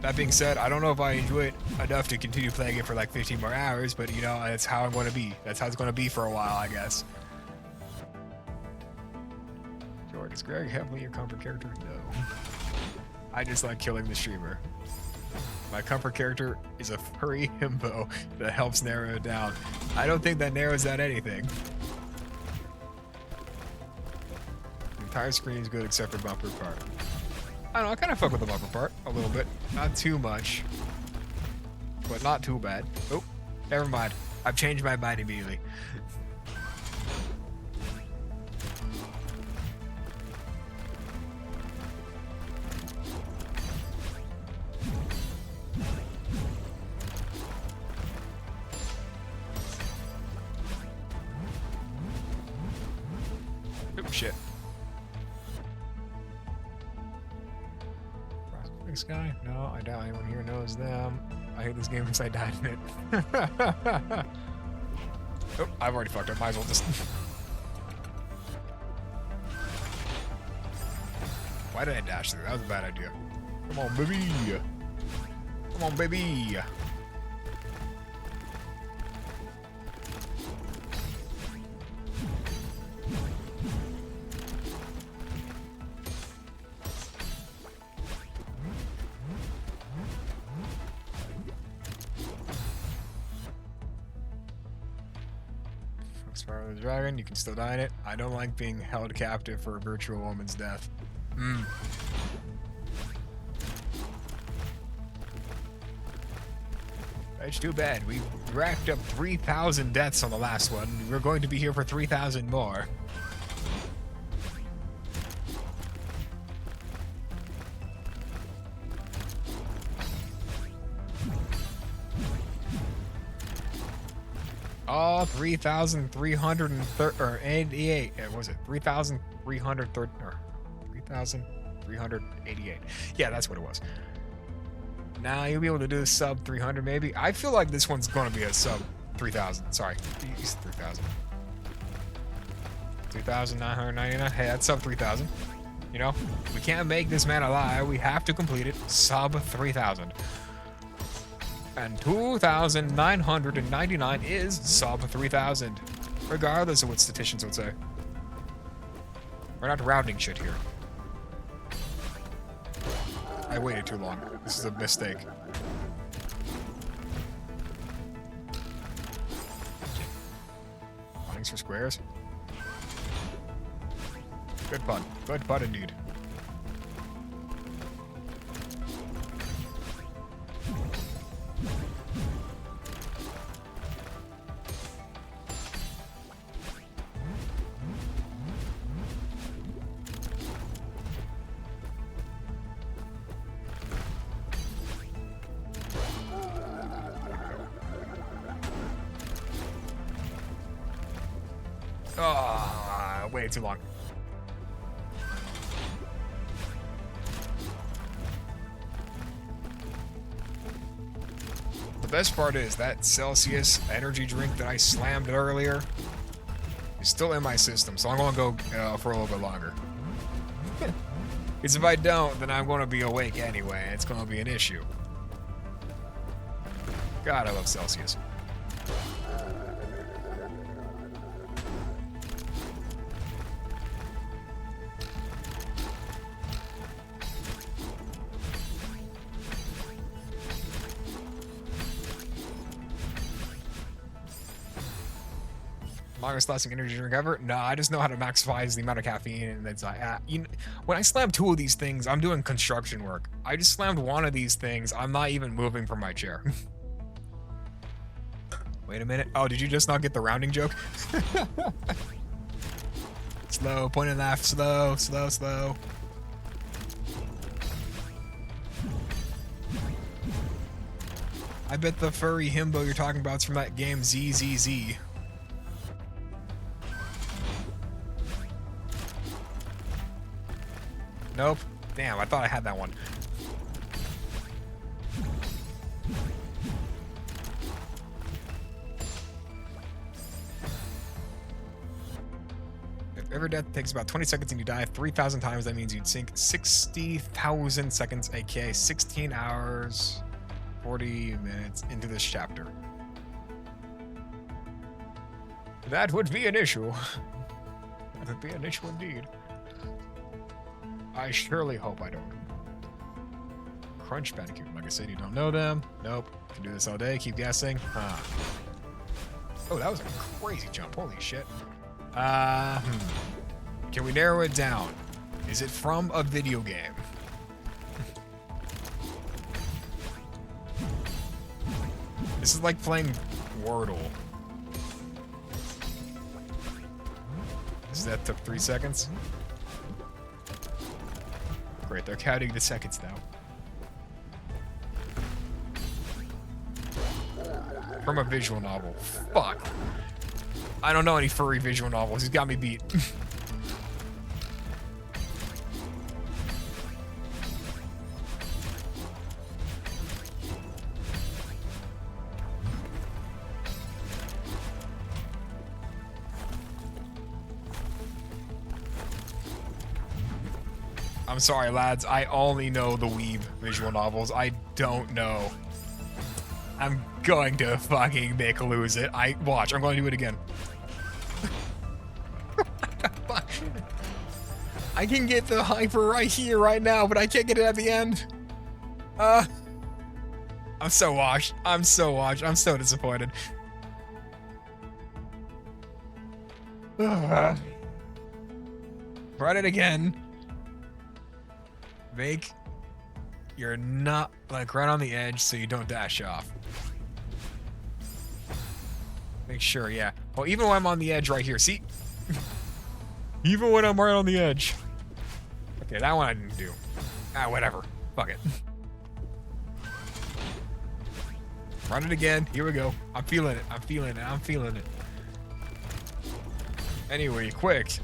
That being said, I don't know if I enjoy it enough to continue playing it for like 15 more hours, but you know, that's how I'm going to be. That's how it's going to be for a while, I guess. George, is Greg Heffley your comfort character? No. I just like killing the streamer. My comfort character is a furry himbo that helps narrow it down. I don't think that narrows down anything. The entire screen is good except for bumper part. I don't know, I kind of fuck with the upper part a little bit. Not too much, but not too bad. Oh, never mind. I've changed my mind immediately. Oh, shit. This guy? No, I doubt anyone here knows them. I hate this game because I died in it. Oh, I've already fucked up. Might as well just... Why did I dash through? That was a bad idea. Come on, baby. Come on, baby. Fire of the dragon, you can still die in it. I don't like being held captive for a virtual woman's death. It's too bad. We racked up 3,000 deaths on the last one. We're going to be here for 3,000 more. Oh, 3,388. What was it? 3,330 or 3,388. Yeah, that's what it was. Now you'll be able to do a sub 300 maybe. I feel like this one's going to be a sub 3,000. Sorry, 3,000. 3,999. Hey, that's sub 3,000. You know, we can't make this man a lie. We have to complete it. Sub 3,000. And 2,999 is sub 3,000. Regardless of what statisticians would say. We're not rounding shit here. I waited too long. This is a mistake. Thanks for squares. Good pun. Good pun indeed. Oh, way too long. The best part is that Celsius energy drink that I slammed earlier is still in my system, so I'm going to go for a little bit longer. Because if I don't, then I'm going to be awake anyway, and it's going to be an issue. God, I love Celsius. Longest lasting energy drink ever? No, I just know how to maximize the amount of caffeine, and it's like, when I slam two of these things, I'm doing construction work. I just slammed one of these things, I'm not even moving from my chair. Wait a minute. Oh, did you just not get the rounding joke? Slow, point and laugh, slow, slow, slow. I bet the furry himbo you're talking about is from that game ZZZ. Nope. Damn, I thought I had that one. If every death takes about 20 seconds and you die 3,000 times, that means you'd sink 60,000 seconds, aka 16 hours, 40 minutes into this chapter. That would be an issue. That would be an issue indeed. I surely hope I don't. Crunch Bandicoot. Like I said, you don't know them. Nope. Can do this all day. Keep guessing. Huh. Oh, that was a crazy jump. Holy shit. Can we narrow it down? Is it from a video game? This is like playing Wordle. That took 3 seconds. Great, they're counting the seconds now. From a visual novel. Fuck. I don't know any furry visual novels. He's got me beat. I'm sorry, lads. I only know the weeb visual novels. I don't know. I'm going to fucking make lose it. Watch. I'm going to do it again. I can get the hyper right here, right now, but I can't get it at the end. I'm so washed. I'm so washed. I'm so disappointed. Run it again. Make you're not like right on the edge so you don't dash off. Make sure, yeah. Well, even when I'm on the edge right here, see? Even when I'm right on the edge. Okay, that one I didn't do. Whatever. Fuck it. Run it again. Here we go. I'm feeling it. I'm feeling it. I'm feeling it. Anyway, quick.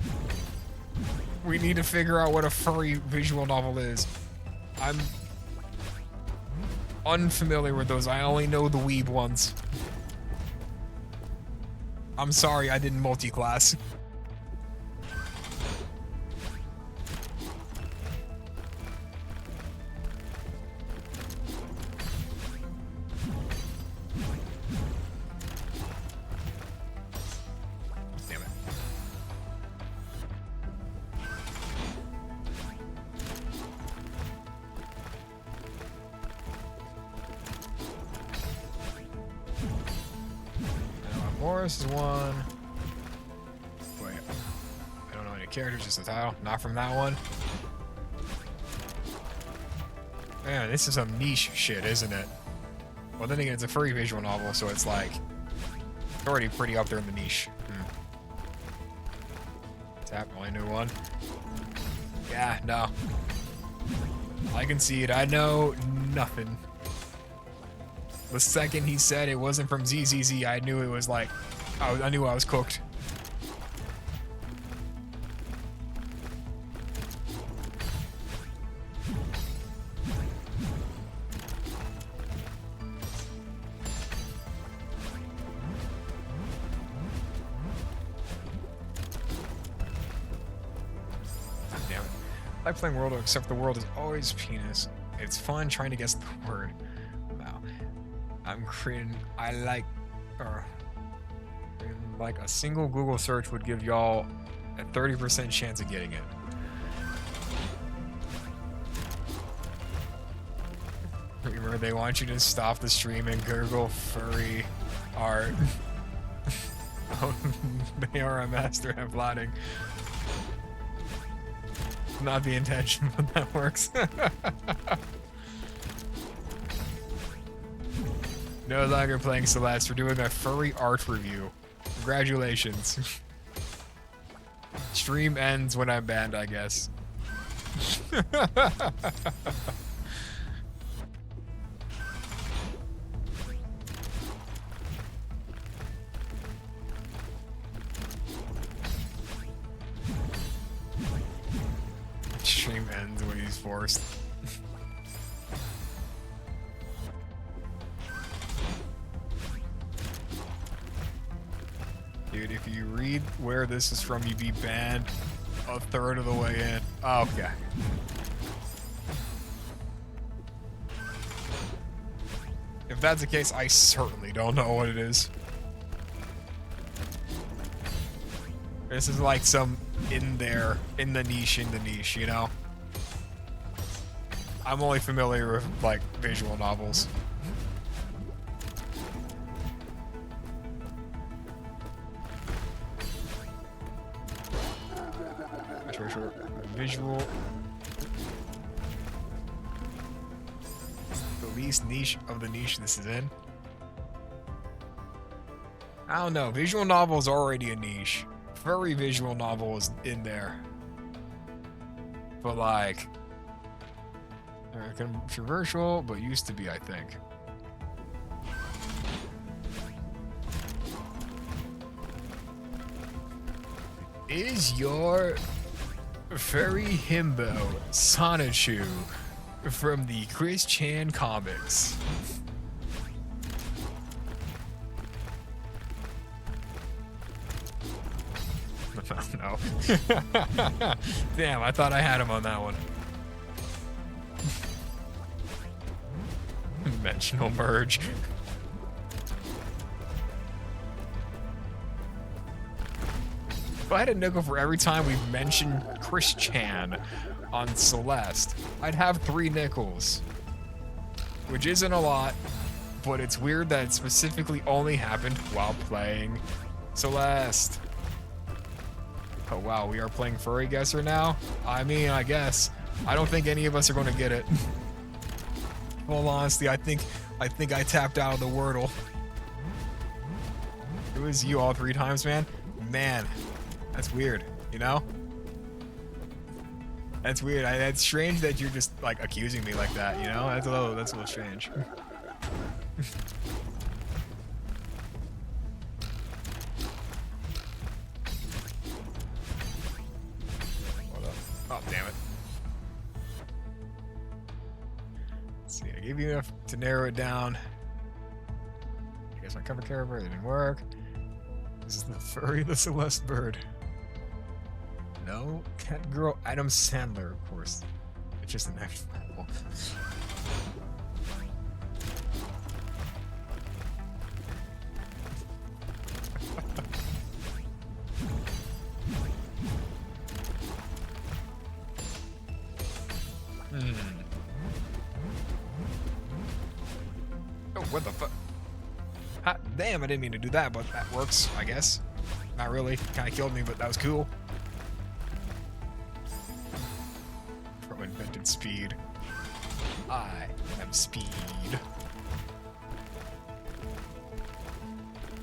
We need to figure out what a furry visual novel is. I'm unfamiliar with those. I only know the weeb ones. I'm sorry, I didn't multi-class. Morris is one. Wait, I don't know any characters, just the title. Not from that one. Man, this is some niche shit, isn't it? Well, then again, it's a furry visual novel, so it's like it's already pretty up there in the niche. Tap, only new one. Yeah, no. I can see it. I know nothing. The second he said it wasn't from ZZZ, I knew it was like, I knew I was cooked. Damn it. I like playing World, except the world is always penis. It's fun trying to guess the word. I'm creating, like a single Google search would give y'all a 30% chance of getting it. Remember, they want you to stop the stream and Google furry art. Oh, they are a master at plotting. Not the intention, but that works. No longer playing Celeste. We're doing a furry art review. Congratulations. Stream ends when I'm banned, I guess. Stream ends when he's forced. Dude, if you read where this is from, you'd be banned a third of the way in. Oh, okay. If that's the case, I certainly don't know what it is. This is like some in the niche, you know? I'm only familiar with, like, visual novels. Sure. Visual. It's the least niche of the niche this is in. I don't know. Visual novel is already a niche. Furry visual novel is in there. But like, controversial, but used to be, I think. Is your furry himbo Sonichu from the Chris Chan comics? No. Damn, I thought I had him on that one. Dimensional merge. If I had a nickel for every time we mentioned Chris Chan on Celeste, I'd have 3 nickels. Which isn't a lot, but it's weird that it specifically only happened while playing Celeste. Oh wow, we are playing Furry Guesser now? I mean, I guess. I don't think any of us are going to get it. Full honesty, I think I tapped out of the Wordle. It was you all 3 times, man? Man, that's weird, you know? That's weird. It's strange that you're just, like, accusing me like that, you know? That's a little strange. Oh, damn it. Let's see, I gave you enough to narrow it down. I guess my cover character didn't work. This is the furry, the Celeste bird. No, cat girl, Adam Sandler, of course. It's just an next level. Oh, what the fuck? Damn, I didn't mean to do that, but that works, I guess. Not really. Kind of killed me, but that was cool. From invented speed. I am speed.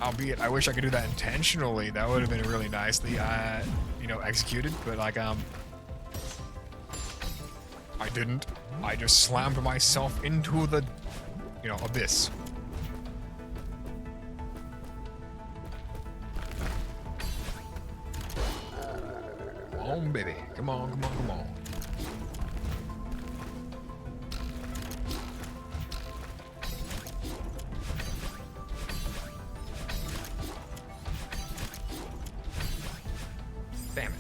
Albeit, I wish I could do that intentionally. That would have been really nicely, you know, executed. But like, I didn't. I just slammed myself into the, you know, abyss. Come on, baby. Come on, come on, come on. Damn it.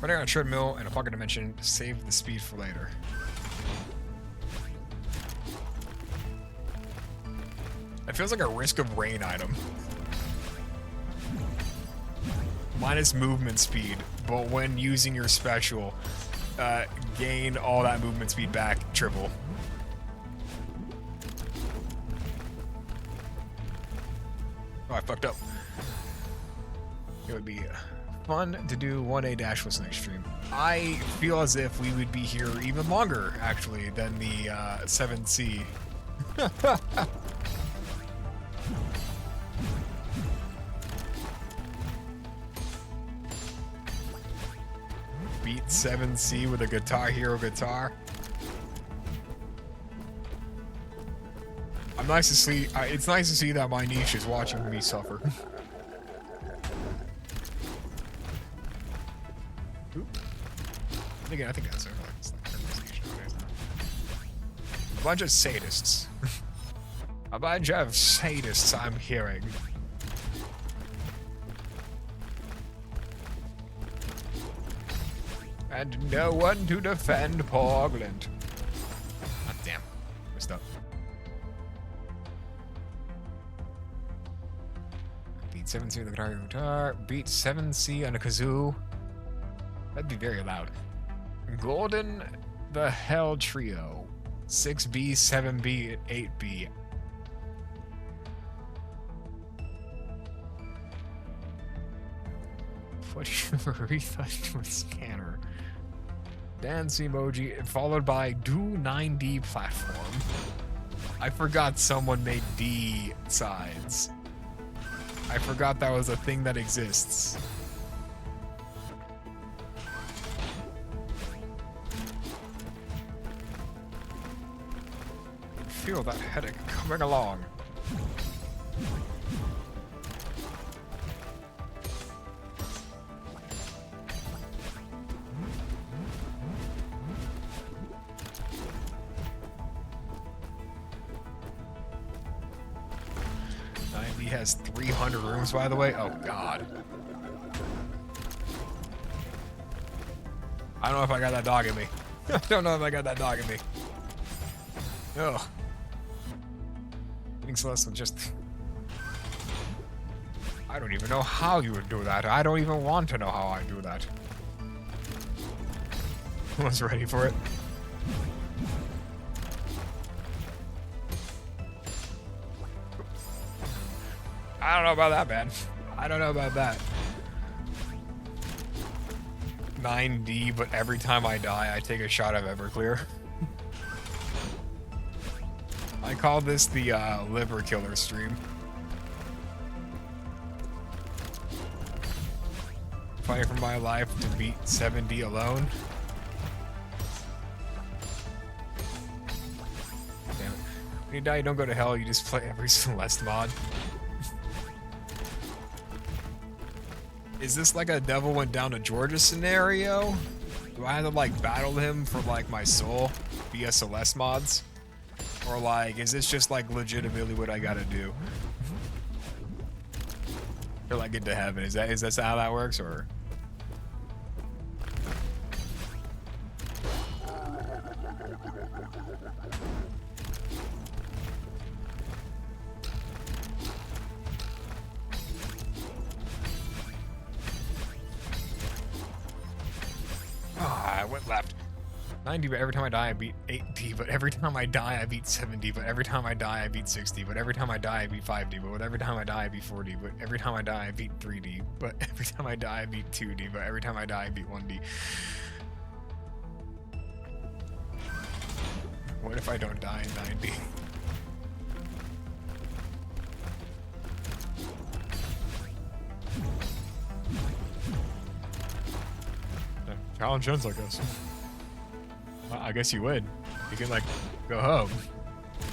Running on a treadmill in a pocket dimension to save the speed for later. It feels like a Risk of Rain item. Minus movement speed, but when using your special, gain all that movement speed back triple. Oh, I fucked up. It would be fun to do 1A dash was next stream. I feel as if we would be here even longer, actually, than the 7C. Beat 7C with a Guitar Hero guitar. I'm nice to see. It's nice to see that my niche is watching me suffer. Again, I think that's it. A bunch of sadists. A bunch of sadists I'm hearing. And no one to defend Porgland. Ah, damn. Messed up. Beat 7C with the guitar. Beat 7C on a kazoo. That'd be very loud. Golden the Hell Trio. 6B, 7B, and 8B. Put your refresh with scanner. Dance emoji, followed by do 9D platform. I forgot someone made D sides. I forgot that was a thing that exists. I can feel that headache coming along. Has 300 rooms, by the way. Oh god. I don't know if I got that dog in me. I don't know if I got that dog in me. Ugh. I think Celeste would just... I don't even know how you would do that. I don't even want to know how I do that. I was ready for it. I don't know about that, man. I don't know about that. 9D, but every time I die, I take a shot of Everclear. I call this the liver killer stream. Fighting for my life to beat 7D alone. Damn it. When you die, you don't go to hell, you just play every Celeste mod. Is this like a Devil Went Down to Georgia scenario? Do I have to like battle him for like my soul via Celeste mods? Or like, is this just like legitimately what I gotta do? Till I get to heaven. Is that how that works, or? I went left. 90, but every time I die, I beat 8D, but every time I die, I beat 7D, but every time I die, I beat 6D, but every time I die, I beat 5D, but every time I die, I beat 4D, but every time I die, I beat 3D, but every time I die, I beat 2D, but every time I die, I beat 1D. What if I don't die in 9D? Challenge ends, I guess. Well, I guess you would. You can, like, go home.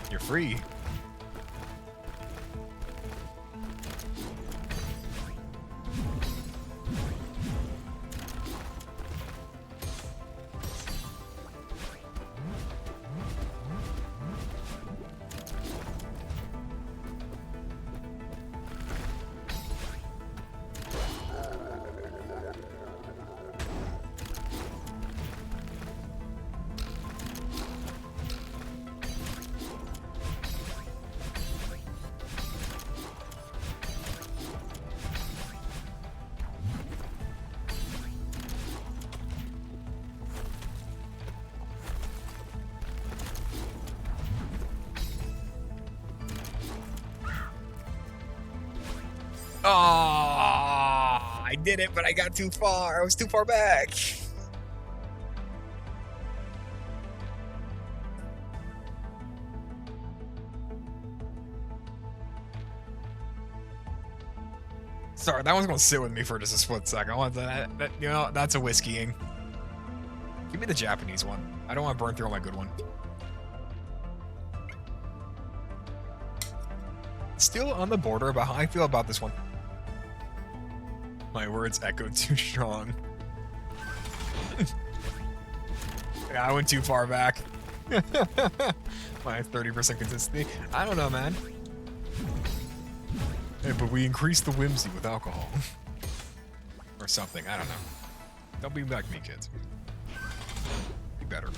You're free. Oh, I did it, but I got too far. I was too far back. Sorry, that one's gonna sit with me for just a split second. I want that, you know, that's a whiskeying. Give me the Japanese one. I don't want to burn through my good one. Still on the border about how I feel about this one. My words echo too strong. Yeah, I went too far back. My 30% consistency. I don't know, man. Hey, but we increased the whimsy with alcohol. Or something, I don't know. Don't be like me, kids. Be better.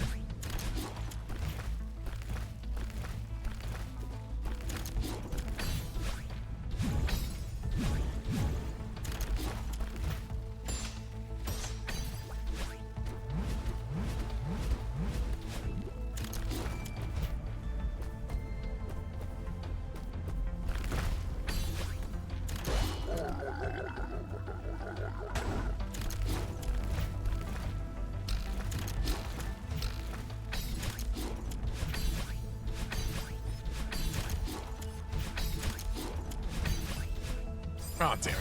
Oh, damn it.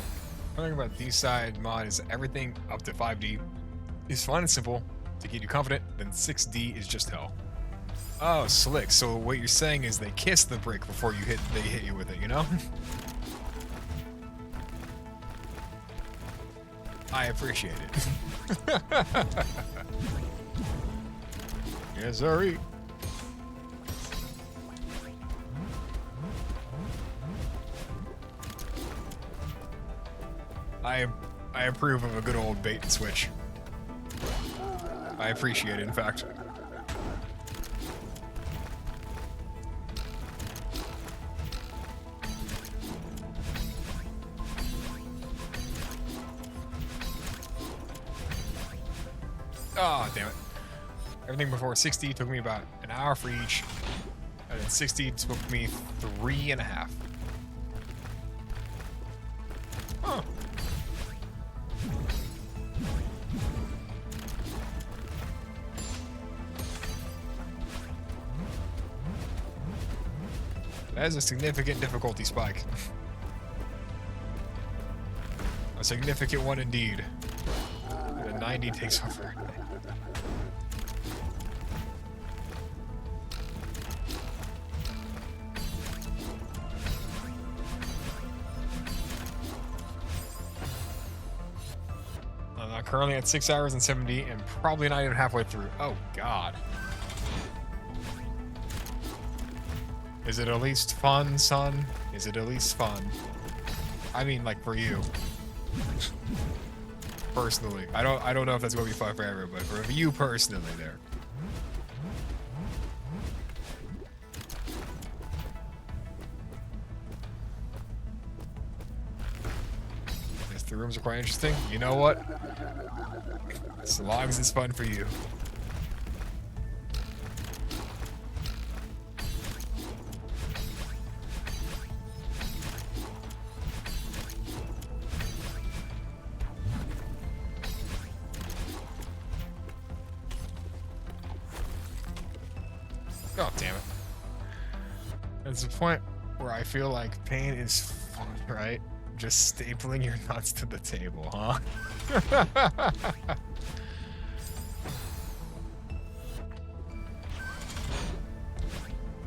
The thing about D-side mod is everything up to 5D is fun and simple to get you confident, then 6D is just hell. Oh, slick. So what you're saying is they kiss the brick before they hit you with it, you know? I appreciate it. Yes, sorry. I approve of a good old bait and switch. I appreciate it, in fact. Oh, damn it. Everything before 60 took me about an hour for each. And then 60 took me 3.5. Huh. That is a significant difficulty spike. A significant one indeed. And a 90 takes over. I'm currently at 6 hours and 70 and probably not even halfway through. Oh, God. Is it at least fun, son? Is it at least fun? I mean, like, for you. Personally. I don't know if that's going to be fun for everyone, but for you personally there. Yes, the rooms are quite interesting. You know what? As long as it's fun for you. Oh, damn it. There's a point where I feel like pain is fun, right? Just stapling your nuts to the table, huh?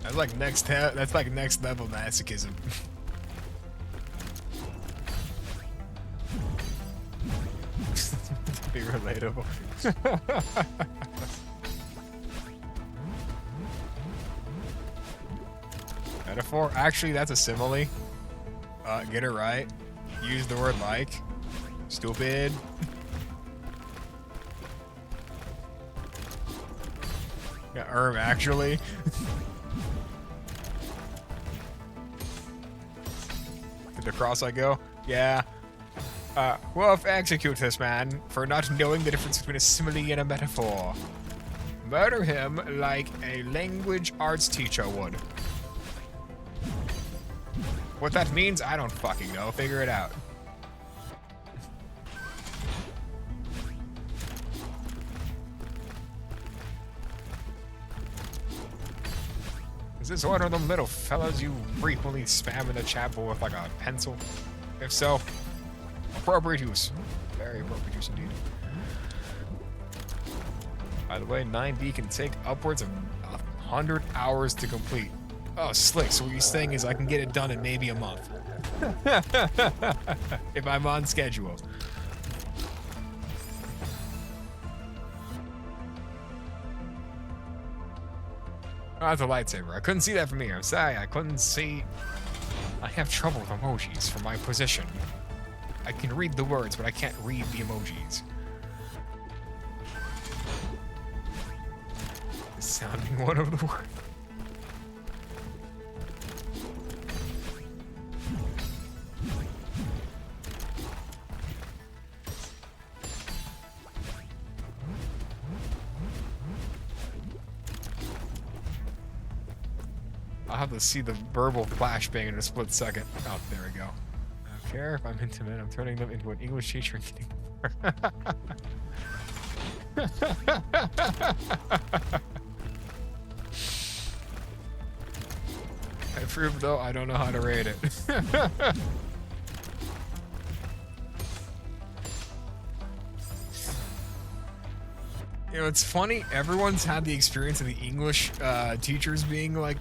That's like next level masochism. To be relatable. Metaphor? Actually, that's a simile. Get it right. Use the word like. Stupid. Yeah, actually. Did the cross I go? Yeah. Well, execute this man for not knowing the difference between a simile and a metaphor. Murder him like a language arts teacher would. What that means, I don't fucking know. Figure it out. Is this one of them little fellas you frequently spam in the chat board with like a pencil? If so, appropriate use. Very appropriate use indeed. By the way, 9D can take upwards of 100 hours to complete. Oh, slick. So what you're saying is I can get it done in maybe a month. If I'm on schedule. Oh, that's a lightsaber. I couldn't see that from here. I'm sorry, I couldn't see. I have trouble with emojis from my position. I can read the words, but I can't read the emojis. Sounding one of the words. I'll have to see the verbal flashbang in a split second. Oh, there we go. I don't care if I'm intimate. I'm turning them into an English teacher and getting I proved, though, I don't know how to rate it. You know, it's funny. Everyone's had the experience of the English teachers being like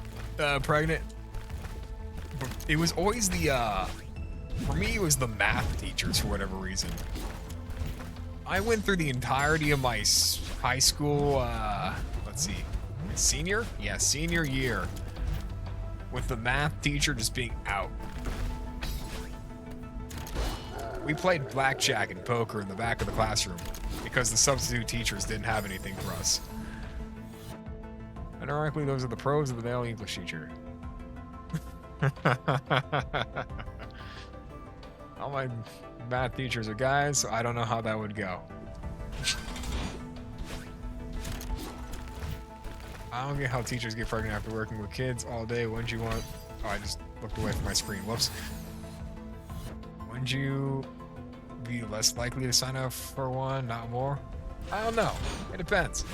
pregnant. But it was always the for me, it was the math teachers for whatever reason. I went through the entirety of my high school, let's see, senior? Yeah, senior year, with the math teacher just being out. We played blackjack and poker in the back of the classroom because the substitute teachers didn't have anything for us. And ironically, those are the pros of the male English teacher. All my math teachers are guys, so I don't know how that would go. I don't get how teachers get pregnant after working with kids all day. Wouldn't you want... Oh, I just looked away from my screen. Whoops. Wouldn't you be less likely to sign up for one, not more? I don't know. It depends.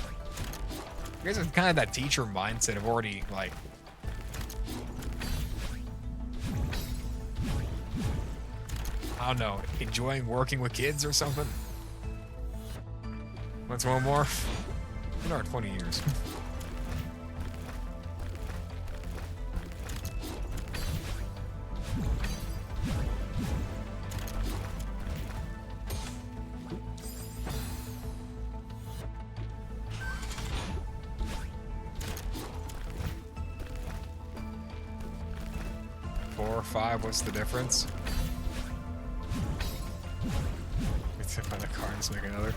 You guys have kind of that teacher mindset of already, like... I don't know, enjoying working with kids or something? What's one more? Another 20 years. Four or five, what's the difference? Let's find a car and just make another.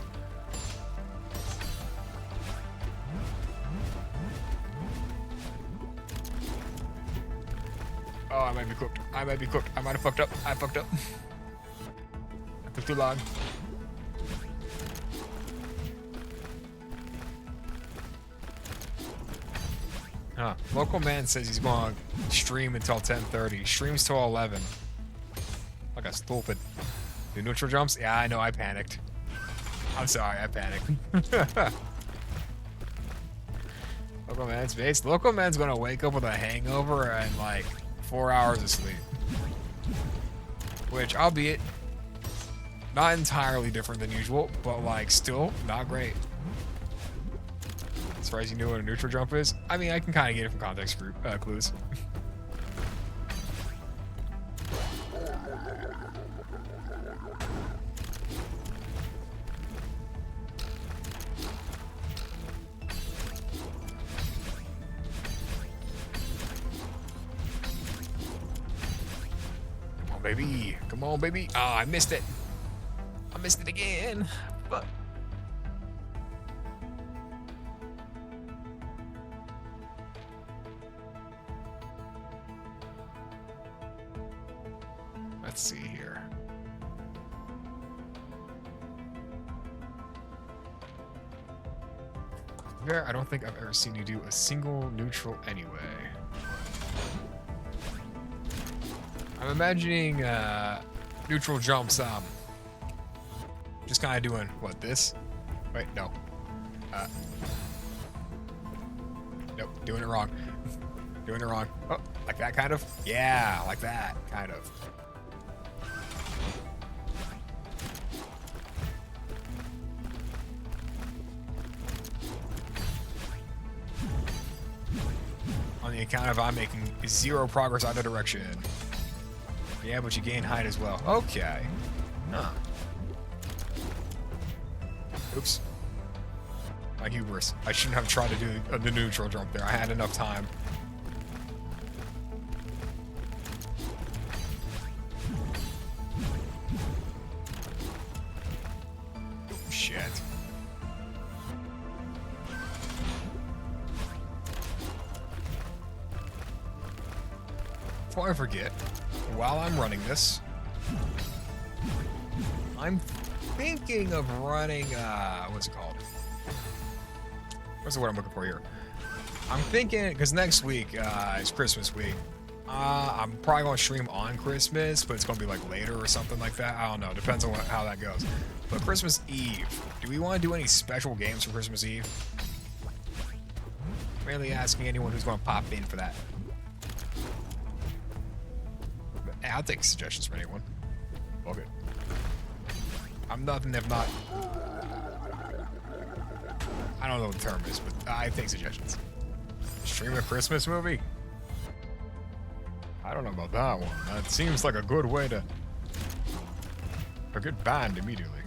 Oh, I might be cooked. I might be cooked. I might have fucked up. I fucked up. I took too long. Huh. Local man says he's going to stream until 10:30. Streams till 11. Like a stupid. Do neutral jumps? Yeah, I know. I panicked. I'm sorry. I panicked. Local man's base. Local man's going to wake up with a hangover and like 4 hours of sleep. Which, albeit, not entirely different than usual, but like still not great. As far as you know what a neutral jump is, I mean, I can kind of get it from context clues. Come on, baby. Come on, baby. Oh, I missed it. I missed it again. Fuck. Let's see here. There, I don't think I've ever seen you do a single neutral anyway. I'm imagining neutral jumps, just kind of doing, what, this? Wait, no. Nope, doing it wrong. Doing it wrong. Oh, like that kind of? Yeah, like that, kind of. On the account of I'm making zero progress either direction. Yeah, but you gain height as well. Okay. Huh. Oops. My hubris. I shouldn't have tried to do the neutral jump there. I had enough time. Shit. Before I forget, while I'm running this, I'm thinking of running, what's it called? What's the word I'm looking for here? I'm thinking, because next week is Christmas week. I'm probably going to stream on Christmas, but it's going to be like later or something like that. I don't know. Depends on how that goes. But Christmas Eve, do we want to do any special games for Christmas Eve? Really asking anyone who's going to pop in for that. I'll take suggestions from anyone. Okay. I'm nothing if not. I don't know what the term is, but I take suggestions. Stream a Christmas movie? I don't know about that one. That seems like a good way to... a good band immediately.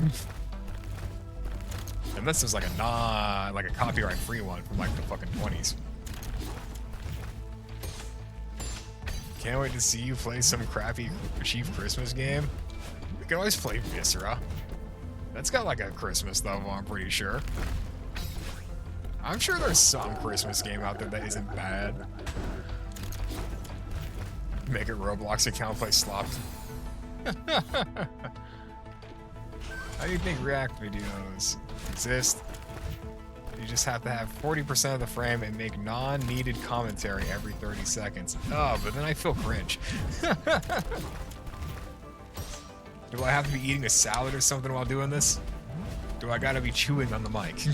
Unless there's like a copyright-free one from like the fucking 20s. Can't wait to see you play some crappy cheap Christmas game. We can always play Viscera. That's got like a Christmas level, I'm pretty sure. I'm sure there's some Christmas game out there that isn't bad. Make a Roblox account, play slop. How do you think React videos exist? You just have to have 40% of the frame and make non-needed commentary every 30 seconds. Oh, but then I feel cringe. Do I have to be eating a salad or something while doing this? Do I gotta be chewing on the mic?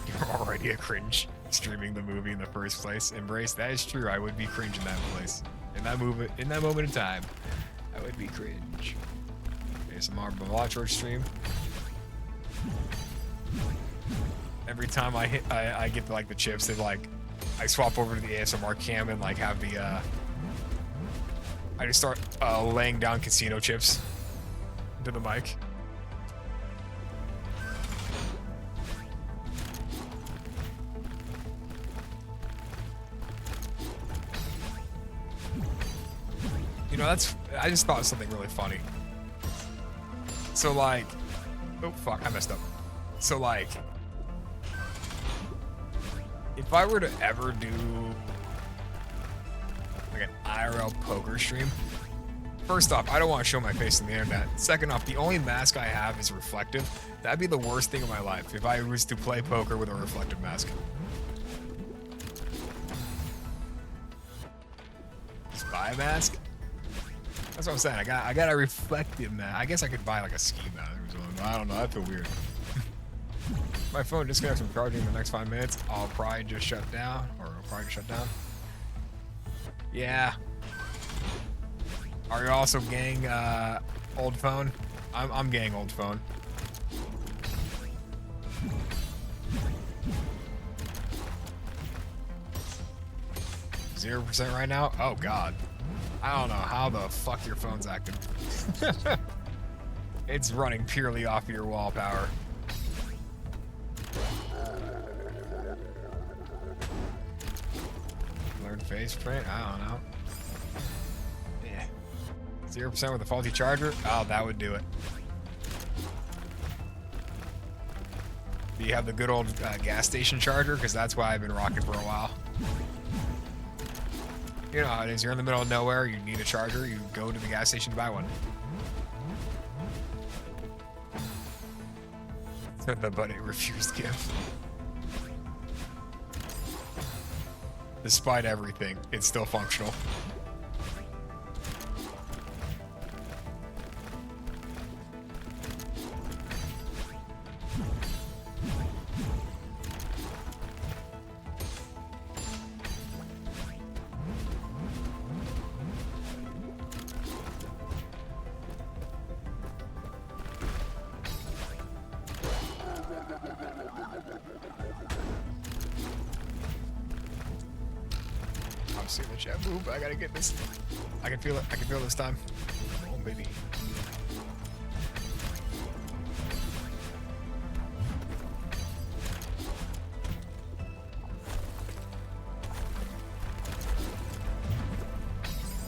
You're already a cringe streaming the movie in the first place. Embrace, that is true. I would be cringe in that place. In that moment in time, I would be cringe. ASMR Bavachor stream. Every time I get like the chips, they like I swap over to the ASMR cam and like have the I just start laying down casino chips into the mic. You know, I just thought of something really funny. So like, oh fuck, I messed up. So like, if I were to ever do like an IRL poker stream, first off, I don't want to show my face on the internet. Second off, the only mask I have is reflective. That'd be the worst thing in my life if I was to play poker with a reflective mask. Just buy a mask? That's what I'm saying. I got a reflective mask. I guess I could buy like a ski mask or something. I don't know. I feel weird. My phone disconnects from charging in the next 5 minutes. I'll probably just shut down. Or it'll probably just shut down. Yeah. Are you also gang old phone? I'm gang old phone. 0% right now? Oh god. I don't know how the fuck your phone's acting. It's running purely off of your wall power. Learn face print? I don't know. Yeah. 0% with a faulty charger? Oh, that would do it. Do you have the good old gas station charger? Because that's why I've been rocking for a while. You know how it is. You're in the middle of nowhere. You need a charger. You go to the gas station to buy one. But it refused gift. Despite everything, it's still functional. See the chat move. I gotta get this. I can feel it. I can feel it this time. Oh, baby.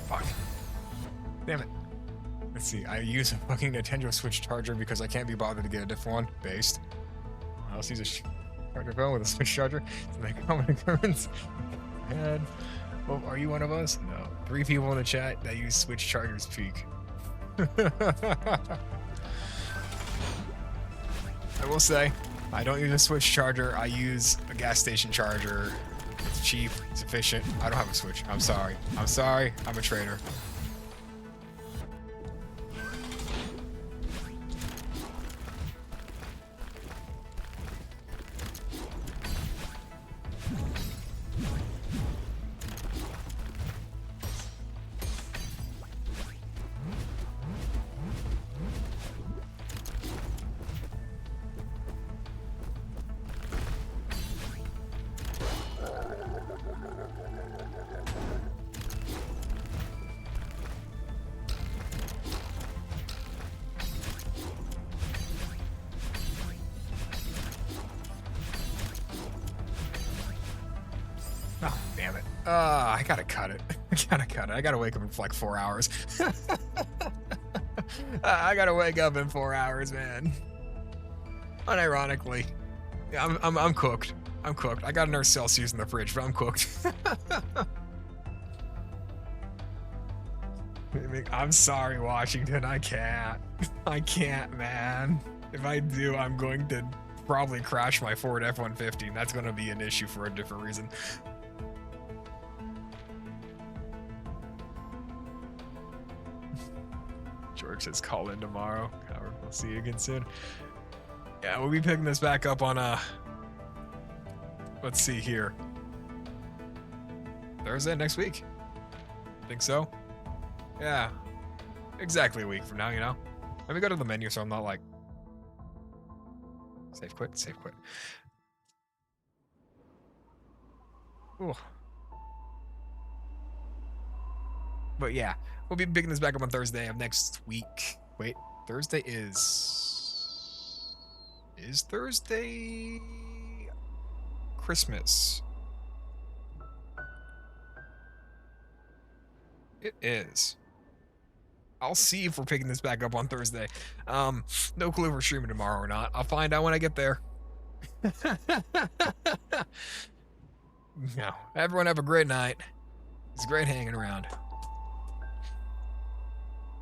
Fuck. Damn it. Let's see. I use a fucking Nintendo Switch charger because I can't be bothered to get a different one. Based. I'll use a charger phone with a Switch charger to make common occurrence. And well, are you one of us? No. 3 people in the chat that use Switch chargers peak. I will say, I don't use a Switch charger. I use a gas station charger. It's cheap. It's efficient. I don't have a Switch. I'm sorry. I'm sorry. I'm a traitor. I gotta cut it. I gotta cut it. I gotta wake up in like 4 hours. I gotta wake up in 4 hours, man. Unironically, yeah, I'm cooked. I'm cooked. I got another Celsius in the fridge, but I'm cooked. I'm sorry, Washington. I can't. I can't, man. If I do, I'm going to probably crash my Ford F-150, and that's going to be an issue for a different reason. George says call in tomorrow. We'll see you again soon. Yeah, we'll be picking this back up on let's see here. Thursday next week. Think so? Yeah. Exactly a week from now, you know? Let me go to the menu so I'm not like save quit, save quit. Ooh. But yeah, we'll be picking this back up on Thursday of next week. Wait, Thursday is Thursday Christmas? It is. I'll see if we're picking this back up on Thursday. No clue if we're streaming tomorrow or not. I'll find out when I get there. No, everyone have a great night. It's great hanging around.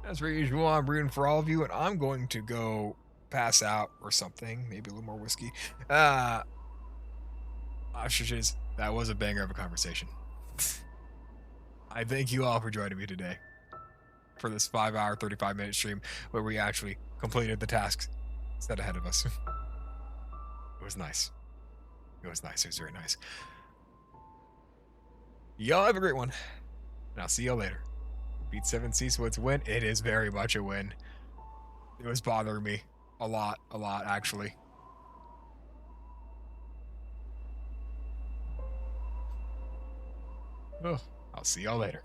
As per usual, I'm rooting for all of you, and I'm going to go pass out or something. Maybe a little more whiskey. That was a banger of a conversation. I thank you all for joining me today for this 5-hour, 35-minute stream where we actually completed the tasks set ahead of us. It was nice. It was nice. It was very nice. Y'all have a great one, and I'll see y'all later. Beat 7C, so it's a win. It is very much a win. It was bothering me a lot, actually. Oh, I'll see y'all later.